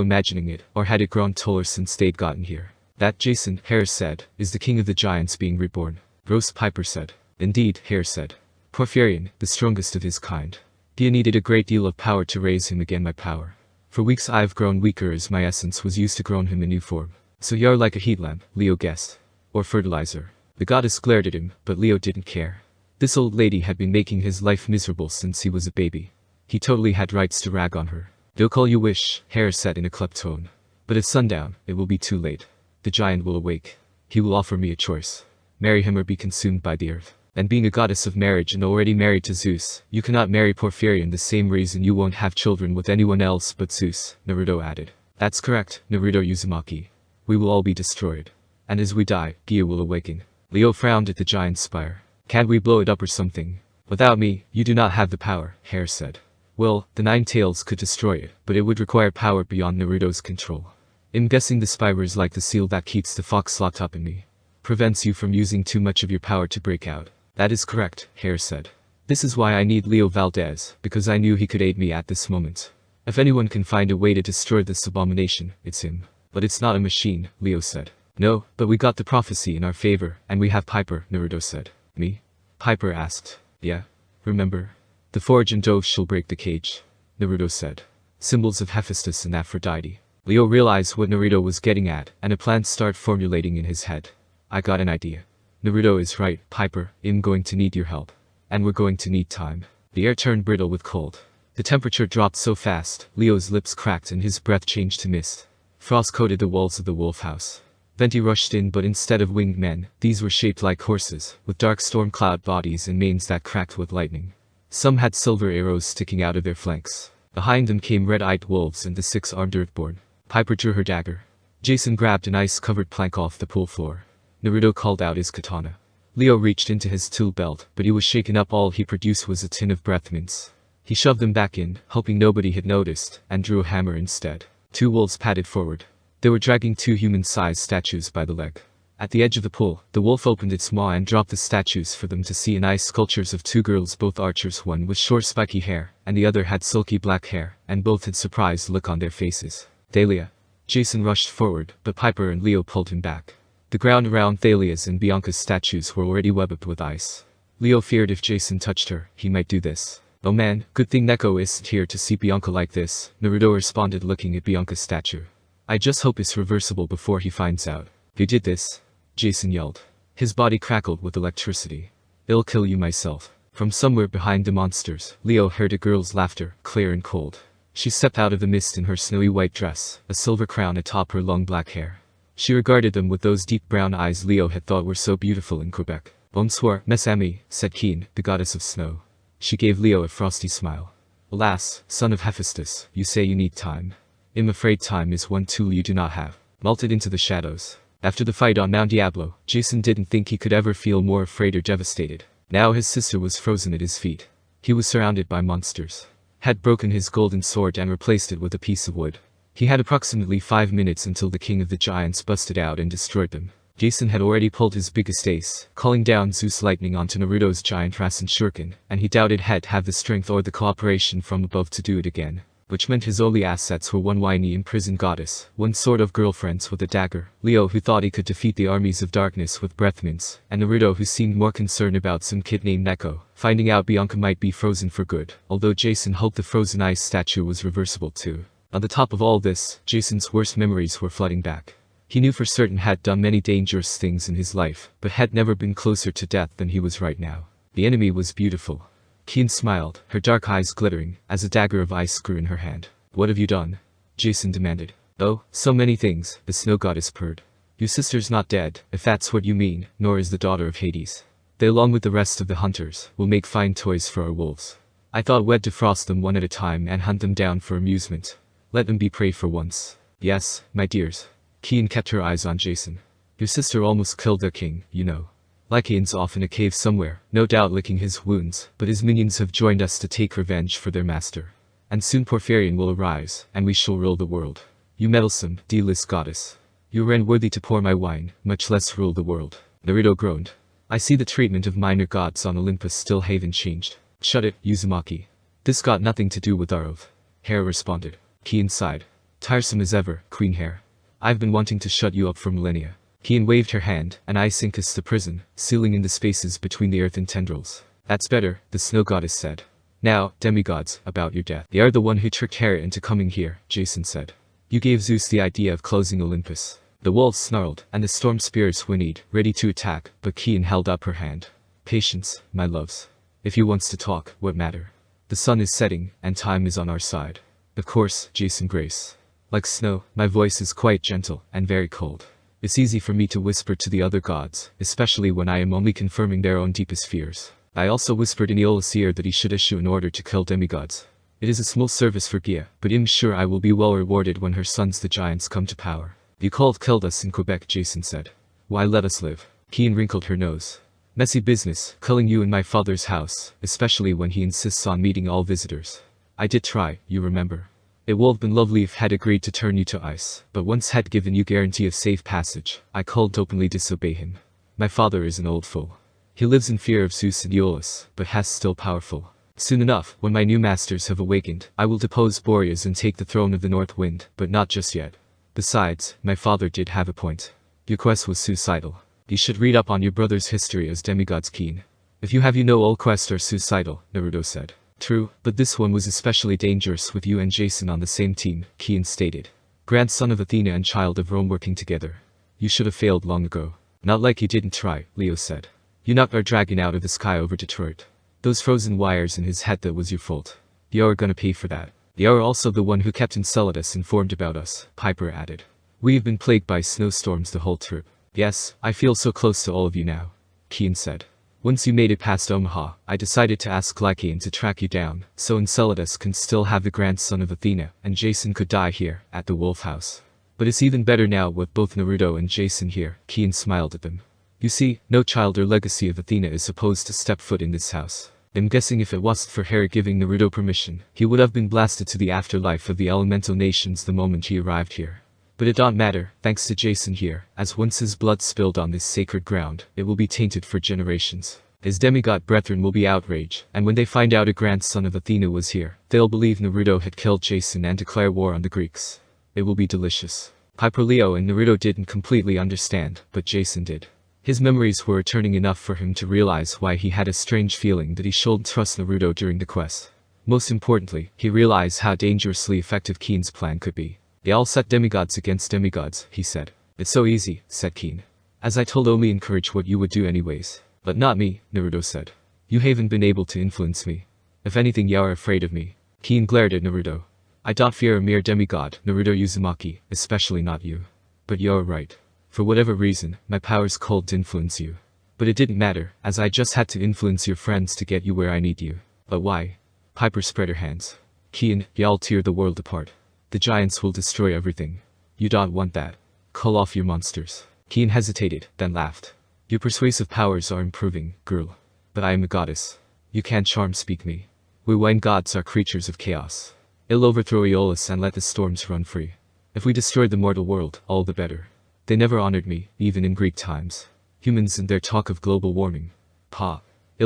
imagining it, or had it grown taller since they'd gotten here? That Jason, Hera said, is the king of the giants being reborn. Rose Piper said. Indeed, Hera said. Porphyrion, the strongest of his kind. Dia needed a great deal of power to raise him again, my power. For weeks I've grown weaker as my essence was used to grow him in new form. So you're like a heat lamp, Leo guessed. Or fertilizer. The goddess glared at him, but Leo didn't care. This old lady had been making his life miserable since he was a baby. He totally had rights to rag on her. "Do all you wish," Hera said in a clubbed tone. "But at sundown, it will be too late. The giant will awake. He will offer me a choice. Marry him or be consumed by the earth. And being a goddess of marriage and already married to Zeus, you cannot marry Porphyrion, the same reason you won't have children with anyone else but Zeus," Naruto added. "That's correct, Naruto Uzumaki. We will all be destroyed. And as we die, Gia will awaken." Leo frowned at the giant spire. "Can't we blow it up or something?" "Without me, you do not have the power," Hera said. "Well, the Nine Tails could destroy it, but it would require power beyond Naruto's control. I'm guessing the spire is like the seal that keeps the fox locked up in me. Prevents you from using too much of your power to break out." "That is correct," Hera said. "This is why I need Leo Valdez, because I knew he could aid me at this moment. If anyone can find a way to destroy this abomination, it's him." "But it's not a machine," Leo said. "No, but we got the prophecy in our favor, and we have Piper," Naruto said. "Me?" Piper asked. "Yeah. Remember? The forge and dove shall break the cage," Naruto said. Symbols of Hephaestus and Aphrodite. Leo realized what Naruto was getting at, and a plan started formulating in his head. "I got an idea. Naruto is right, Piper, I'm going to need your help. And we're going to need time." The air turned brittle with cold. The temperature dropped so fast, Leo's lips cracked and his breath changed to mist. Frost coated the walls of the wolf house. Venti rushed in, but instead of winged men, these were shaped like horses, with dark storm cloud bodies and manes that cracked with lightning. Some had silver arrows sticking out of their flanks. Behind them came red-eyed wolves and the 6-armed Earthborn. Piper drew her dagger. Jason grabbed an ice-covered plank off the pool floor. Naruto called out his katana. Leo reached into his tool belt, but he was shaken up. All he produced was a tin of breath mints. He shoved them back in, hoping nobody had noticed, and drew a hammer instead. 2 wolves padded forward. They were dragging 2 human-sized statues by the leg. At the edge of the pool, the wolf opened its maw and dropped the statues for them to see. In ice sculptures of 2 girls, both archers, one with short spiky hair, and the other had silky black hair, and both had surprised look on their faces. "Thalia." Jason rushed forward, but Piper and Leo pulled him back. The ground around Thalia's and Bianca's statues were already webbed with ice. Leo feared if Jason touched her, he might do this. "Oh man, good thing Neko isn't here to see Bianca like this," Naruto responded, looking at Bianca's statue. "I just hope it's reversible before he finds out." "You did this?" Jason yelled. His body crackled with electricity. "I'll kill you myself." From somewhere behind the monsters, Leo heard a girl's laughter, clear and cold. She stepped out of the mist in her snowy white dress, a silver crown atop her long black hair. She regarded them with those deep brown eyes Leo had thought were so beautiful in Quebec. "Bonsoir, mes amis," said Keen, the goddess of snow. She gave Leo a frosty smile. "Alas, son of Hephaestus, you say you need time. I'm afraid time is one tool you do not have." Melted into the shadows. After the fight on Mount Diablo, Jason didn't think he could ever feel more afraid or devastated. Now his sister was frozen at his feet. He was surrounded by monsters. Had broken his golden sword and replaced it with a piece of wood. He had approximately 5 minutes until the king of the giants busted out and destroyed them. Jason had already pulled his biggest ace, calling down Zeus lightning onto Naruto's giant Rasen Shuriken, and he doubted he'd have the strength or the cooperation from above to do it again. Which meant his only assets were one whiny imprisoned goddess, one sort of girlfriends with a dagger, Leo who thought he could defeat the armies of darkness with breath mints, and Naruto who seemed more concerned about some kid named Neko, finding out Bianca might be frozen for good, although Jason hoped the frozen ice statue was reversible too. On the top of all this, Jason's worst memories were flooding back. He knew for certain had done many dangerous things in his life, but had never been closer to death than he was right now. The enemy was beautiful. Keen smiled, her dark eyes glittering, as a dagger of ice grew in her hand. "What have you done?" Jason demanded. "Oh, so many things," the snow goddess purred. "Your sister's not dead, if that's what you mean, nor is the daughter of Hades. They, along with the rest of the hunters, will make fine toys for our wolves. I thought we'd defrost them one at a time and hunt them down for amusement. Let them be prey for once." "Yes, my dears." Keen kept her eyes on Jason. "Your sister almost killed their king, you know. Lycaon's off in a cave somewhere, no doubt licking his wounds, but his minions have joined us to take revenge for their master. And soon Porphyrion will arise, and we shall rule the world. You meddlesome, D-list goddess. You are unworthy to pour my wine, much less rule the world." Naruto groaned. "I see the treatment of minor gods on Olympus still haven't changed." "Shut it, Uzumaki. This got nothing to do with our oath," Hera responded. Keen sighed. "Tiresome as ever, Queen Hera. I've been wanting to shut you up for millennia." Keen waved her hand, and ice encompassed the prison, sealing in the spaces between the earth and tendrils. "That's better," the snow goddess said. "Now, demigods, about your death." "They are the one who tricked Hera into coming here," Jason said. "You gave Zeus the idea of closing Olympus. The wolves snarled, and the storm spirits whinnied, ready to attack, but Kian held up her hand. Patience, my loves. If you wants to talk, what matter? The sun is setting, and time is on our side. Of course, Jason Grace. Like snow, my voice is quite gentle, and very cold. It's easy for me to whisper to the other gods, especially when I am only confirming their own deepest fears. I also whispered in Aeolus' ear that he should issue an order to kill demigods. It is a small service for Gia, but I'm sure I will be well rewarded when her sons the giants come to power. You killed us in Quebec, Jason said. Why let us live? Kian wrinkled her nose. Messy business, killing you in my father's house, especially when he insists on meeting all visitors. I did try, you remember. It would have been lovely if had agreed to turn you to ice, but once had given you guarantee of safe passage, I can't openly disobey him. My father is an old fool. He lives in fear of Zeus and Aeolus, but has still powerful. Soon enough, when my new masters have awakened, I will depose Boreas and take the throne of the North Wind, but not just yet. Besides, my father did have a point. Your quest was suicidal. You should read up on your brother's history as demigods keen. If you have all quests are suicidal, Naruto said. True, but this one was especially dangerous with you and Jason on the same team, Kian stated. Grandson of Athena and child of Rome working together. You should have failed long ago. Not like you didn't try, Leo said. You knocked our dragon out of the sky over Detroit. Those frozen wires in his head, that was your fault. You are gonna pay for that. You are also the one who kept Enceladus informed about us, Piper added. We have been plagued by snowstorms the whole trip. Yes, I feel so close to all of you now, Kian said. Once you made it past Omaha, I decided to ask Glycian to track you down, so Enceladus can still have the grandson of Athena, and Jason could die here, at the Wolf House. But it's even better now with both Naruto and Jason here, Kian smiled at them. You see, no child or legacy of Athena is supposed to step foot in this house. I'm guessing if it wasn't for Hera giving Naruto permission, he would have been blasted to the afterlife of the elemental nations the moment he arrived here. But it don't matter, thanks to Jason here, as once his blood spilled on this sacred ground, it will be tainted for generations. His demigod brethren will be outraged, and when they find out a grandson of Athena was here, they'll believe Naruto had killed Jason and declare war on the Greeks. It will be delicious. Piper, Leo and Naruto didn't completely understand, but Jason did. His memories were returning enough for him to realize why he had a strange feeling that he shouldn't trust Naruto during the quest. Most importantly, he realized how dangerously effective Kian's plan could be. They all set demigods against demigods, he said. It's so easy, said Kian. As I told only encourage what you would do anyways. But not me, Naruto said. You haven't been able to influence me. If anything, you are afraid of me. Kian glared at Naruto. I don't fear a mere demigod, Naruto Uzumaki, especially not you. But you're right. For whatever reason, my powers called to influence you. But it didn't matter, as I just had to influence your friends to get you where I need you. But why? Piper spread her hands. Kian, y'all tear the world apart. The giants will destroy everything. You don't want that. Call off your monsters. Kian hesitated, then laughed. Your persuasive powers are improving, girl. But I am a goddess. You can't speak me. We wine gods are creatures of chaos. I'll overthrow Aeolus and let the storms run free. If we destroy the mortal world, all the better. They never honored me, even in Greek times. Humans and their talk of global warming. I'll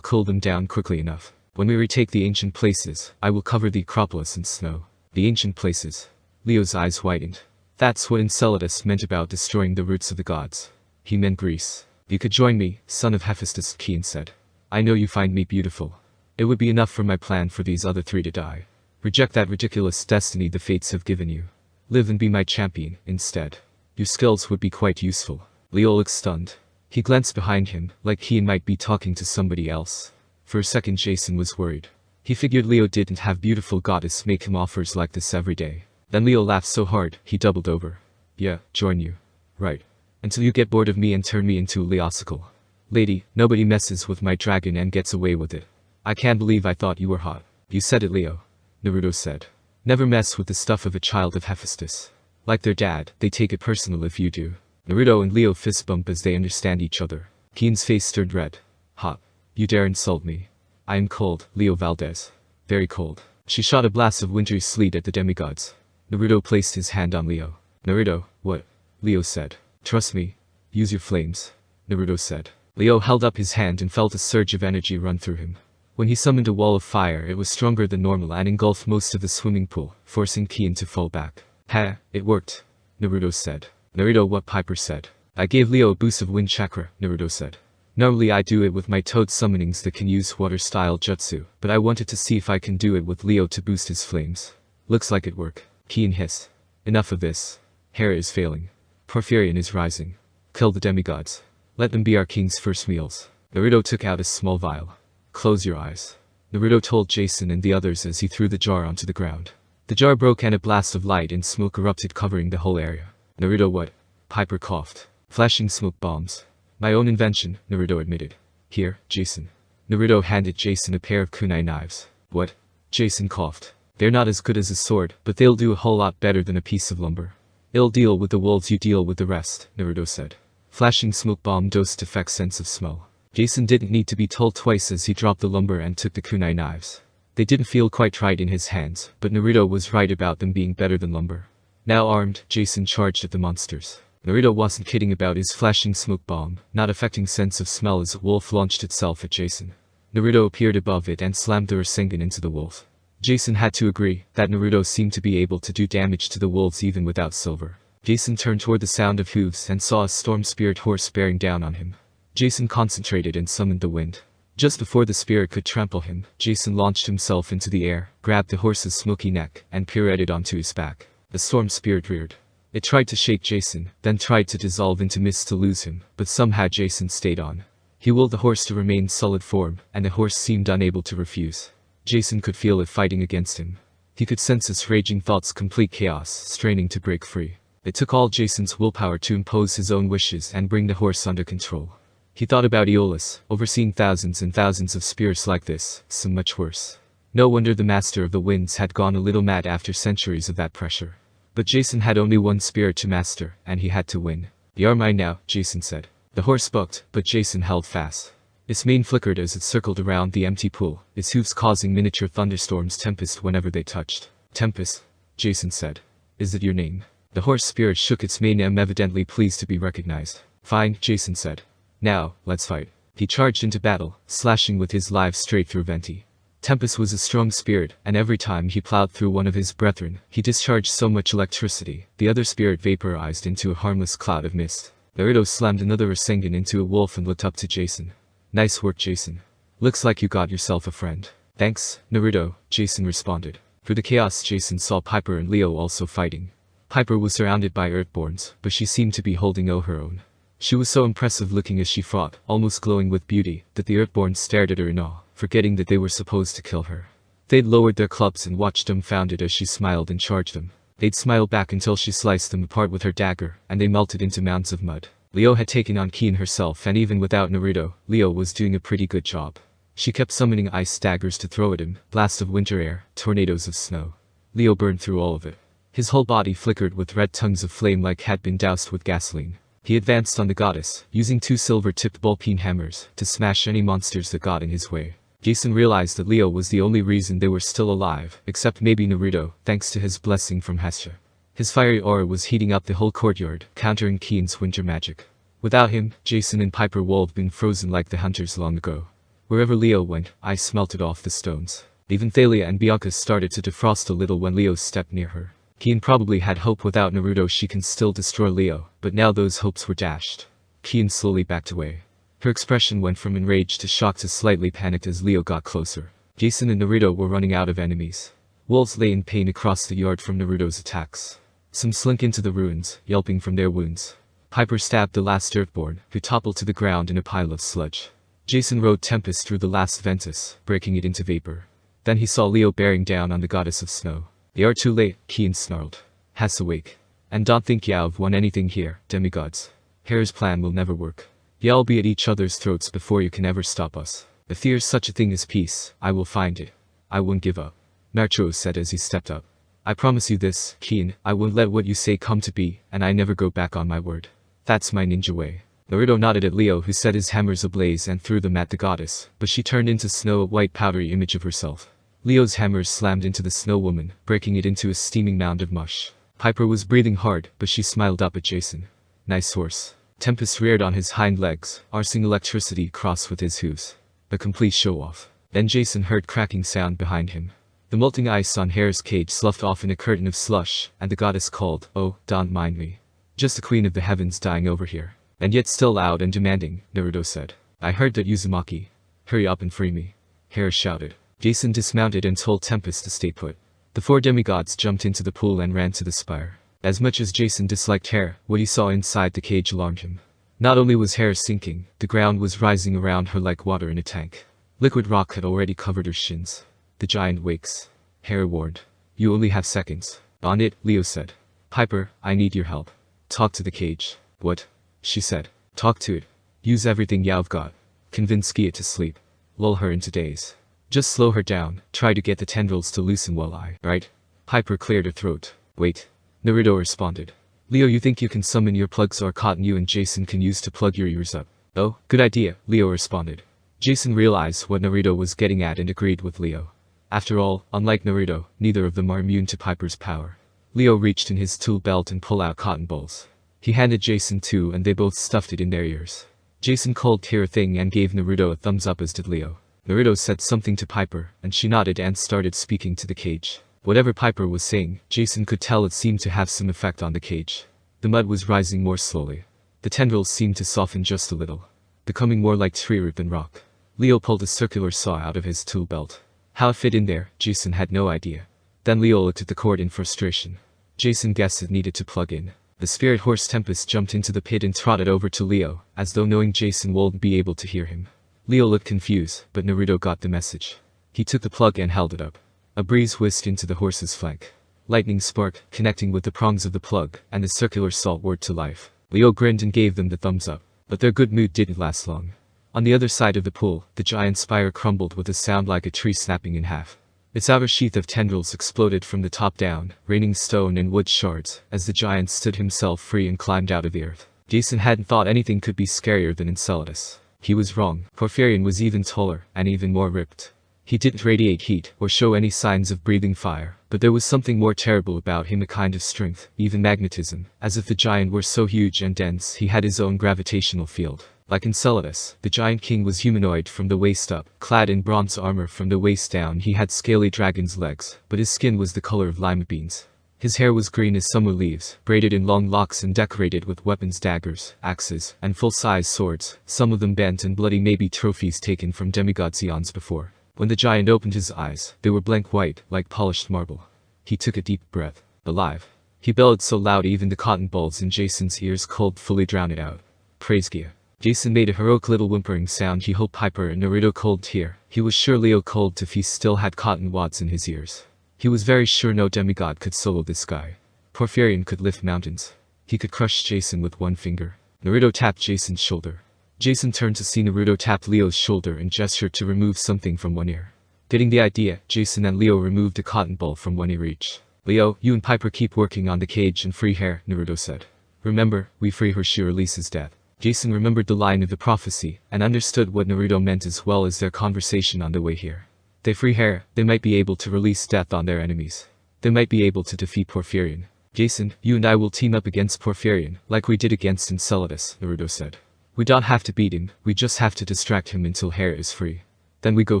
cool them down quickly enough. When we retake the ancient places, I will cover the Acropolis in snow. The ancient places. Leo's eyes widened. That's what Enceladus meant about destroying the roots of the gods. He meant Greece. You could join me, son of Hephaestus, Kian said. I know you find me beautiful. It would be enough for my plan for these other three to die. Reject that ridiculous destiny the fates have given you. Live and be my champion, instead. Your skills would be quite useful. Leo looked stunned. He glanced behind him, like he might be talking to somebody else. For a second Jason was worried. He figured Leo didn't have beautiful goddess make him offers like this every day. Then Leo laughed so hard, he doubled over. Yeah, join you. Right. Until you get bored of me and turn me into a Leosicle. Lady, nobody messes with my dragon and gets away with it. I can't believe I thought you were hot. You said it, Leo. Naruto said. Never mess with the stuff of a child of Hephaestus. Like their dad, they take it personal if you do. Naruto and Leo fist bump as they understand each other. Kian's face turned red. Hot. You dare insult me. I am cold, Leo Valdez. Very cold. She shot a blast of wintry sleet at the demigods. Naruto placed his hand on Leo. Naruto, what? Leo said. Trust me. Use your flames. Naruto said. Leo held up his hand and felt a surge of energy run through him. When he summoned a wall of fire, it was stronger than normal and engulfed most of the swimming pool, forcing Kian to fall back. Ha, it worked. Naruto said. Naruto, what? Piper said. I gave Leo a boost of wind chakra, Naruto said. Normally I do it with my toad summonings that can use water-style jutsu, but I wanted to see if I can do it with Leo to boost his flames. Looks like it worked. Kian hissed. Enough of this. Hera is failing. Porphyrion is rising. Kill the demigods. Let them be our king's first meals. Naruto took out a small vial. Close your eyes. Naruto told Jason and the others as he threw the jar onto the ground. The jar broke and a blast of light and smoke erupted, covering the whole area. Naruto, what? Piper coughed. Flashing smoke bombs. My own invention, Naruto admitted. Here, Jason. Naruto handed Jason a pair of kunai knives. What? Jason coughed. They're not as good as a sword, but they'll do a whole lot better than a piece of lumber. It'll deal with the wolves, you deal with the rest, Naruto said. Flashing smoke bomb dosed effect sense of smell. Jason didn't need to be told twice as he dropped the lumber and took the kunai knives. They didn't feel quite right in his hands, but Naruto was right about them being better than lumber. Now armed, Jason charged at the monsters. Naruto wasn't kidding about his flashing smoke bomb, not affecting sense of smell as a wolf launched itself at Jason. Naruto appeared above it and slammed the Rasengan into the wolf. Jason had to agree that Naruto seemed to be able to do damage to the wolves even without silver. Jason turned toward the sound of hooves and saw a storm spirit horse bearing down on him. Jason concentrated and summoned the wind. Just before the spirit could trample him, Jason launched himself into the air, grabbed the horse's smoky neck, and pirouetted onto his back. The storm spirit reared. It tried to shake Jason, then tried to dissolve into mist to lose him, but somehow Jason stayed on. He willed the horse to remain solid form, and the horse seemed unable to refuse. Jason could feel it fighting against him. He could sense its raging thoughts, complete chaos, straining to break free. It took all Jason's willpower to impose his own wishes and bring the horse under control. He thought about Aeolus, overseeing thousands and thousands of spirits like this, some much worse. No wonder the master of the winds had gone a little mad after centuries of that pressure. But Jason had only one spirit to master, and he had to win. "You're mine now," Jason said. The horse bucked, but Jason held fast. Its mane flickered as it circled around the empty pool, its hooves causing miniature thunderstorms tempest whenever they touched. "Tempest," Jason said. "Is it your name?" The horse spirit shook its mane, evidently pleased to be recognized. "Fine," Jason said. "Now, let's fight." He charged into battle, slashing with his live straight through Venti. Tempest was a strong spirit, and every time he plowed through one of his brethren, he discharged so much electricity, the other spirit vaporized into a harmless cloud of mist. Naruto slammed another Rasengan into a wolf and looked up to Jason. "Nice work, Jason. Looks like you got yourself a friend." "Thanks, Naruto," Jason responded. Through the chaos, Jason saw Piper and Leo also fighting. Piper was surrounded by Earthborns, but she seemed to be holding her own. She was so impressive looking as she fought, almost glowing with beauty, that the Earthborns stared at her in awe, forgetting that they were supposed to kill her. They'd lowered their clubs and watched dumbfounded as she smiled and charged them. They'd smile back until she sliced them apart with her dagger, and they melted into mounds of mud. Leo had taken on Kiin herself, and even without Naruto, Leo was doing a pretty good job. She kept summoning ice daggers to throw at him, blasts of winter air, tornadoes of snow. Leo burned through all of it. His whole body flickered with red tongues of flame like had been doused with gasoline. He advanced on the goddess, using 2 silver-tipped ball-peen hammers to smash any monsters that got in his way. Jason realized that Leo was the only reason they were still alive, except maybe Naruto, thanks to his blessing from Hephaestus. His fiery aura was heating up the whole courtyard, countering Kiin's winter magic. Without him, Jason and Piper would have been frozen like the hunters long ago. Wherever Leo went, ice melted off the stones. Even Thalia and Bianca started to defrost a little when Leo stepped near her. Kiin probably had hope without Naruto she can still destroy Leo, but now those hopes were dashed. Kiin slowly backed away. Her expression went from enraged to shocked to slightly panicked as Leo got closer. Jason and Naruto were running out of enemies. Wolves lay in pain across the yard from Naruto's attacks. Some slunk into the ruins, yelping from their wounds. Piper stabbed the last Earthborn, who toppled to the ground in a pile of sludge. Jason rode Tempest through the last Ventus, breaking it into vapor. Then he saw Leo bearing down on the goddess of snow. "They are too late," Kiin snarled. "Has awake. And don't think y'all have won anything here, demigods. Hera's plan will never work. Y'all be at each other's throats before you can ever stop us. If there's such a thing as peace, I will find it. I won't give up." Naruto said as he stepped up. "I promise you this, Kiin, I won't let what you say come to be, and I never go back on my word. That's my ninja way." Naruto nodded at Leo, who set his hammers ablaze and threw them at the goddess, but she turned into snow, a white powdery image of herself. Leo's hammers slammed into the snow woman, breaking it into a steaming mound of mush. Piper was breathing hard, but she smiled up at Jason. "Nice horse." Tempest reared on his hind legs, arcing electricity across with his hooves. A complete show-off. Then Jason heard cracking sound behind him. The melting ice on Hera's cage sloughed off in a curtain of slush, and the goddess called, "Oh, don't mind me. Just the queen of the heavens dying over here." "And yet still loud and demanding," Naruto said. "I heard that, Uzumaki. Hurry up and free me," Hera shouted. Jason dismounted and told Tempest to stay put. The 4 demigods jumped into the pool and ran to the spire. As much as Jason disliked Hera, what he saw inside the cage alarmed him. Not only was Hera sinking, the ground was rising around her like water in a tank. Liquid rock had already covered her shins. The giant wakes. Hera warned. You only have seconds. On it, Leo said. Piper, I need your help. Talk to the cage. What? She said. Talk to it. Use everything you've got. Convince Gia to sleep. Lull her into daze. Just slow her down, try to get the tendrils to loosen while right? Piper cleared her throat. Wait. Naruto responded. Leo, you think you can summon your plugs or cotton you and Jason can use to plug your ears up? Oh, good idea, Leo responded. Jason realized what Naruto was getting at and agreed with Leo. After all, unlike Naruto, neither of them are immune to Piper's power. Leo reached in his tool belt and pulled out cotton balls. He handed Jason two and they both stuffed it in their ears. Jason called Hera thing and gave Naruto a thumbs up as did Leo. Naruto said something to Piper, and she nodded and started speaking to the cage. Whatever Piper was saying, Jason could tell it seemed to have some effect on the cage. The mud was rising more slowly. The tendrils seemed to soften just a little, becoming more like tree root than rock. Leo pulled a circular saw out of his tool belt. How it fit in there, Jason had no idea. Then Leo looked at the cord in frustration. Jason guessed it needed to plug in. The spirit horse Tempest jumped into the pit and trotted over to Leo, as though knowing Jason wouldn't be able to hear him. Leo looked confused, but Naruto got the message. He took the plug and held it up. A breeze whisked into the horse's flank. Lightning sparked, connecting with the prongs of the plug, and the circular saw whirred to life. Leo grinned and gave them the thumbs up. But their good mood didn't last long. On the other side of the pool, the giant spire crumbled with a sound like a tree snapping in half. Its outer sheath of tendrils exploded from the top down, raining stone and wood shards, as the giant stood himself free and climbed out of the earth. Jason hadn't thought anything could be scarier than Enceladus. He was wrong. Porphyrion was even taller, and even more ripped. He didn't radiate heat, or show any signs of breathing fire, but there was something more terrible about him, a kind of strength, even magnetism, as if the giant were so huge and dense he had his own gravitational field. Like Enceladus, the giant king was humanoid from the waist up, clad in bronze armor from the waist down. He had scaly dragon's legs, but his skin was the color of lima beans. His hair was green as summer leaves, braided in long locks and decorated with weapons, daggers, axes, and full-size swords, some of them bent and bloody, maybe trophies taken from demigods eons before. When the giant opened his eyes, they were blank white, like polished marble. He took a deep breath. Alive. He bellowed so loud even the cotton balls in Jason's ears could fully drown it out. Praise Gia. Jason made a heroic little whimpering sound. He hoped Piper and Naruto could hear. He was sure Leo could if he still had cotton wads in his ears. He was very sure no demigod could solo this guy. Porphyrion could lift mountains. He could crush Jason with one finger. Naruto tapped Jason's shoulder. Jason turned to see Naruto tap Leo's shoulder and gestured to remove something from one ear. Getting the idea, Jason and Leo removed a cotton ball from one ear each. Leo, you and Piper keep working on the cage and free Hera, Naruto said. Remember, we free her, she releases death. Jason remembered the line of the prophecy, and understood what Naruto meant as well as their conversation on the way here. They free Hera, they might be able to release death on their enemies. They might be able to defeat Porphyrion. Jason, you and I will team up against Porphyrion, like we did against Enceladus, Naruto said. We don't have to beat him, we just have to distract him until Hera is free. Then we go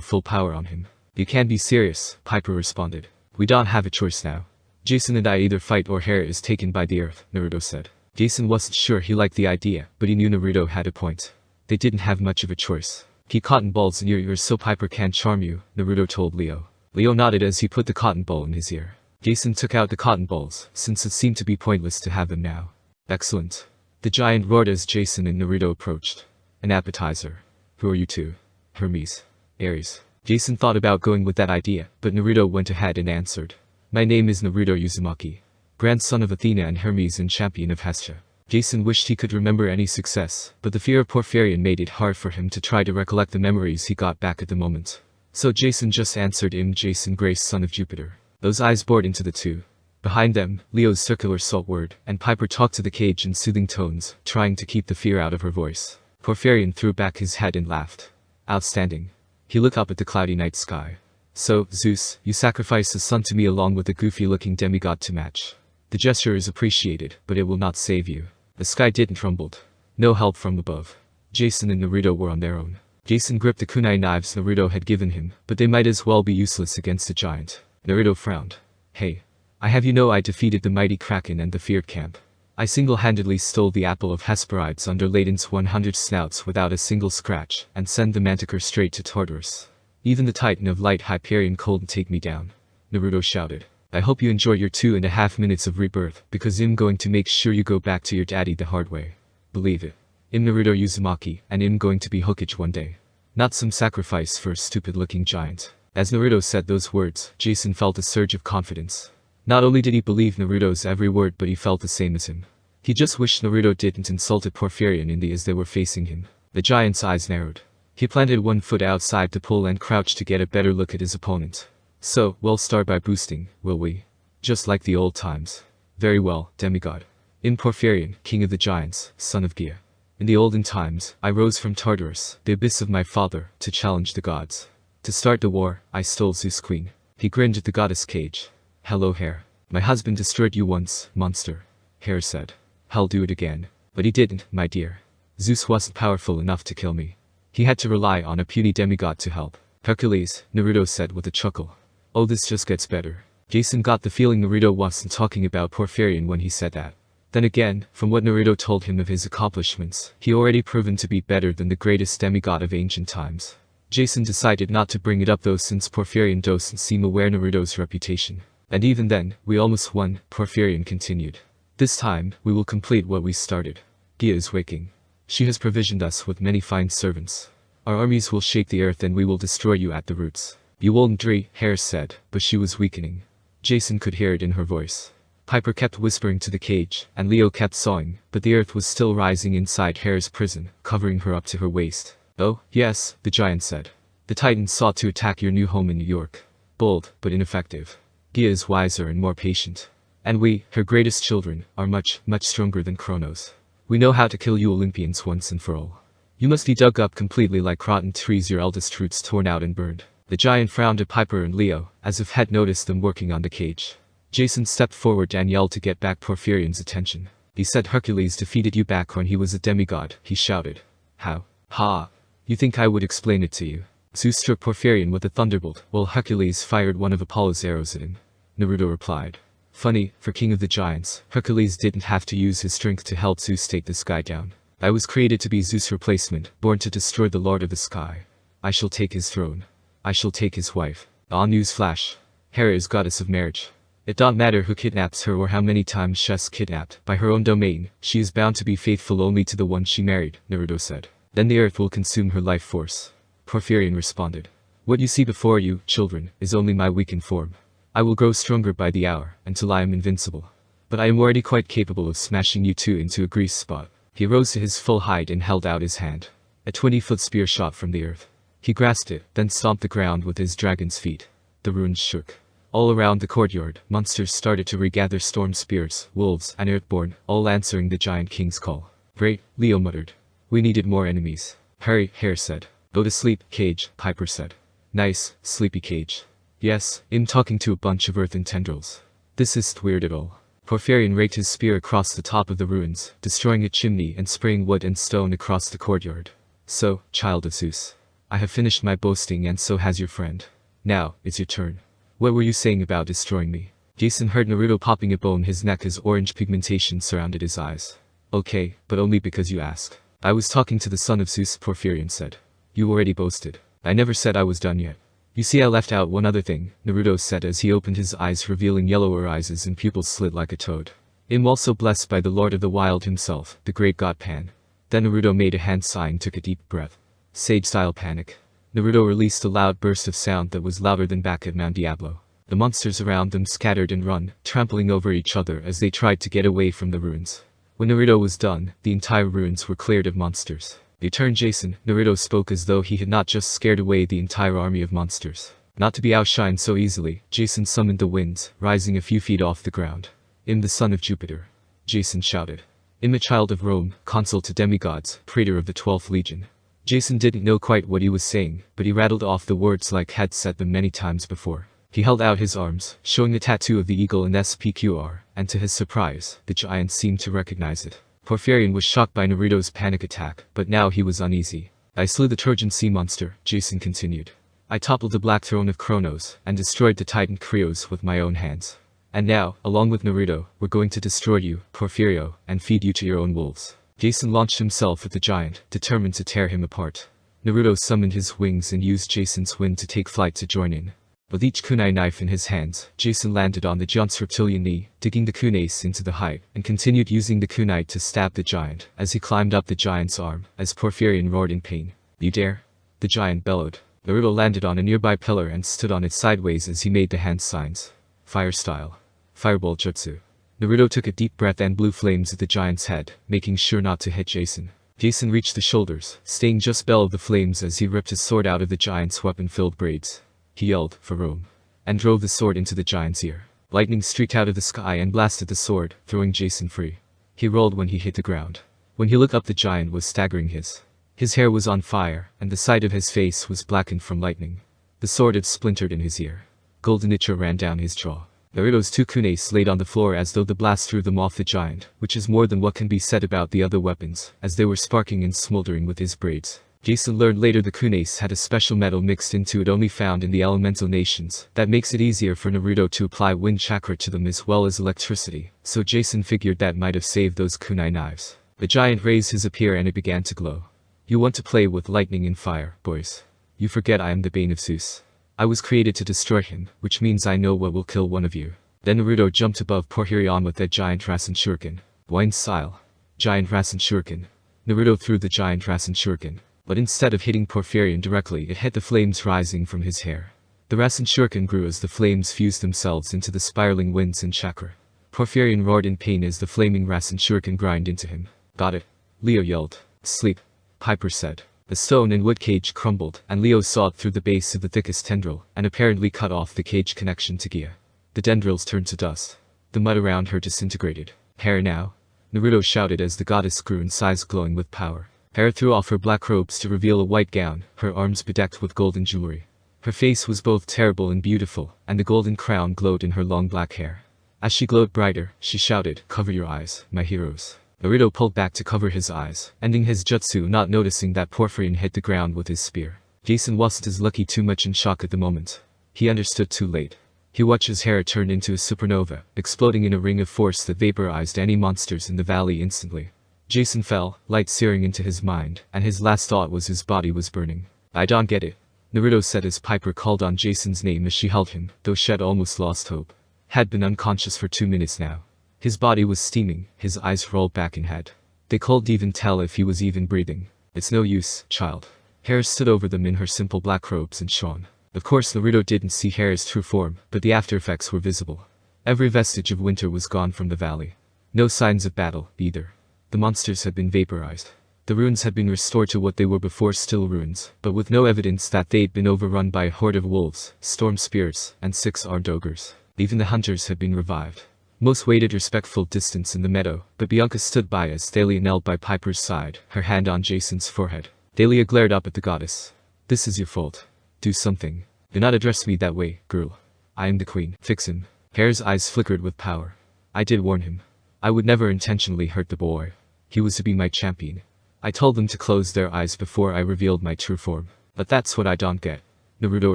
full power on him. You can't be serious, Piper responded. We don't have a choice now. Jason and I either fight or Hera is taken by the earth, Naruto said. Jason wasn't sure he liked the idea, but he knew Naruto had a point. They didn't have much of a choice. Keep cotton balls in your ears so Piper can't charm you, Naruto told Leo. Leo nodded as he put the cotton ball in his ear. Jason took out the cotton balls, since it seemed to be pointless to have them now. Excellent. The giant roared as Jason and Naruto approached. An appetizer. Who are you two? Hermes. Ares. Jason thought about going with that idea, but Naruto went ahead and answered. My name is Naruto Uzumaki. Grandson of Athena and Hermes and champion of Hestia. Jason wished he could remember any success, but the fear of Porphyrion made it hard for him to try to recollect the memories he got back at the moment. So Jason just answered him, Jason Grace, son of Jupiter. Those eyes bored into the two. Behind them, Leo's circular salt word, and Piper talked to the cage in soothing tones, trying to keep the fear out of her voice. Porphyrion threw back his head and laughed. Outstanding. He looked up at the cloudy night sky. So, Zeus, you sacrificed a son to me along with a goofy-looking demigod to match. The gesture is appreciated, but it will not save you. The sky didn't rumble. No help from above. Jason and Naruto were on their own. Jason gripped the kunai knives Naruto had given him, but they might as well be useless against the giant. Naruto frowned. Hey. I have you know I defeated the mighty Kraken and the feared camp. I single-handedly stole the apple of Hesperides under Ladon's 100 snouts without a single scratch, and sent the Manticore straight to Tartarus. Even the Titan of Light Hyperion couldn't take me down. Naruto shouted. I hope you enjoy your 2.5 minutes of rebirth, because I'm going to make sure you go back to your daddy the hard way. Believe it. I'm Naruto Uzumaki, and I'm going to be Hokage one day. Not some sacrifice for a stupid-looking giant. As Naruto said those words, Jason felt a surge of confidence. Not only did he believe Naruto's every word, but he felt the same as him. He just wished Naruto didn't insult Porphyrion in the as they were facing him. The giant's eyes narrowed. He planted one foot outside the pool and crouched to get a better look at his opponent. So, we'll start by boosting, will we? Just like the old times. Very well, demigod. I'm Porphyrion, king of the giants, son of Gaia. In the olden times, I rose from Tartarus, the abyss of my father, to challenge the gods. To start the war, I stole Zeus' queen. He grinned at the goddess cage. Hello, Hera. My husband destroyed you once, monster. Hera said. He'll do it again. But he didn't, my dear. Zeus wasn't powerful enough to kill me. He had to rely on a puny demigod to help. Hercules, Naruto said with a chuckle. Oh, this just gets better. Jason got the feeling Naruto wasn't talking about Porphyrion when he said that. Then again, from what Naruto told him of his accomplishments, he already proven to be better than the greatest demigod of ancient times. Jason decided not to bring it up though, since Porphyrion doesn't seem aware Naruto's reputation. And even then, we almost won, Porphyrion continued. This time, we will complete what we started. Gaia is waking. She has provisioned us with many fine servants. Our armies will shake the earth and we will destroy you at the roots. You won't agree, Hera said, but she was weakening. Jason could hear it in her voice. Piper kept whispering to the cage, and Leo kept sawing, but the earth was still rising inside Hera's prison, covering her up to her waist. Oh, yes, the giant said. The Titans sought to attack your new home in New York. Bold, but ineffective. Gaia is wiser and more patient. And we, her greatest children, are much, much stronger than Kronos. We know how to kill you Olympians once and for all. You must be dug up completely like rotten trees, your eldest roots torn out and burned. The giant frowned at Piper and Leo, as if had noticed them working on the cage. Jason stepped forward and yelled to get back Porphyrion's attention. He said Hercules defeated you back when he was a demigod, he shouted. How? Ha! You think I would explain it to you? Zeus struck Porphyrion with a thunderbolt, while Hercules fired one of Apollo's arrows at him. Naruto replied. Funny, for king of the giants, Hercules didn't have to use his strength to help Zeus take this guy down. I was created to be Zeus' replacement, born to destroy the Lord of the Sky. I shall take his throne. I shall take his wife. News flash. Hera is goddess of marriage. It don't matter who kidnaps her or how many times she's kidnapped. By her own domain, she is bound to be faithful only to the one she married, Naruto said. Then the earth will consume her life force. Porphyrion responded. What you see before you, children, is only my weakened form. I will grow stronger by the hour, until I am invincible. But I am already quite capable of smashing you two into a grease spot. He rose to his full height and held out his hand. A 20-foot spear shot from the earth. He grasped it, then stomped the ground with his dragon's feet. The ruins shook. All around the courtyard, monsters started to regather, storm spirits, wolves, and earthborn, all answering the giant king's call. Great, Leo muttered. We needed more enemies. Hurry, Hera said. Go to sleep, Cage, Piper said. Nice, sleepy Cage. Yes, I'm talking to a bunch of earthen tendrils. This isn't weird at all. Porphyrion raked his spear across the top of the ruins, destroying a chimney and spraying wood and stone across the courtyard. So, child of Zeus. I have finished my boasting and so has your friend. Now, it's your turn. What were you saying about destroying me? Jason heard Naruto popping a bone in his neck as orange pigmentation surrounded his eyes. Okay, but only because you asked. I was talking to the son of Zeus, Porphyrion said. You already boasted. I never said I was done yet. You see, I left out one other thing, Naruto said as he opened his eyes, revealing yellow irises and pupils slit like a toad. I'm also blessed by the Lord of the Wild himself, the great god Pan. Then Naruto made a hand sign and took a deep breath. Sage-style panic. Naruto released a loud burst of sound that was louder than back at Mount Diablo. The monsters around them scattered and run, trampling over each other as they tried to get away from the ruins. When Naruto was done, the entire ruins were cleared of monsters. They turned Jason. Naruto spoke as though he had not just scared away the entire army of monsters. Not to be outshined so easily, Jason summoned the winds, rising a few feet off the ground. I'm the son of Jupiter. Jason shouted. I'm a child of Rome, consul to demigods, praetor of the 12th legion. Jason didn't know quite what he was saying, but he rattled off the words like had said them many times before. He held out his arms, showing the tattoo of the eagle and SPQR, and to his surprise, the giant seemed to recognize it. Porphyrion was shocked by Naruto's panic attack, but now he was uneasy. I slew the Trojan sea monster, Jason continued. I toppled the black throne of Kronos, and destroyed the titan Krios with my own hands. And now, along with Naruto, we're going to destroy you, Porphyrio, and feed you to your own wolves. Jason launched himself at the giant, determined to tear him apart. Naruto summoned his wings and used Jason's wind to take flight to join in. With each kunai knife in his hands, Jason landed on the giant's reptilian knee, digging the kunais into the height, and continued using the kunai to stab the giant as he climbed up the giant's arm, as Porphyrion roared in pain. "You dare?" the giant bellowed. Naruto landed on a nearby pillar and stood on it sideways as he made the hand signs. Fire style. Fireball jutsu. Naruto took a deep breath and blew flames at the giant's head, making sure not to hit Jason. Jason reached the shoulders, staying just below the flames as he ripped his sword out of the giant's weapon-filled braids. He yelled, "For Rome," and drove the sword into the giant's ear. Lightning streaked out of the sky and blasted the sword, throwing Jason free. He rolled when he hit the ground. When he looked up, the giant was staggering. His hair was on fire, and the side of his face was blackened from lightning. The sword had splintered in his ear. Golden ichor ran down his jaw. Naruto's two kunais laid on the floor as though the blast threw them off the giant, which is more than what can be said about the other weapons, as they were sparking and smoldering with his braids. Jason learned later the kunais had a special metal mixed into it only found in the elemental nations, that makes it easier for Naruto to apply wind chakra to them as well as electricity, so Jason figured that might have saved those kunai knives. The giant raised his appear and it began to glow. "You want to play with lightning and fire, boys. You forget I am the bane of Zeus. I was created to destroy him, which means I know what will kill one of you." Then Naruto jumped above Porphyrion with that giant Rasen Shuriken. Wine style. Giant Rasen Shuriken. Naruto threw the giant Rasen Shuriken, but instead of hitting Porphyrion directly, it hit the flames rising from his hair. The Rasen Shuriken grew as the flames fused themselves into the spiraling winds and chakra. Porphyrion roared in pain as the flaming Rasen Shuriken grind into him. "Got it," Leo yelled. "Sleep," Piper said. The stone and wood cage crumbled, and Leo sawed through the base of the thickest tendril, and apparently cut off the cage connection to Gia. The tendrils turned to dust. The mud around her disintegrated. "Hera now?" Naruto shouted as the goddess grew in size, glowing with power. Hera threw off her black robes to reveal a white gown, her arms bedecked with golden jewelry. Her face was both terrible and beautiful, and the golden crown glowed in her long black hair. As she glowed brighter, she shouted, "Cover your eyes, my heroes." Naruto pulled back to cover his eyes, ending his jutsu, not noticing that Porphyrion hit the ground with his spear. Jason wasn't as lucky, too much in shock at the moment. He understood too late. He watched as Hera turned into a supernova, exploding in a ring of force that vaporized any monsters in the valley instantly. Jason fell, light searing into his mind, and his last thought was his body was burning. "I don't get it," Naruto said as Piper called on Jason's name as she held him, though she had almost lost hope. Had been unconscious for 2 minutes now. His body was steaming, his eyes rolled back in head. They couldn't even tell if he was even breathing. "It's no use, child." Hera stood over them in her simple black robes and shone. Of course Naruto didn't see Hera's true form, but the after effects were visible. Every vestige of winter was gone from the valley. No signs of battle, either. The monsters had been vaporized. The ruins had been restored to what they were before, still ruins, but with no evidence that they'd been overrun by a horde of wolves, storm spirits, and 6 armed ogres. Even the hunters had been revived. Most waited respectful distance in the meadow, but Bianca stood by as Thalia knelt by Piper's side, her hand on Jason's forehead. Thalia glared up at the goddess. "This is your fault. Do something. Do not address me that way, girl. I am the queen. Fix him." Hera's eyes flickered with power. "I did warn him. I would never intentionally hurt the boy. He was to be my champion. I told them to close their eyes before I revealed my true form. But that's what I don't get," Naruto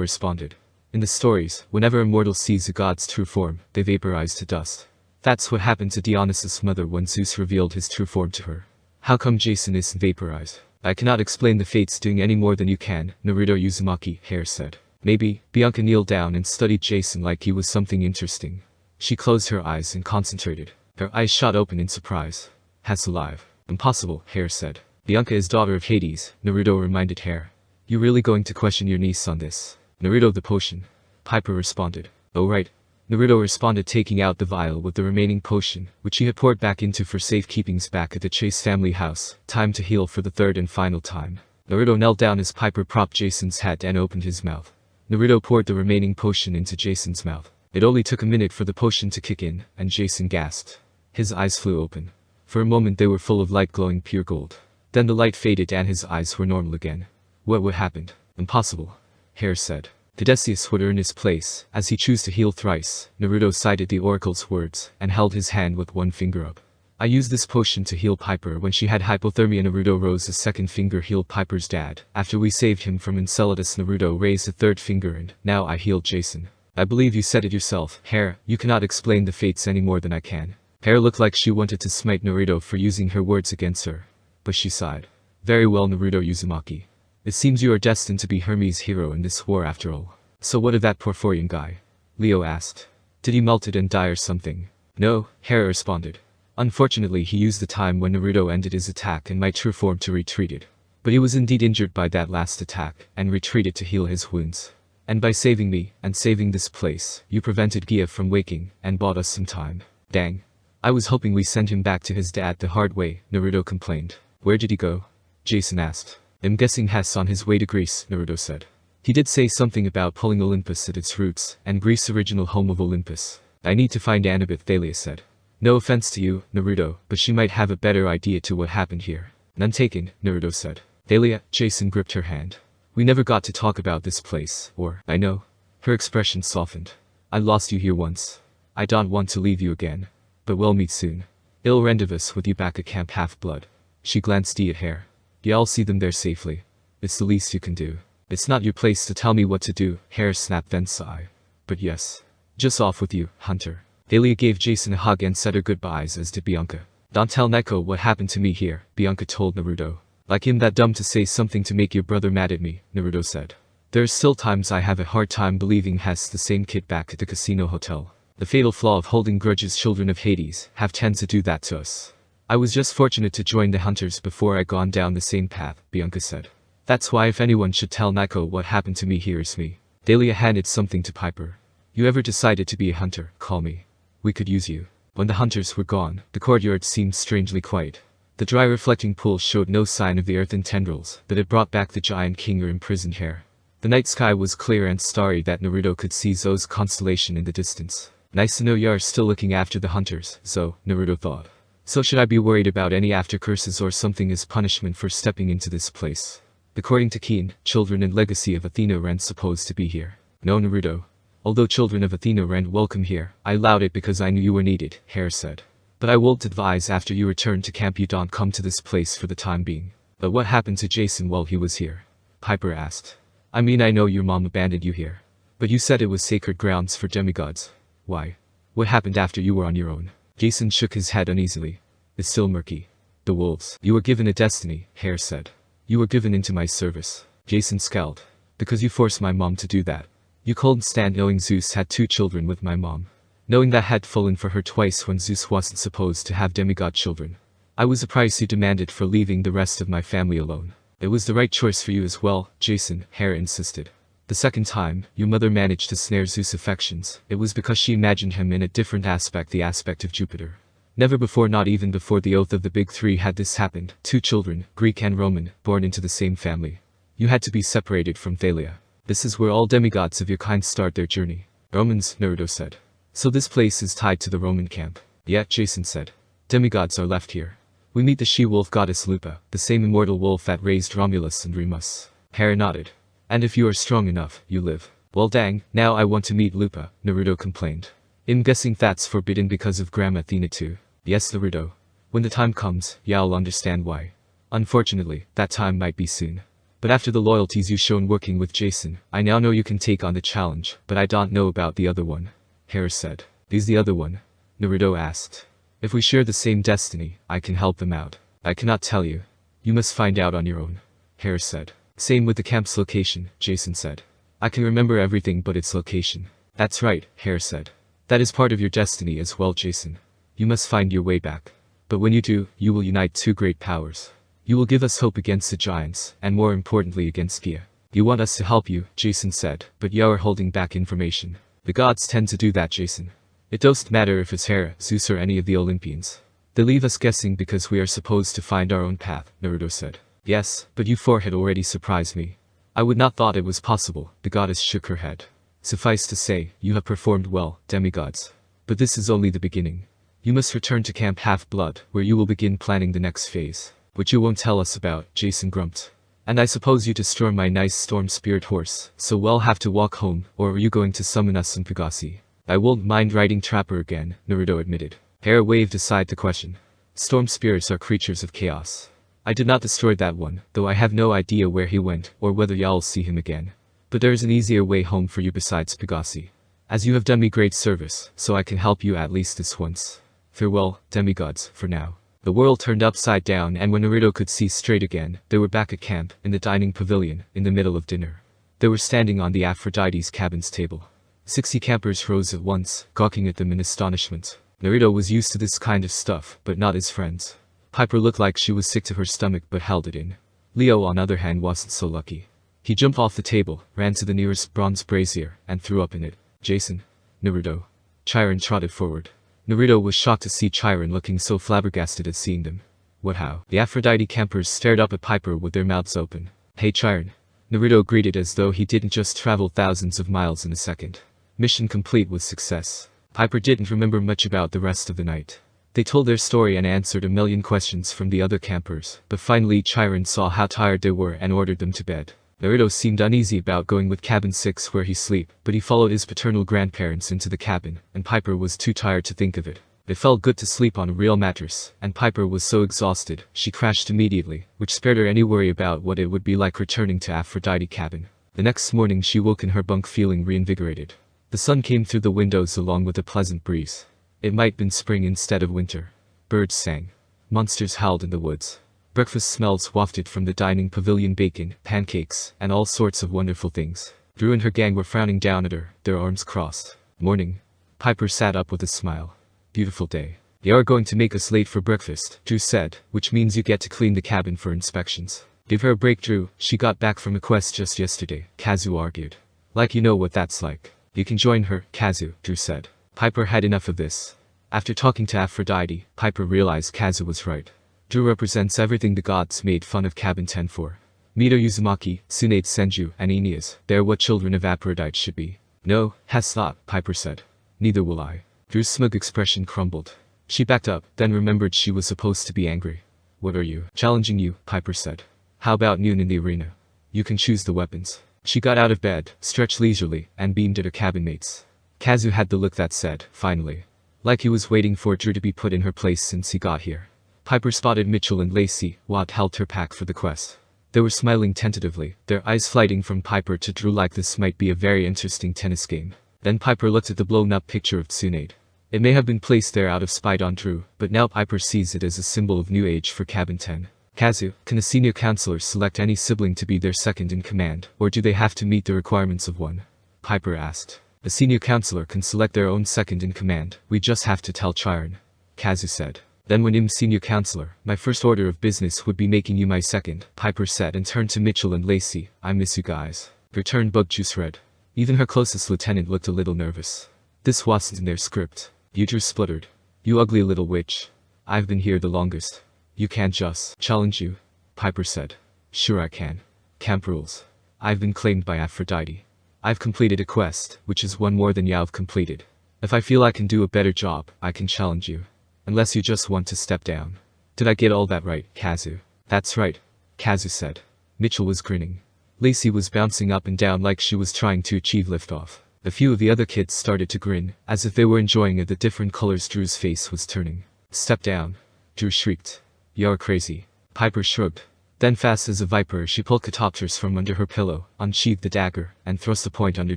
responded. "In the stories, whenever a mortal sees a god's true form, they vaporize to dust. That's what happened to Dionysus' mother when Zeus revealed his true form to her. How come Jason isn't vaporized?" "I cannot explain the fates doing any more than you can, Naruto Uzumaki," Hera said. "Maybe." Bianca kneeled down and studied Jason like he was something interesting. She closed her eyes and concentrated. Her eyes shot open in surprise. "Has alive." "Impossible," Hera said. "Bianca is daughter of Hades," Naruto reminded Hera. "You really going to question your niece on this?" "Naruto, the potion," Piper responded. "Oh right." Naruto responded, taking out the vial with the remaining potion, which he had poured back into for safekeepings back at the Chase family house. Time to heal for the third and final time. Naruto knelt down as Piper propped Jason's head and opened his mouth. Naruto poured the remaining potion into Jason's mouth. It only took a minute for the potion to kick in, and Jason gasped. His eyes flew open. For a moment they were full of light, glowing pure gold. Then the light faded and his eyes were normal again. What happened?" "Impossible," Hera said. "Theseus would earn his place, as he chose to heal thrice." Naruto cited the oracle's words, and held his hand with one finger up. "I used this potion to heal Piper when she had hypothermia." Naruto rose a second finger, healed Piper's dad. "After we saved him from Enceladus." Naruto raised a third finger, "and now I healed Jason." "I believe you said it yourself, Hera. You cannot explain the fates any more than I can." Hera looked like she wanted to smite Naruto for using her words against her. But she sighed. "Very well, Naruto Uzumaki. It seems you are destined to be Hermes' hero in this war after all. So what of that Porphyrion guy? Leo asked. Did he melt it and die or something? No, Hera responded. Unfortunately he used the time when Naruto ended his attack in my true form to retreat it. But he was indeed injured by that last attack, and retreated to heal his wounds. And by saving me, and saving this place, you prevented Gia from waking, and bought us some time. Dang. I was hoping we sent him back to his dad the hard way, Naruto complained. Where did he go? Jason asked. I'm guessing Hess on his way to Greece, Naruto said. He did say something about pulling Olympus at its roots, and Greece's original home of Olympus. I need to find Annabeth, Thalia said. No offense to you, Naruto, but she might have a better idea to what happened here. None taken, Naruto said. Thalia, Jason gripped her hand. We never got to talk about this place, or, I know. Her expression softened. I lost you here once. I don't want to leave you again. But we'll meet soon. It'll rend of us with you back at Camp Half-Blood. She glanced at Hera. Y'all see them there safely. It's the least you can do. It's not your place to tell me what to do, Hera snapped then sigh. But yes. Just off with you, Hunter. Thalia gave Jason a hug and said her goodbyes as did Bianca. Don't tell Neko what happened to me here, Bianca told Naruto. Like him that dumb to say something to make your brother mad at me, Naruto said. There's still times I have a hard time believing Hess the same kid back at the casino hotel. The fatal flaw of holding grudges children of Hades have tend to do that to us. I was just fortunate to join the hunters before I gone down the same path, Bianca said. That's why if anyone should tell Neko what happened to me here is me. Thalia handed something to Piper. You ever decided to be a hunter, call me. We could use you. When the hunters were gone, the courtyard seemed strangely quiet. The dry reflecting pool showed no sign of the earthen tendrils that had brought back the giant king or imprisoned Hera. The night sky was clear and starry that Naruto could see Zo's constellation in the distance. Nice to know you're still looking after the hunters, Zo, Naruto thought. So should I be worried about any after curses or something as punishment for stepping into this place? According to Keen, children and legacy of Athena aren't supposed to be here. No, Naruto. Although children of Athena aren't welcome here, I allowed it because I knew you were needed, Hera said. But I would advise after you return to camp you don't come to this place for the time being. But what happened to Jason while he was here? Piper asked. I mean I know your mom abandoned you here. But you said it was sacred grounds for demigods. Why? What happened after you were on your own? Jason shook his head uneasily. It's still murky. The wolves. You were given a destiny, Hera said. You were given into my service. Jason scowled. Because you forced my mom to do that. You couldn't stand knowing Zeus had 2 children with my mom. Knowing that had fallen for her twice when Zeus wasn't supposed to have demigod children. I was the price you demanded for leaving the rest of my family alone. It was the right choice for you as well, Jason, Hera insisted. The second time, your mother managed to snare Zeus' affections, it was because she imagined him in a different aspect, the aspect of Jupiter. Never before, not even before the oath of the big 3 had this happened. 2 children, Greek and Roman, born into the same family. You had to be separated from Thalia. This is where all demigods of your kind start their journey. Romans, Naruto said. So this place is tied to the Roman camp. Yeah, Jason said. Demigods are left here. We meet the she-wolf goddess Lupa, the same immortal wolf that raised Romulus and Remus. Hera nodded. And if you are strong enough, you live. Well dang, now I want to meet Lupa, Naruto complained. I'm guessing that's forbidden because of Grandma Athena too. Yes, Naruto. When the time comes, y'all understand why. Unfortunately, that time might be soon. But after the loyalties you've shown working with Jason, I now know you can take on the challenge, but I don't know about the other one. Hera said. Is the other one? Naruto asked. If we share the same destiny, I can help them out. I cannot tell you. You must find out on your own. Hera said. Same with the camp's location, Jason said. I can remember everything but its location. That's right, Hera said. That is part of your destiny as well, Jason. You must find your way back. But when you do, you will unite 2 great powers. You will give us hope against the giants, and more importantly against Gia. You want us to help you, Jason said, but you are holding back information. The gods tend to do that, Jason. It doesn't matter if it's Hera, Zeus or any of the Olympians. They leave us guessing because we are supposed to find our own path, Naruto said. Yes, but you 4 had already surprised me. I would not thought it was possible, the goddess shook her head. Suffice to say, you have performed well, demigods. But this is only the beginning. You must return to Camp Half-Blood, where you will begin planning the next phase. Which you won't tell us about, Jason grumped. And I suppose you destroy my nice storm spirit horse, so we'll have to walk home, or are you going to summon us in Pegasi? I won't mind riding Trapper again, Naruto admitted. Hera waved aside the question. Storm spirits are creatures of chaos. I did not destroy that one, though I have no idea where he went, or whether y'all see him again. But there is an easier way home for you besides Pegasi. As you have done me great service, so I can help you at least this once. Farewell, demigods, for now. The world turned upside down, and when Naruto could see straight again, they were back at camp, in the dining pavilion, in the middle of dinner. They were standing on the Aphrodite's cabin's table. 60 campers rose at once, gawking at them in astonishment. Naruto was used to this kind of stuff, but not his friends. Piper looked like she was sick to her stomach but held it in. Leo, on the other hand, wasn't so lucky. He jumped off the table, ran to the nearest bronze brazier, and threw up in it. Jason. Naruto. Chiron trotted forward. Naruto was shocked to see Chiron looking so flabbergasted at seeing them. What, how? The Aphrodite campers stared up at Piper with their mouths open. Hey Chiron. Naruto greeted as though he didn't just travel thousands of miles in a second. Mission complete with success. Piper didn't remember much about the rest of the night. They told their story and answered a million questions from the other campers, but finally Chiron saw how tired they were and ordered them to bed. Naruto seemed uneasy about going with cabin 6 where he slept, but he followed his paternal grandparents into the cabin, and Piper was too tired to think of it. It felt good to sleep on a real mattress, and Piper was so exhausted, she crashed immediately, which spared her any worry about what it would be like returning to Aphrodite cabin. The next morning she woke in her bunk feeling reinvigorated. The sun came through the windows along with a pleasant breeze. It might been spring instead of winter. Birds sang. Monsters howled in the woods. Breakfast smells wafted from the dining pavilion: bacon, pancakes, and all sorts of wonderful things. Drew and her gang were frowning down at her, their arms crossed. Morning. Piper sat up with a smile. Beautiful day. They are going to make us late for breakfast, Drew said, which means you get to clean the cabin for inspections. Give her a break, Drew. She got back from a quest just yesterday, Kazu argued. Like you know what that's like. You can join her, Kazu, Drew said. Piper had enough of this. After talking to Aphrodite, Piper realized Kazu was right. Drew represents everything the gods made fun of Cabin 10 for. Mito Uzumaki, Tsunade Senju, and Aeneas, they're what children of Aphrodite should be. No, has thought, Piper said. Neither will I. Drew's smug expression crumbled. She backed up, then remembered she was supposed to be angry. What are you? Challenging you, Piper said. How about noon in the arena? You can choose the weapons. She got out of bed, stretched leisurely, and beamed at her cabin mates. Kazu had the look that said, finally. Like he was waiting for Drew to be put in her place since he got here. Piper spotted Mitchell and Lacey, what helped her pack for the quest. They were smiling tentatively, their eyes flighting from Piper to Drew like this might be a very interesting tennis game. Then Piper looked at the blown-up picture of Tsunade. It may have been placed there out of spite on Drew, but now Piper sees it as a symbol of new age for Cabin 10. Kazu, can a senior counselor select any sibling to be their second in command, or do they have to meet the requirements of one? Piper asked. A senior counselor can select their own second in command, we just have to tell Chiron. Kazu said. Then when I'm senior counselor, my first order of business would be making you my second, Piper said and turned to Mitchell and Lacey. I miss you guys. Returned Bug Juice Red. Even her closest lieutenant looked a little nervous. This wasn't in their script. Drew spluttered. You ugly little witch. I've been here the longest. You can't just challenge you, Piper said. Sure I can. Camp rules. I've been claimed by Aphrodite. I've completed a quest, which is one more than you've completed. If I feel I can do a better job, I can challenge you. Unless you just want to step down. Did I get all that right, Kazu? That's right, Kazu said. Mitchell was grinning. Lacey was bouncing up and down like she was trying to achieve liftoff. A few of the other kids started to grin, as if they were enjoying it. The different colors Drew's face was turning. Step down. Drew shrieked. You're crazy. Piper shrugged. Then fast as a viper she pulled catopters from under her pillow, unsheathed the dagger, and thrust the point under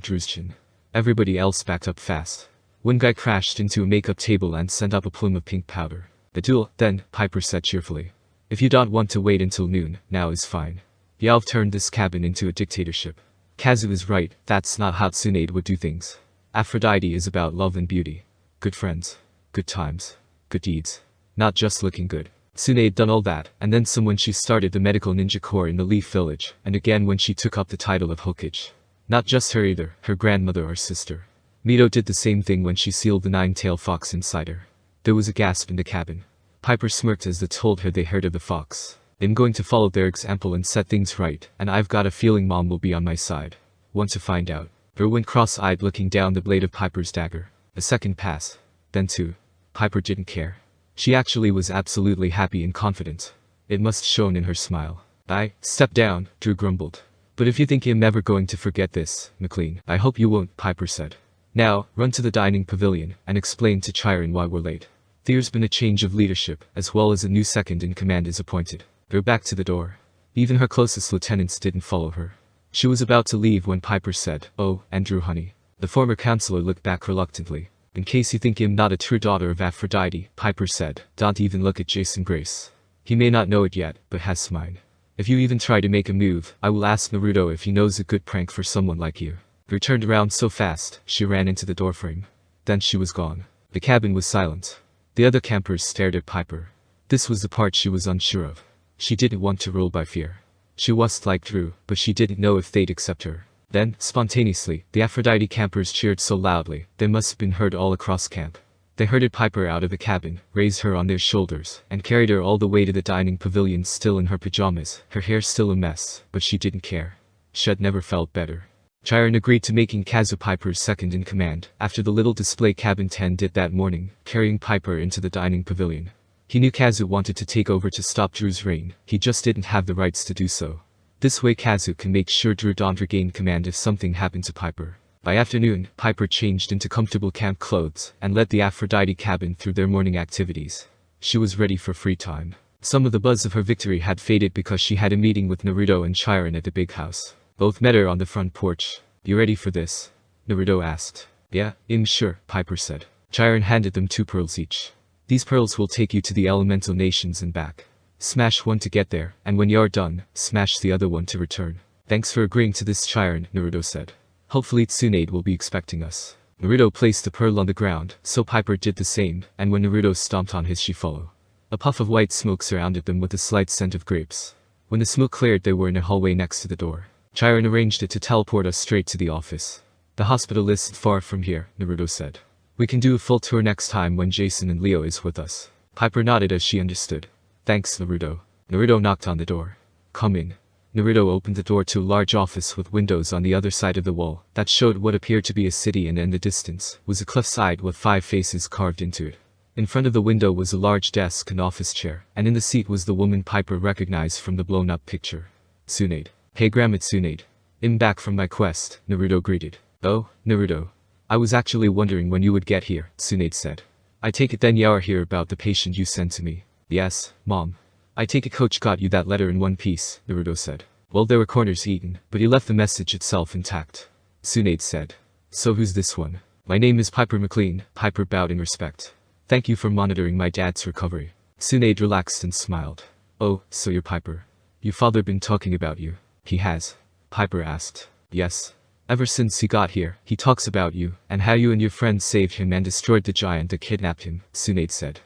Drew's chin. Everybody else backed up fast. One guy crashed into a makeup table and sent up a plume of pink powder. The duel, then, Piper said cheerfully. If you don't want to wait until noon, now is fine. You've turned this cabin into a dictatorship. Kazu is right, that's not how Tsunade would do things. Aphrodite is about love and beauty. Good friends. Good times. Good deeds. Not just looking good. Tsunade done all that, and then some when she started the medical ninja corps in the Leaf Village, and again when she took up the title of Hokage. Not just her either, her grandmother or sister. Mito did the same thing when she sealed the nine-tailed fox inside her. There was a gasp in the cabin. Piper smirked as they told her they heard of the fox. I'm going to follow their example and set things right, and I've got a feeling Mom will be on my side. Want to find out? Drew went cross-eyed looking down the blade of Piper's dagger. A second passed. Then two. Piper didn't care. She actually was absolutely happy and confident. It must shone in her smile. Step down, Drew grumbled. But if you think I'm never going to forget this, McLean, I hope you won't, Piper said. Now, run to the dining pavilion, and explain to Chiron why we're late. There's been a change of leadership, as well as a new second in command is appointed. They're back to the door. Even her closest lieutenants didn't follow her. She was about to leave when Piper said, Oh, Andrew honey. The former counselor looked back reluctantly. In case you think I'm not a true daughter of Aphrodite, Piper said, don't even look at Jason Grace. He may not know it yet, but has mine. If you even try to make a move, I will ask Naruto if he knows a good prank for someone like you. She turned around so fast, she ran into the doorframe. Then she was gone. The cabin was silent. The other campers stared at Piper. This was the part she was unsure of. She didn't want to rule by fear. She was like Drew, but she didn't know if they'd accept her. Then, spontaneously, the Aphrodite campers cheered so loudly, they must have been heard all across camp. They herded Piper out of the cabin, raised her on their shoulders, and carried her all the way to the dining pavilion still in her pajamas, her hair still a mess, but she didn't care. She had never felt better. Chiron agreed to making Kazu Piper's second in command, after the little display Cabin 10 did that morning, carrying Piper into the dining pavilion. He knew Kazu wanted to take over to stop Drew's reign, he just didn't have the rights to do so. This way Kazu can make sure Drew don't regain command if something happened to Piper. By afternoon, Piper changed into comfortable camp clothes and led the Aphrodite cabin through their morning activities. She was ready for free time. Some of the buzz of her victory had faded because she had a meeting with Naruto and Chiron at the big house. Both met her on the front porch. "You ready for this?" Naruto asked. "Yeah, sure," Piper said. Chiron handed them 2 pearls each. "These pearls will take you to the elemental nations and back. Smash one to get there, and when you're done, smash the other one to return." "Thanks for agreeing to this, Chiron," Naruto said. "Hopefully Tsunade will be expecting us." Naruto placed the pearl on the ground, so Piper did the same, and when Naruto stomped on his she followed. A puff of white smoke surrounded them with a slight scent of grapes. When the smoke cleared, they were in a hallway next to the door. Chiron arranged it to teleport us straight to the office. "The hospital isn't far from here," Naruto said. "We can do a full tour next time when Jason and Leo is with us." Piper nodded as she understood. "Thanks, Naruto." Naruto knocked on the door. "Come in." Naruto opened the door to a large office with windows on the other side of the wall that showed what appeared to be a city, and in the distance was a cliffside with 5 faces carved into it. In front of the window was a large desk and office chair, and in the seat was the woman Piper recognized from the blown-up picture. "Tsunade." "Hey Grandma Tsunade. I'm back from my quest," Naruto greeted. "Oh, Naruto. I was actually wondering when you would get here," Tsunade said. "I take it then you are here about the patient you sent to me." "Yes, Mom. I take it Coach got you that letter in one piece," Naruto said. "Well, there were corners eaten, but he left the message itself intact," Tsunade said. "So who's this one?" "My name is Piper McLean." Piper bowed in respect. "Thank you for monitoring my dad's recovery." Tsunade relaxed and smiled. "Oh, so you're Piper. Your father been talking about you?" "He has?" Piper asked. "Yes. Ever since he got here, he talks about you, and how you and your friends saved him and destroyed the giant that kidnapped him," Tsunade said.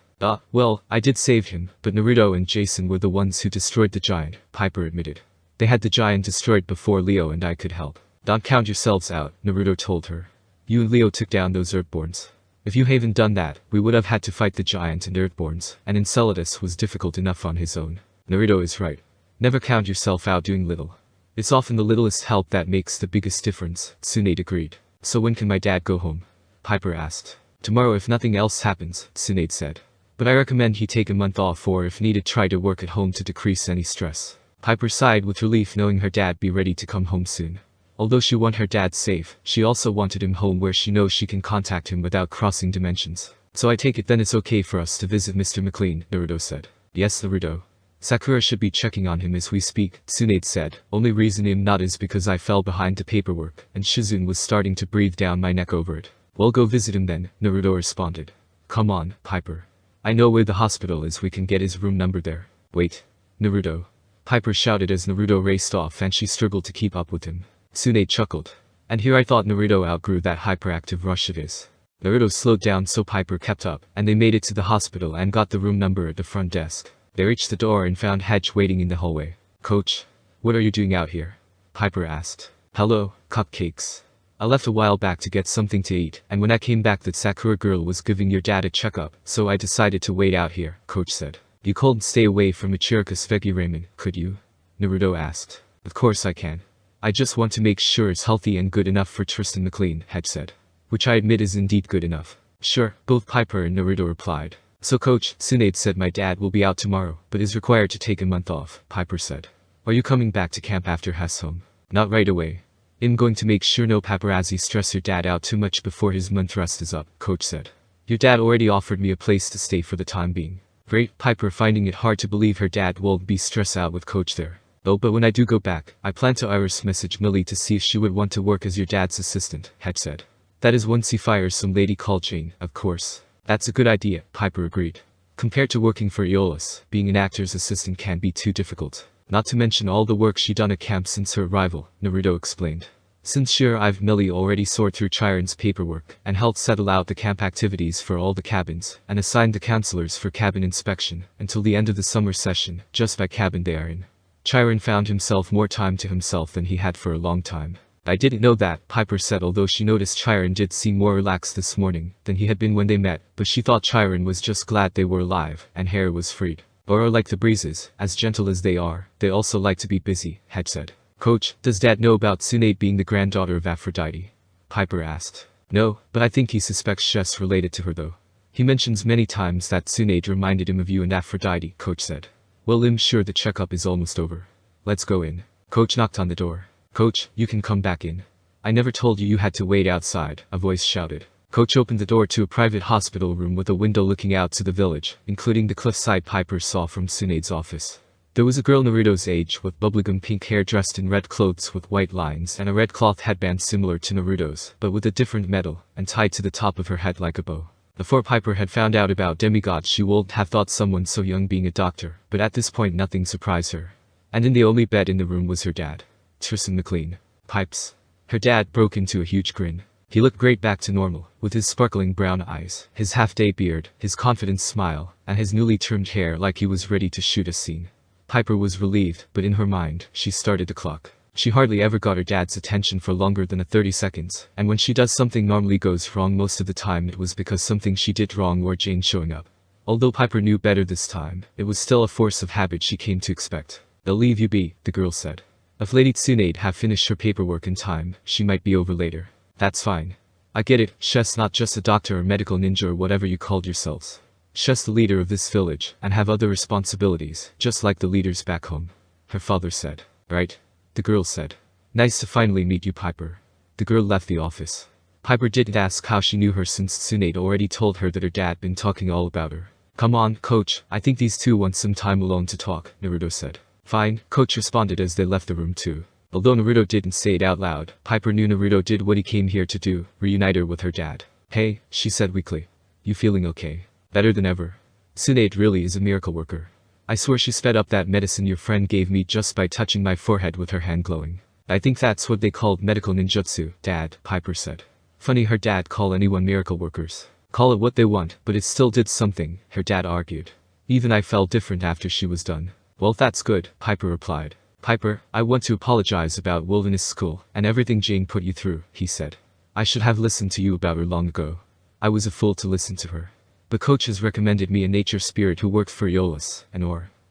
Well, I did save him, but Naruto and Jason were the ones who destroyed the giant," Piper admitted. "They had the giant destroyed before Leo and I could help." "Don't count yourselves out," Naruto told her. "You and Leo took down those Earthborns. If you hadn't done that, we would have had to fight the giant and Earthborns, and Enceladus was difficult enough on his own." Naruto is right. Never count yourself out doing little. It's often the littlest help that makes the biggest difference, Tsunade agreed. "So when can my dad go home?" Piper asked. "Tomorrow if nothing else happens," Tsunade said. "But I recommend he take a month off, or if needed try to work at home to decrease any stress." Piper sighed with relief knowing her dad be ready to come home soon. Although she wanted her dad safe, she also wanted him home where she knows she can contact him without crossing dimensions. "So I take it then it's okay for us to visit Mr. McLean," Naruto said. "Yes, Naruto. Sakura should be checking on him as we speak," Tsunade said. "Only reason I'm not is because I fell behind the paperwork, and Shizune was starting to breathe down my neck over it." "Well, go visit him then," Naruto responded. "Come on, Piper. I know where the hospital is, we can get his room number there." "Wait, Naruto." Piper shouted as Naruto raced off and she struggled to keep up with him. Tsunade chuckled. "And here I thought Naruto outgrew that hyperactive rush of his." Naruto slowed down so Piper kept up, and they made it to the hospital and got the room number at the front desk. They reached the door and found Hedge waiting in the hallway. "Coach, what are you doing out here?" Piper asked. "Hello, cupcakes. I left a while back to get something to eat, and when I came back that Sakura girl was giving your dad a checkup, so I decided to wait out here," Coach said. "You couldn't stay away from Ichiraku's veggie ramen, could you?" Naruto asked. "Of course I can. I just want to make sure it's healthy and good enough for Tristan McLean," Hedge said. "Which I admit is indeed good enough." "Sure," both Piper and Naruto replied. "So Coach, Tsunade said my dad will be out tomorrow, but is required to take a month off," Piper said. "Are you coming back to camp after Hess home?" "Not right away. I'm going to make sure no paparazzi stress your dad out too much before his month rest is up," Coach said. "Your dad already offered me a place to stay for the time being." "Great," Piper finding it hard to believe her dad won't be stressed out with Coach there. "Oh, but when I do go back, I plan to Iris message Millie to see if she would want to work as your dad's assistant," Hedge said. "That is once he fires some lady called Jane, of course." "That's a good idea," Piper agreed. "Compared to working for Aeolus, being an actor's assistant can't be too difficult." Not to mention all the work she done at camp since her arrival, Naruto explained. Since sure I've merely already sorted through Chiron's paperwork and helped settle out the camp activities for all the cabins and assigned the counselors for cabin inspection until the end of the summer session, just by cabin they are in. Chiron found himself more time to himself than he had for a long time. I didn't know that, Piper said, although she noticed Chiron did seem more relaxed this morning than he had been when they met, but she thought Chiron was just glad they were alive and Hera was freed. Or like the breezes, as gentle as they are, they also like to be busy, Had said. Coach, does Dad know about Tsunade being the granddaughter of Aphrodite? Piper asked. No, but I think he suspects Chess related to her though. He mentions many times that Tsunade reminded him of you and Aphrodite, Coach said. Well, I'm sure the checkup is almost over. Let's go in. Coach knocked on the door. Coach, you can come back in. I never told you you had to wait outside, a voice shouted. Coach opened the door to a private hospital room with a window looking out to the village, including the cliffside Piper saw from Tsunade's office. There was a girl Naruto's age with bubblegum pink hair dressed in red clothes with white lines and a red cloth headband similar to Naruto's, but with a different metal, and tied to the top of her head like a bow. Before Piper had found out about demigods, she would have thought someone so young being a doctor, but at this point nothing surprised her. And in the only bed in the room was her dad. Tristan McLean. Pipes. Her dad broke into a huge grin. He looked great back to normal, with his sparkling brown eyes, his half-day beard, his confident smile, and his newly trimmed hair like he was ready to shoot a scene. Piper was relieved, but in her mind, she started the clock. She hardly ever got her dad's attention for longer than 30 seconds, and when she does something normally goes wrong most of the time it was because something she did wrong or Jane showing up. Although Piper knew better this time, it was still a force of habit she came to expect. They'll leave you be, the girl said. If Lady Tsunade have finished her paperwork in time, she might be over later. That's fine. I get it, Shess not just a doctor or medical ninja or whatever you called yourselves. Shess the leader of this village, and have other responsibilities, just like the leaders back home. Her father said. Right? The girl said. Nice to finally meet you, Piper. The girl left the office. Piper didn't ask how she knew her since Tsunade already told her that her dad been talking all about her. Come on, Coach, I think these two want some time alone to talk, Naruto said. Fine, Coach responded as they left the room too. Although Naruto didn't say it out loud, Piper knew Naruto did what he came here to do, reunite her with her dad. Hey, she said weakly. You feeling okay? Better than ever. Tsunade really is a miracle worker. I swear she sped up that medicine your friend gave me just by touching my forehead with her hand glowing. I think that's what they called medical ninjutsu, Dad, Piper said. Funny her dad call anyone miracle workers. Call it what they want, but it still did something, her dad argued. Even I felt different after she was done. Well, that's good, Piper replied. Piper, I want to apologize about Wilderness School and everything Jane put you through, he said. I should have listened to you about her long ago. I was a fool to listen to her. The coach has recommended me a nature spirit who worked for Aeolus, and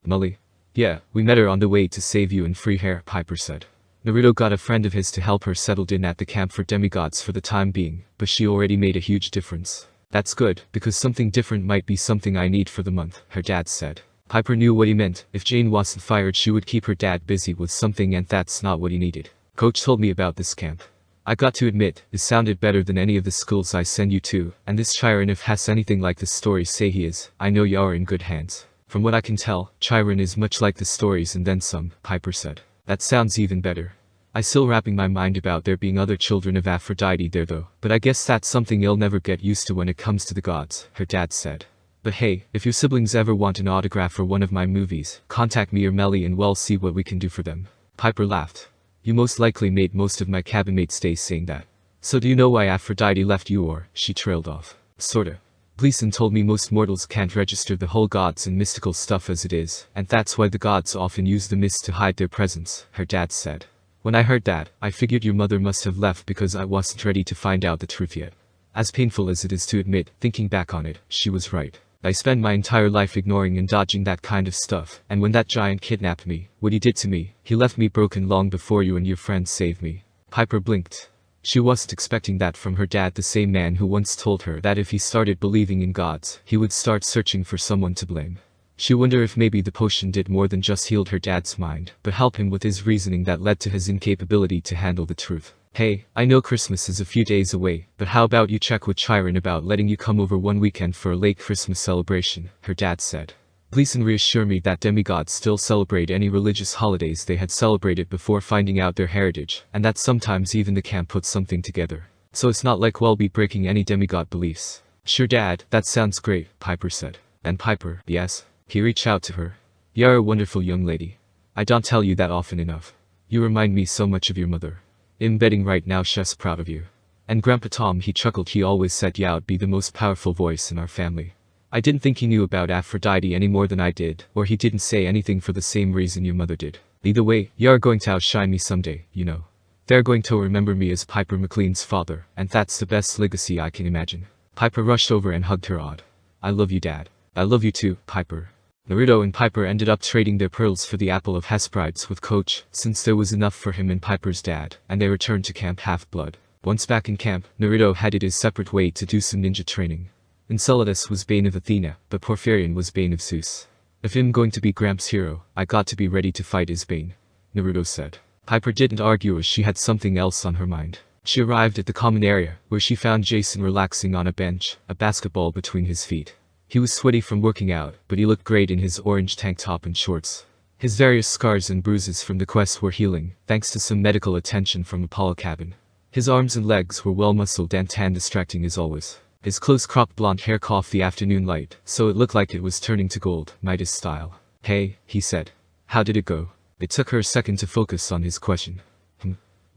Mully. Yeah, we met her on the way to save you and free Hera, Piper said. Naruto got a friend of his to help her settled in at the camp for demigods for the time being, but she already made a huge difference. That's good, because something different might be something I need for the month, her dad said. Piper knew what he meant. If Jane wasn't fired she would keep her dad busy with something, and that's not what he needed. Coach told me about this camp. I got to admit, it sounded better than any of the schools I send you to, and this Chiron if has anything like the stories say he is, I know you are in good hands. From what I can tell, Chiron is much like the stories and then some, Piper said. That sounds even better. I still wrapping my mind about there being other children of Aphrodite there though, but I guess that's something you'll never get used to when it comes to the gods, her dad said. But hey, if your siblings ever want an autograph for one of my movies, contact me or Melly and we'll see what we can do for them. Piper laughed. You most likely made most of my cabin mates stay saying that. So do you know why Aphrodite left you or, she trailed off. Sorta. Gleason told me most mortals can't register the whole gods and mystical stuff as it is, and that's why the gods often use the mist to hide their presence, her dad said. When I heard that, I figured your mother must have left because I wasn't ready to find out the truth yet. As painful as it is to admit, thinking back on it, she was right. I spent my entire life ignoring and dodging that kind of stuff, and when that giant kidnapped me, what he did to me, he left me broken long before you and your friends saved me. Piper blinked. She wasn't expecting that from her dad, the same man who once told her that if he started believing in gods, he would start searching for someone to blame. She wondered if maybe the potion did more than just heal her dad's mind, but help him with his reasoning that led to his incapability to handle the truth. Hey, I know Christmas is a few days away, but how about you check with Chiron about letting you come over one weekend for a late Christmas celebration, her dad said. Gleason reassured me that demigods still celebrate any religious holidays they had celebrated before finding out their heritage, and that sometimes even the camp puts something together. So it's not like we'll be breaking any demigod beliefs. Sure Dad, that sounds great, Piper said. And Piper, yes? He reached out to her. You're a wonderful young lady. I don't tell you that often enough. You remind me so much of your mother. I'm betting right now she's proud of you. And Grandpa Tom, he chuckled, he always said you'd be the most powerful voice in our family. I didn't think he knew about Aphrodite any more than I did, or he didn't say anything for the same reason your mother did. Either way, you're going to outshine me someday, you know. They're going to remember me as Piper McLean's father, and that's the best legacy I can imagine. Piper rushed over and hugged her odd. I love you, Dad. I love you too, Piper. Naruto and Piper ended up trading their pearls for the apple of Hesperides with Coach, since there was enough for him and Piper's dad, and they returned to Camp Half-Blood. Once back in camp, Naruto headed his separate way to do some ninja training. Enceladus was bane of Athena, but Porphyrion was bane of Zeus. If I'm going to be Gramps' hero, I got to be ready to fight his bane, Naruto said. Piper didn't argue as she had something else on her mind. She arrived at the common area, where she found Jason relaxing on a bench, a basketball between his feet. He was sweaty from working out, but he looked great in his orange tank top and shorts. His various scars and bruises from the quest were healing, thanks to some medical attention from Apollo cabin. His arms and legs were well muscled and tan, distracting as always. His close-cropped blonde hair caught the afternoon light, so it looked like it was turning to gold, Midas style. Hey, he said. How did it go? It took her a second to focus on his question.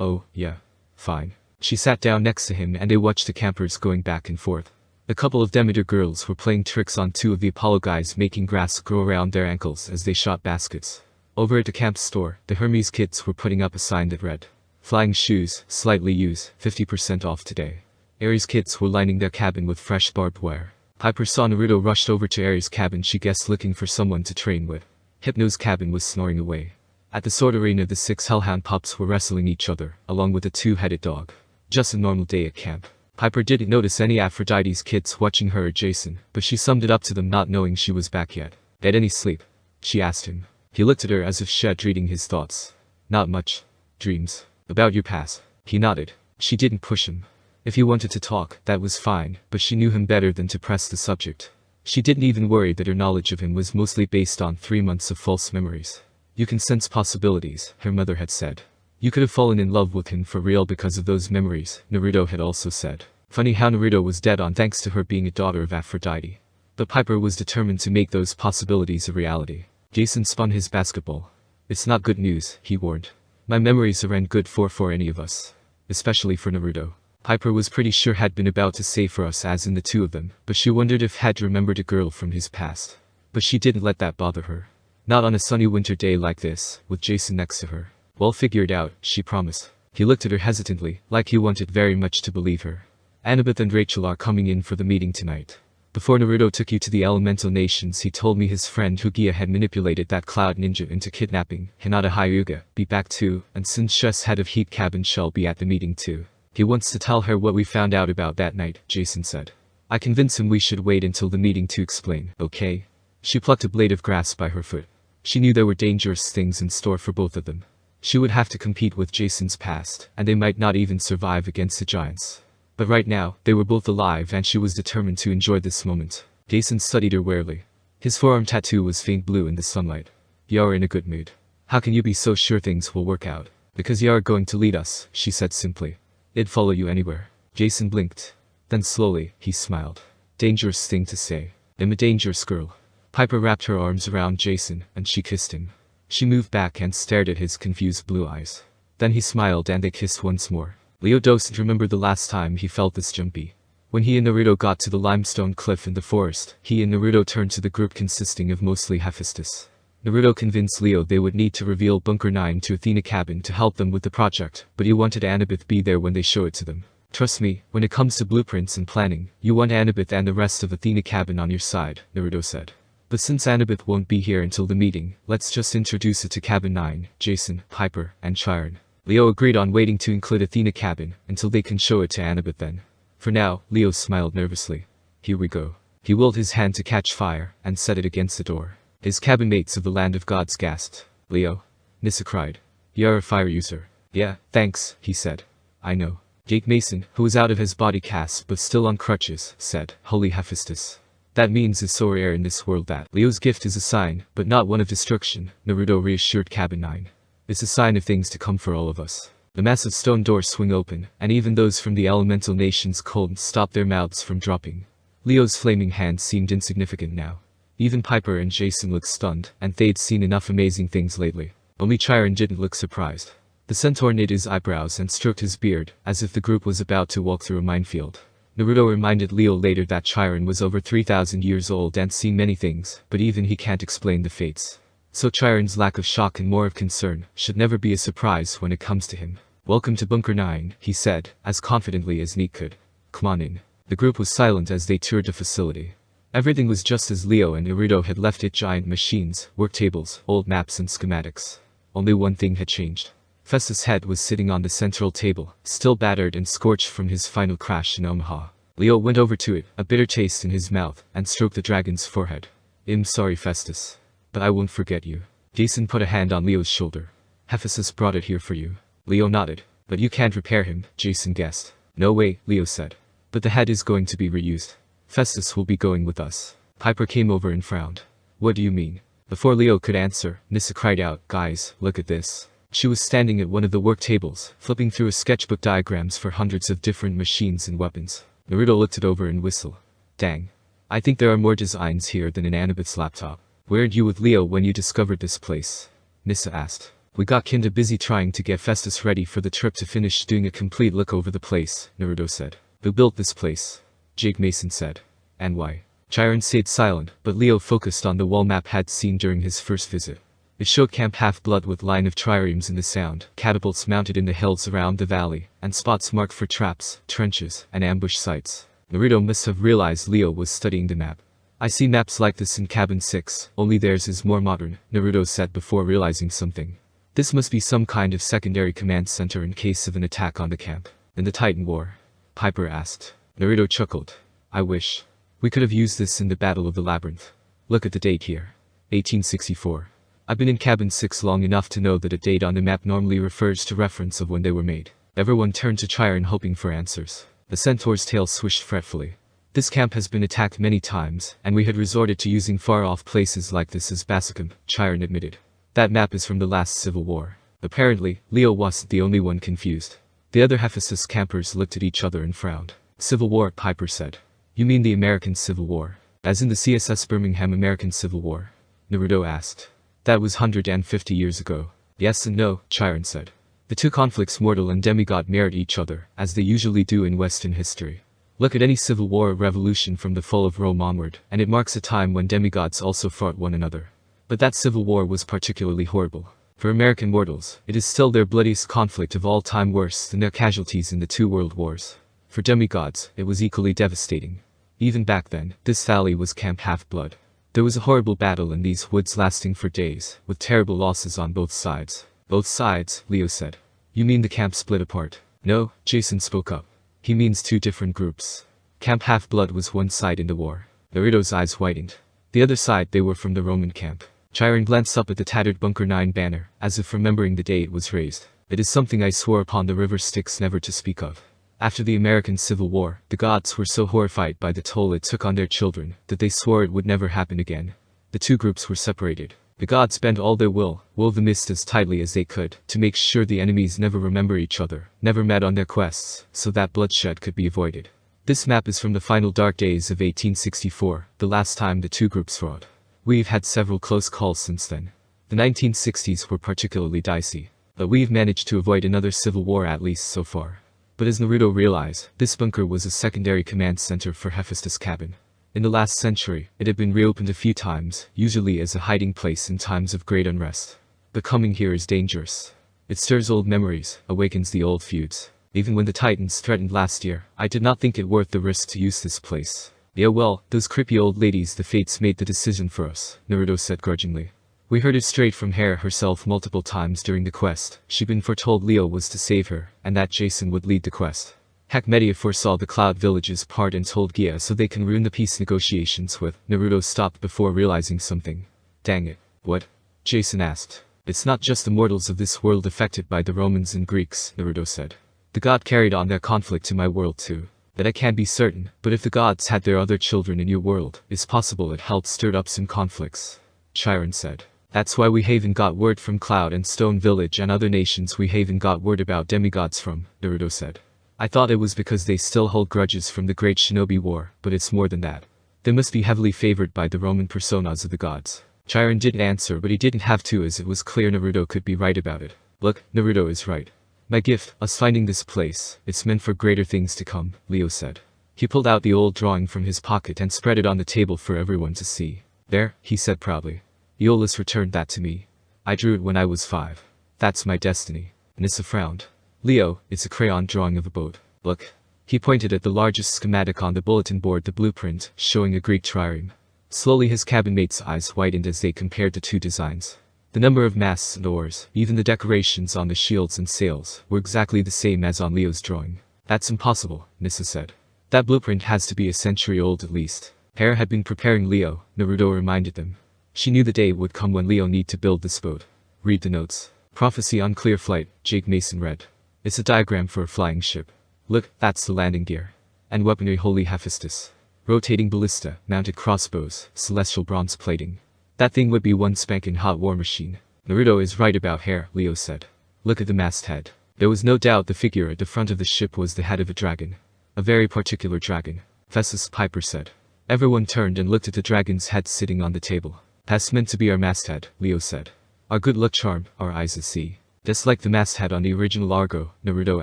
Oh, yeah. Fine. She sat down next to him and they watched the campers going back and forth. A couple of Demeter girls were playing tricks on two of the Apollo guys, making grass grow around their ankles as they shot baskets. Over at the camp store, the Hermes kids were putting up a sign that read, "Flying shoes, slightly used, 50% off today." Ares kids were lining their cabin with fresh barbed wire. Piper saw Naruto rushed over to Ares' cabin, she guessed looking for someone to train with. Hypno's cabin was snoring away. At the sword arena, the 6 hellhound pups were wrestling each other, along with a 2-headed dog. Just a normal day at camp. Piper didn't notice any Aphrodite's kids watching her or Jason, but she summed it up to them not knowing she was back yet. Get any sleep? She asked him. He looked at her as if she'd reading his thoughts. Not much. Dreams. About your past. He nodded. She didn't push him. If he wanted to talk, that was fine, but she knew him better than to press the subject. She didn't even worry that her knowledge of him was mostly based on 3 months of false memories. You can sense possibilities, her mother had said. You could have fallen in love with him for real because of those memories, Naruto had also said. Funny how Naruto was dead on thanks to her being a daughter of Aphrodite. But Piper was determined to make those possibilities a reality. Jason spun his basketball. It's not good news, he warned. My memories aren't good for any of us. Especially for Naruto. Piper was pretty sure had been about to say for us as in the two of them, but she wondered if had remembered a girl from his past. But she didn't let that bother her. Not on a sunny winter day like this, with Jason next to her. Well, figure it out, she promised. He looked at her hesitantly, like he wanted very much to believe her. Annabeth and Rachel are coming in for the meeting tonight. Before Naruto took you to the Elemental Nations, he told me his friend Hugia had manipulated that cloud ninja into kidnapping Hinata Hyuga, be back too, and Sinsh's head of Heat Cabin shall be at the meeting too. He wants to tell her what we found out about that night, Jason said. I convinced him we should wait until the meeting to explain, okay? She plucked a blade of grass by her foot. She knew there were dangerous things in store for both of them. She would have to compete with Jason's past, and they might not even survive against the giants. But right now, they were both alive and she was determined to enjoy this moment. Jason studied her warily. His forearm tattoo was faint blue in the sunlight. You're in a good mood. How can you be so sure things will work out? Because you're going to lead us, she said simply. It'd follow you anywhere. Jason blinked. Then slowly, he smiled. Dangerous thing to say. I'm a dangerous girl. Piper wrapped her arms around Jason, and she kissed him. She moved back and stared at his confused blue eyes. Then he smiled and they kissed once more. Leo doesn't remember the last time he felt this jumpy. When he and Naruto got to the limestone cliff in the forest, he and Naruto turned to the group consisting of mostly Hephaestus. Naruto convinced Leo they would need to reveal Bunker 9 to Athena cabin to help them with the project, but he wanted Annabeth be there when they show it to them. Trust me, when it comes to blueprints and planning, you want Annabeth and the rest of Athena cabin on your side, Naruto said. But since Annabeth won't be here until the meeting, let's just introduce it to Cabin 9, Jason, Piper, and Chiron. Leo agreed on waiting to include Athena cabin, until they can show it to Annabeth then. For now, Leo smiled nervously. Here we go. He willed his hand to catch fire, and set it against the door. His cabin mates of the land of gods gasped. Leo. Nissa cried. You're a fire user. Yeah, thanks, he said. I know. Jake Mason, who was out of his body cast but still on crutches, said, Holy Hephaestus. That means it's so rare in this world that Leo's gift is a sign, but not one of destruction, Naruto reassured Cabin 9. It's a sign of things to come for all of us. The massive stone doors swing open, and even those from the elemental nations cold stop their mouths from dropping. Leo's flaming hand seemed insignificant now. Even Piper and Jason looked stunned, and they'd seen enough amazing things lately. Only Chiron didn't look surprised. The centaur knit his eyebrows and stroked his beard, as if the group was about to walk through a minefield. Naruto reminded Leo later that Chiron was over 3,000 years old and seen many things, but even he can't explain the fates. So Chiron's lack of shock and more of concern should never be a surprise when it comes to him. "Welcome to Bunker 9, he said, as confidently as Neat could. "Come on in." The group was silent as they toured the facility. Everything was just as Leo and Naruto had left it: giant machines, work tables, old maps and schematics. Only one thing had changed. Festus' head was sitting on the central table, still battered and scorched from his final crash in Omaha. Leo went over to it, a bitter taste in his mouth, and stroked the dragon's forehead. "I'm sorry, Festus. But I won't forget you." Jason put a hand on Leo's shoulder. "Hephaestus brought it here for you." Leo nodded. "But you can't repair him," Jason guessed. "No way," Leo said. "But the head is going to be reused. Festus will be going with us." Piper came over and frowned. "What do you mean?" Before Leo could answer, Nissa cried out, "Guys, look at this." She was standing at one of the work tables, flipping through a sketchbook diagrams for hundreds of different machines and weapons. Naruto looked it over and whistled. "Dang. I think there are more designs here than in Annabeth's laptop." "Where'd you with Leo when you discovered this place?" Nissa asked. "We got kinda busy trying to get Festus ready for the trip to finish doing a complete look over the place," Naruto said. "Who built this place?" Jake Mason said. "And why?" Chiron stayed silent, but Leo focused on the wall map had seen during his first visit. It showed Camp Half-Blood with line of triremes in the sound, catapults mounted in the hills around the valley, and spots marked for traps, trenches, and ambush sites. Naruto must have realized Leo was studying the map. "I see maps like this in Cabin 6, only theirs is more modern," Naruto said before realizing something. "This must be some kind of secondary command center in case of an attack on the camp." "In the Titan War?" Piper asked. Naruto chuckled. "I wish. We could have used this in the Battle of the Labyrinth. Look at the date here. 1864. I've been in Cabin 6 long enough to know that a date on the map normally refers to reference of when they were made." Everyone turned to Chiron hoping for answers. The centaur's tail swished fretfully. "This camp has been attacked many times, and we had resorted to using far-off places like this as basicum," Chiron admitted. "That map is from the last Civil War." Apparently, Leo wasn't the only one confused. The other Hephaestus campers looked at each other and frowned. "Civil War," Piper said. "You mean the American Civil War? As in the CSS Birmingham American Civil War?" Naruto asked. "That was 150 years ago." "Yes and no," Chiron said. "The two conflicts, mortal and demigod, mirrored each other, as they usually do in Western history. Look at any civil war or revolution from the fall of Rome onward, and it marks a time when demigods also fought one another. But that civil war was particularly horrible. For American mortals, it is still their bloodiest conflict of all time, worse than their casualties in the two world wars. For demigods, it was equally devastating. Even back then, this valley was Camp Half-Blood. There was a horrible battle in these woods lasting for days, with terrible losses on both sides." "Both sides," Leo said. "You mean the camp split apart?" "No," Jason spoke up. "He means two different groups. Camp Half-Blood was one side in the war." Naruto's eyes widened. "The other side, they were from the Roman camp." Chiron glanced up at the tattered Bunker 9 banner, as if remembering the day it was raised. "It is something I swore upon the river Styx never to speak of." After the American Civil War, the gods were so horrified by the toll it took on their children, that they swore it would never happen again. The two groups were separated. The gods bent all their will, wove the mist as tightly as they could, to make sure the enemies never remember each other, never met on their quests, so that bloodshed could be avoided. This map is from the final dark days of 1864, the last time the two groups fought. We've had several close calls since then. The 1960s were particularly dicey, but we've managed to avoid another civil war at least so far. But as Naruto realized, this bunker was a secondary command center for Hephaestus' cabin. In the last century, it had been reopened a few times, usually as a hiding place in times of great unrest. But coming here is dangerous. It stirs old memories, awakens the old feuds. Even when the Titans threatened last year, I did not think it worth the risk to use this place. "Yeah well, those creepy old ladies, the fates made the decision for us," Naruto said grudgingly. "We heard it straight from Hera herself multiple times during the quest. She'd been foretold Leo was to save her, and that Jason would lead the quest. Heck, Media foresaw the Cloud Village's part and told Gia so they can ruin the peace negotiations with." Naruto stopped before realizing something. "Dang it. What?" Jason asked. "It's not just the mortals of this world affected by the Romans and Greeks," Naruto said. "The god carried on their conflict to my world too. That I can't be certain, but if the gods had their other children in your world, it's possible it helped stir up some conflicts," Chiron said. "That's why we haven't got word from Cloud and Stone Village and other nations we haven't got word about demigods from," Naruto said. "I thought it was because they still hold grudges from the Great Shinobi War, but it's more than that. They must be heavily favored by the Roman personas of the gods. Chiron didn't answer, but he didn't have to, as it was clear Naruto could be right about it. Look, Naruto is right. My gift, us finding this place, it's meant for greater things to come, Leo said. He pulled out the old drawing from his pocket and spread it on the table for everyone to see. There, he said proudly. Aeolus returned that to me. I drew it when I was 5. That's my destiny. Nissa frowned. Leo, it's a crayon drawing of a boat. Look. He pointed at the largest schematic on the bulletin board, the blueprint, showing a Greek trireme. Slowly his cabin mate's eyes widened as they compared the two designs. The number of masts and oars, even the decorations on the shields and sails, were exactly the same as on Leo's drawing. That's impossible, Nissa said. That blueprint has to be a century old at least. Hera had been preparing Leo, Naruto reminded them. She knew the day would come when Leo need to build this boat. Read the notes. Prophecy on clear flight, Jake Mason read. It's a diagram for a flying ship. Look, that's the landing gear. And weaponry, holy Hephaestus. Rotating ballista, mounted crossbows, celestial bronze plating. That thing would be one spanking hot war machine. Naruto is right about Hera, Leo said. Look at the masthead. There was no doubt the figure at the front of the ship was the head of a dragon. A very particular dragon. Festus, Piper said. Everyone turned and looked at the dragon's head sitting on the table. That's meant to be our masthead, Leo said. Our good luck charm, our eyes see. Just like the masthead on the original Argo, Naruto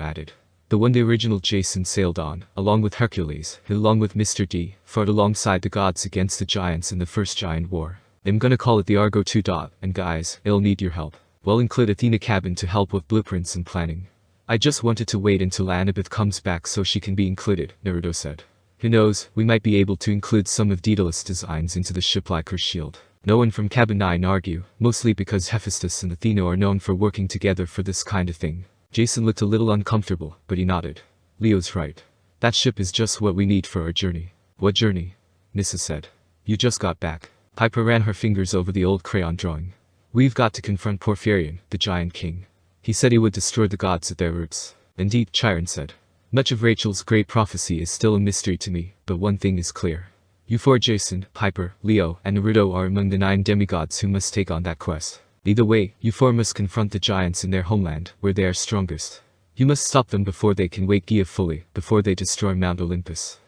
added. The one the original Jason sailed on, along with Hercules, along with Mr. D, fought alongside the gods against the giants in the first giant war. I'm gonna call it the Argo 2. And guys, it'll need your help. We'll include Athena cabin to help with blueprints and planning. I just wanted to wait until Annabeth comes back so she can be included, Naruto said. Who knows, we might be able to include some of Daedalus' designs into the ship like her shield. No one from Cabin 9 argue, mostly because Hephaestus and Athena are known for working together for this kind of thing. Jason looked a little uncomfortable, but he nodded. Leo's right. That ship is just what we need for our journey. What journey? Nissa said. You just got back. Piper ran her fingers over the old crayon drawing. We've got to confront Porphyrion, the giant king. He said he would destroy the gods at their roots. Indeed, Chiron said. Much of Rachel's great prophecy is still a mystery to me, but one thing is clear. You four, Jason, Piper, Leo, and Naruto, are among the 9 demigods who must take on that quest. Either way, you four must confront the giants in their homeland, where they are strongest. You must stop them before they can wake Gaia fully, before they destroy Mount Olympus.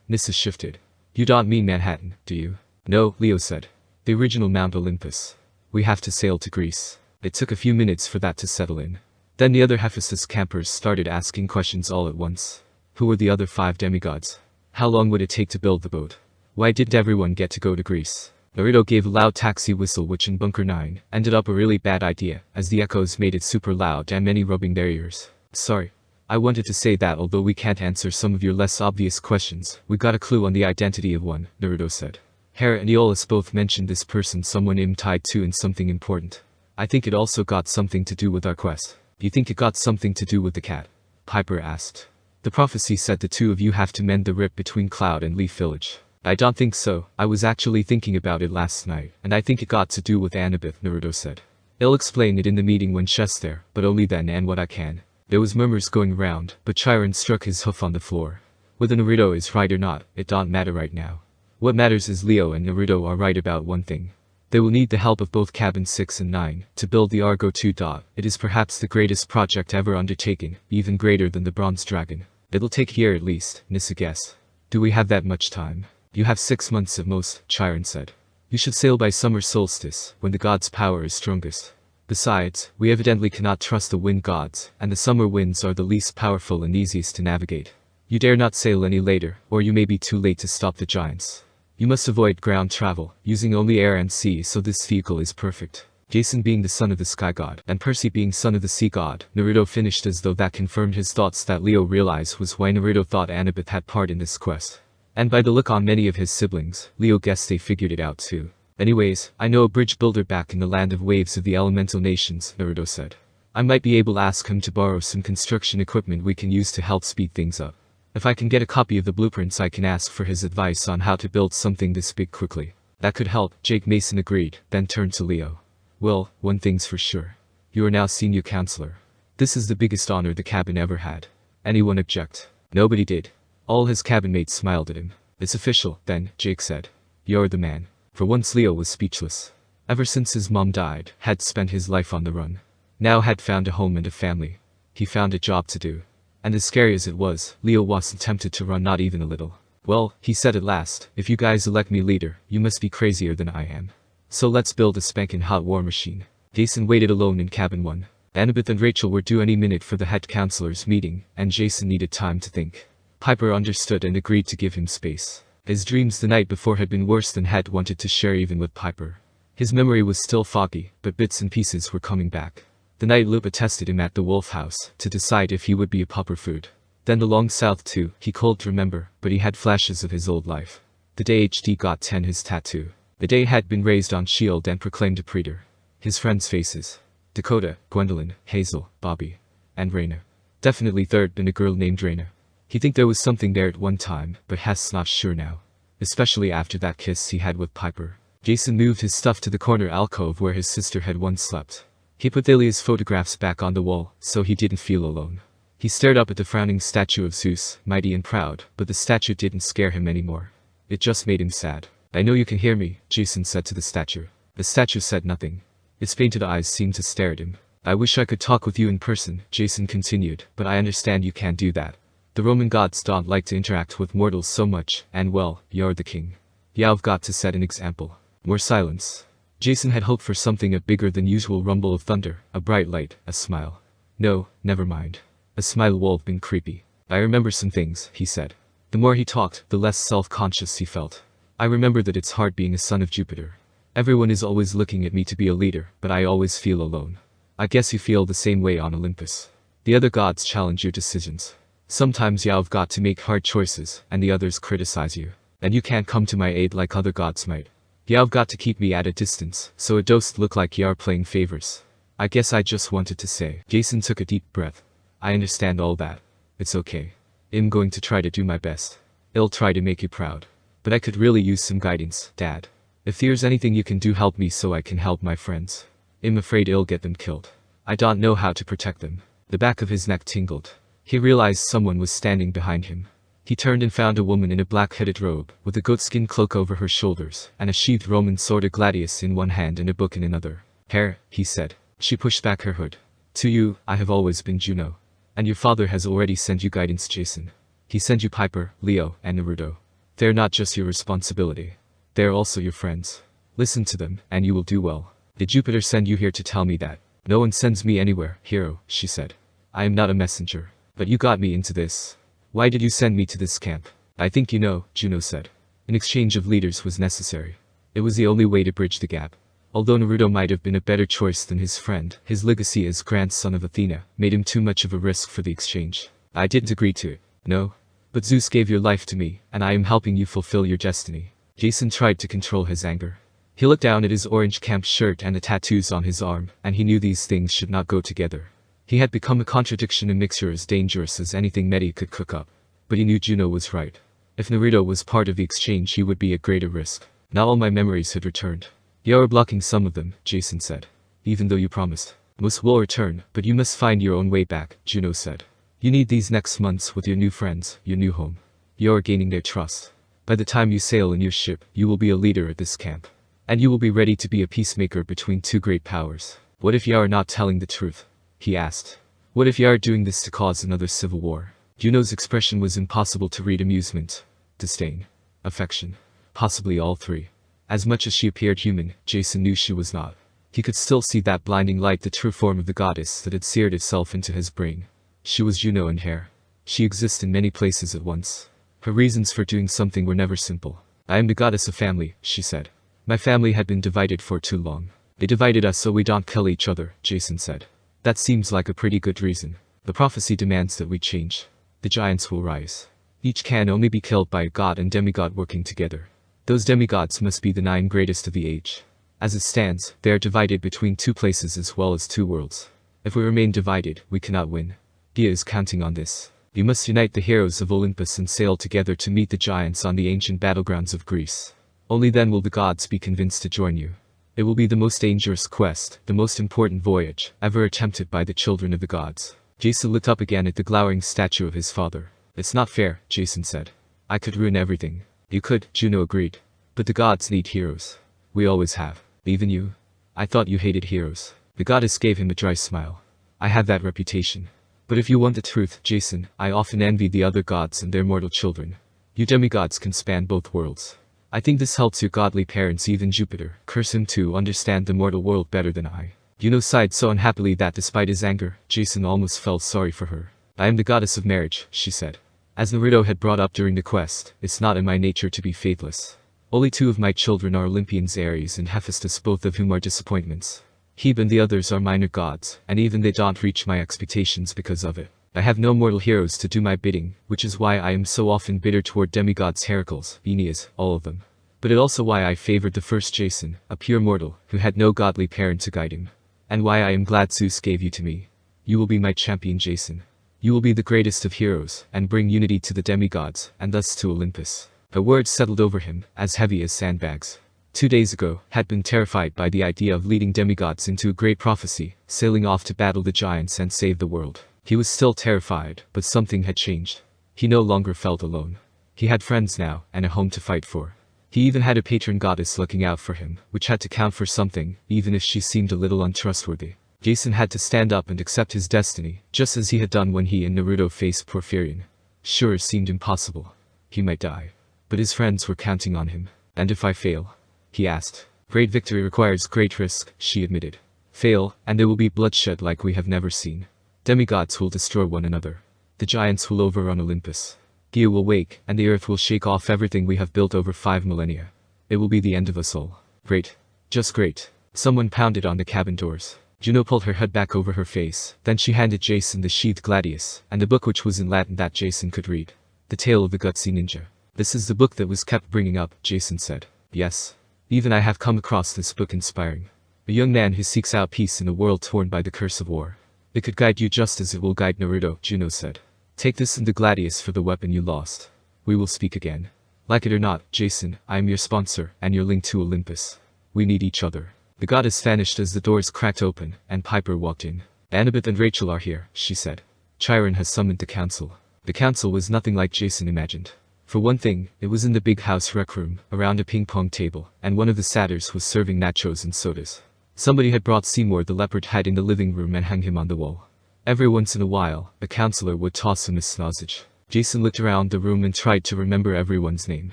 Nissa shifted. You don't mean Manhattan, do you? No, Leo said. The original Mount Olympus. We have to sail to Greece. It took a few minutes for that to settle in. Then the other Hephaestus campers started asking questions all at once. Who were the other 5 demigods? How long would it take to build the boat? Why didn't everyone get to go to Greece? Naruto gave a loud taxi whistle, which in Bunker 9 ended up a really bad idea, as the echoes made it super loud and many rubbing their ears. Sorry. I wanted to say that although we can't answer some of your less obvious questions, we got a clue on the identity of one, Naruto said. Hera and Aeolus both mentioned this person someone I'm tied to in something important. I think it also got something to do with our quest. Do you think it got something to do with the cat? Piper asked. The prophecy said the two of you have to mend the rip between Cloud and Leaf Village. I don't think so. I was actually thinking about it last night, and I think it got to do with Annabeth, Naruto said. I'll explain it in the meeting when Chess there, but only then and what I can. There was murmurs going round, but Chiron struck his hoof on the floor. Whether Naruto is right or not, it don't matter right now. What matters is Leo and Naruto are right about one thing. They will need the help of both Cabin 6 and 9 to build the Argo 2. It is perhaps the greatest project ever undertaken, even greater than the Bronze Dragon. It'll take a year at least, Nissa guessed. Do we have that much time? You have 6 months at most, Chiron said. You should sail by summer solstice, when the gods' power is strongest. Besides, we evidently cannot trust the wind gods, and the summer winds are the least powerful and easiest to navigate. You dare not sail any later, or you may be too late to stop the giants. You must avoid ground travel, using only air and sea, so this vehicle is perfect. Jason being the son of the sky god, and Percy being son of the sea god, Naruto finished as though that confirmed his thoughts that Leo realized was why Naruto thought Annabeth had part in this quest. And by the look on many of his siblings, Leo guessed they figured it out too. Anyways, I know a bridge builder back in the land of waves of the elemental nations, Naruto said. I might be able to ask him to borrow some construction equipment we can use to help speed things up. If I can get a copy of the blueprints, I can ask for his advice on how to build something this big quickly. That could help, Jake Mason agreed, then turned to Leo. Well, one thing's for sure. You are now senior counselor. This is the biggest honor the cabin ever had. Anyone object? Nobody did. All his cabin mates smiled at him. It's official, then, Jake said. You're the man. For once Leo was speechless. Ever since his mom died, had spent his life on the run. Now had found a home and a family. He found a job to do. And as scary as it was, Leo wasn't tempted to run, not even a little. Well, he said at last, if you guys elect me leader, you must be crazier than I am. So let's build a spankin' hot war machine. Jason waited alone in cabin 1. Annabeth and Rachel were due any minute for the head counselor's meeting, and Jason needed time to think. Piper understood and agreed to give him space. His dreams the night before had been worse than had wanted to share even with Piper. His memory was still foggy, but bits and pieces were coming back. The night Lupa tested him at the wolf house to decide if he would be a pup or food. Then the long south too, he could remember, but he had flashes of his old life. The day HD got 10 his tattoo. The day had been raised on shield and proclaimed a praetor. His friends' faces. Dakota, Gwendolyn, Hazel, Bobby, and Raina. Definitely third and a girl named Raina. He think there was something there at one time, but has not sure now. Especially after that kiss he had with Piper. Jason moved his stuff to the corner alcove where his sister had once slept. He put Thalia's photographs back on the wall, so he didn't feel alone. He stared up at the frowning statue of Zeus, mighty and proud, but the statue didn't scare him anymore. It just made him sad. I know you can hear me, Jason said to the statue. The statue said nothing. Its painted eyes seemed to stare at him. I wish I could talk with you in person, Jason continued, but I understand you can't do that. The Roman gods don't like to interact with mortals so much, and well, you're the king. You've got to set an example. More silence. Jason had hoped for something a bigger than usual rumble of thunder, a bright light, a smile. No, never mind. A smile would have been creepy. I remember some things, he said. The more he talked, the less self-conscious he felt. I remember that it's hard being a son of Jupiter. Everyone is always looking at me to be a leader, but I always feel alone. I guess you feel the same way on Olympus. The other gods challenge your decisions. Sometimes you've got to make hard choices, and the others criticize you. And you can't come to my aid like other gods might. You've got to keep me at a distance, so it doesn't look like you're playing favors. I guess I just wanted to say. Jason took a deep breath. I understand all that. It's okay. I'm going to try to do my best. I'll try to make you proud. But I could really use some guidance, Dad. If there's anything you can do, help me so I can help my friends. I'm afraid I'll get them killed. I don't know how to protect them. The back of his neck tingled. He realized someone was standing behind him. He turned and found a woman in a black-headed robe, with a goatskin cloak over her shoulders, and a sheathed Roman sword of gladius in one hand and a book in another. Hera, he said. She pushed back her hood. To you, I have always been Juno. And your father has already sent you guidance, Jason. He sent you Piper, Leo, and Naruto. They're not just your responsibility. They're also your friends. Listen to them, and you will do well. Did Jupiter send you here to tell me that? No one sends me anywhere, hero, she said. I am not a messenger. But you got me into this. Why did you send me to this camp? I think you know, Juno said. An exchange of leaders was necessary. It was the only way to bridge the gap. Although Naruto might have been a better choice than his friend, his legacy as grandson of Athena made him too much of a risk for the exchange. I didn't agree to it. No. But Zeus gave your life to me, and I am helping you fulfill your destiny. Jason tried to control his anger. He looked down at his orange camp shirt and the tattoos on his arm, and he knew these things should not go together. He had become a contradiction, a mixture as dangerous as anything Medi could cook up. But he knew Juno was right. If Naruto was part of the exchange, he would be at greater risk. Now all my memories had returned. You're blocking some of them, Jason said. Even though you promised. Most will return, but you must find your own way back, Juno said. You need these next months with your new friends, your new home. You're gaining their trust. By the time you sail in your ship, you will be a leader at this camp. And you will be ready to be a peacemaker between two great powers. What if you are not telling the truth? He asked. What if you are doing this to cause another civil war? Juno's expression was impossible to read. Amusement, disdain, affection, possibly all three. As much as she appeared human, Jason knew she was not. He could still see that blinding light, the true form of the goddess that had seared itself into his brain. She was Juno and Hera. She exists in many places at once. Her reasons for doing something were never simple. I am the goddess of family, she said. My family had been divided for too long. They divided us so we don't kill each other, Jason said. That seems like a pretty good reason. The prophecy demands that we change. The giants will rise. Each can only be killed by a god and demigod working together. Those demigods must be the 9 greatest of the age. As it stands, they are divided between 2 places as well as 2 worlds. If we remain divided, we cannot win. Dia is counting on this. You must unite the heroes of Olympus and sail together to meet the giants on the ancient battlegrounds of Greece. Only then will the gods be convinced to join you. It will be the most dangerous quest, the most important voyage, ever attempted by the children of the gods. Jason looked up again at the glowering statue of his father. It's not fair, Jason said. I could ruin everything. You could, Juno agreed. But the gods need heroes. We always have. Even you. I thought you hated heroes. The goddess gave him a dry smile. I have that reputation. But if you want the truth, Jason, I often envy the other gods and their mortal children. You demigods can span both worlds. I think this helps your godly parents, even Jupiter, curse him to understand the mortal world better than I. Juno sighed so unhappily that despite his anger, Jason almost felt sorry for her. I am the goddess of marriage, she said. As Naruto had brought up during the quest, it's not in my nature to be faithless. Only 2 of my children are Olympians, Ares and Hephaestus, both of whom are disappointments. Hebe and the others are minor gods, and even they don't reach my expectations because of it. I have no mortal heroes to do my bidding, which is why I am so often bitter toward demigods, Heracles, Aeneas, all of them. But it also why I favored the first Jason, a pure mortal, who had no godly parent to guide him. And why I am glad Zeus gave you to me. You will be my champion, Jason. You will be the greatest of heroes, and bring unity to the demigods, and thus to Olympus. Her words settled over him, as heavy as sandbags. 2 days ago, had been terrified by the idea of leading demigods into a great prophecy, sailing off to battle the giants and save the world. He was still terrified, but something had changed. He no longer felt alone. He had friends now, and a home to fight for. He even had a patron goddess looking out for him, which had to count for something, even if she seemed a little untrustworthy. Jason had to stand up and accept his destiny, just as he had done when he and Naruto faced Porphyrion. Sure, it seemed impossible. He might die. But his friends were counting on him. And if I fail? He asked. Great victory requires great risk, she admitted. Fail, and there will be bloodshed like we have never seen. Demigods will destroy one another. The giants will overrun Olympus. Gaia will wake, and the earth will shake off everything we have built over 5 millennia. It will be the end of us all. Great. Just great. Someone pounded on the cabin doors. Juno pulled her head back over her face, then she handed Jason the sheathed gladius, and the book which was in Latin that Jason could read. The Tale of the Gutsy Ninja. This is the book that was kept bringing up, Jason said. Yes. Even I have come across this book inspiring. A young man who seeks out peace in a world torn by the curse of war. It could guide you just as it will guide Naruto, Juno said. Take this and the gladius for the weapon you lost. We will speak again. Like it or not, Jason, I am your sponsor, and your link to Olympus. We need each other. The goddess vanished as the doors cracked open, and Piper walked in. Annabeth and Rachel are here, she said. Chiron has summoned the council. The council was nothing like Jason imagined. For one thing, it was in the big house rec room, around a ping-pong table, and one of the satyrs was serving nachos and sodas. Somebody had brought Seymour the leopard hide in the living room and hung him on the wall. Every once in a while, a counselor would toss him a sausage. Jason looked around the room and tried to remember everyone's name.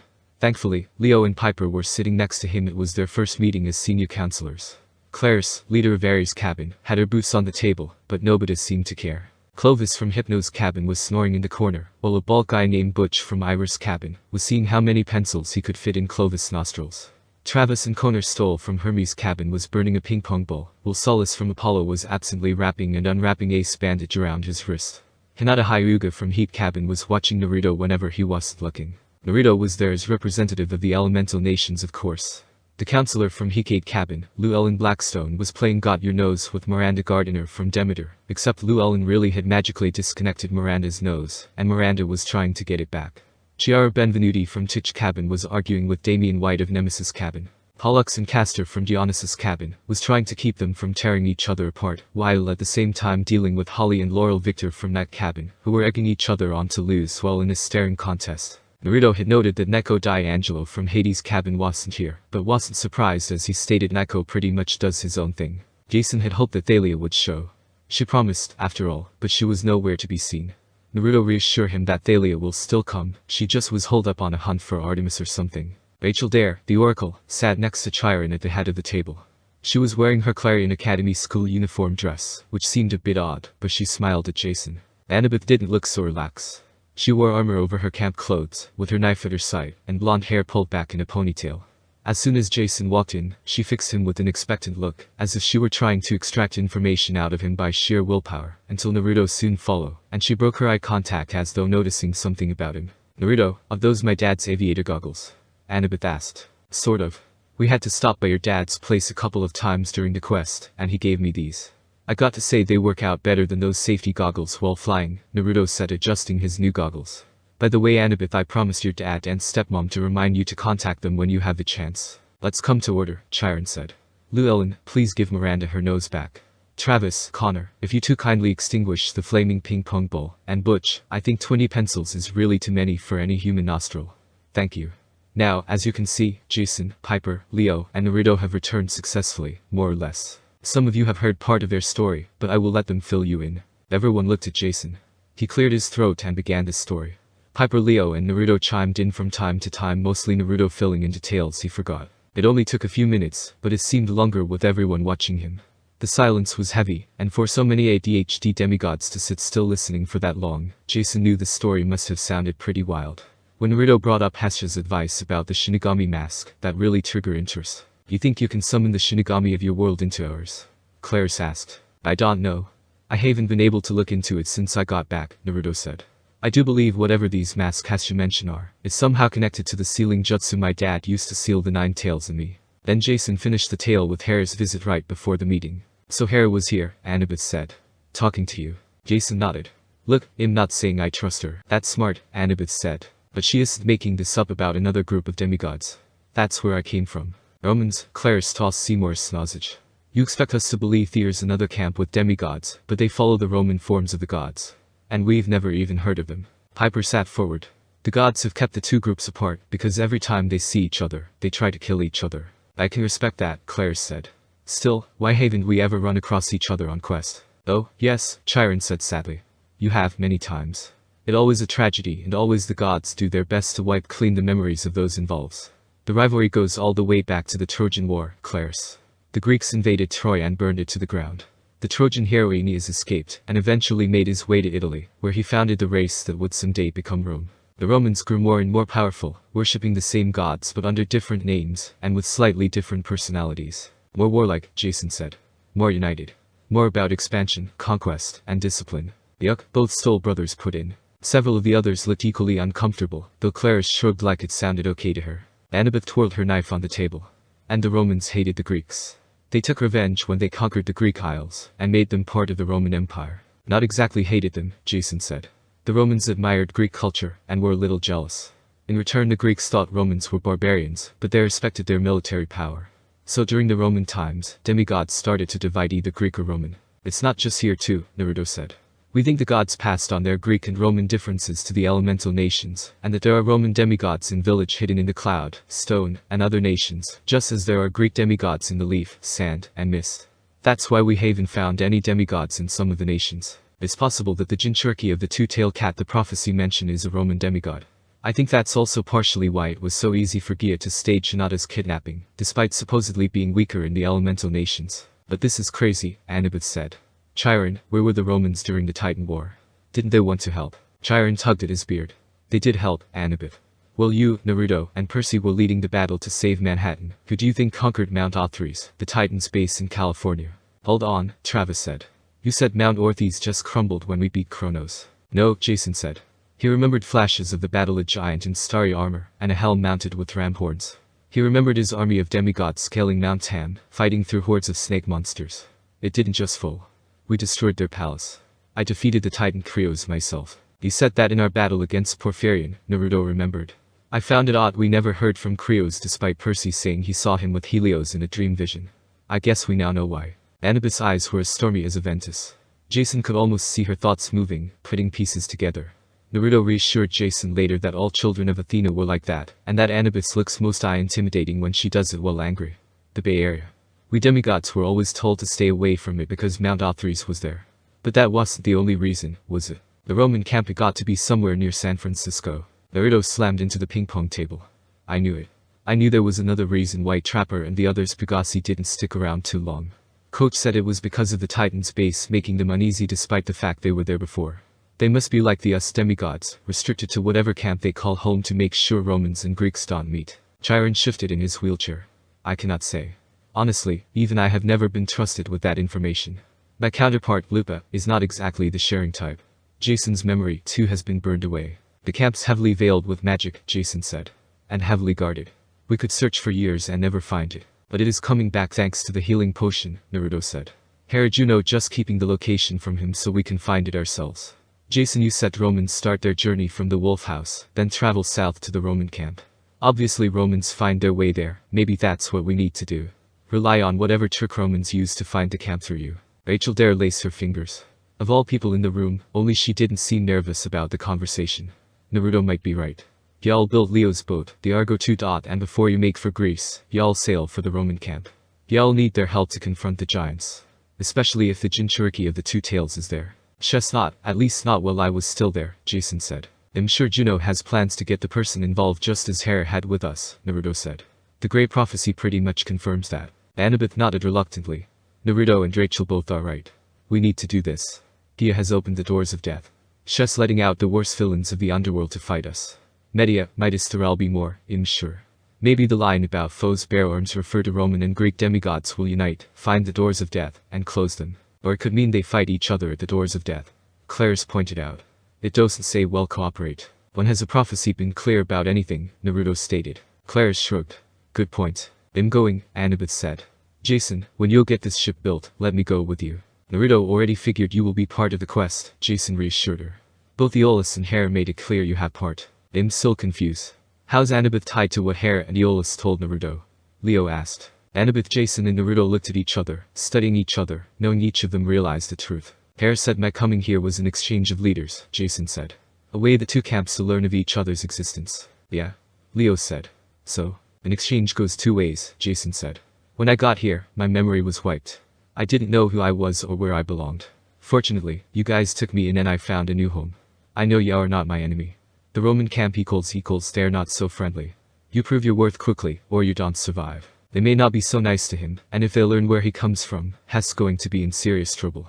Thankfully, Leo and Piper were sitting next to him. It was their first meeting as senior counselors. Clarice, leader of Ares' cabin, had her boots on the table, but nobody seemed to care. Clovis from Hypno's cabin was snoring in the corner, while a bald guy named Butch from Iris' cabin was seeing how many pencils he could fit in Clovis' nostrils. Travis and Connor Stoll from Hermes' cabin was burning a ping-pong ball, while Solus from Apollo was absently wrapping and unwrapping Ace bandage around his wrist. Hinata Hyuga from Heat cabin was watching Naruto whenever he wasn't looking. Naruto was there as representative of the elemental nations, of course. The counselor from Hecate cabin, Lou Ellen Blackstone, was playing Got Your Nose with Miranda Gardiner from Demeter, except Lou Ellen really had magically disconnected Miranda's nose, and Miranda was trying to get it back. Chiara Benvenuti from Titch cabin was arguing with Damian White of Nemesis cabin. Pollux and Castor from Dionysus cabin was trying to keep them from tearing each other apart, while at the same time dealing with Holly and Laurel Victor from Nat cabin, who were egging each other on to lose while in a staring contest. Naruto had noted that Neko D'Angelo from Hades' cabin wasn't here, but wasn't surprised as he stated Neko pretty much does his own thing. Jason had hoped that Thalia would show. She promised, after all, but she was nowhere to be seen. Naruto reassured him that Thalia will still come, she just was holed up on a hunt for Artemis or something. Rachel Dare, the Oracle, sat next to Chiron at the head of the table. She was wearing her Clarion Academy school uniform dress, which seemed a bit odd, but she smiled at Jason. Annabeth didn't look so relaxed. She wore armor over her camp clothes, with her knife at her side, and blonde hair pulled back in a ponytail. As soon as Jason walked in, she fixed him with an expectant look, as if she were trying to extract information out of him by sheer willpower, until Naruto soon followed, and she broke her eye contact as though noticing something about him. Naruto, are those my dad's aviator goggles? Annabeth asked. Sort of. We had to stop by your dad's place a couple of times during the quest, and he gave me these. I got to say they work out better than those safety goggles while flying, Naruto said, adjusting his new goggles. By the way, Annabeth, I promised your dad and stepmom to remind you to contact them when you have the chance. Let's come to order, Chiron said. Lou Ellen, please give Miranda her nose back. Travis, Connor, if you two kindly extinguish the flaming ping-pong ball, and Butch, I think 20 pencils is really too many for any human nostril. Thank you. Now, as you can see, Jason, Piper, Leo, and Naruto have returned successfully, more or less. Some of you have heard part of their story, but I will let them fill you in. Everyone looked at Jason. He cleared his throat and began the story. Piper, Leo, and Naruto chimed in from time to time, mostly Naruto filling in details he forgot. It only took a few minutes, but it seemed longer with everyone watching him. The silence was heavy, and for so many ADHD demigods to sit still listening for that long, Jason knew the story must have sounded pretty wild. When Naruto brought up Hesha's advice about the Shinigami mask, that really triggered interest. You think you can summon the Shinigami of your world into ours? Clarus asked. I don't know. I haven't been able to look into it since I got back, Naruto said. I do believe whatever these masks Hesha mentioned are, is somehow connected to the sealing jutsu my dad used to seal the 9 tails in me. Then Jason finished the tale with Hera's visit right before the meeting. So Hera was here, Annabeth said. Talking to you. Jason nodded. Look, I'm not saying I trust her. That's smart, Annabeth said. But she is making this up about another group of demigods. That's where I came from. Romans, Clarus tossed Seymour's snozzage. You expect us to believe there's another camp with demigods, but they follow the Roman forms of the gods. And we've never even heard of them. Piper sat forward. The gods have kept the two groups apart because every time they see each other, they try to kill each other. I can respect that, Clarus said. Still, why haven't we ever run across each other on quest? Oh, yes, Chiron said sadly. You have many times. It's always a tragedy and always the gods do their best to wipe clean the memories of those involved. The rivalry goes all the way back to the Trojan War, Clarus. The Greeks invaded Troy and burned it to the ground. The Trojan hero Aeneas escaped and eventually made his way to Italy, where he founded the race that would someday become Rome. The Romans grew more and more powerful, worshipping the same gods but under different names and with slightly different personalities. More warlike, Jason said. More united. More about expansion, conquest, and discipline. Yuck, both Stoll brothers put in. Several of the others looked equally uncomfortable, though Clarus shrugged like it sounded okay to her. Annabeth twirled her knife on the table. And the Romans hated the Greeks. They took revenge when they conquered the Greek Isles and made them part of the Roman Empire. Not exactly hated them, Jason said. The Romans admired Greek culture and were a little jealous. In return, the Greeks thought Romans were barbarians, but they respected their military power. So during the Roman times, demigods started to divide either Greek or Roman. It's not just here too, Naruto said. We think the gods passed on their Greek and Roman differences to the elemental nations, and that there are Roman demigods in village hidden in the cloud, stone, and other nations, just as there are Greek demigods in the leaf, sand, and mist. That's why we haven't found any demigods in some of the nations. It's possible that the Jinchuriki of the two-tailed cat the prophecy mentioned is a Roman demigod. I think that's also partially why it was so easy for Gia to stage Hinata's kidnapping, despite supposedly being weaker in the elemental nations. But this is crazy, Annabeth said. Chiron, where were the Romans during the Titan War? Didn't they want to help? Chiron tugged at his beard. They did help, Annabeth. Well, you, Naruto, and Percy were leading the battle to save Manhattan. Who do you think conquered Mount Orthes, the Titans' base in California? Hold on, Travis said. You said Mount Orthes just crumbled when we beat Kronos. No, Jason said. He remembered flashes of the battle, a giant in starry armor, and a helm mounted with ram horns. He remembered his army of demigods scaling Mount Tam, fighting through hordes of snake monsters. It didn't just fall. We destroyed their palace. I defeated the Titan Krios myself. He said that in our battle against Porphyrion, Naruto remembered. I found it odd we never heard from Krios despite Percy saying he saw him with Helios in a dream vision. I guess we now know why. Annabeth's eyes were as stormy as a ventus. Jason could almost see her thoughts moving, putting pieces together. Naruto reassured Jason later that all children of Athena were like that, and that Annabeth looks most intimidating when she does it while angry. The Bay Area. We demigods were always told to stay away from it because Mount Orthes was there. But that wasn't the only reason, was it? The Roman camp got to be somewhere near San Francisco. Naruto slammed into the ping-pong table. I knew it. I knew there was another reason why Trapper and the others Pugasi didn't stick around too long. Coach said it was because of the Titans' base making them uneasy despite the fact they were there before. They must be like the us demigods, restricted to whatever camp they call home to make sure Romans and Greeks don't meet. Chiron shifted in his wheelchair. I cannot say. Honestly, even I have never been trusted with that information. My counterpart, Lupa, is not exactly the sharing type. Jason's memory, too, has been burned away. The camp's heavily veiled with magic, Jason said. And heavily guarded. We could search for years and never find it. But it is coming back thanks to the healing potion, Naruto said. Hera Juno just keeping the location from him so we can find it ourselves. Jason, you said Romans start their journey from the Wolf House, then travel south to the Roman camp. Obviously Romans find their way there, maybe that's what we need to do. Rely on whatever trick Romans use to find the camp through you. Rachel dare lace her fingers. Of all people in the room, only she didn't seem nervous about the conversation. Naruto might be right. Y'all build Leo's boat, the Argo 2. And before you make for Greece, y'all sail for the Roman camp. Y'all need their help to confront the giants. Especially if the Jinchuriki of the two tails is there. Chess not, at least not while I was still there, Jason said. I'm sure Juno has plans to get the person involved just as Hera had with us, Naruto said. The Great Prophecy pretty much confirms that. Annabeth nodded reluctantly. Naruto and Rachel both are right. We need to do this. Dia has opened the doors of death. She's letting out the worst villains of the underworld to fight us. Medea, Midas there will be more, I'm sure. Maybe the line about foes bear arms refer to Roman and Greek demigods will unite, find the doors of death, and close them. Or it could mean they fight each other at the doors of death. Clarus pointed out. It doesn't say well cooperate. When has a prophecy been clear about anything, Naruto stated. Clarus shrugged. Good point. I'm going, Annabeth said. Jason, when you'll get this ship built, let me go with you. Naruto already figured you will be part of the quest, Jason reassured her. Both Aeolus and Hera made it clear you have part. I'm still confused. How's Annabeth tied to what Hera and Aeolus told Naruto? Leo asked. Annabeth, Jason and Naruto looked at each other, studying each other, knowing each of them realized the truth. Hera said my coming here was an exchange of leaders, Jason said. A way the two camps to learn of each other's existence. Yeah. Leo said. So, an exchange goes two ways, Jason said. When I got here, my memory was wiped. I didn't know who I was or where I belonged. Fortunately, you guys took me in and I found a new home. I know you are not my enemy. The Roman camp equals they're not so friendly. You prove your worth quickly, or you don't survive. They may not be so nice to him, and if they learn where he comes from, Hess going to be in serious trouble.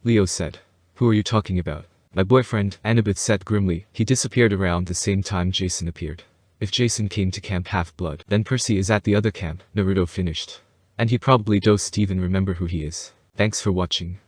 Leo said. Who are you talking about? My boyfriend, Annabeth said grimly. He disappeared around the same time Jason appeared. If Jason came to Camp Half-Blood, then Percy is at the other camp, Naruto finished. And he probably doesn't even remember who he is. Thanks for watching.